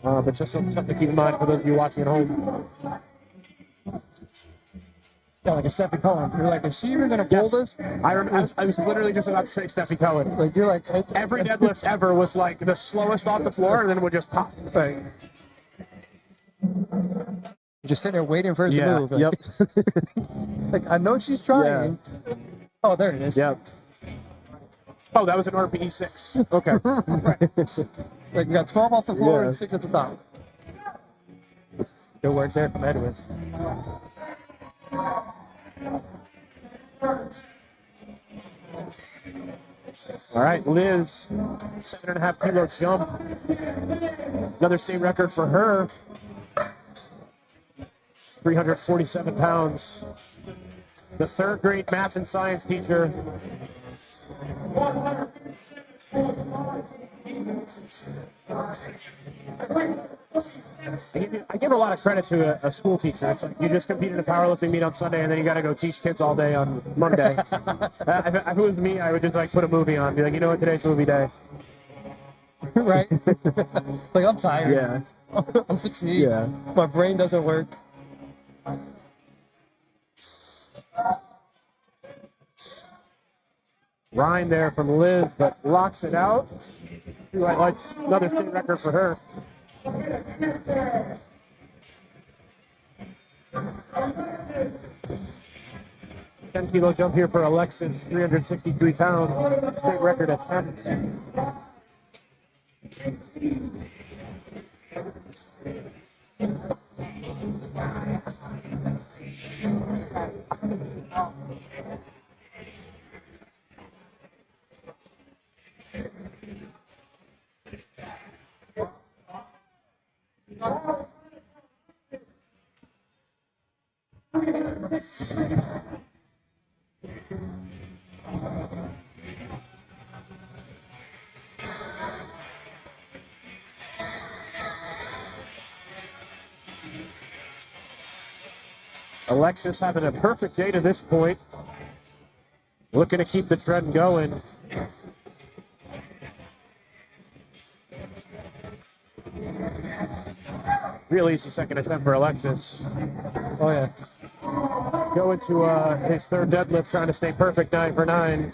But just something to keep in mind for those of you watching at home. Yeah, like a Steffi Cohen. You're like, is she even going to pull this? I was literally just about to say Steffi Cohen. Like, you're like, every deadlift ever was like the slowest off the floor, and then it would just pop. Right. You're just sitting there waiting for it to Yeah. move. Like, Yep. like, I know she's trying. Oh, there it is. Yep. Oh, that was an RPE 6. Okay. Like, you got 12 off the floor Yeah. and 6 at the top. Good work there from Edwards. All right, Liz, 7.5 kilo jump. Another state record for her. 347 pounds. The third grade math and science teacher. I give a lot of credit to a school teacher. It's like you just compete in a powerlifting meet on Sunday and then you got to go teach kids all day on Monday. If it was me, I would just like put a movie on, be like, you know what, today's movie day. Right? Like, I'm tired. Yeah. I'm fatigued. Yeah. My brain doesn't work. Ryan there from Liz, but locks it out. Two highlights, another state record for her. Ten kilo jump here for Alexis, 363 pounds, state record at 10. Alexis having a perfect day to this point. Looking to keep the trend going. Real easy second attempt for Alexis. Oh, yeah. Going to his third deadlift, trying to stay perfect, 9 for 9.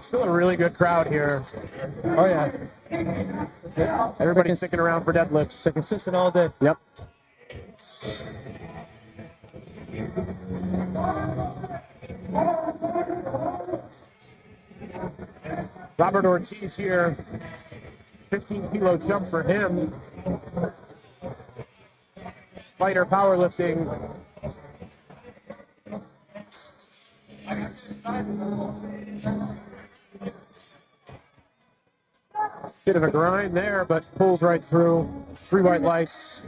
Still a really good crowd here. Oh, yeah. Everybody's sticking around for deadlifts. They're consistent all day. Yep. Robert Ortiz here. 15 kilo jump for him. Fighter powerlifting. Bit of a grind there, but pulls right through. 3 white lights.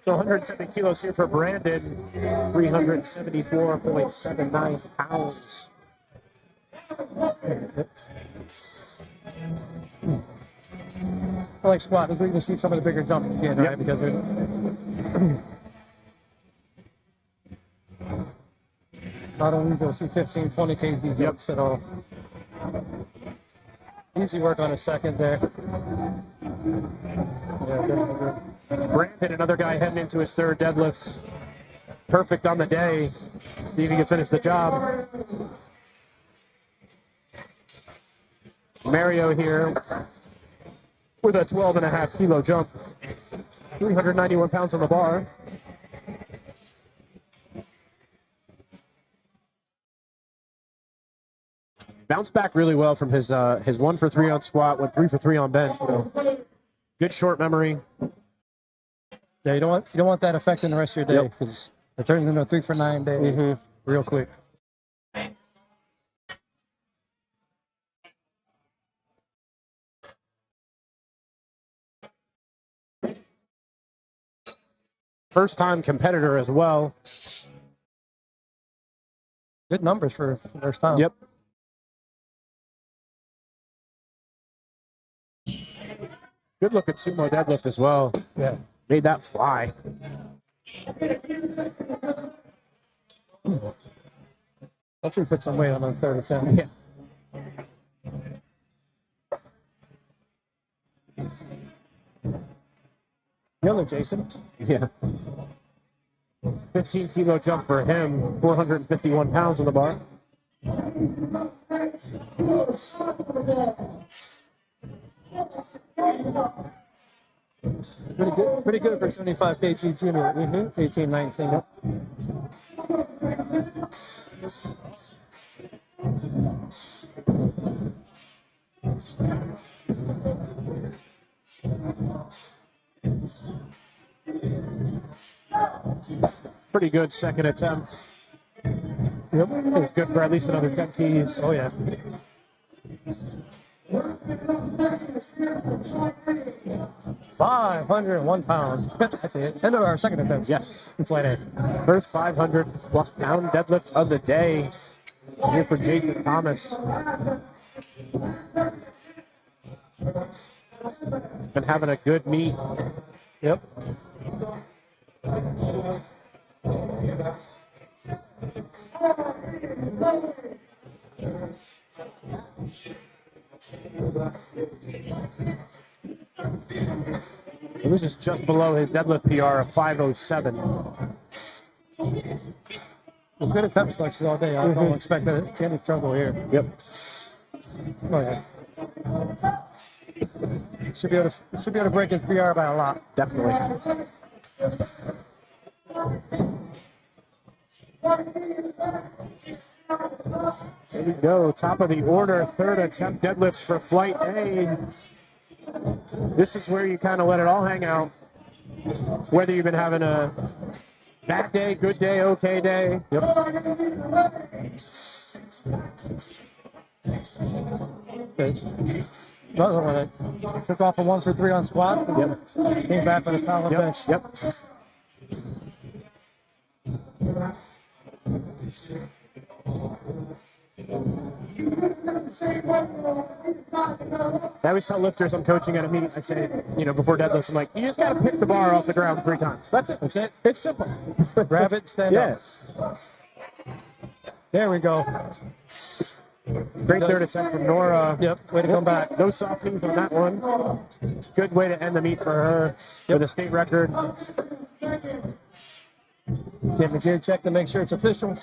So 170 kilos here for Brandon, 374.79 pounds. I like squat. That's where you can see some of the bigger jumps again, right? Because they're not unusual to see 15, 20 kg jumps at all. Easy work on a second there. Yeah, good. Brandon, another guy heading into his third deadlift. Perfect on the day. See if he can finish the job. Mario here with a 12.5 kilo jump. 391 pounds on the bar. Bounced back really well from his 1 for 3 on squat, went 3 for 3 on bench. So good short memory. Yeah, you don't want that affecting the rest of your day because it turns into a 3 for 9 day real quick. First time competitor as well. Good numbers for first time. Yep. Good look at sumo deadlift as well. Yeah. Made that fly. Hopefully put some weight on the third attempt. Yeah. Yellow Jason. Yeah. 15 kilo jump for him, 451 pounds on the bar. Pretty good for 75 kg junior. 18, 19. Yep. Pretty good second attempt. Yep. It's good for at least another 10 keys. Oh, yeah. £501 at the end of our second attempt. Yes. Flat A. First 500 plus pound deadlift of the day here for Jason Thomas. Been having a good meet. Yep. This is just below his deadlift PR of 507. Well, good attempt selections all day. I don't expect any trouble here. Yep. Oh, yeah. Should be able to break his PR by a lot. Definitely. There we go. Top of the order. Third attempt deadlifts for flight A. This is where you kind of let it all hang out. Whether you've been having a bad day, good day, okay day. Yep. Okay. Another one that took off a 1 for 3 on squat. Yep. Came back with a solid bench. Yep. I always tell lifters I'm coaching at a meet, I say, before deadlifts, I'm like, you just got to pick the bar off the ground 3 times. That's it. That's it. It's simple. Grab it, stand up. There we go. Great third attempt from Nora. Yep, way to come back. No softenings on that one. Good way to end the meet for her with a state record. Get the gear check to make sure it's official.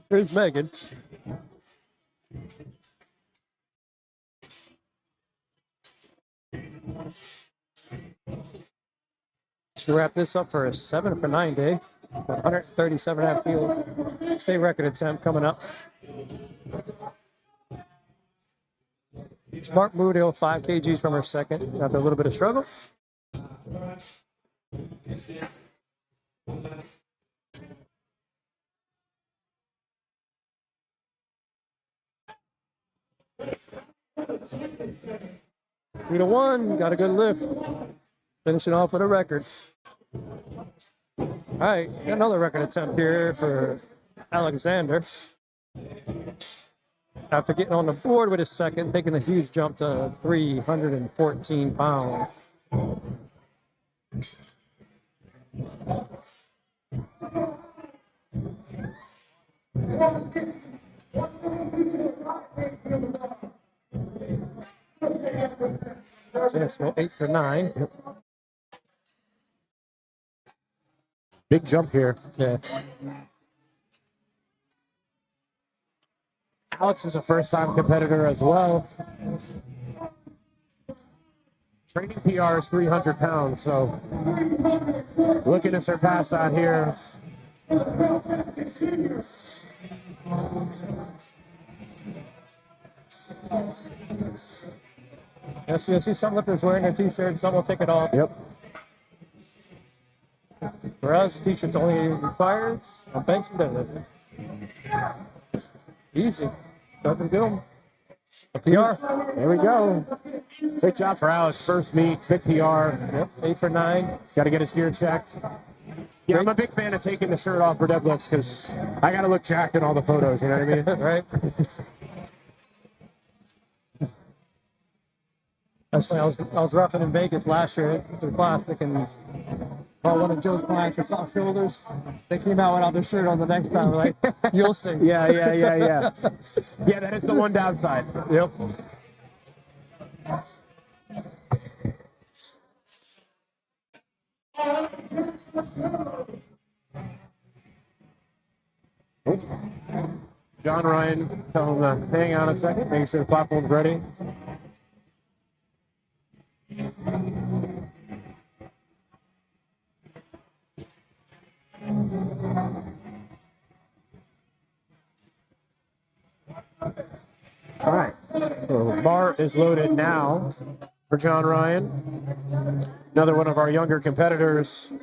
Here's Megan. To wrap this up for a 7 for 9 day, 137.5 kilo state record attempt coming up. Smart Moodle, 5 kgs from her second after a little bit of struggle. Three to 1, got a good lift. Finishing off with a record. All right, another record attempt here for Alexander. After getting on the board with his second, taking a huge jump to 314 pounds. So 8 for 9. Big jump here. Yeah. Alex is a first-time competitor as well. Training PR is 300 pounds, so looking to surpass that here. Yes, you'll see some lifters wearing a t-shirt, some will take it off. Yep. For us, t-shirts only required a bench and deadlift. Easy. Doesn't do them. A PR. There we go. Great job for Alex. First meet, big PR. Yep, 8 for 9. Got to get his gear checked. Yeah, I'm a big fan of taking the shirt off for deadlifts because I got to look jacked in all the photos, you know what I mean? Right? That's why I was roughing in Vegas last year for the Classic, and called one of Joe's clients for soft shoulders. They came out without their shirt on the next time. We're like, you'll see. Yeah. Yeah, that is the one downside. Yep. John Ryan, tell him to hang on a second, make sure the platform's ready. All right, so bar is loaded now for John Ryan. Another one of our younger competitors.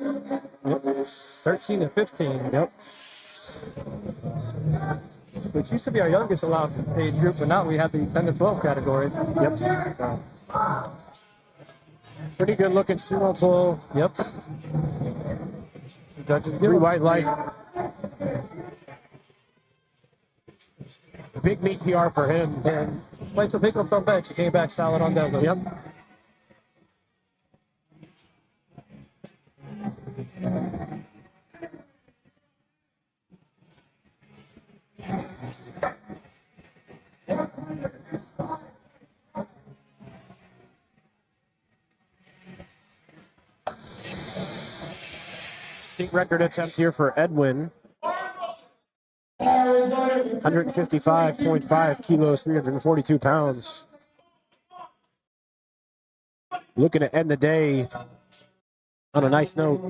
13 and 15. Yep. Which used to be our youngest allowed age group, but now we have the 10 to 12 category. Yep. Pretty good looking sumo pull. Yep. The judges give Three him. white light. Big meat PR for him. And despite some hiccups on bench, he came back solid on deadlift. Yep. State record attempt here for Edwin. 155.5 kilos, 342 pounds. Looking to end the day on a nice note.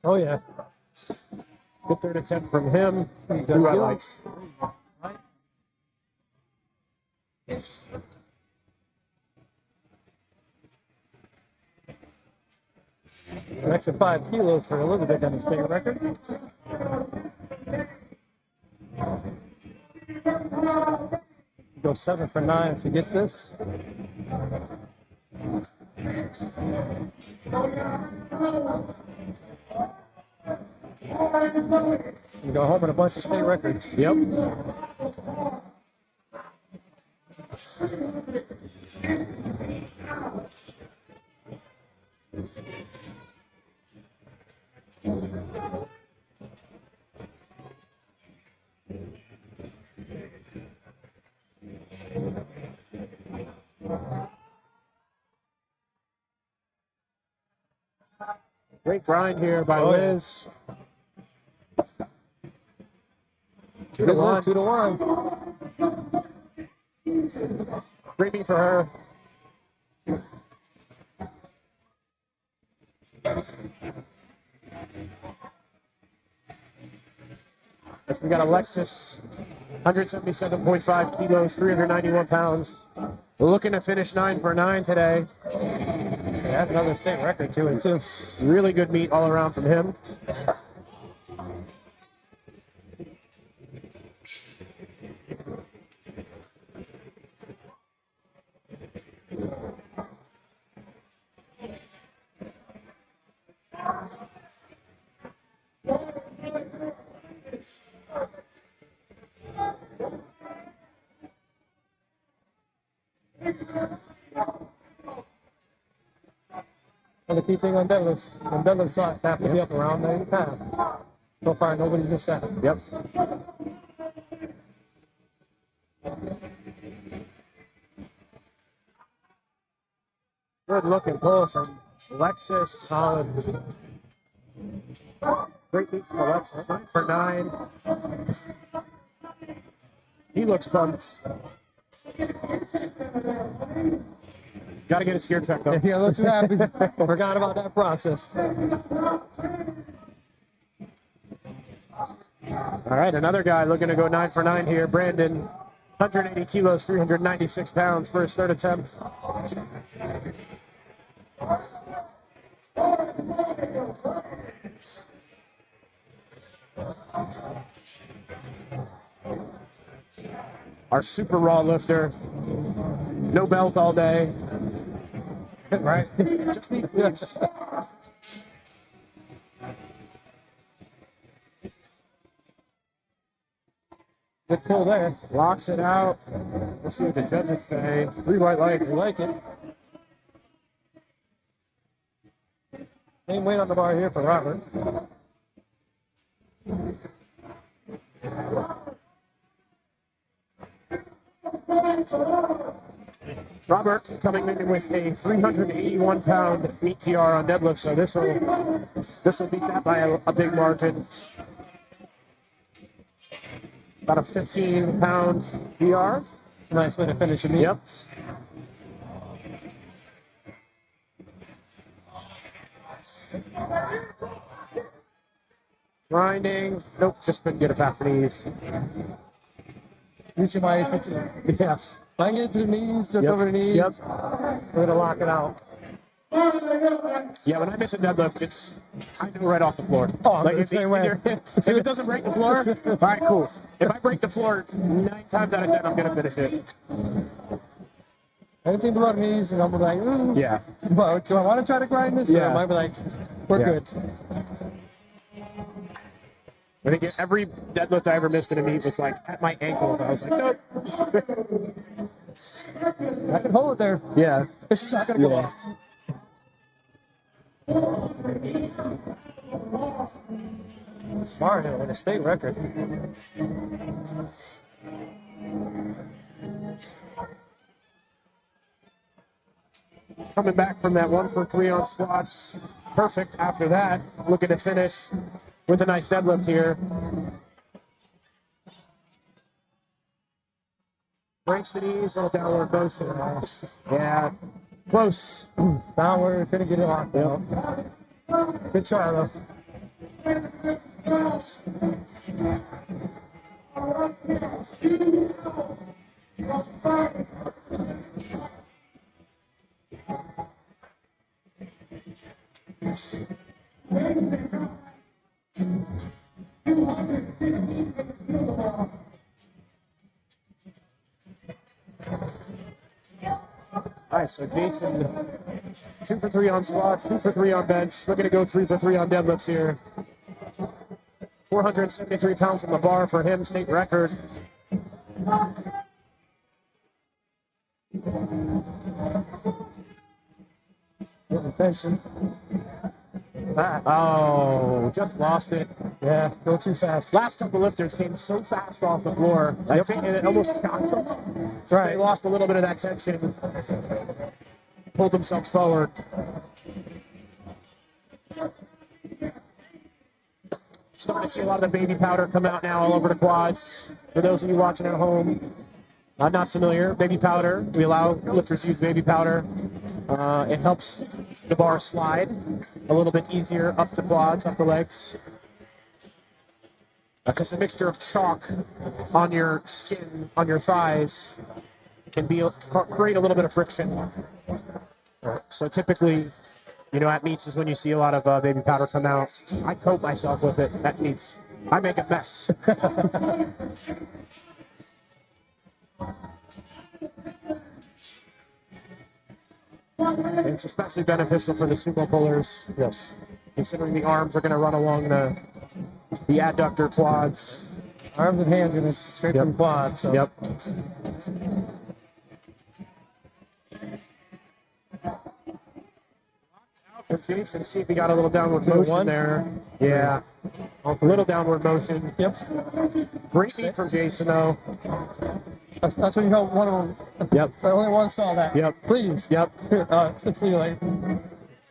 Oh, yeah. Good third attempt from him. Two highlights. An extra 5 kilos for Elizabeth on the state record. Go 7 for 9 if he gets this. You go home with a bunch of state records. Yep. Great grind here by Liz. 2 to 1. 2 to 1. Great meet for her. Next we got Alexis, 177.5 kilos, 391 pounds. We're looking to finish 9 for 9 today. They had another state record too, and too. Really good meet all around from him. And the key thing on deadlift slots have to be up around 90 pounds. So far, nobody's missed that. Yep. Good looking pull from Alexis. Solid. Great beat from Alexis. 9 for 9. He looks pumped. Got to get his gear checked though. Yeah, looks happy. Forgot about that process. All right, another guy looking to go 9 for 9 here. Brandon, 180 kilos, 396 pounds for his third attempt. Our super raw lifter. No belt all day. Right? Just need flips. pull there. Locks it out. Let's see what the judges say. 3 white lights. You like it. Same weight on the bar here for Robert. Robert coming in with a 381-pound meat PR on deadlift, so this will beat that by a big margin. About a 15-pound PR. Nice way to finish a meet. Yep. Grinding. Nope, just couldn't get it past the knees. Reaching my Yeah. if I can get it to the knees, just Yep. over the knees, Yep. we're gonna lock it out. Yeah, when I miss a deadlift, I know right off the floor. Oh, I'm like the if, same way. if it doesn't break the floor, all right, cool. If I break the floor 9 times out of 10, I'm gonna finish it. Anything below the knees, and I'm like, Yeah. well, do I want to try to grind this? Or Yeah. I might be like, we're Yeah. good. I think every deadlift I ever missed in a meet was like at my ankles. I was like, nope. I can hold it there. Yeah. It's just not gonna go off. Smart hill and a state record. Coming back from that 1 for 3 on squats. Perfect after that. Looking to finish with a nice deadlift here. Breaks the knees, little downward motion. Yeah. Close. Downward, couldn't get it on. Good try though. Nice. So Jason, 2 for 3 on squats, 2 for 3 on bench. Looking to go 3 for 3 on deadlifts here. 473 pounds on the bar for him, state record. Good attention. Oh, just lost it. Yeah, go too fast. Last couple lifters came so fast off the floor. I think and it almost shocked them. They lost a little bit of that tension. Pulled themselves forward. Starting to see a lot of the baby powder come out now all over the quads. For those of you watching at home, not familiar, baby powder. We allow lifters to use baby powder. It helps the bar slide a little bit easier up the quads, up the legs. Because the mixture of chalk on your skin, on your thighs, can create a little bit of friction. So typically, at meets is when you see a lot of baby powder come out. I coat myself with it at meets. I make a mess. And it's especially beneficial for the sumo pullers. Yes. Considering the arms are going to run along the adductor quads. Arms and hands gonna straight from quad. So. Yep. For Jason, see if he got a little downward motion there. Yeah. A little downward motion. Yep. Great beat from Jason, though. That's when you know one of them. Yep. The only one saw that. Yep. Please. Yep. It's really late.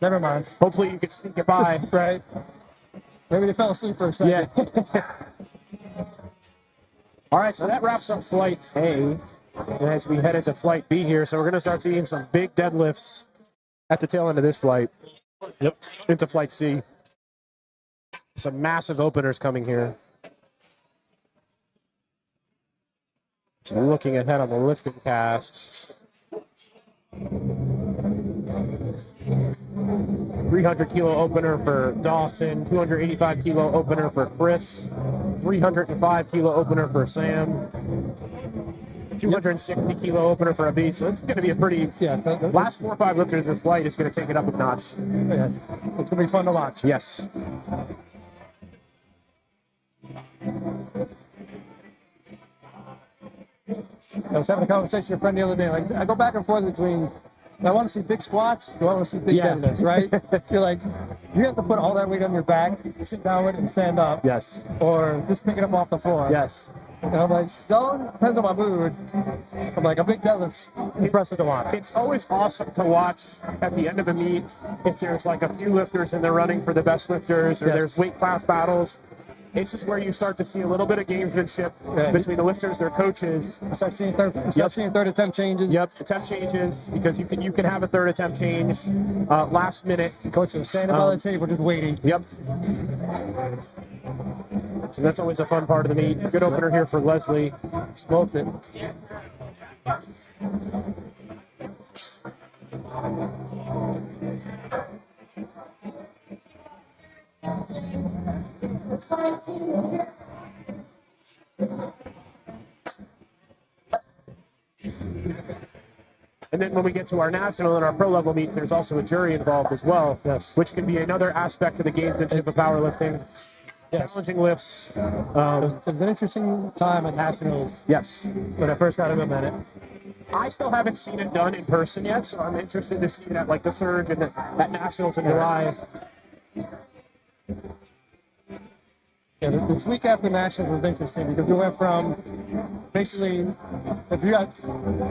Never mind. Hopefully you can sneak it by. Right. Maybe they fell asleep for a second. Yeah. All right, so that wraps up Flight A as we head into Flight B here. So we're going to start seeing some big deadlifts at the tail end of this flight. Yep. Into Flight C. Some massive openers coming here. So looking ahead on the lifting cast. 300 kilo opener for Dawson, 285 kilo opener for Chris, 305 kilo opener for Sam, 260 kilo opener for Abhi. So this is going to be a pretty, last 4 or 5 lifters of flight is going to take it up a notch. Yeah. It's gonna be fun to watch. Yes. I was having a conversation with a friend the other day. Like, I go back and forth between, do I want to see big squats? Do I want to see big deadlifts, right? You're like, you have to put all that weight on your back, sit down with it and stand up. Yes. Or just pick it up off the floor. Yes. And I'm like, going, depends on my mood. I'm like, a big deadlift's impressive to watch. It's always awesome to watch at the end of a meet if there's like a few lifters and they're running for the best lifters, or there's weight class battles. This is where you start to see a little bit of gamesmanship between the lifters, their coaches. You start seeing third attempt changes. Yep, attempt changes, because you can have a third attempt change last minute. Coach is standing by the table just waiting. Yep. So that's always a fun part of the meet. Good opener here for Leslie. Smoked it. And then when we get to our national and our pro level meets, there's also a jury involved as well, which can be another aspect of the gamesmanship of powerlifting. Challenging lifts. It's an interesting time at nationals. Yes. When I first got implement it. I still haven't seen it done in person yet, so I'm interested to see it at like the Surge and at nationals in July. Yeah, this week after nationals was interesting because we went from basically, if you got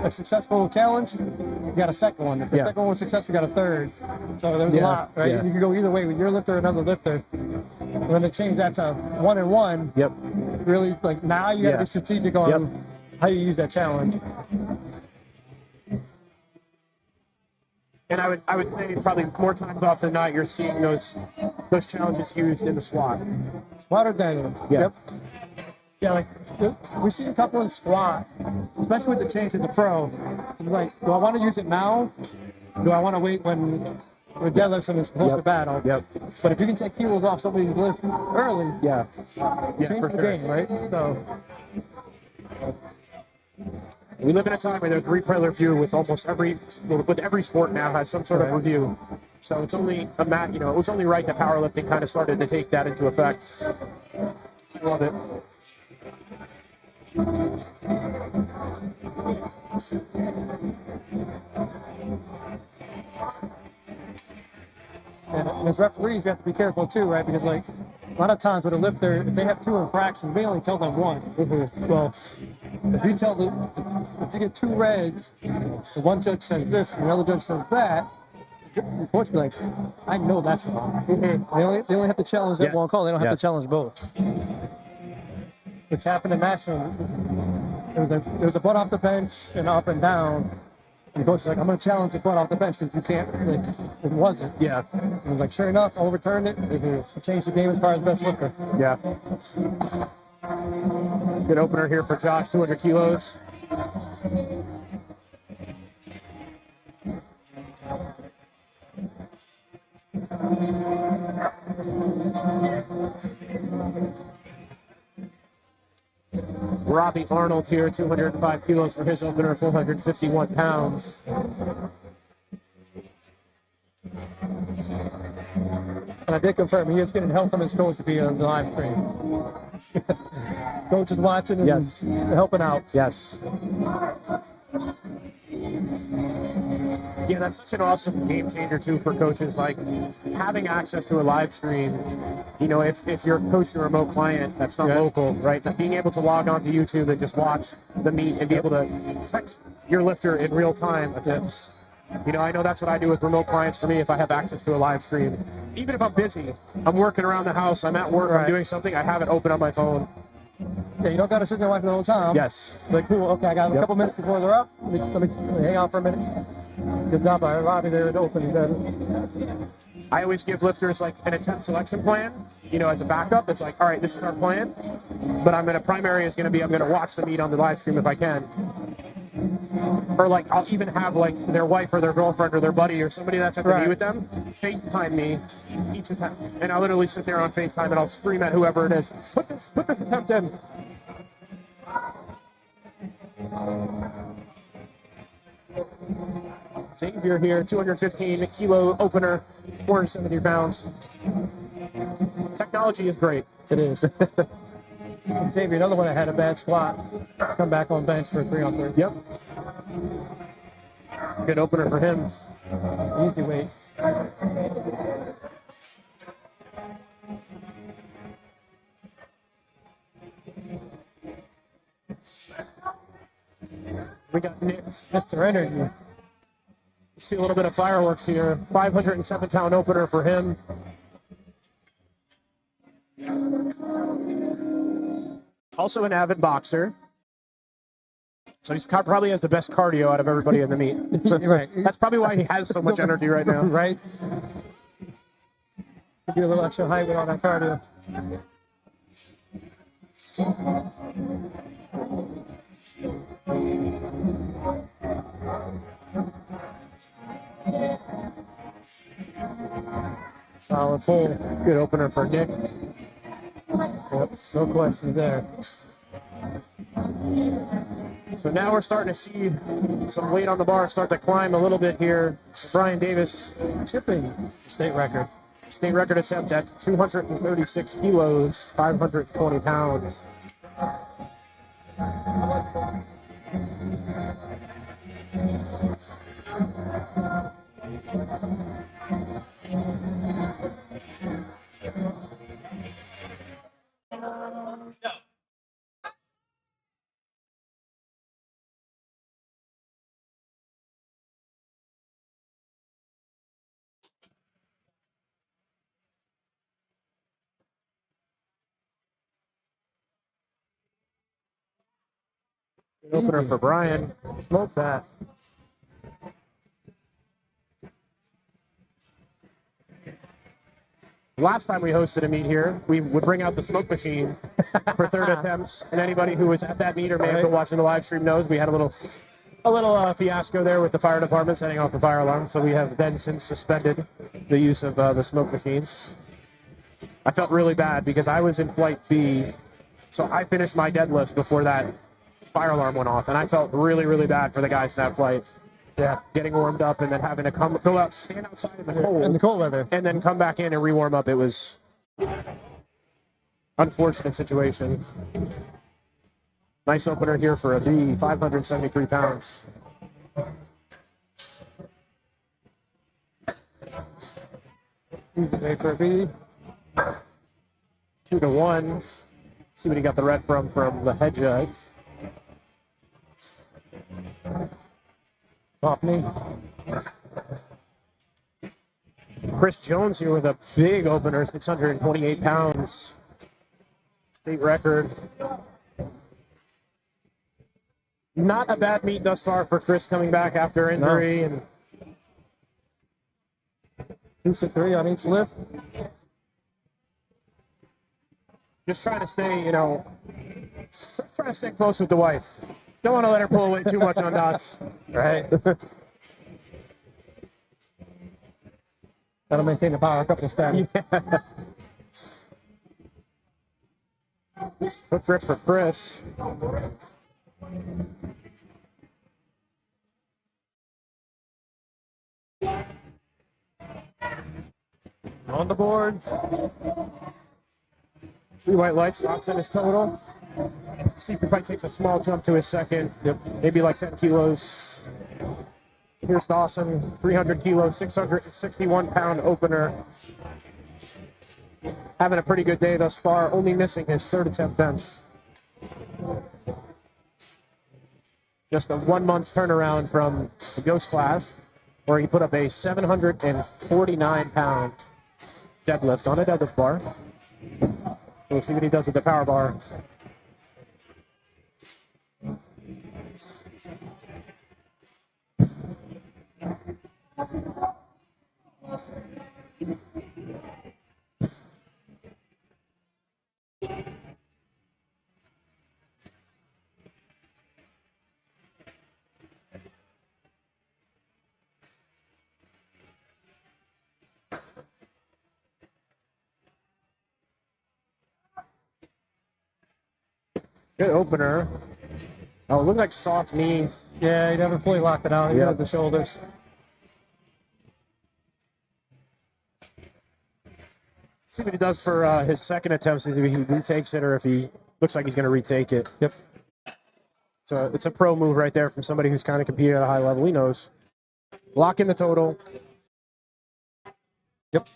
a successful challenge, you got a second one. If the second one was successful, you got a third. So there was a lot, right? You can go either way with your lifter or another lifter. And when they changed that to 1-and-1, really, like, now you got to be strategic on how you use that challenge. And I would say probably more times off than not, you're seeing those challenges used in the squat. Squat or deadlift. Yeah. Yeah, like we see a couple in squat, especially with the change in the pro. It's like, do I want to use it now? Do I want to wait when deadlifts and it's supposed to battle? Yep. But if you can take kilos off somebody's lift early, change the game, right? So we live in a time where there's replay review with almost every sport now has some sort of review. So it's only it was only right that powerlifting kind of started to take that into effect. I love it. And as referees, you have to be careful too, right? Because like a lot of times with a lifter, if they have 2 infractions, they only tell them 1. Well, if you get 2 reds, the one judge says this, and the other judge says that, the coach be like, I know that's wrong. They only have to challenge that one call. They don't have to challenge both. Which happened in national. There was a butt off the bench and up and down. And the coach was like, I'm going to challenge the butt off the bench because you can't. Like, it wasn't. Yeah. And I was like, sure enough, overturned it. It changed the game as far as best lifter. Yeah. Good opener here for Josh, 200 kilos. Robbie Arnold here, 205 kilos for his opener, 451 pounds. And I did confirm he is getting help from his coach to be on the live stream. Coach is watching and helping out. Yes. Yeah, that's such an awesome game changer too for coaches. Like having access to a live stream. You know, if you're coaching a remote client that's not local, right? That being able to log on to YouTube and just watch the meet and be able to text your lifter in real time tips. You know, I know that's what I do with remote clients for me if I have access to a live stream. Even if I'm busy, I'm working around the house, I'm at work, I'm doing something, I have it open on my phone. Yeah, you don't got to sit there watching the whole time. Yes. Like, cool, okay, I got a couple minutes before they're up. Let me hang on for a minute. Good job by Robbie there at opening. I always give lifters like an attempt selection plan, you know, as a backup. It's like, all right, this is our plan, but primary is going to be, I'm going to watch the meet on the live stream if I can. Or like, I'll even have like their wife or their girlfriend or their buddy or somebody that's at the meet with them FaceTime me each attempt. And I'll literally sit there on FaceTime and I'll scream at whoever it is, put this attempt in. Xavier here, 215 kilo opener, 470 pounds. Technology is great. It is. Xavier, another one that had a bad squat. come back on bench for 3-on-3. Yep. Good opener for him. Easy weight. We got Nick's. Mr. Energy. See a little bit of fireworks here. 507-pound opener for him. Also an avid boxer. So he's probably has the best cardio out of everybody in the meet. Right. That's probably why he has so much energy right now. Right? Give you a little extra height with all that cardio. Solid pull. Good opener for Nick. Yep, no question there. So now we're starting to see some weight on the bar start to climb a little bit here. Brian Davis chipping State record. state record attempt at 236 kilos, 520 pounds. Good opener for Brian. Smoke that. Last time we hosted a meet here, we would bring out the smoke machine for third attempts, and anybody who was at that meet or may have been watching the live stream knows we had a little fiasco there with the fire department setting off the fire alarm. So we have then since suspended the use of the smoke machines. I felt really bad because I was in flight B, so I finished my deadlifts before that fire alarm went off, and I felt really, really bad for the guys in that flight. Yeah, getting warmed up and then having to go out, stand outside in the cold. In the cold weather. And then come back in and re-warm up. It was unfortunate situation. Nice opener here for a V, 573 pounds. Easy weight for a B. 2-1. See what he got the red from the head judge. Off me. Chris Jones here with a big opener, 628 pounds. State record. Not a bad meet thus far for Chris coming back after injury. No. And 2 to 3 on each lift. Just trying to stay, trying to stay close with the wife. Don't want to let her pull away too much on dots. Right. That'll maintain the power a couple of steps. Yeah. Foot grip for Chris. On the board. 3 white lights, locks in his total. See if he probably takes a small jump to his second. Yep. Maybe like 10 kilos. Here's Dawson, 300 kilo, 661 pound opener. Having a pretty good day thus far, only missing his third attempt bench. Just a 1 month turnaround from the Ghost Clash, where he put up a 749 pound deadlift on a deadlift bar. We'll see what he does with the power bar. Good opener. Oh, it looked like soft knee. Yeah, he never fully locked it out. He had the shoulders. See what he does for his second attempt, see if he retakes it or if he looks like he's going to retake it. Yep. It's a pro move right there from somebody who's kind of competed at a high level. He knows. Lock in the total. Yep.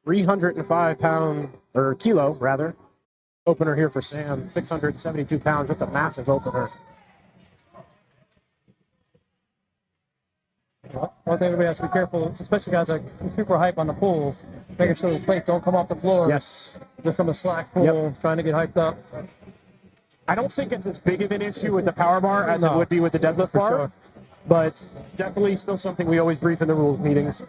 305 pound, or kilo rather, opener here for Sam. 672 pounds, just a massive opener. One thing everybody has to be careful, especially guys like super hype on the pool, making sure the plates don't come off the floor. Yes. Just from a slack pool, trying to get hyped up. I don't think it's as big of an issue with the power bar as it No. would be with the deadlift bar, Sure. but definitely still something we always brief in the rules meetings.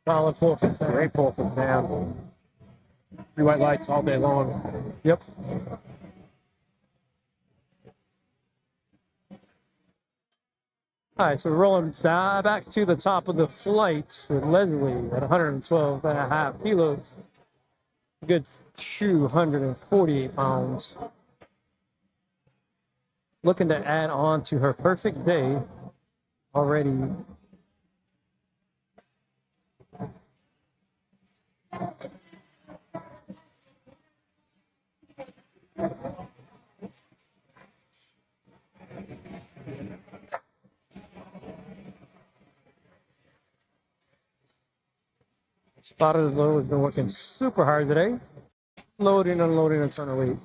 Solid pull from Sam. Great pull from Sam. 3 white lights all day long. Yep. All right, so we're rolling back to the top of the flight with Leslie at 112.5 kilos. A good 248 pounds. Looking to add on to her perfect day already. Spotted as low has been working super hard today. Loading, unloading, and turning weight.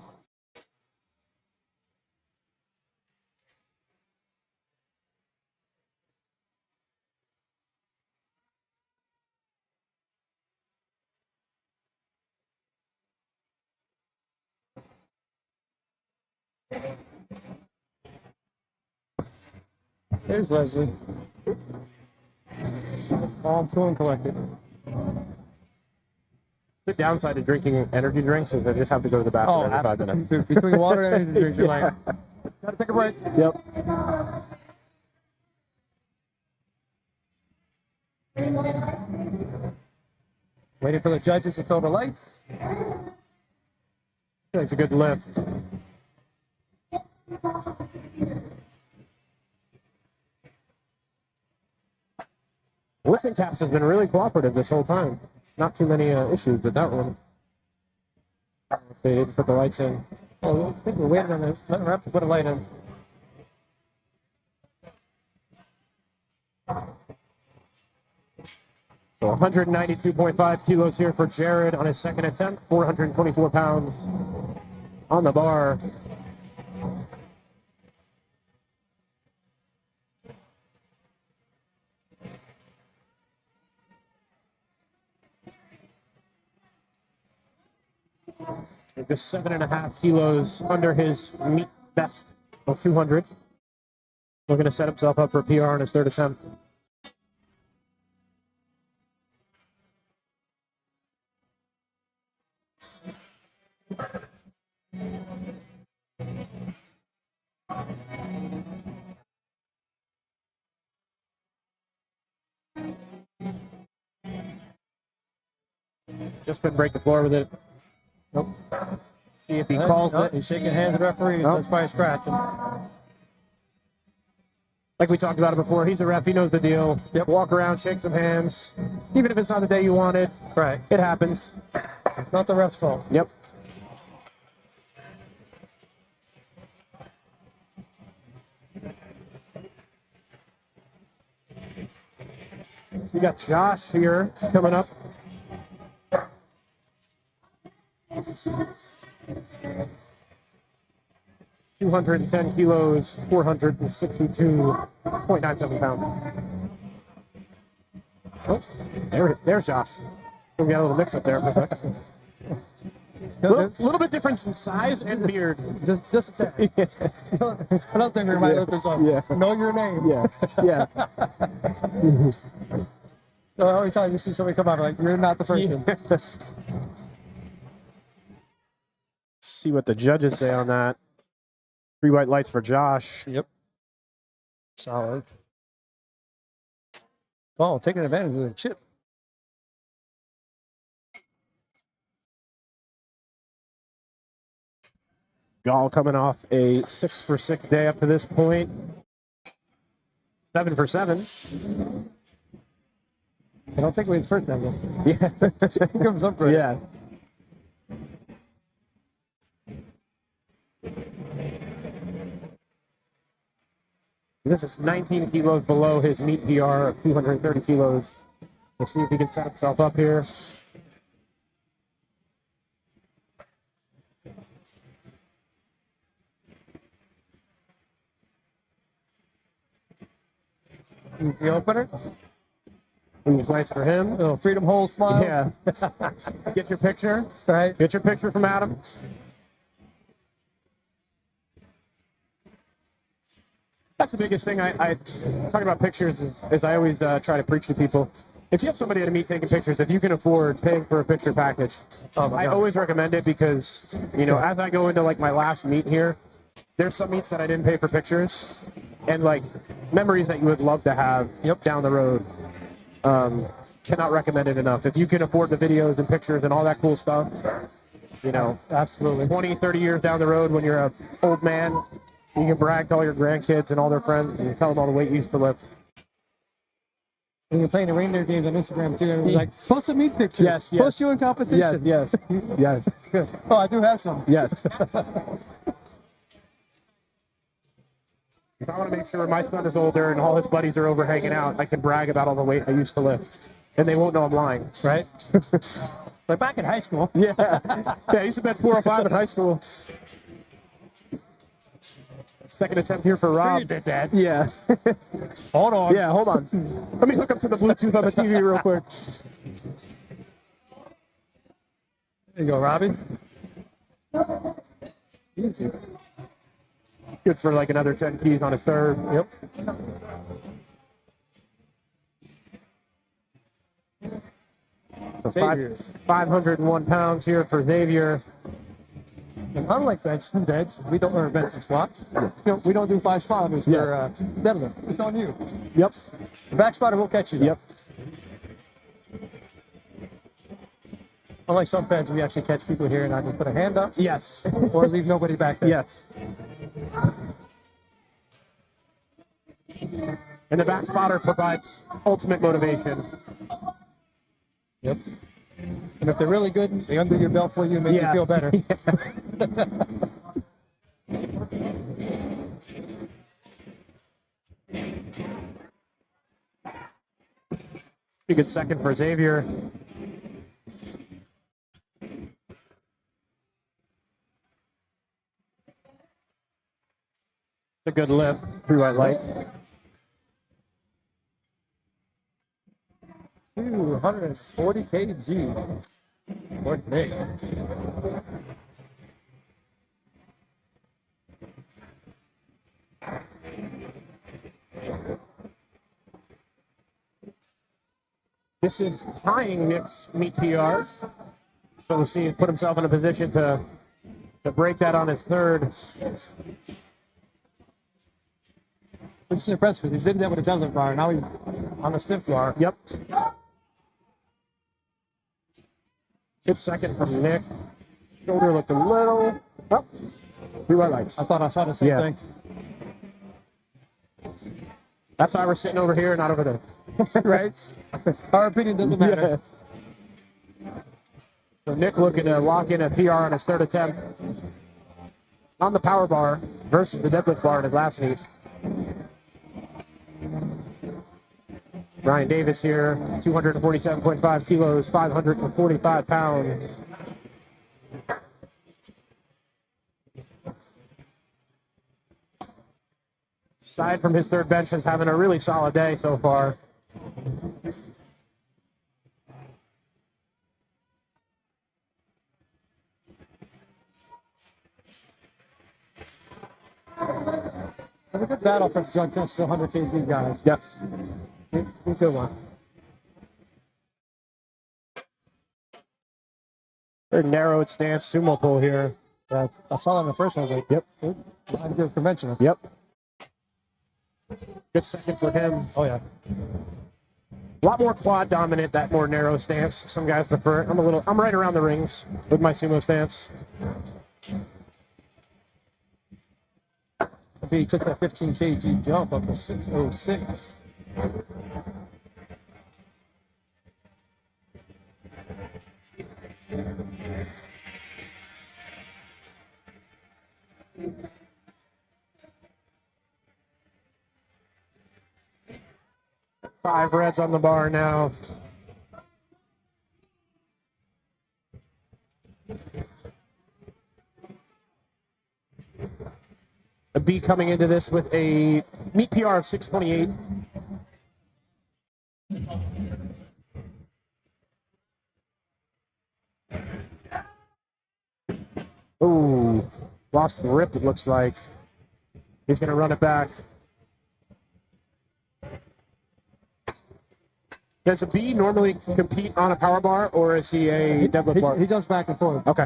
There's Leslie. Calm, cool, and collected. The downside to drinking energy drinks is I just have to go to the bathroom every 5 minutes. Between water and energy drinks, you're like, gotta take a break. Yep. Waiting for the judges to throw the lights. It's a good lift. Lifting taps has been really cooperative this whole time. Not too many issues with that one. They didn't put the lights in. Oh, I think we're waiting on the letting rep to put a light in. So 192.5 kilos here for Jared on his second attempt. 424 pounds on the bar. Just 7.5 kilos under his meet best of 200. Looking to set himself up for a PR on his third attempt. Just couldn't break the floor with it. Nope. See if he calls Nope, it. he's shaking hands at the referee. Nope. That's probably scratching. Like we talked about it before, he's a ref. He knows the deal. Yep. Walk around, shake some hands. Even if it's not the day you wanted, Right. it happens. It's not the ref's fault. Yep. We got Josh here coming up. $210 kilos, 462.97 pounds. Oh, there's Josh. We got a little mix up there for a second. Little bit difference in size and beard. Just a tad. Another thing we might look this up. Yeah. Know your name. Yeah, yeah. So every time you see somebody come out, like, you're not the person. See what the judges say on that. 3 white lights for Josh. Yep. Solid. Oh, taking advantage of the chip. Gall coming off a 6 for 6 day up to this point. 7 for 7. I don't think we his first angle. Yeah. He comes up right. Yeah. This is 19 kilos below his meet PR of 230 kilos. Let's see if he can set himself up here. He's the opener. It was nice for him. Little freedom hole smile. Yeah. Get your picture. Right. Get your picture from Adam. That's the biggest thing I talking about pictures is I always try to preach to people. If you have somebody at a meet taking pictures, if you can afford paying for a picture package, I always recommend it because, you know, as I go into like my last meet here, there's some meets that I didn't pay for pictures and like memories that you would love to have down the road. Cannot recommend it enough. If you can afford the videos and pictures and all that cool stuff, you know, Absolutely. 20, 30 years down the road when you're an old man, you can brag to all your grandkids and all their friends and tell them all the weight you used to lift. And you're playing the reindeer games on Instagram too. And we're like, post some meat pictures. Yes, yes. Post you in competition. Yes, yes, yes, Oh, I do have some. yes. I want to make sure my son is older and all his buddies are over hanging out. I can brag about all the weight I used to lift, and they won't know I'm lying. Right? But back in high school. Yeah, yeah. I used to bench 405 in high school. Second attempt here for Rob. You did that. Yeah. Hold on. Yeah, hold on. Let me hook up to the Bluetooth on the TV real quick. There you go, Robbie. Easy. Good for like another 10 keys on his third. Yep. So Xavier. 501 pounds here for Xavier. And unlike bench and dead, we don't learn bench and squat. We don't do 5 spotters for deadlift. It's on you. Yep. The back spotter will catch you. Yep. Unlike some feds, we actually catch people here and I can put a hand up Yes. or leave nobody back there. Yes. And the back spotter provides ultimate motivation. Yep. And if they're really good, they undo your belt for you and make you feel better. Pretty good second for Xavier. A good lift, 3 white lights. 240 kg. What big. This is tying Nick's meet PR. So we'll see him put himself in a position to break that on his third. Which is impressive because he did that with a deadlift bar. Now he's on a stiff bar. Yep. Good second from Nick. Shoulder looked a little. Oh, 3 white lights. I thought I saw the same thing. That's why we're sitting over here, not over there. Right? Our opinion doesn't matter. Yeah. So Nick looking to lock in a PR on his third attempt on the power bar versus the deadlift bar in his last meet. Ryan Davis here, 247.5 kilos, 545 pounds. Aside from his third bench, is having a really solid day so far. It's a good battle for the jump test to 100 kg guys. Yes. Good one. Very narrowed stance sumo pull here. Yeah, I saw it in the first one. I was like, Yep. I'm good conventional. Yep. Good second for him. Oh, yeah. A lot more quad dominant, that more narrow stance. Some guys prefer it. I'm right around the rings with my sumo stance. He took that 15 kg jump up to 606. Five reds on the bar now. A B coming into this with a meet PR of 628. Ooh, lost grip, it looks like. He's going to run it back. Does a B normally compete on a power bar, or is he a deadlift bar? He jumps back and forth. Okay.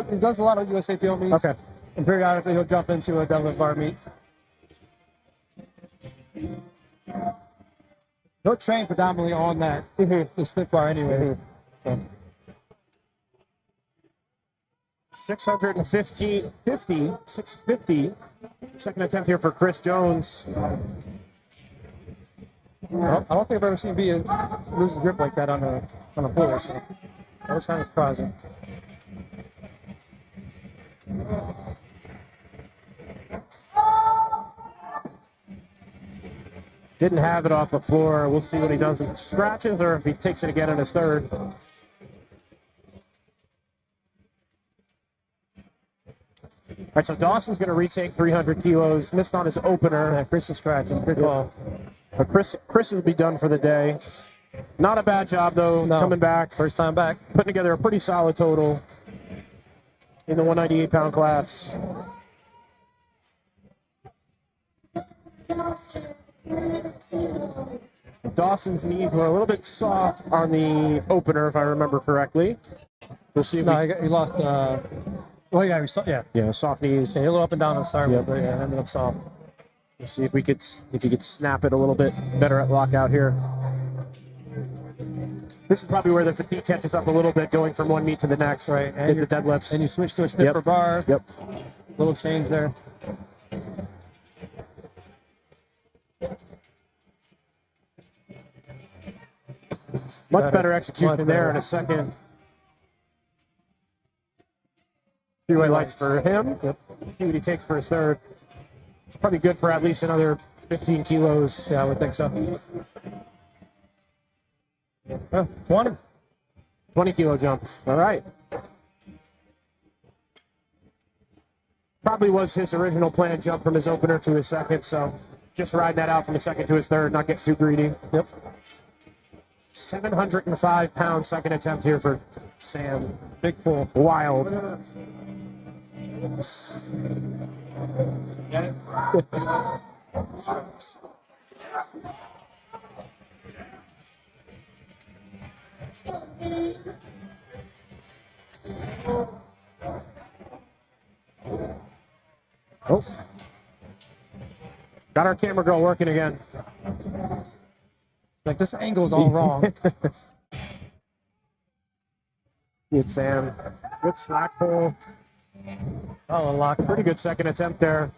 He does a lot of USAPL meets. Okay. And periodically he'll jump into a deadlift bar meet. He'll train predominantly on that, the stiff bar anyway. 650. Second attempt here for Chris Jones. I don't think I've ever seen B lose his grip like that on a pull, so that was kind of surprising. Didn't have it off the floor. We'll see what he does if it scratches or if he takes it again in his third. All right, so Dawson's going to retake 300 kilos. Missed on his opener. Yeah, Chris is scratching. Good call. But Chris will be done for the day. Not a bad job, though, coming back. First time back. Putting together a pretty solid total in the 198-pound class. Dawson's knees were a little bit soft on the opener, if I remember correctly. We'll see if he lost. Yeah, soft knees. Yeah, a little up and down on start, but yeah, ended up soft. We'll see if he could snap it a little bit better at lockout here. This is probably where the fatigue catches up a little bit, going from one meet to the next. Right, and is the deadlifts. And you switch to a stiffer bar. Yep. Little change there. Much better execution there in a second. Three-way lights for him. Yep. See what he takes for his third. It's probably good for at least another 15 kilos. Yeah, I would think so. 20 kilo jump. All right. Probably was his original planned jump from his opener to his second, so just ride that out from his second to his third, not get too greedy. Yep. 705-pound second attempt here for Sam. Big pull. Wild. Oh. Got our camera girl working again. Like, this angle's all wrong. Good Sam. Good slack pull. Oh, lock. Pretty good second attempt there.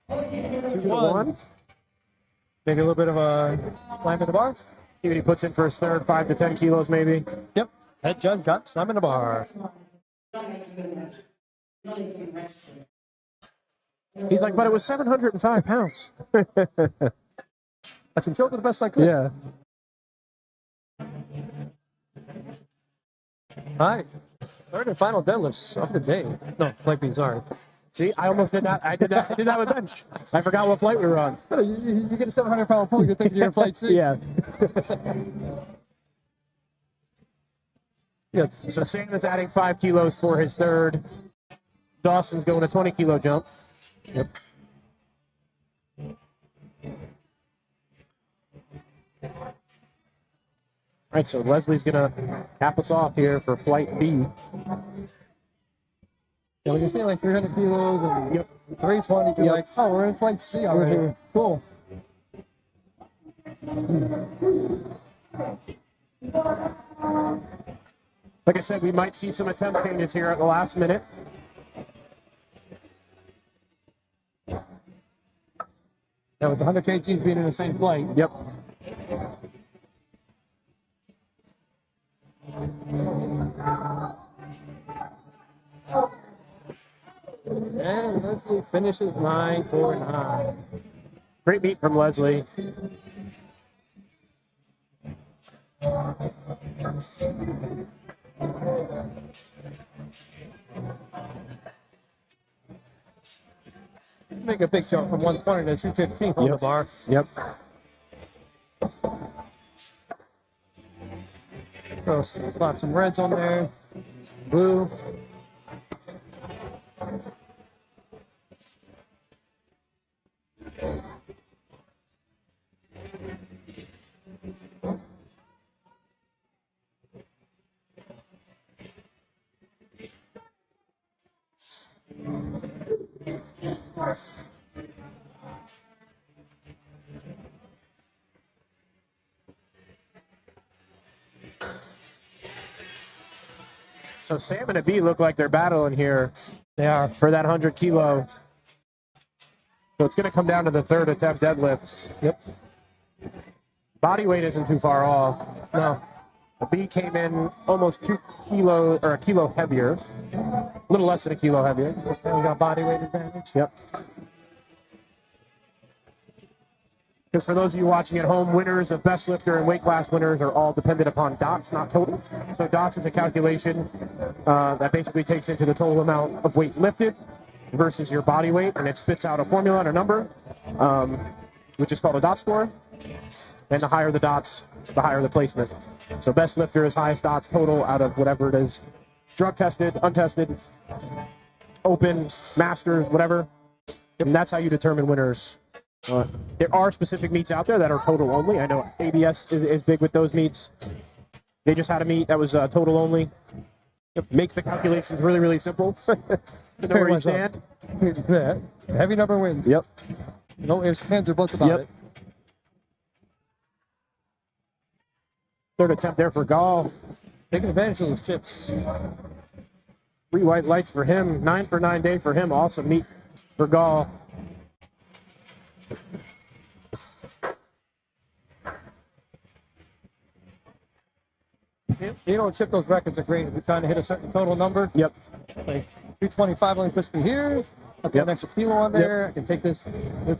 2-1. Maybe a little bit of a climb at the bar. See what he puts in for his third, 5 to 10 kilos maybe. Yep. Head judge got slam in the bar. He's like, but it was 705 pounds. I controlled it the best I could. Yeah. All right. Third and final deadlifts of the day. No, flight beam, sorry. See, I almost did that. I did that with bench. I forgot what flight we were on. You get a 700-pound pull, you're thinking you're in flight C. Yeah. Yeah. So Sam is adding 5 kilos for his third. Dawson's going a 20-kilo jump. Yep. All right, so Leslie's going to cap us off here for flight B. Yeah, when you say like 300 kilos and 320, you're like, oh, we're in flight C already. Cool. Like I said, we might see some attempt changes here at the last minute. Yeah, with the 100 kgs being in the same flight. Yep. And Leslie finishes 949. Great meet from Leslie. Make a big jump from 120 to 215 on the bar. Yep. So slap some reds on there. Blue. So Sam and Abi look like they're battling here. They are. For that 100 kilo. So it's going to come down to the third attempt deadlifts. Yep. Body weight isn't too far off. No. Abi came in almost 2 kilos or a kilo heavier. A little less than a kilo heavier. And we got body weight advantage. Yep. Because for those of you watching at home, winners of best lifter and weight class winners are all dependent upon dots, not total. So dots is a calculation that basically takes into the total amount of weight lifted versus your body weight, and it spits out a formula and a number, which is called a dot score. And the higher the dots, the higher the placement. So best lifter is highest dots total out of whatever it is. Drug tested, untested, open, masters, whatever. And that's how you determine winners. There are specific meets out there that are total only. I know ABS is big with those meets. They just had a meet that was total only. It makes the calculations really, really simple to know where you stand. Yeah. Heavy number wins. Yep. No ifs, ands, or buts about it. Third attempt there for Gall. Taking advantage of those chips. 3 white lights for him. 9 for 9 day for him. Awesome meet for Gall. You know, chip those records are great. If you kind of hit a certain total number. Yep. Like 225 only puts me here. I'll put an extra kilo on there. I can take this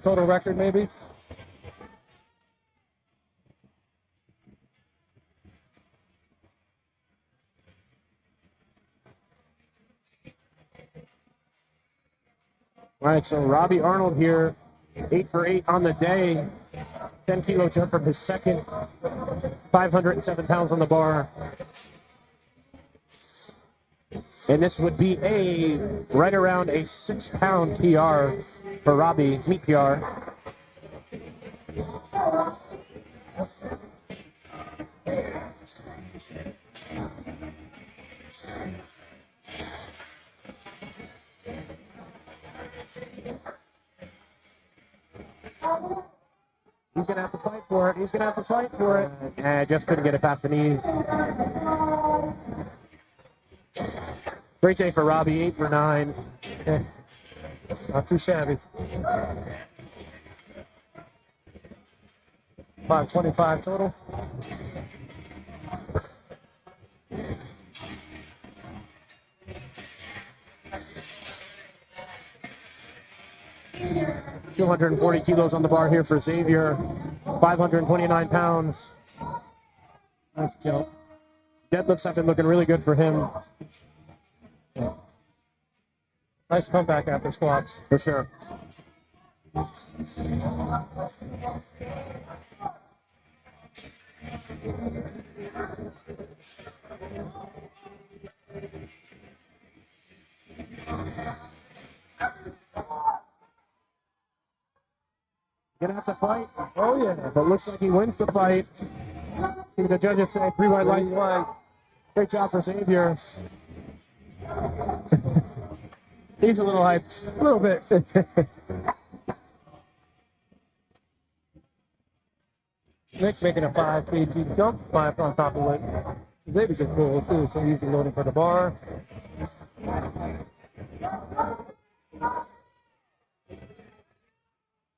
total record maybe. All right, so Robbie Arnold here, 8 for 8 on the day. 10 kilo jump from his second. 507 pounds on the bar. And this would be right around a 6-pound PR for Robbie, meet PR. He's going to have to fight for it. He's going to have to fight for it. And just couldn't get it past the knees. Great day for Robbie, 8 for 9. Not too shabby. 525 total. $240 kilos on the bar here for Xavier. 529 pounds. Nice jump. Deadlifts have been looking really good for him. Nice comeback after squats. For sure. Gonna have to fight. Oh yeah. But looks like he wins the fight. See what the judges say. 3 white lights. Great job for Xavier. He's a little hyped. A little bit. Nick's making a 5 kg jump, 5 on top of it. Xavier's a cool too, so easy loading for the bar.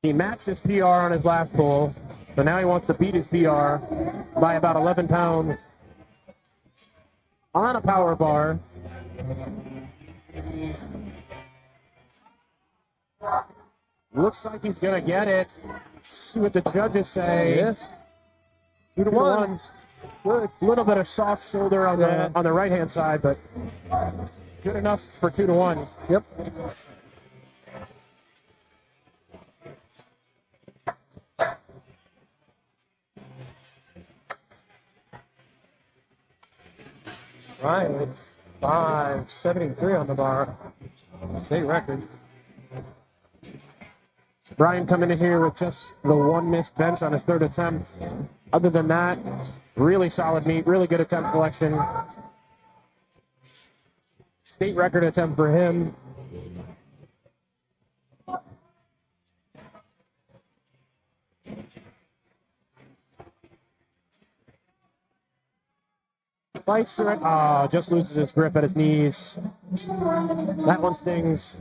He matched his PR on his last pull, but now he wants to beat his PR by about 11 pounds on a power bar. Looks like he's gonna get it. See what the judges say. Yeah. 2 to 1. Good. Little bit of soft shoulder on the right hand side, but good enough for 2 to 1. Yep. Right. 573 on the bar. State record. Brian coming in here with just the 1 missed bench on his 3rd attempt. Other than that, really solid meet, really good attempt collection. State record attempt for him. Fights through it. Just loses his grip at his knees. That one stings.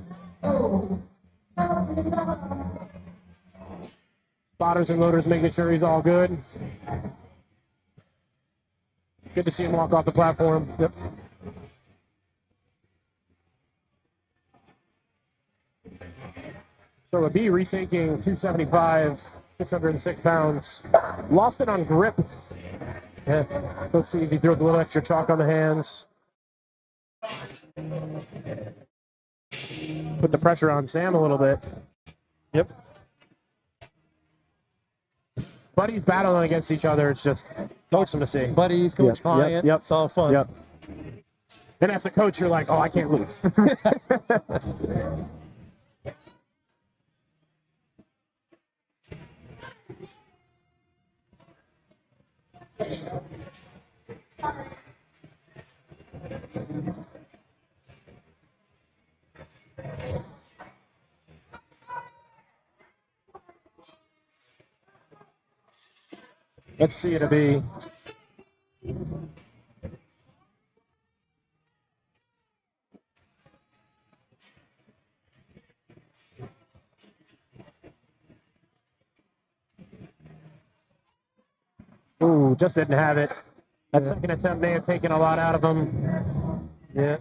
Spotters and loaders making sure he's all good. Good to see him walk off the platform. Yep. So a B retaking 275, 606 pounds. Lost it on grip. Yeah. Let's see if he throws a little extra chalk on the hands. Put the pressure on Sam a little bit. Yep. Buddies battling against each other. It's just awesome to see. Buddies, coach, client. Yep. It's all fun. Yep. And as the coach, you're like, oh, I can't lose. Let's see it be. Ooh, just didn't have it. That second attempt may have taken a lot out of him. Yeah.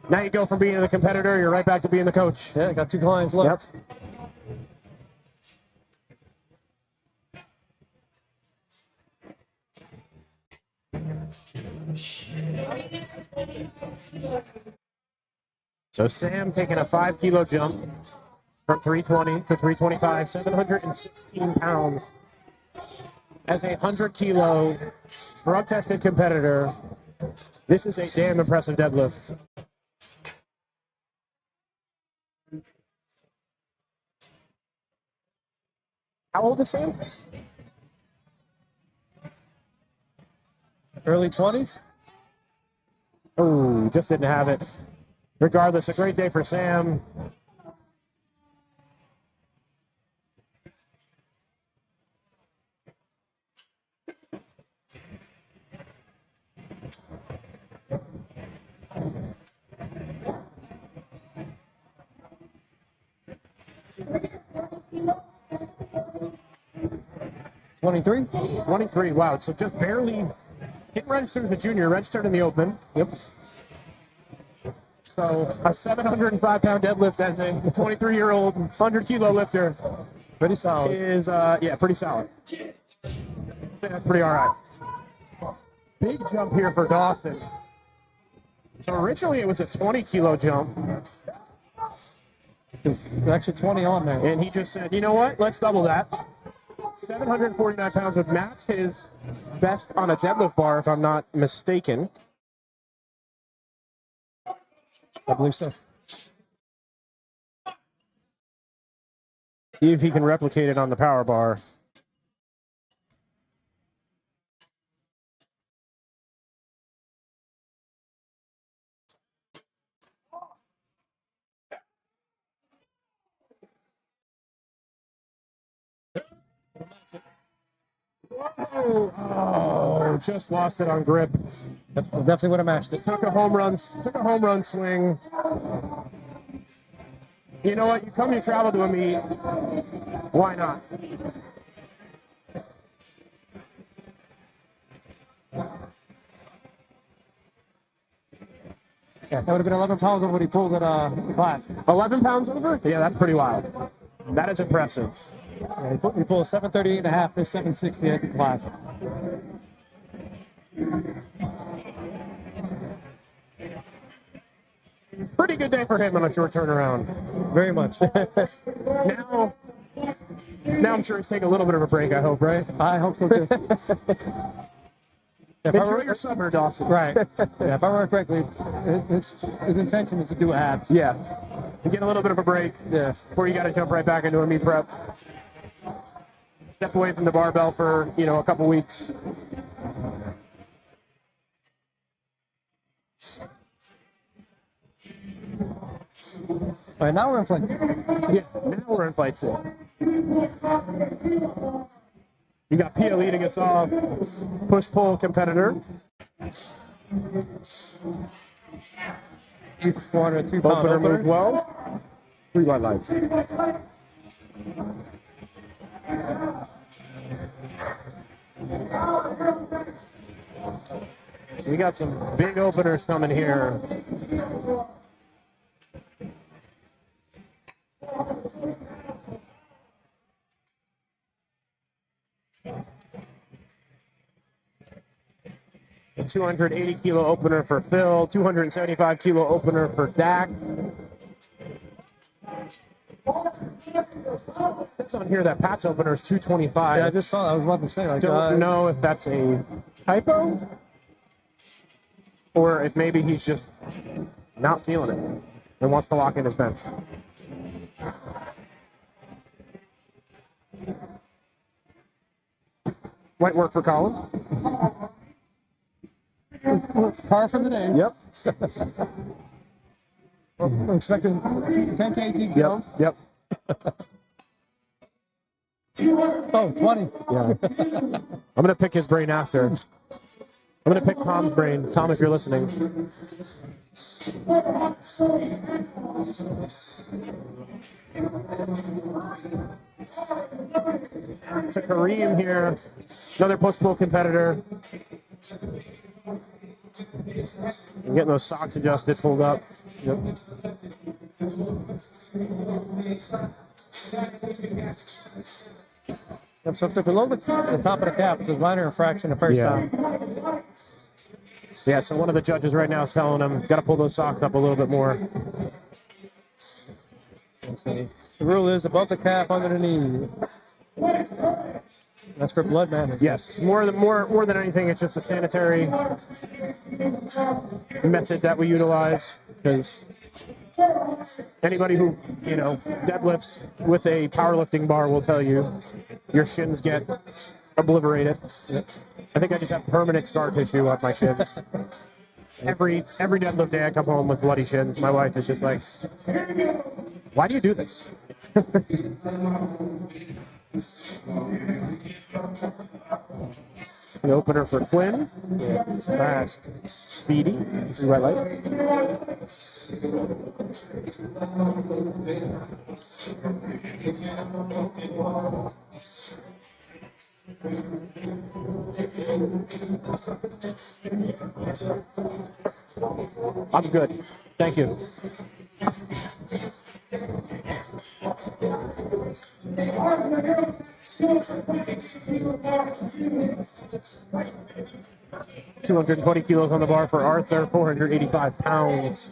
Now you go from being the competitor, you're right back to being the coach. Yeah, got 2 clients left. Yep. So Sam taking a 5 kilo jump from 320 to 325, 716 pounds. As a 100 kilo drug tested competitor, this is a damn impressive deadlift. How old is Sam? Early 20s. Oh, just didn't have it. Regardless, a great day for Sam. Twenty-three. 23, wow. So just barely didn't register as a junior, registered in the open. Yep. So a 705-pound deadlift as a 23-year-old 100-kilo lifter Pretty solid. is, pretty solid. I think that's pretty all right. Big jump here for Dawson. So originally it was a 20-kilo jump. Actually 20 on there. And he just said, you know what, let's double that. 749 pounds would match his best on a deadlift bar, if I'm not mistaken. I believe so. See if he can replicate it on the power bar. Oh, just lost it on grip. Definitely would have matched it. Took a home run swing. You know what? You come to travel to a meet. Why not? Yeah, that would have been 11 pounds over what he pulled at class. 11 pounds over? Yeah, that's pretty wild. That is impressive. Yeah, he pulled a 738 and a half, there's 760 at the class. Pretty good day for him on a short turnaround. Very much. Now I'm sure he's taking a little bit of a break, I hope, right? I hope so too. Enjoy your summer, Dawson. Right. Yeah, if I remember correctly, his intention is to do abs. Yeah. And get a little bit of a break. Yeah. Before you got to jump right back into a meet prep. Step away from the barbell for, a couple weeks. All right, now we're in flight. Yeah, now we're in flight sim. You got Pia leading us off. Push-pull competitor. He's 400, 2-pound Opener moved well. 3 white lights. We got some big openers coming here. A 280 kilo opener for Phil, 275 kilo opener for Dak. It's on here that Pat's opener is 225. Yeah, I just saw that. I was about to say, like, Don't know if that's a typo or if maybe he's just not feeling it and wants to lock in his bench. Light work for Colin. Par for the day. Yep. We're expecting 10 kg jump. Yep. Oh, 20. Yeah. I'm going to pick his brain after. I'm going to pick Tom's brain. Tom, if you're listening. So Kareem here, another push-pull competitor. And getting those socks adjusted, pulled up. Yep. So it's a little bit at the top of the cap. It's a minor infraction the first time. Yeah, so one of the judges right now is telling him, got to pull those socks up a little bit more. The rule is above the calf, under the knee. That's for blood management. Yes, more than anything, it's just a sanitary method that we utilize, because anybody who deadlifts with a powerlifting bar will tell you your shins get obliterated. I think I just have permanent scar tissue on my shins. Every deadlift day I come home with bloody shins. My wife is just like, why do you do this? The opener for Quinn. Fast, speedy. Right leg. I'm good. Thank you. 220 kilos on the bar for Arthur, 485 pounds.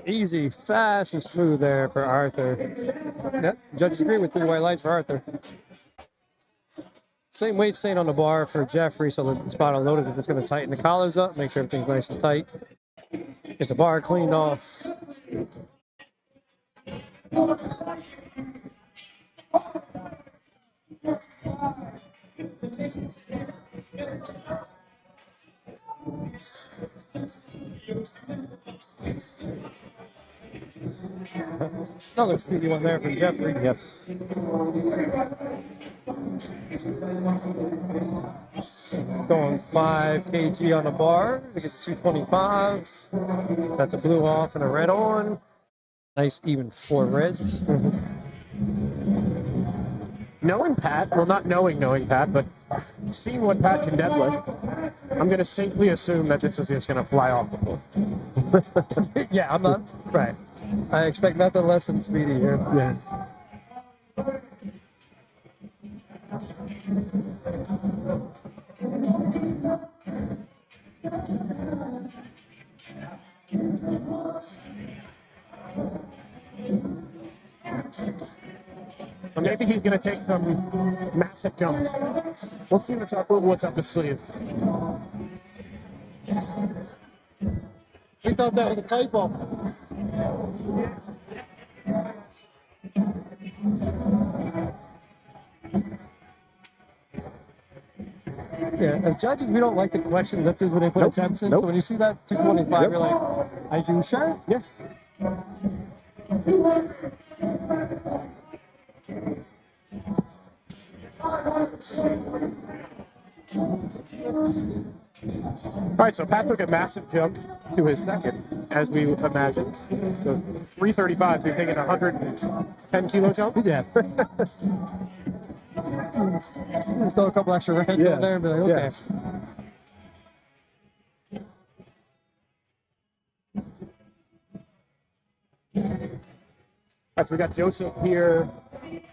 Easy, fast, and smooth there for Arthur. Yep, judges agree with 3 white lights for Arthur. Same weight staying on the bar for Jeffrey, so the spot unloaded is just going to tighten the collars up, make sure everything's nice and tight. Get the bar cleaned off. Another speedy one there from Jeffrey. Yes. Going 5 kg on the bar to get 225. That's a blue off and a red on. Nice even 4 reds. Knowing Pat, well, not knowing Pat, but seeing what Pat can deadlift, I'm going to safely assume that this is just going to fly off the floor. Yeah, I'm not, right. I expect nothing less than speedy here. Yeah. So maybe he's going to take some massive jumps. We'll see what's up the sleeve. We thought that was a typo. Yeah, as judges, we don't like to question lifters when they put attempts in. Nope. So when you see that 225, you're like, are you sure? Yeah. All right, so Pat took a massive jump to his second, as we imagined. So 335, he's taking a 110 kilo jump. Yeah. Throw a couple extra reds Yeah. on there and be like, okay. All right, so we got Joseph here,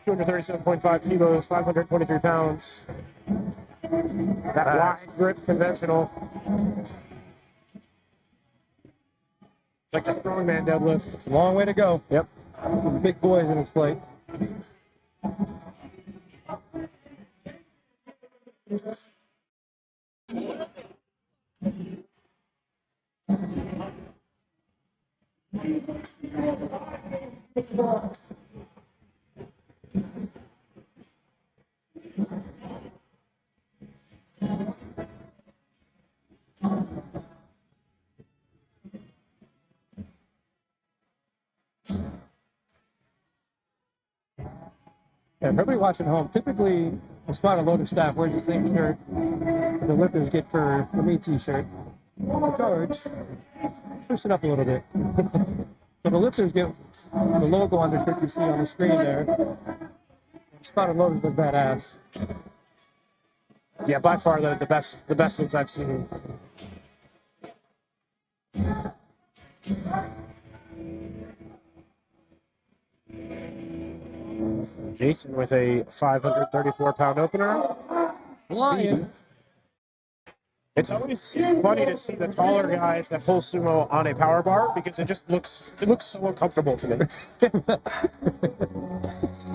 237.5 kilos, 523 pounds. That wide grip conventional. It's like a strongman deadlift. It's a long way to go. Yep. Some big boys in his plate. Yeah, for everybody watching at home, typically a spot of loaded staff wears the same shirt the lifters get for the meat t-shirt. The charge, push it up a little bit. So the lifters get the logo on the shirt you see on the screen there. Spot of loaders look badass. Yeah, by far the best ones I've seen. Jason with a 534-pound opener. Lion. It's always funny to see the taller guys that pull sumo on a power bar because it looks so uncomfortable to me.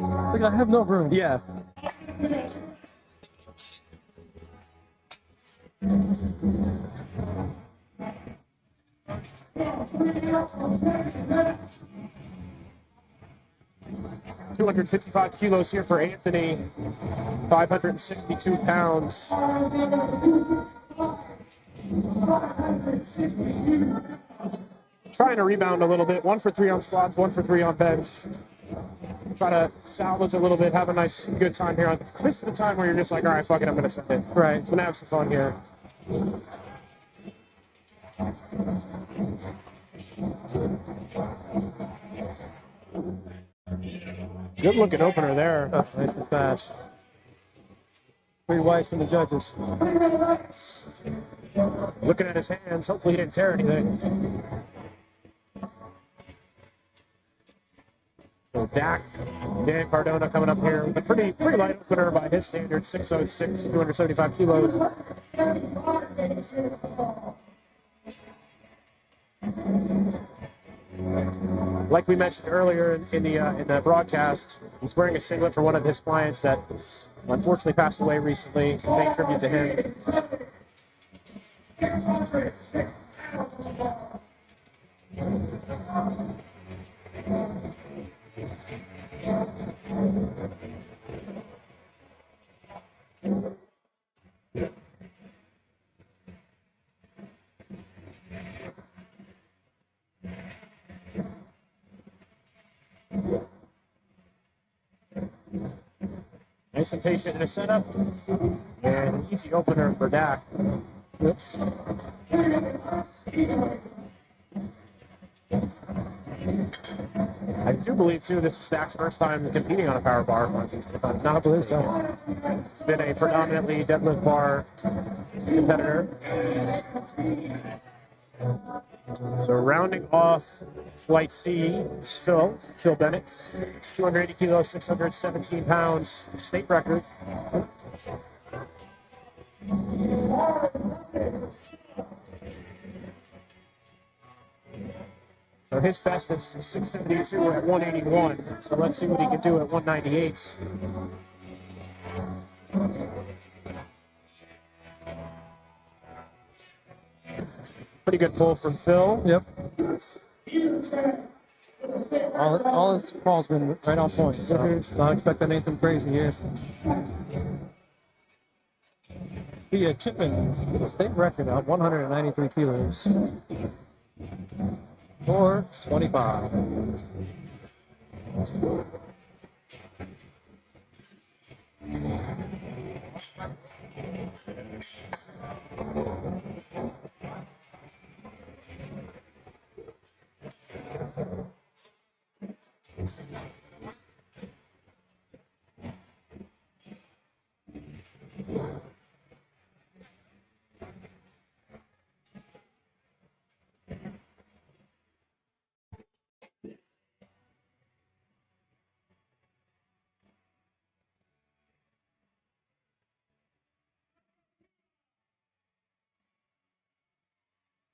Like I have no room. Yeah. $255 here for Anthony, 562 pounds. Trying to rebound a little bit. 1 for 3 on squats, 1 for 3 on bench. Try to salvage a little bit, have a nice, good time here. This is the time where you're just like, all right, fuck it, I'm going to send it. Right. I'm going to have some fun here. Good looking opener there. Oh, nice and fast. 3 whites from the judges. Looking at his hands, hopefully he didn't tear anything. So Dan Cardona coming up here with a pretty light opener by his standards, 606, 275 kilos. Like we mentioned earlier in the broadcast, he's wearing a singlet for one of his clients that unfortunately passed away recently. Paying tribute to him. Nice and patient in a setup. And an easy opener for Dak. Oops. I do believe, too, this is Dak's first time competing on a power bar. If I'm not believe so. Been a predominantly deadlift bar competitor. So rounding off Flight C is Phil Bennett. 280 kilos, 617 pounds, state record. So his best is 672 at 181. So let's see what he can do at 198. Pretty good pull from Phil. Yep. All his falls been right on point. So not expecting anything crazy here. He chipping state record at 193 kilos. 425.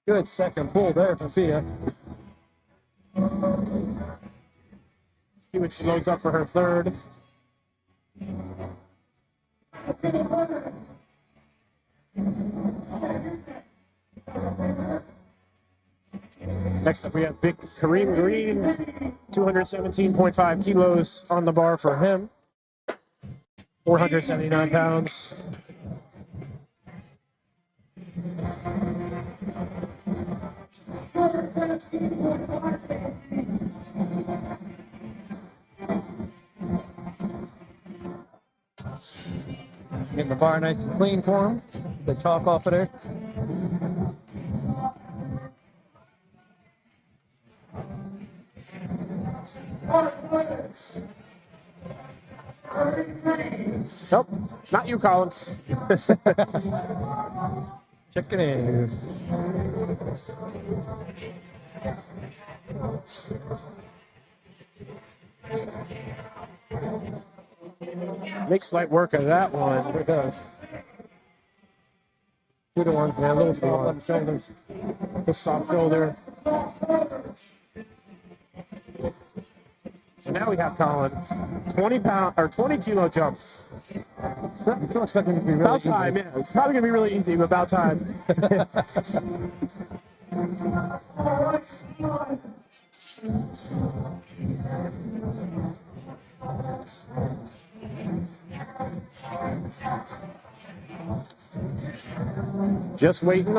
Good second pull there from Thea. See what she loads up for her third. Next up, we have big Kareem Green, 217.5 kilos on the bar for him. 479 pounds. Getting the bar nice and clean for him. The chalk off of there. Nope, not you, Colin. Check it in. Makes light work of that one. It does. Two to one, man. A little soft on the shoulders. The soft shoulder. So now we have Colin, 20 kilo jumps. I'm still expecting it to be really About easy. time, yeah. It's probably gonna be really easy, but about time. Just waiting,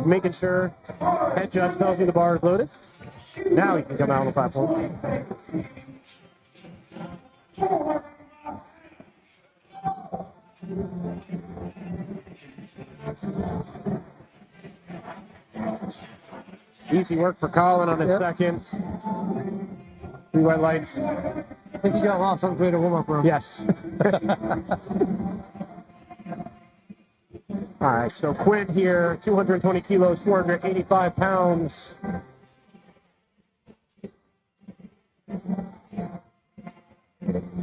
making sure head judge tells me the bar is loaded. Now he can come out on the platform. Easy work for Colin on his second. 3 white lights. I think you got lost something for you to warm up room. Yes. All right, so Quinn here, 220 kilos, 485 pounds.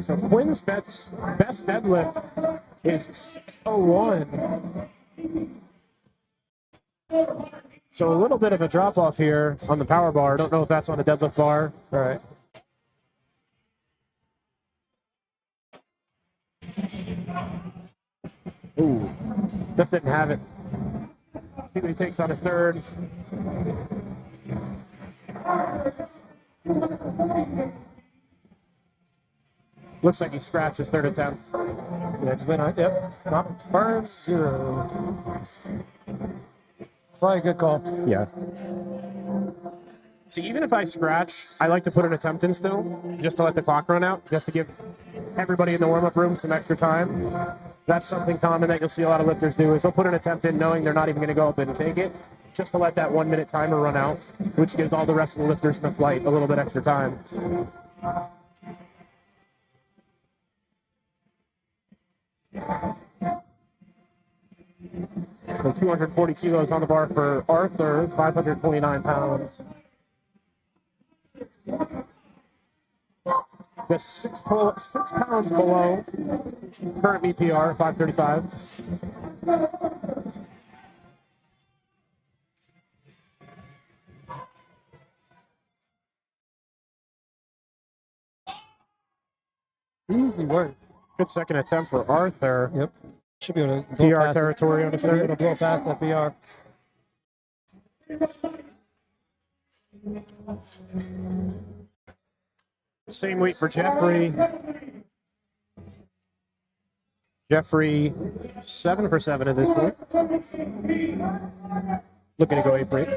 So Quinn's best deadlift is 01. So a little bit of a drop off here on the power bar. Don't know if that's on the deadlift bar. All right. Ooh, just didn't have it. See what he takes on his third. Looks like he scratched his third attempt. That's been yep. Not burn 0. Probably a good call. Yeah. See, even if I scratch, I like to put an attempt in still, just to let the clock run out, just to give everybody in the warm-up room some extra time. That's something common that you'll see a lot of lifters do, is they'll put an attempt in knowing they're not even going to go up and take it, just to let that 1 minute timer run out, which gives all the rest of the lifters in the flight a little bit extra time. So 240 kilos on the bar for Arthur, 529 pounds. Just 6 pounds below current BPR, 535. Easy work. Good second attempt for Arthur. Yep. Should be able to blow PR past territory on the Should be able third. to blow past that PR. Same weight for Jeffrey. Jeffrey, 7 for 7 at this point. Looking to go 8 for 8.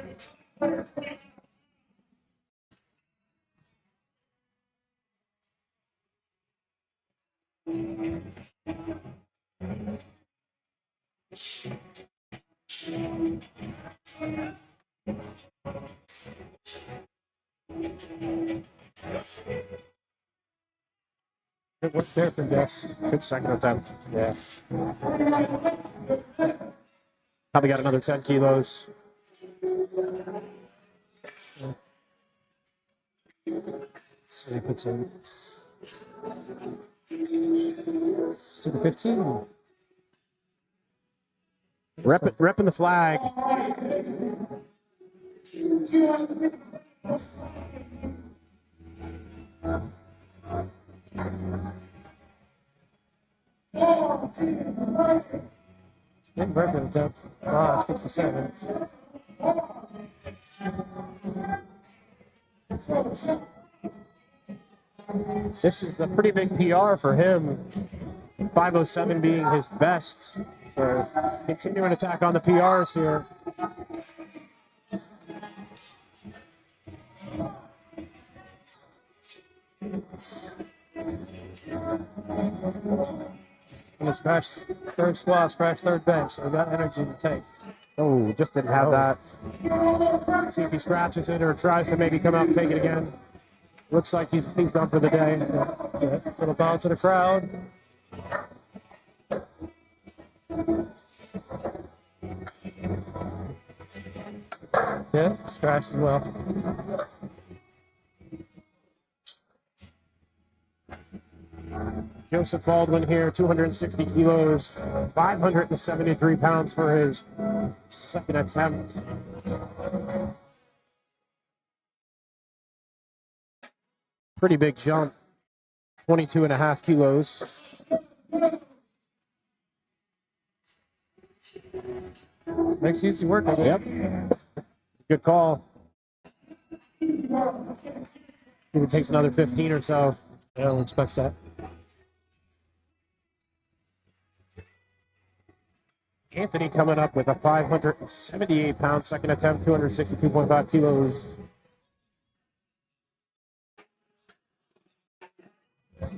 Good work there for Jess. Good second attempt. Yes. Probably got another 10 kilos. So he puts in to the 15. Repping the flag. Big record attempt. 67. This is a pretty big PR for him. 507 being his best. So continuing attack on the PRs here. And scratch third squat, scratch third bench. So we got energy to take. Oh, just didn't have that. See if he scratches it or tries to maybe come out and take it again. Looks like he's done for the day. Little bounce to the crowd. Yeah, scratched as well. Joseph Baldwin here, 260 kilos, 573 pounds for his second attempt. Pretty big jump, 22 and a half kilos. Makes easy work of it. Yep. Good call. It takes another 15 or so. Yeah, we'll expect that. Anthony coming up with a 578-pound second attempt, 262.5 kilos.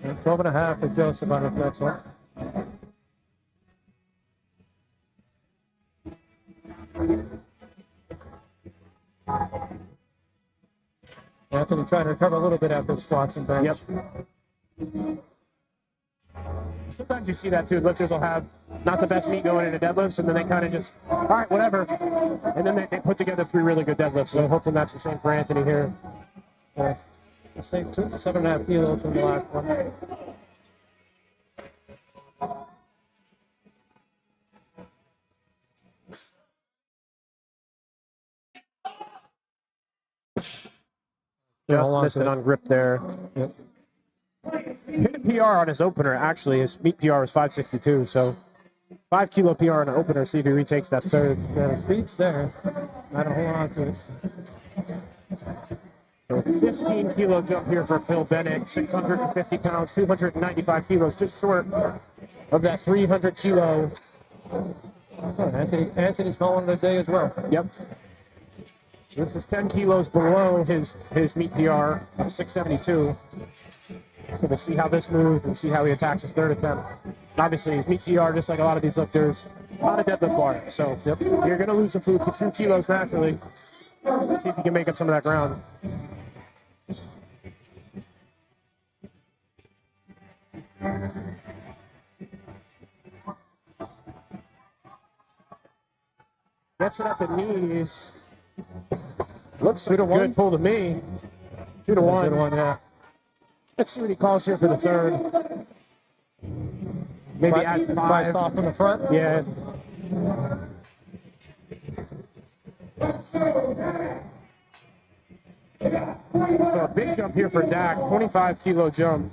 And 12 and a half for Joseph on his next one. Anthony trying to recover a little bit after the squats and bench. Yep. Sometimes you see that too. Lifters will have not the best meet going into deadlifts, and then they kind of just, all right, whatever. And then they put together 3 really good deadlifts. So hopefully that's the same for Anthony here. Same 7.5 kilos from the last one. Just missed it on grip there. Yep. Hit a PR on his opener. Actually, his meet PR was 562. So 5 kilo PR on an opener. See if he retakes that third. Yeah, the speed's there. Gotta hold on to it. So 15 kilo jump here for Phil Bennett. 650 pounds, 295 kilos, just short of that 300 kilo. Oh, Anthony's calling it a day as well. Yep. This is 10 kilos below his meet PR of 672. So we'll see how this moves and see how he attacks his third attempt. Obviously, his meet PR, just like a lot of these lifters, not a deadlift bar. So you're going to lose a few kilos naturally. Let's see if you can make up some of that ground. Gets it at the knees. Looks like a good pull to me. 2 to 1. 2 to 1, yeah. Let's see what he calls here for the third. Maybe add 5 off in the front. Yeah. So a big jump here for Dak. 25 kilo jump.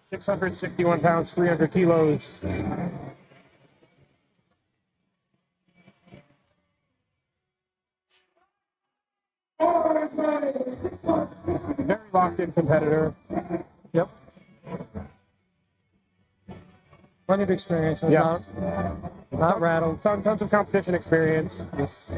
661 pounds, 300 kilos. Very locked in competitor. Yep. Plenty of experience. Yeah. Not rattled. Tons of competition experience. Yes.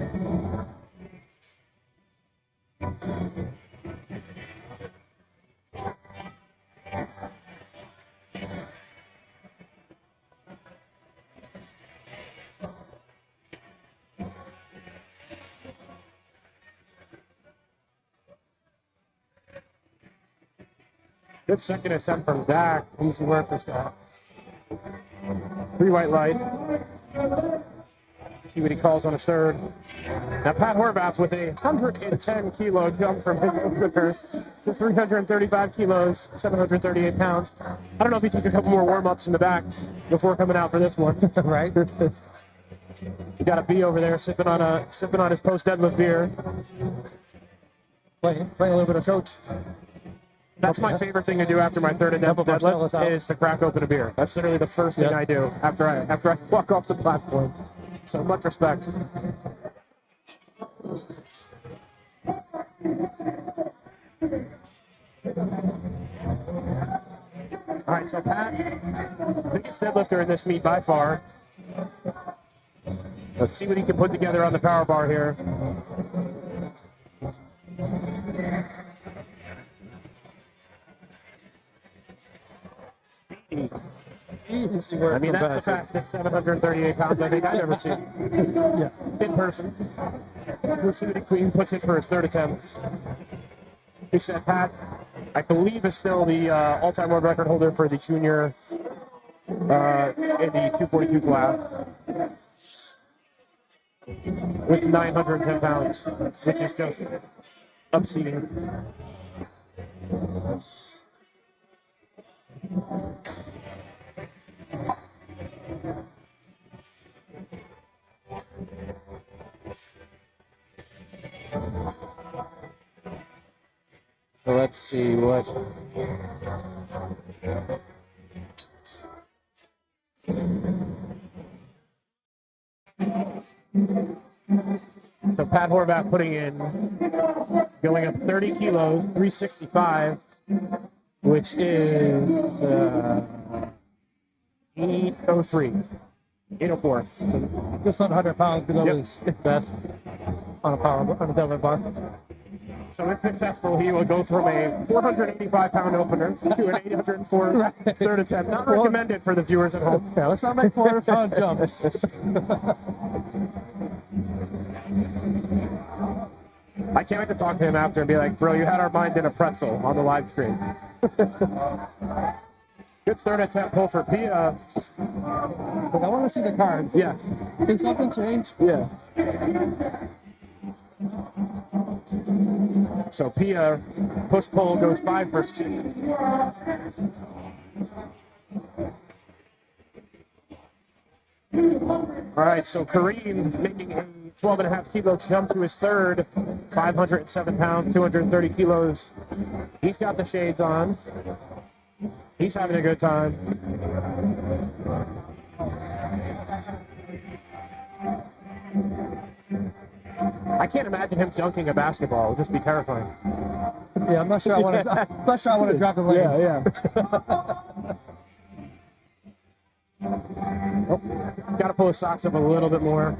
Good second attempt from Dak. Easy work for Dak. 3 white light. See what he calls on his third. Now Pat Horvath with a 110 kilo jump from his quicker to 335 kilos, 738 pounds. I don't know if he took a couple more warm-ups in the back before coming out for this one. Right. You got a B over there sipping on his post deadlift beer. Playing a little bit of coach. That's my favorite thing to do after my third deadlift is to crack open a beer. That's literally the first thing I do after I walk off the platform. So much respect. All right, so Pat, biggest deadlifter in this meet by far. Let's see what he can put together on the power bar here. I mean, that's the fastest 738 pounds I think I've ever seen in person. We'll see what he puts in for his third attempt. He said, Pat, I believe is still the all-time world record holder for the junior in the 242 class with 910 pounds, which is just obscene. So let's see what. So Pat Horvath going up 30 kilos, 365, which is 803, 804. Just under 100 pounds below his best on a deadlift bar. So if successful, he will go from a 485-pound opener to an 804 third attempt. Not recommended for the viewers at home. Yeah, let's not make 400-pound jumps. I can't wait to talk to him after and be like, bro, you had our mind in a pretzel on the live stream. Good third attempt pull for Pia. But I want to see the card. Yeah. Can something change? Yeah. So Pia, push pull goes 5 for 6. All right, so Kareem making a 12.5 kilo jump to his third, 507 pounds, 230 kilos. He's got the shades on. He's having a good time. I can't imagine him dunking a basketball. It would just be terrifying. Yeah, I'm not sure I want to drop the lane. Yeah. Got to pull his socks up a little bit more.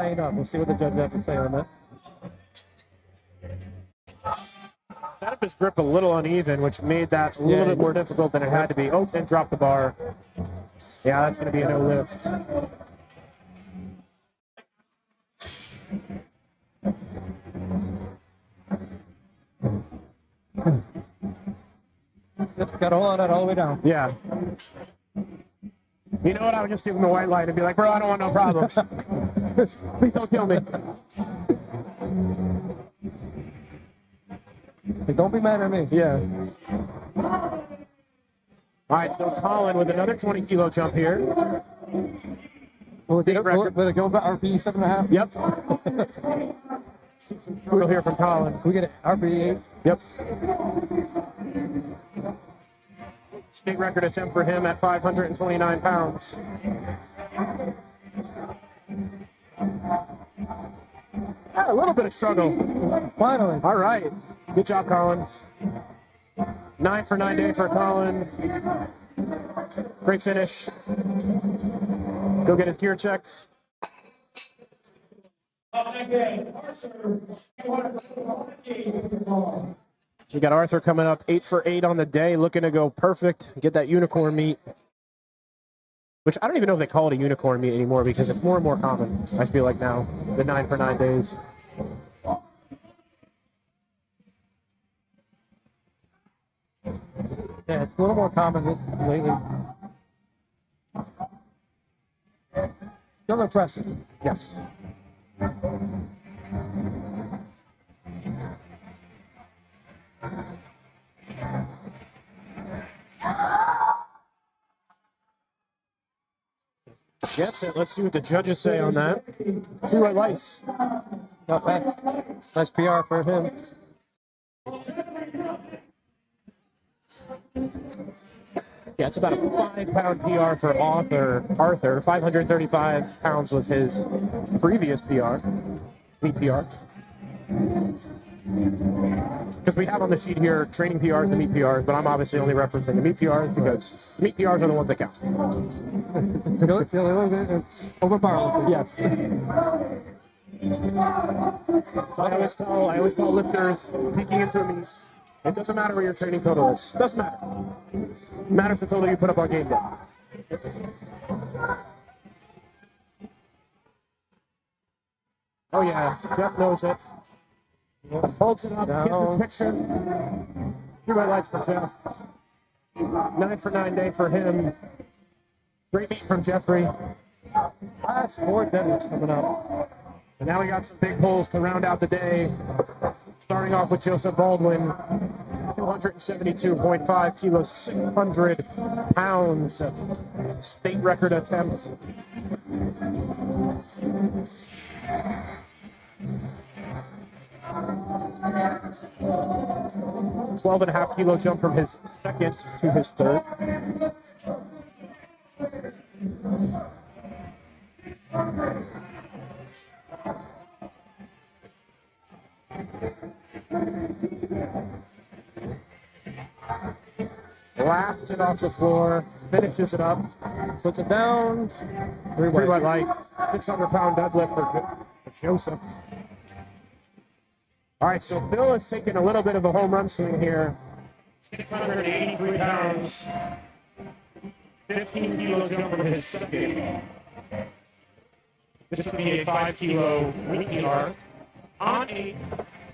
tying up. We'll see what the judge has to say on that. Set up his grip a little uneven, which made that a little bit more difficult than it had to be. Oh, and dropped the bar. Yeah, that's going to be a no lift. Just got to hold on that all the way down. Yeah. You know what? I would just give him the white light and be like, bro, I don't want no problems. Please don't kill me. Hey, don't be mad at me. Yeah. All right, so Colin with another 20 kilo jump here. Will it go about RPE 7.5? Yep. We'll hear from Colin. We get it. RPE 8. Yep. State record attempt for him at 529 pounds. A little bit of struggle. Finally. All right. Good job, Colin. 9 for 9 day for Colin. Great finish. Go get his gear checked. So we got Arthur coming up 8 for 8 on the day, looking to go perfect, get that unicorn meat. Which I don't even know if they call it a unicorn meat anymore because it's more and more common, I feel like now, the 9 for 9 days. Yeah, it's a little more common lately. Still impressive. Yes. Gets it. Let's see what the judges say on that. 2 white lights. Not bad. Nice PR for him. Yeah, it's about a 5-pound PR for Arthur. 535 pounds was his previous PR, meet PR. Because we have on the sheet here training PRs and meet PRs, but I'm obviously only referencing the meet PRs because meet PRs are the ones that count. Over powerlifting. Yes. So I always tell lifters peeking into a meet, it doesn't matter what your training total is. It doesn't matter. It matters the total you put up on game day. Oh yeah, Jeff knows it. Holds it up, gets the picture. 2 red lights for Jeff. 9 for 9 day for him. Great meet from Jeffrey. Last 4 deadlifts coming up. And now we got some big pulls to round out the day. Starting off with Joseph Baldwin, 272.5 kilos, 600 pounds. State record attempt. 12.5 kilo jump from his second to his third. Lafts it off the floor, finishes it up, puts it down. 3 white light, 600-pound deadlift for Joseph. All right, so Bill is taking a little bit of a home run swing here. 683 pounds, 15 kilo jump from his second. This will be a 5 kilo meet PR on a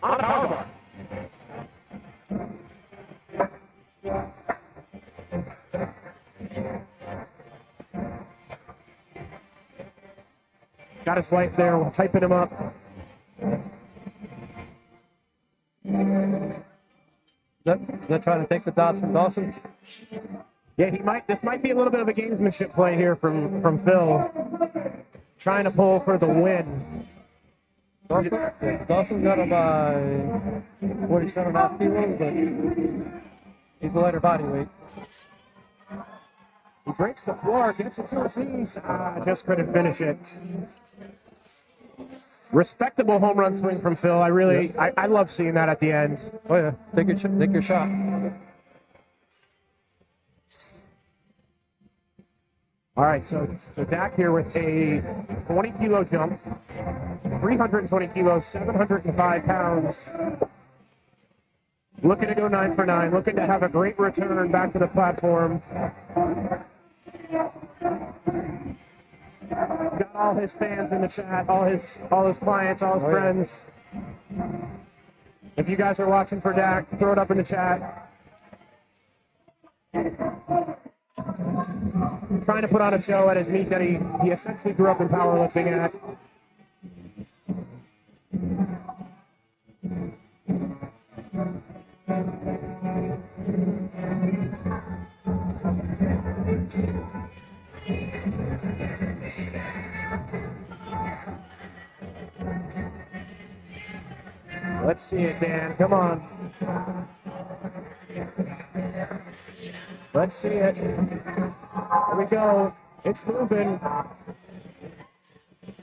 power bar. Got his light there, hyping him up. They're trying to take the dot from Dawson. Yeah, this might be a little bit of a gamesmanship play here from Phil. Trying to pull for the win. Dawson got him by 47.5 kilos, but he's the lighter body weight. He breaks the floor, gets it to his knees. Just couldn't finish it. Respectable home run swing from Phil. I love seeing that at the end. Oh yeah, take your shot. All right, so Dak here with a 20 kilo jump, 320 kilos, 705 pounds. Looking to go 9 for 9, looking to have a great return back to the platform. Got all his fans in the chat, all his clients, all his friends. If you guys are watching for Dak, throw it up in the chat. Trying to put on a show at his meet that he essentially grew up in powerlifting at. Let's see it, Dan. Come on. Let's see it. Here we go. It's moving.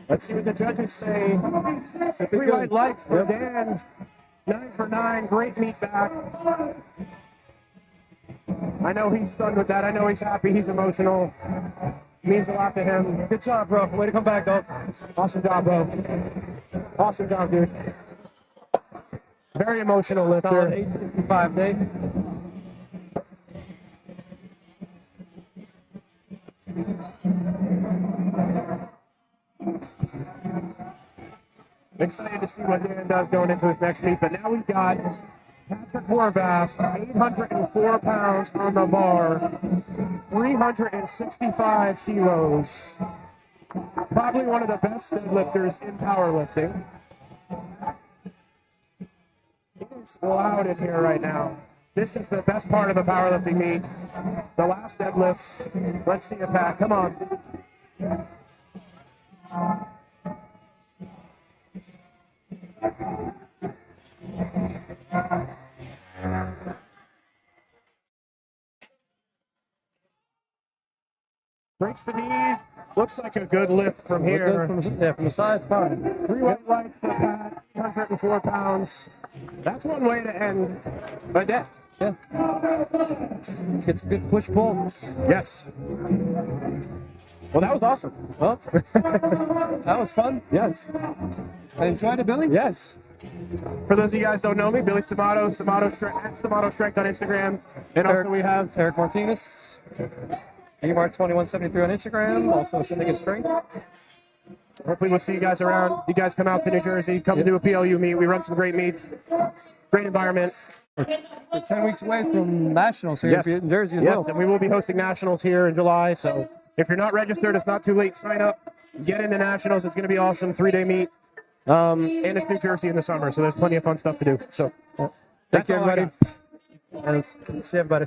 Let's see what the judges say. The 3 white lights for Dan. 9 for 9. Great meet back. I know he's stunned with that. I know he's happy. He's emotional. Means a lot to him. Good job, bro. Way to come back, dog. Awesome job, bro. Awesome job, dude. Very emotional lifter. 8:55 day. Excited to see what Dan does going into his next meet, but now we've got Patrick Horvath, 804 pounds on the bar, 365 kilos. Probably one of the best deadlifters in powerlifting. It's loud in here right now. This is the best part of the powerlifting meet. The last deadlift. Let's see it, Pat. Come on. Breaks the knees. Looks like a good lift from here. From the side, fine. 3 white lights for Pat, 104 pounds. That's one way to end a day. Yeah. It's a good push-pull. Yes. Well, that was awesome. Well, that was fun. Yes. I enjoyed it, Billy. Yes. For those of you guys who don't know me, Billy Stamato, Stamato Strength on Instagram. And also we have Eric Martinez. EMAR2173 on Instagram, also Syndicate Strength. Hopefully we'll see you guys around. You guys come out to New Jersey, come to a PLU meet. We run some great meets. Great environment. We're 10 weeks away from Nationals here in Jersey as yes, well. and we will be hosting Nationals here in July. So if you're not registered, it's not too late. Sign up. Get into Nationals. It's going to be awesome. 3-day meet. And it's New Jersey in the summer, so there's plenty of fun stuff to do. So Thank you, all I everybody. got. And see everybody.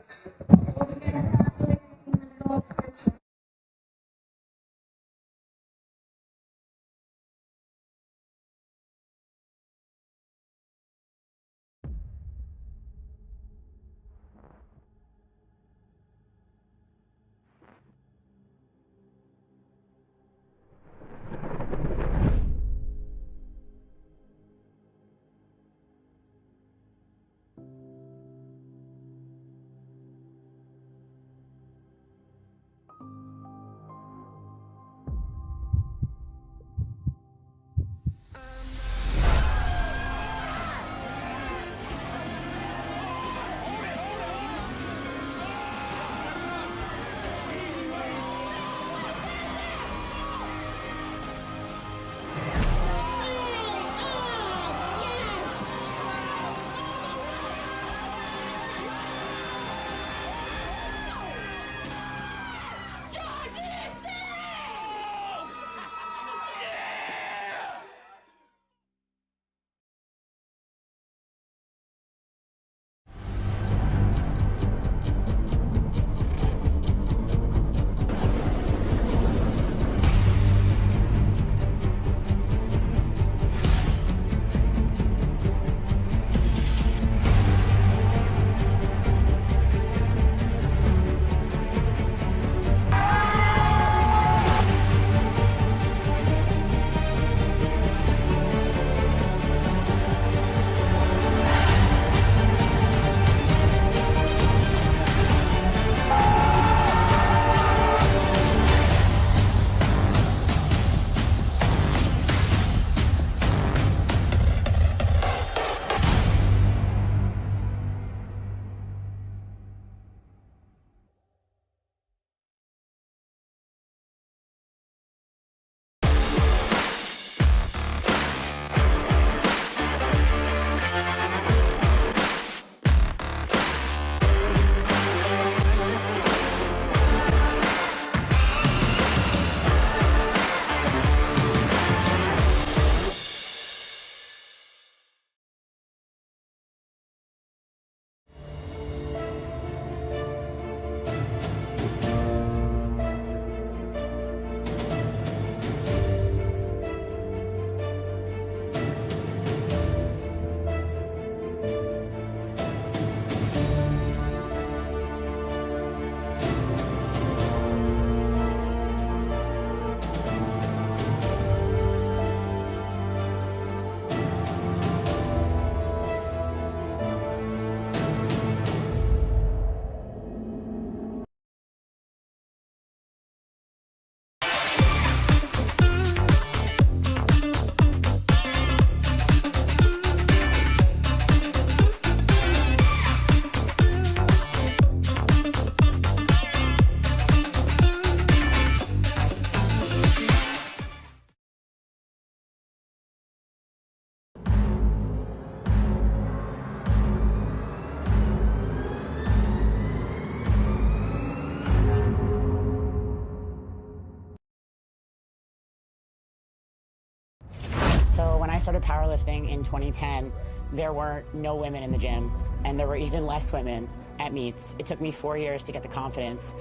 I started powerlifting in 2010, there were no women in the gym, and there were even less women at meets. It took me 4 years to get the confidence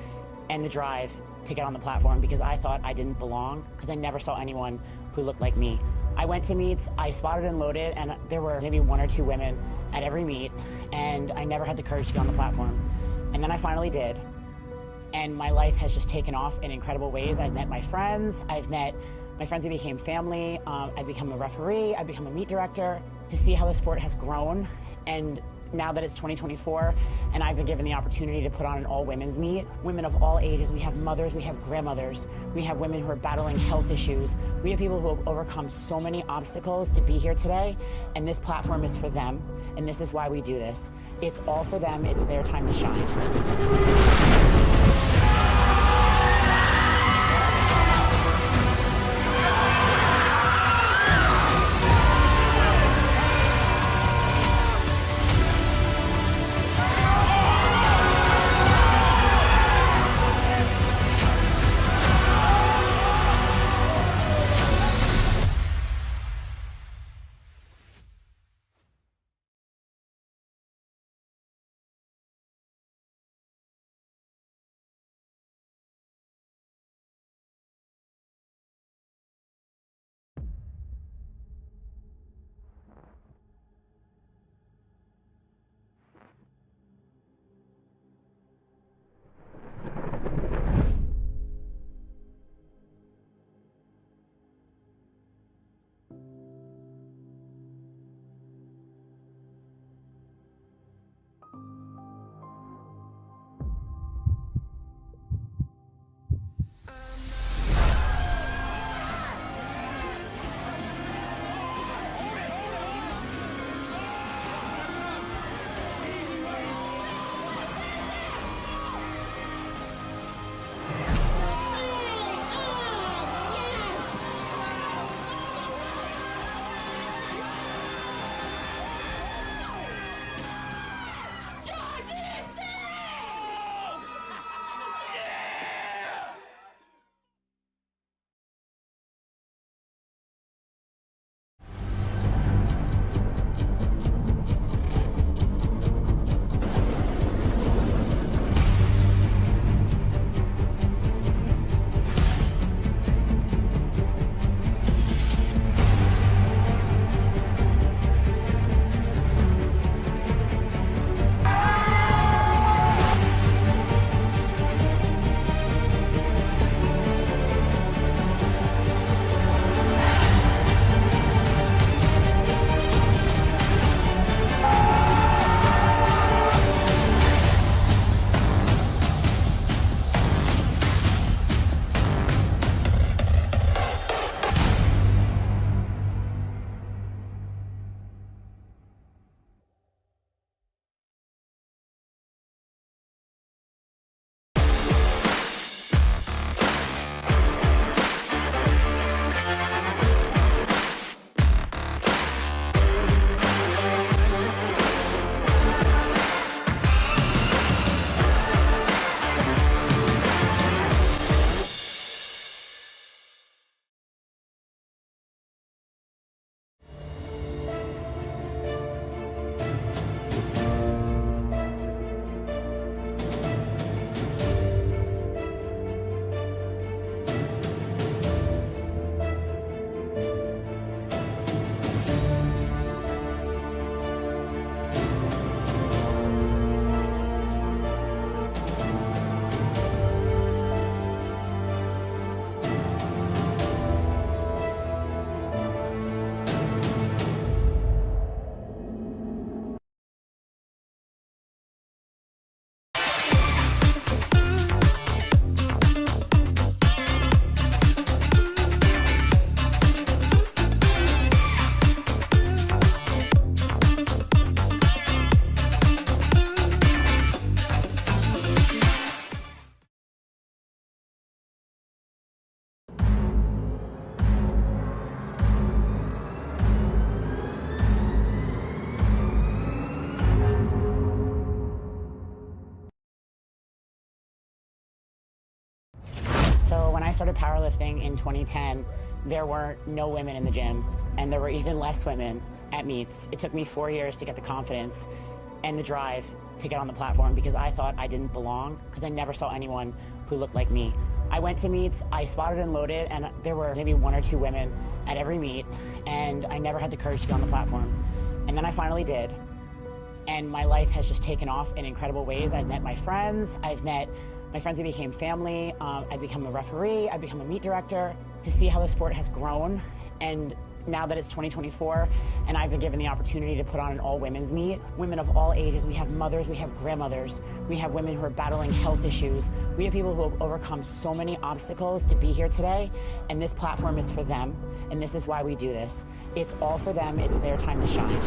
and the drive to get on the platform because I thought I didn't belong because I never saw anyone who looked like me. I went to meets, I spotted and loaded, and there were maybe 1 or 2 women at every meet, and I never had the courage to get on the platform. And then I finally did. And my life has just taken off in incredible ways. I've met my friends. I've met my friends who became family. I've become a referee. I've become a meet director. To see how the sport has grown, and now that it's 2024, and I've been given the opportunity to put on an all-women's meet, women of all ages. We have mothers, we have grandmothers, we have women who are battling health issues. We have people who have overcome so many obstacles to be here today, and this platform is for them, and this is why we do this. It's all for them. It's their time to shine. So when I started powerlifting in 2010, there were no women in the gym, and there were even less women at meets. It took me 4 years to get the confidence and the drive to get on the platform because I thought I didn't belong because I never saw anyone who looked like me. I went to meets, I spotted and loaded, and there were maybe 1 or 2 women at every meet, and I never had the courage to get on the platform. And then I finally did. And my life has just taken off in incredible ways. I've met my friends. I've met my friends who became family. I've become a referee. I've become a meet director. To see how the sport has grown, and now that it's 2024, and I've been given the opportunity to put on an all-women's meet, women of all ages. We have mothers, we have grandmothers, we have women who are battling health issues. We have people who have overcome so many obstacles to be here today, and this platform is for them, and this is why we do this. It's all for them. It's their time to shine.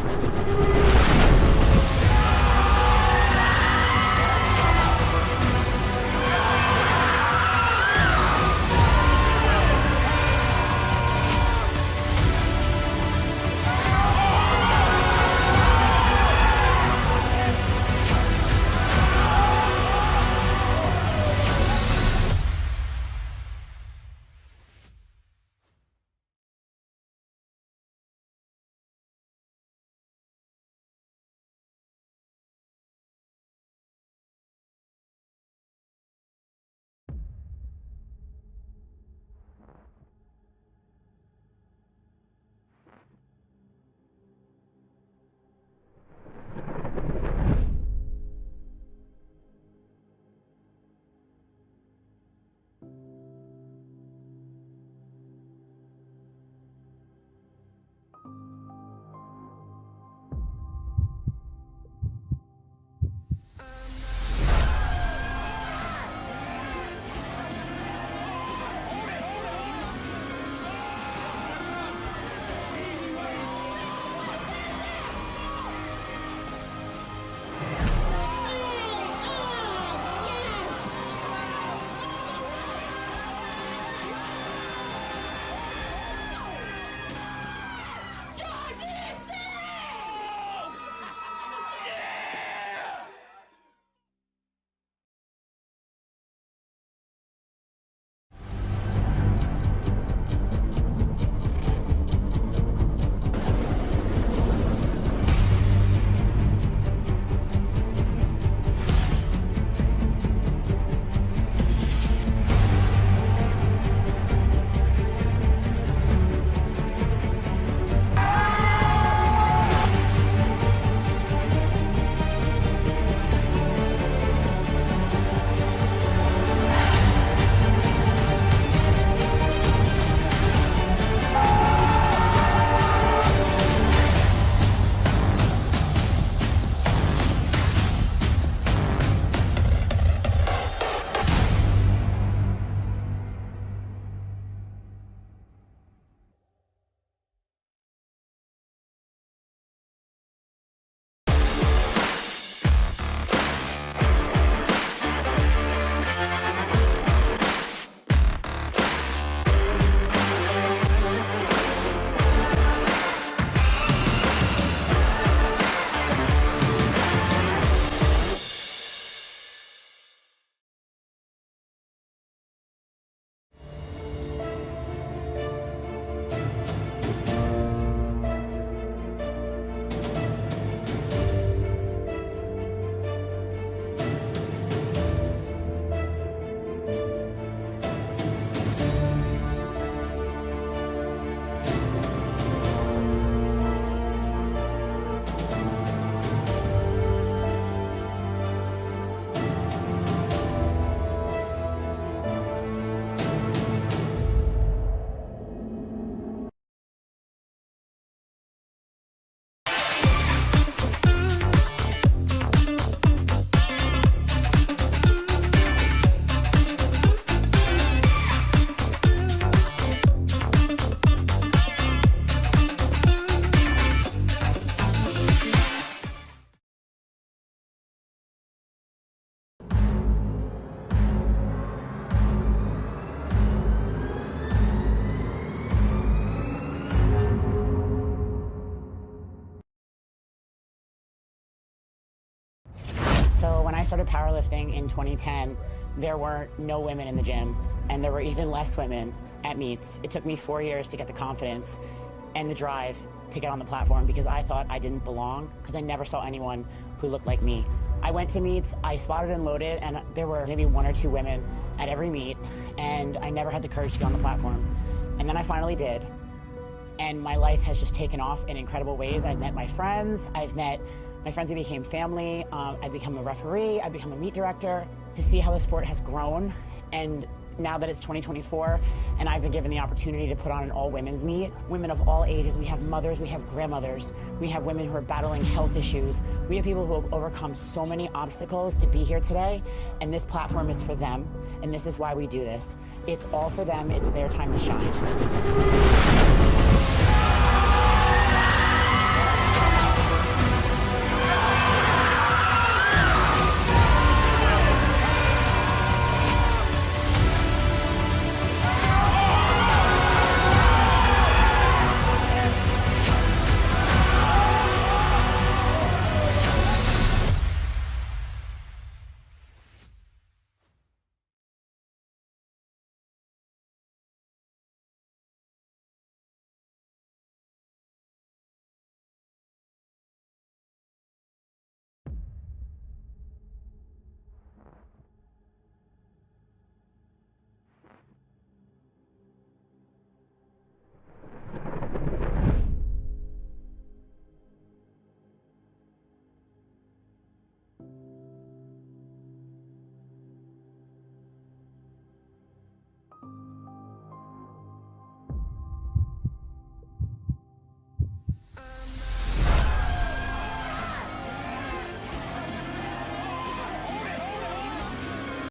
So when I started powerlifting in 2010, there were no women in the gym, and there were even less women at meets. It took me 4 years to get the confidence and the drive to get on the platform because I thought I didn't belong because I never saw anyone who looked like me. I went to meets, I spotted and loaded, and there were maybe 1 or 2 women at every meet, and I never had the courage to get on the platform. And then I finally did. And my life has just taken off in incredible ways. I've met my friends, I've met my friends who became family, I've become a referee, I've become a meet director. To see how the sport has grown, and now that it's 2024 and I've been given the opportunity to put on an all-women's meet, women of all ages, we have mothers, we have grandmothers, we have women who are battling health issues, we have people who have overcome so many obstacles to be here today, and this platform is for them, and this is why we do this. It's all for them, it's their time to shine.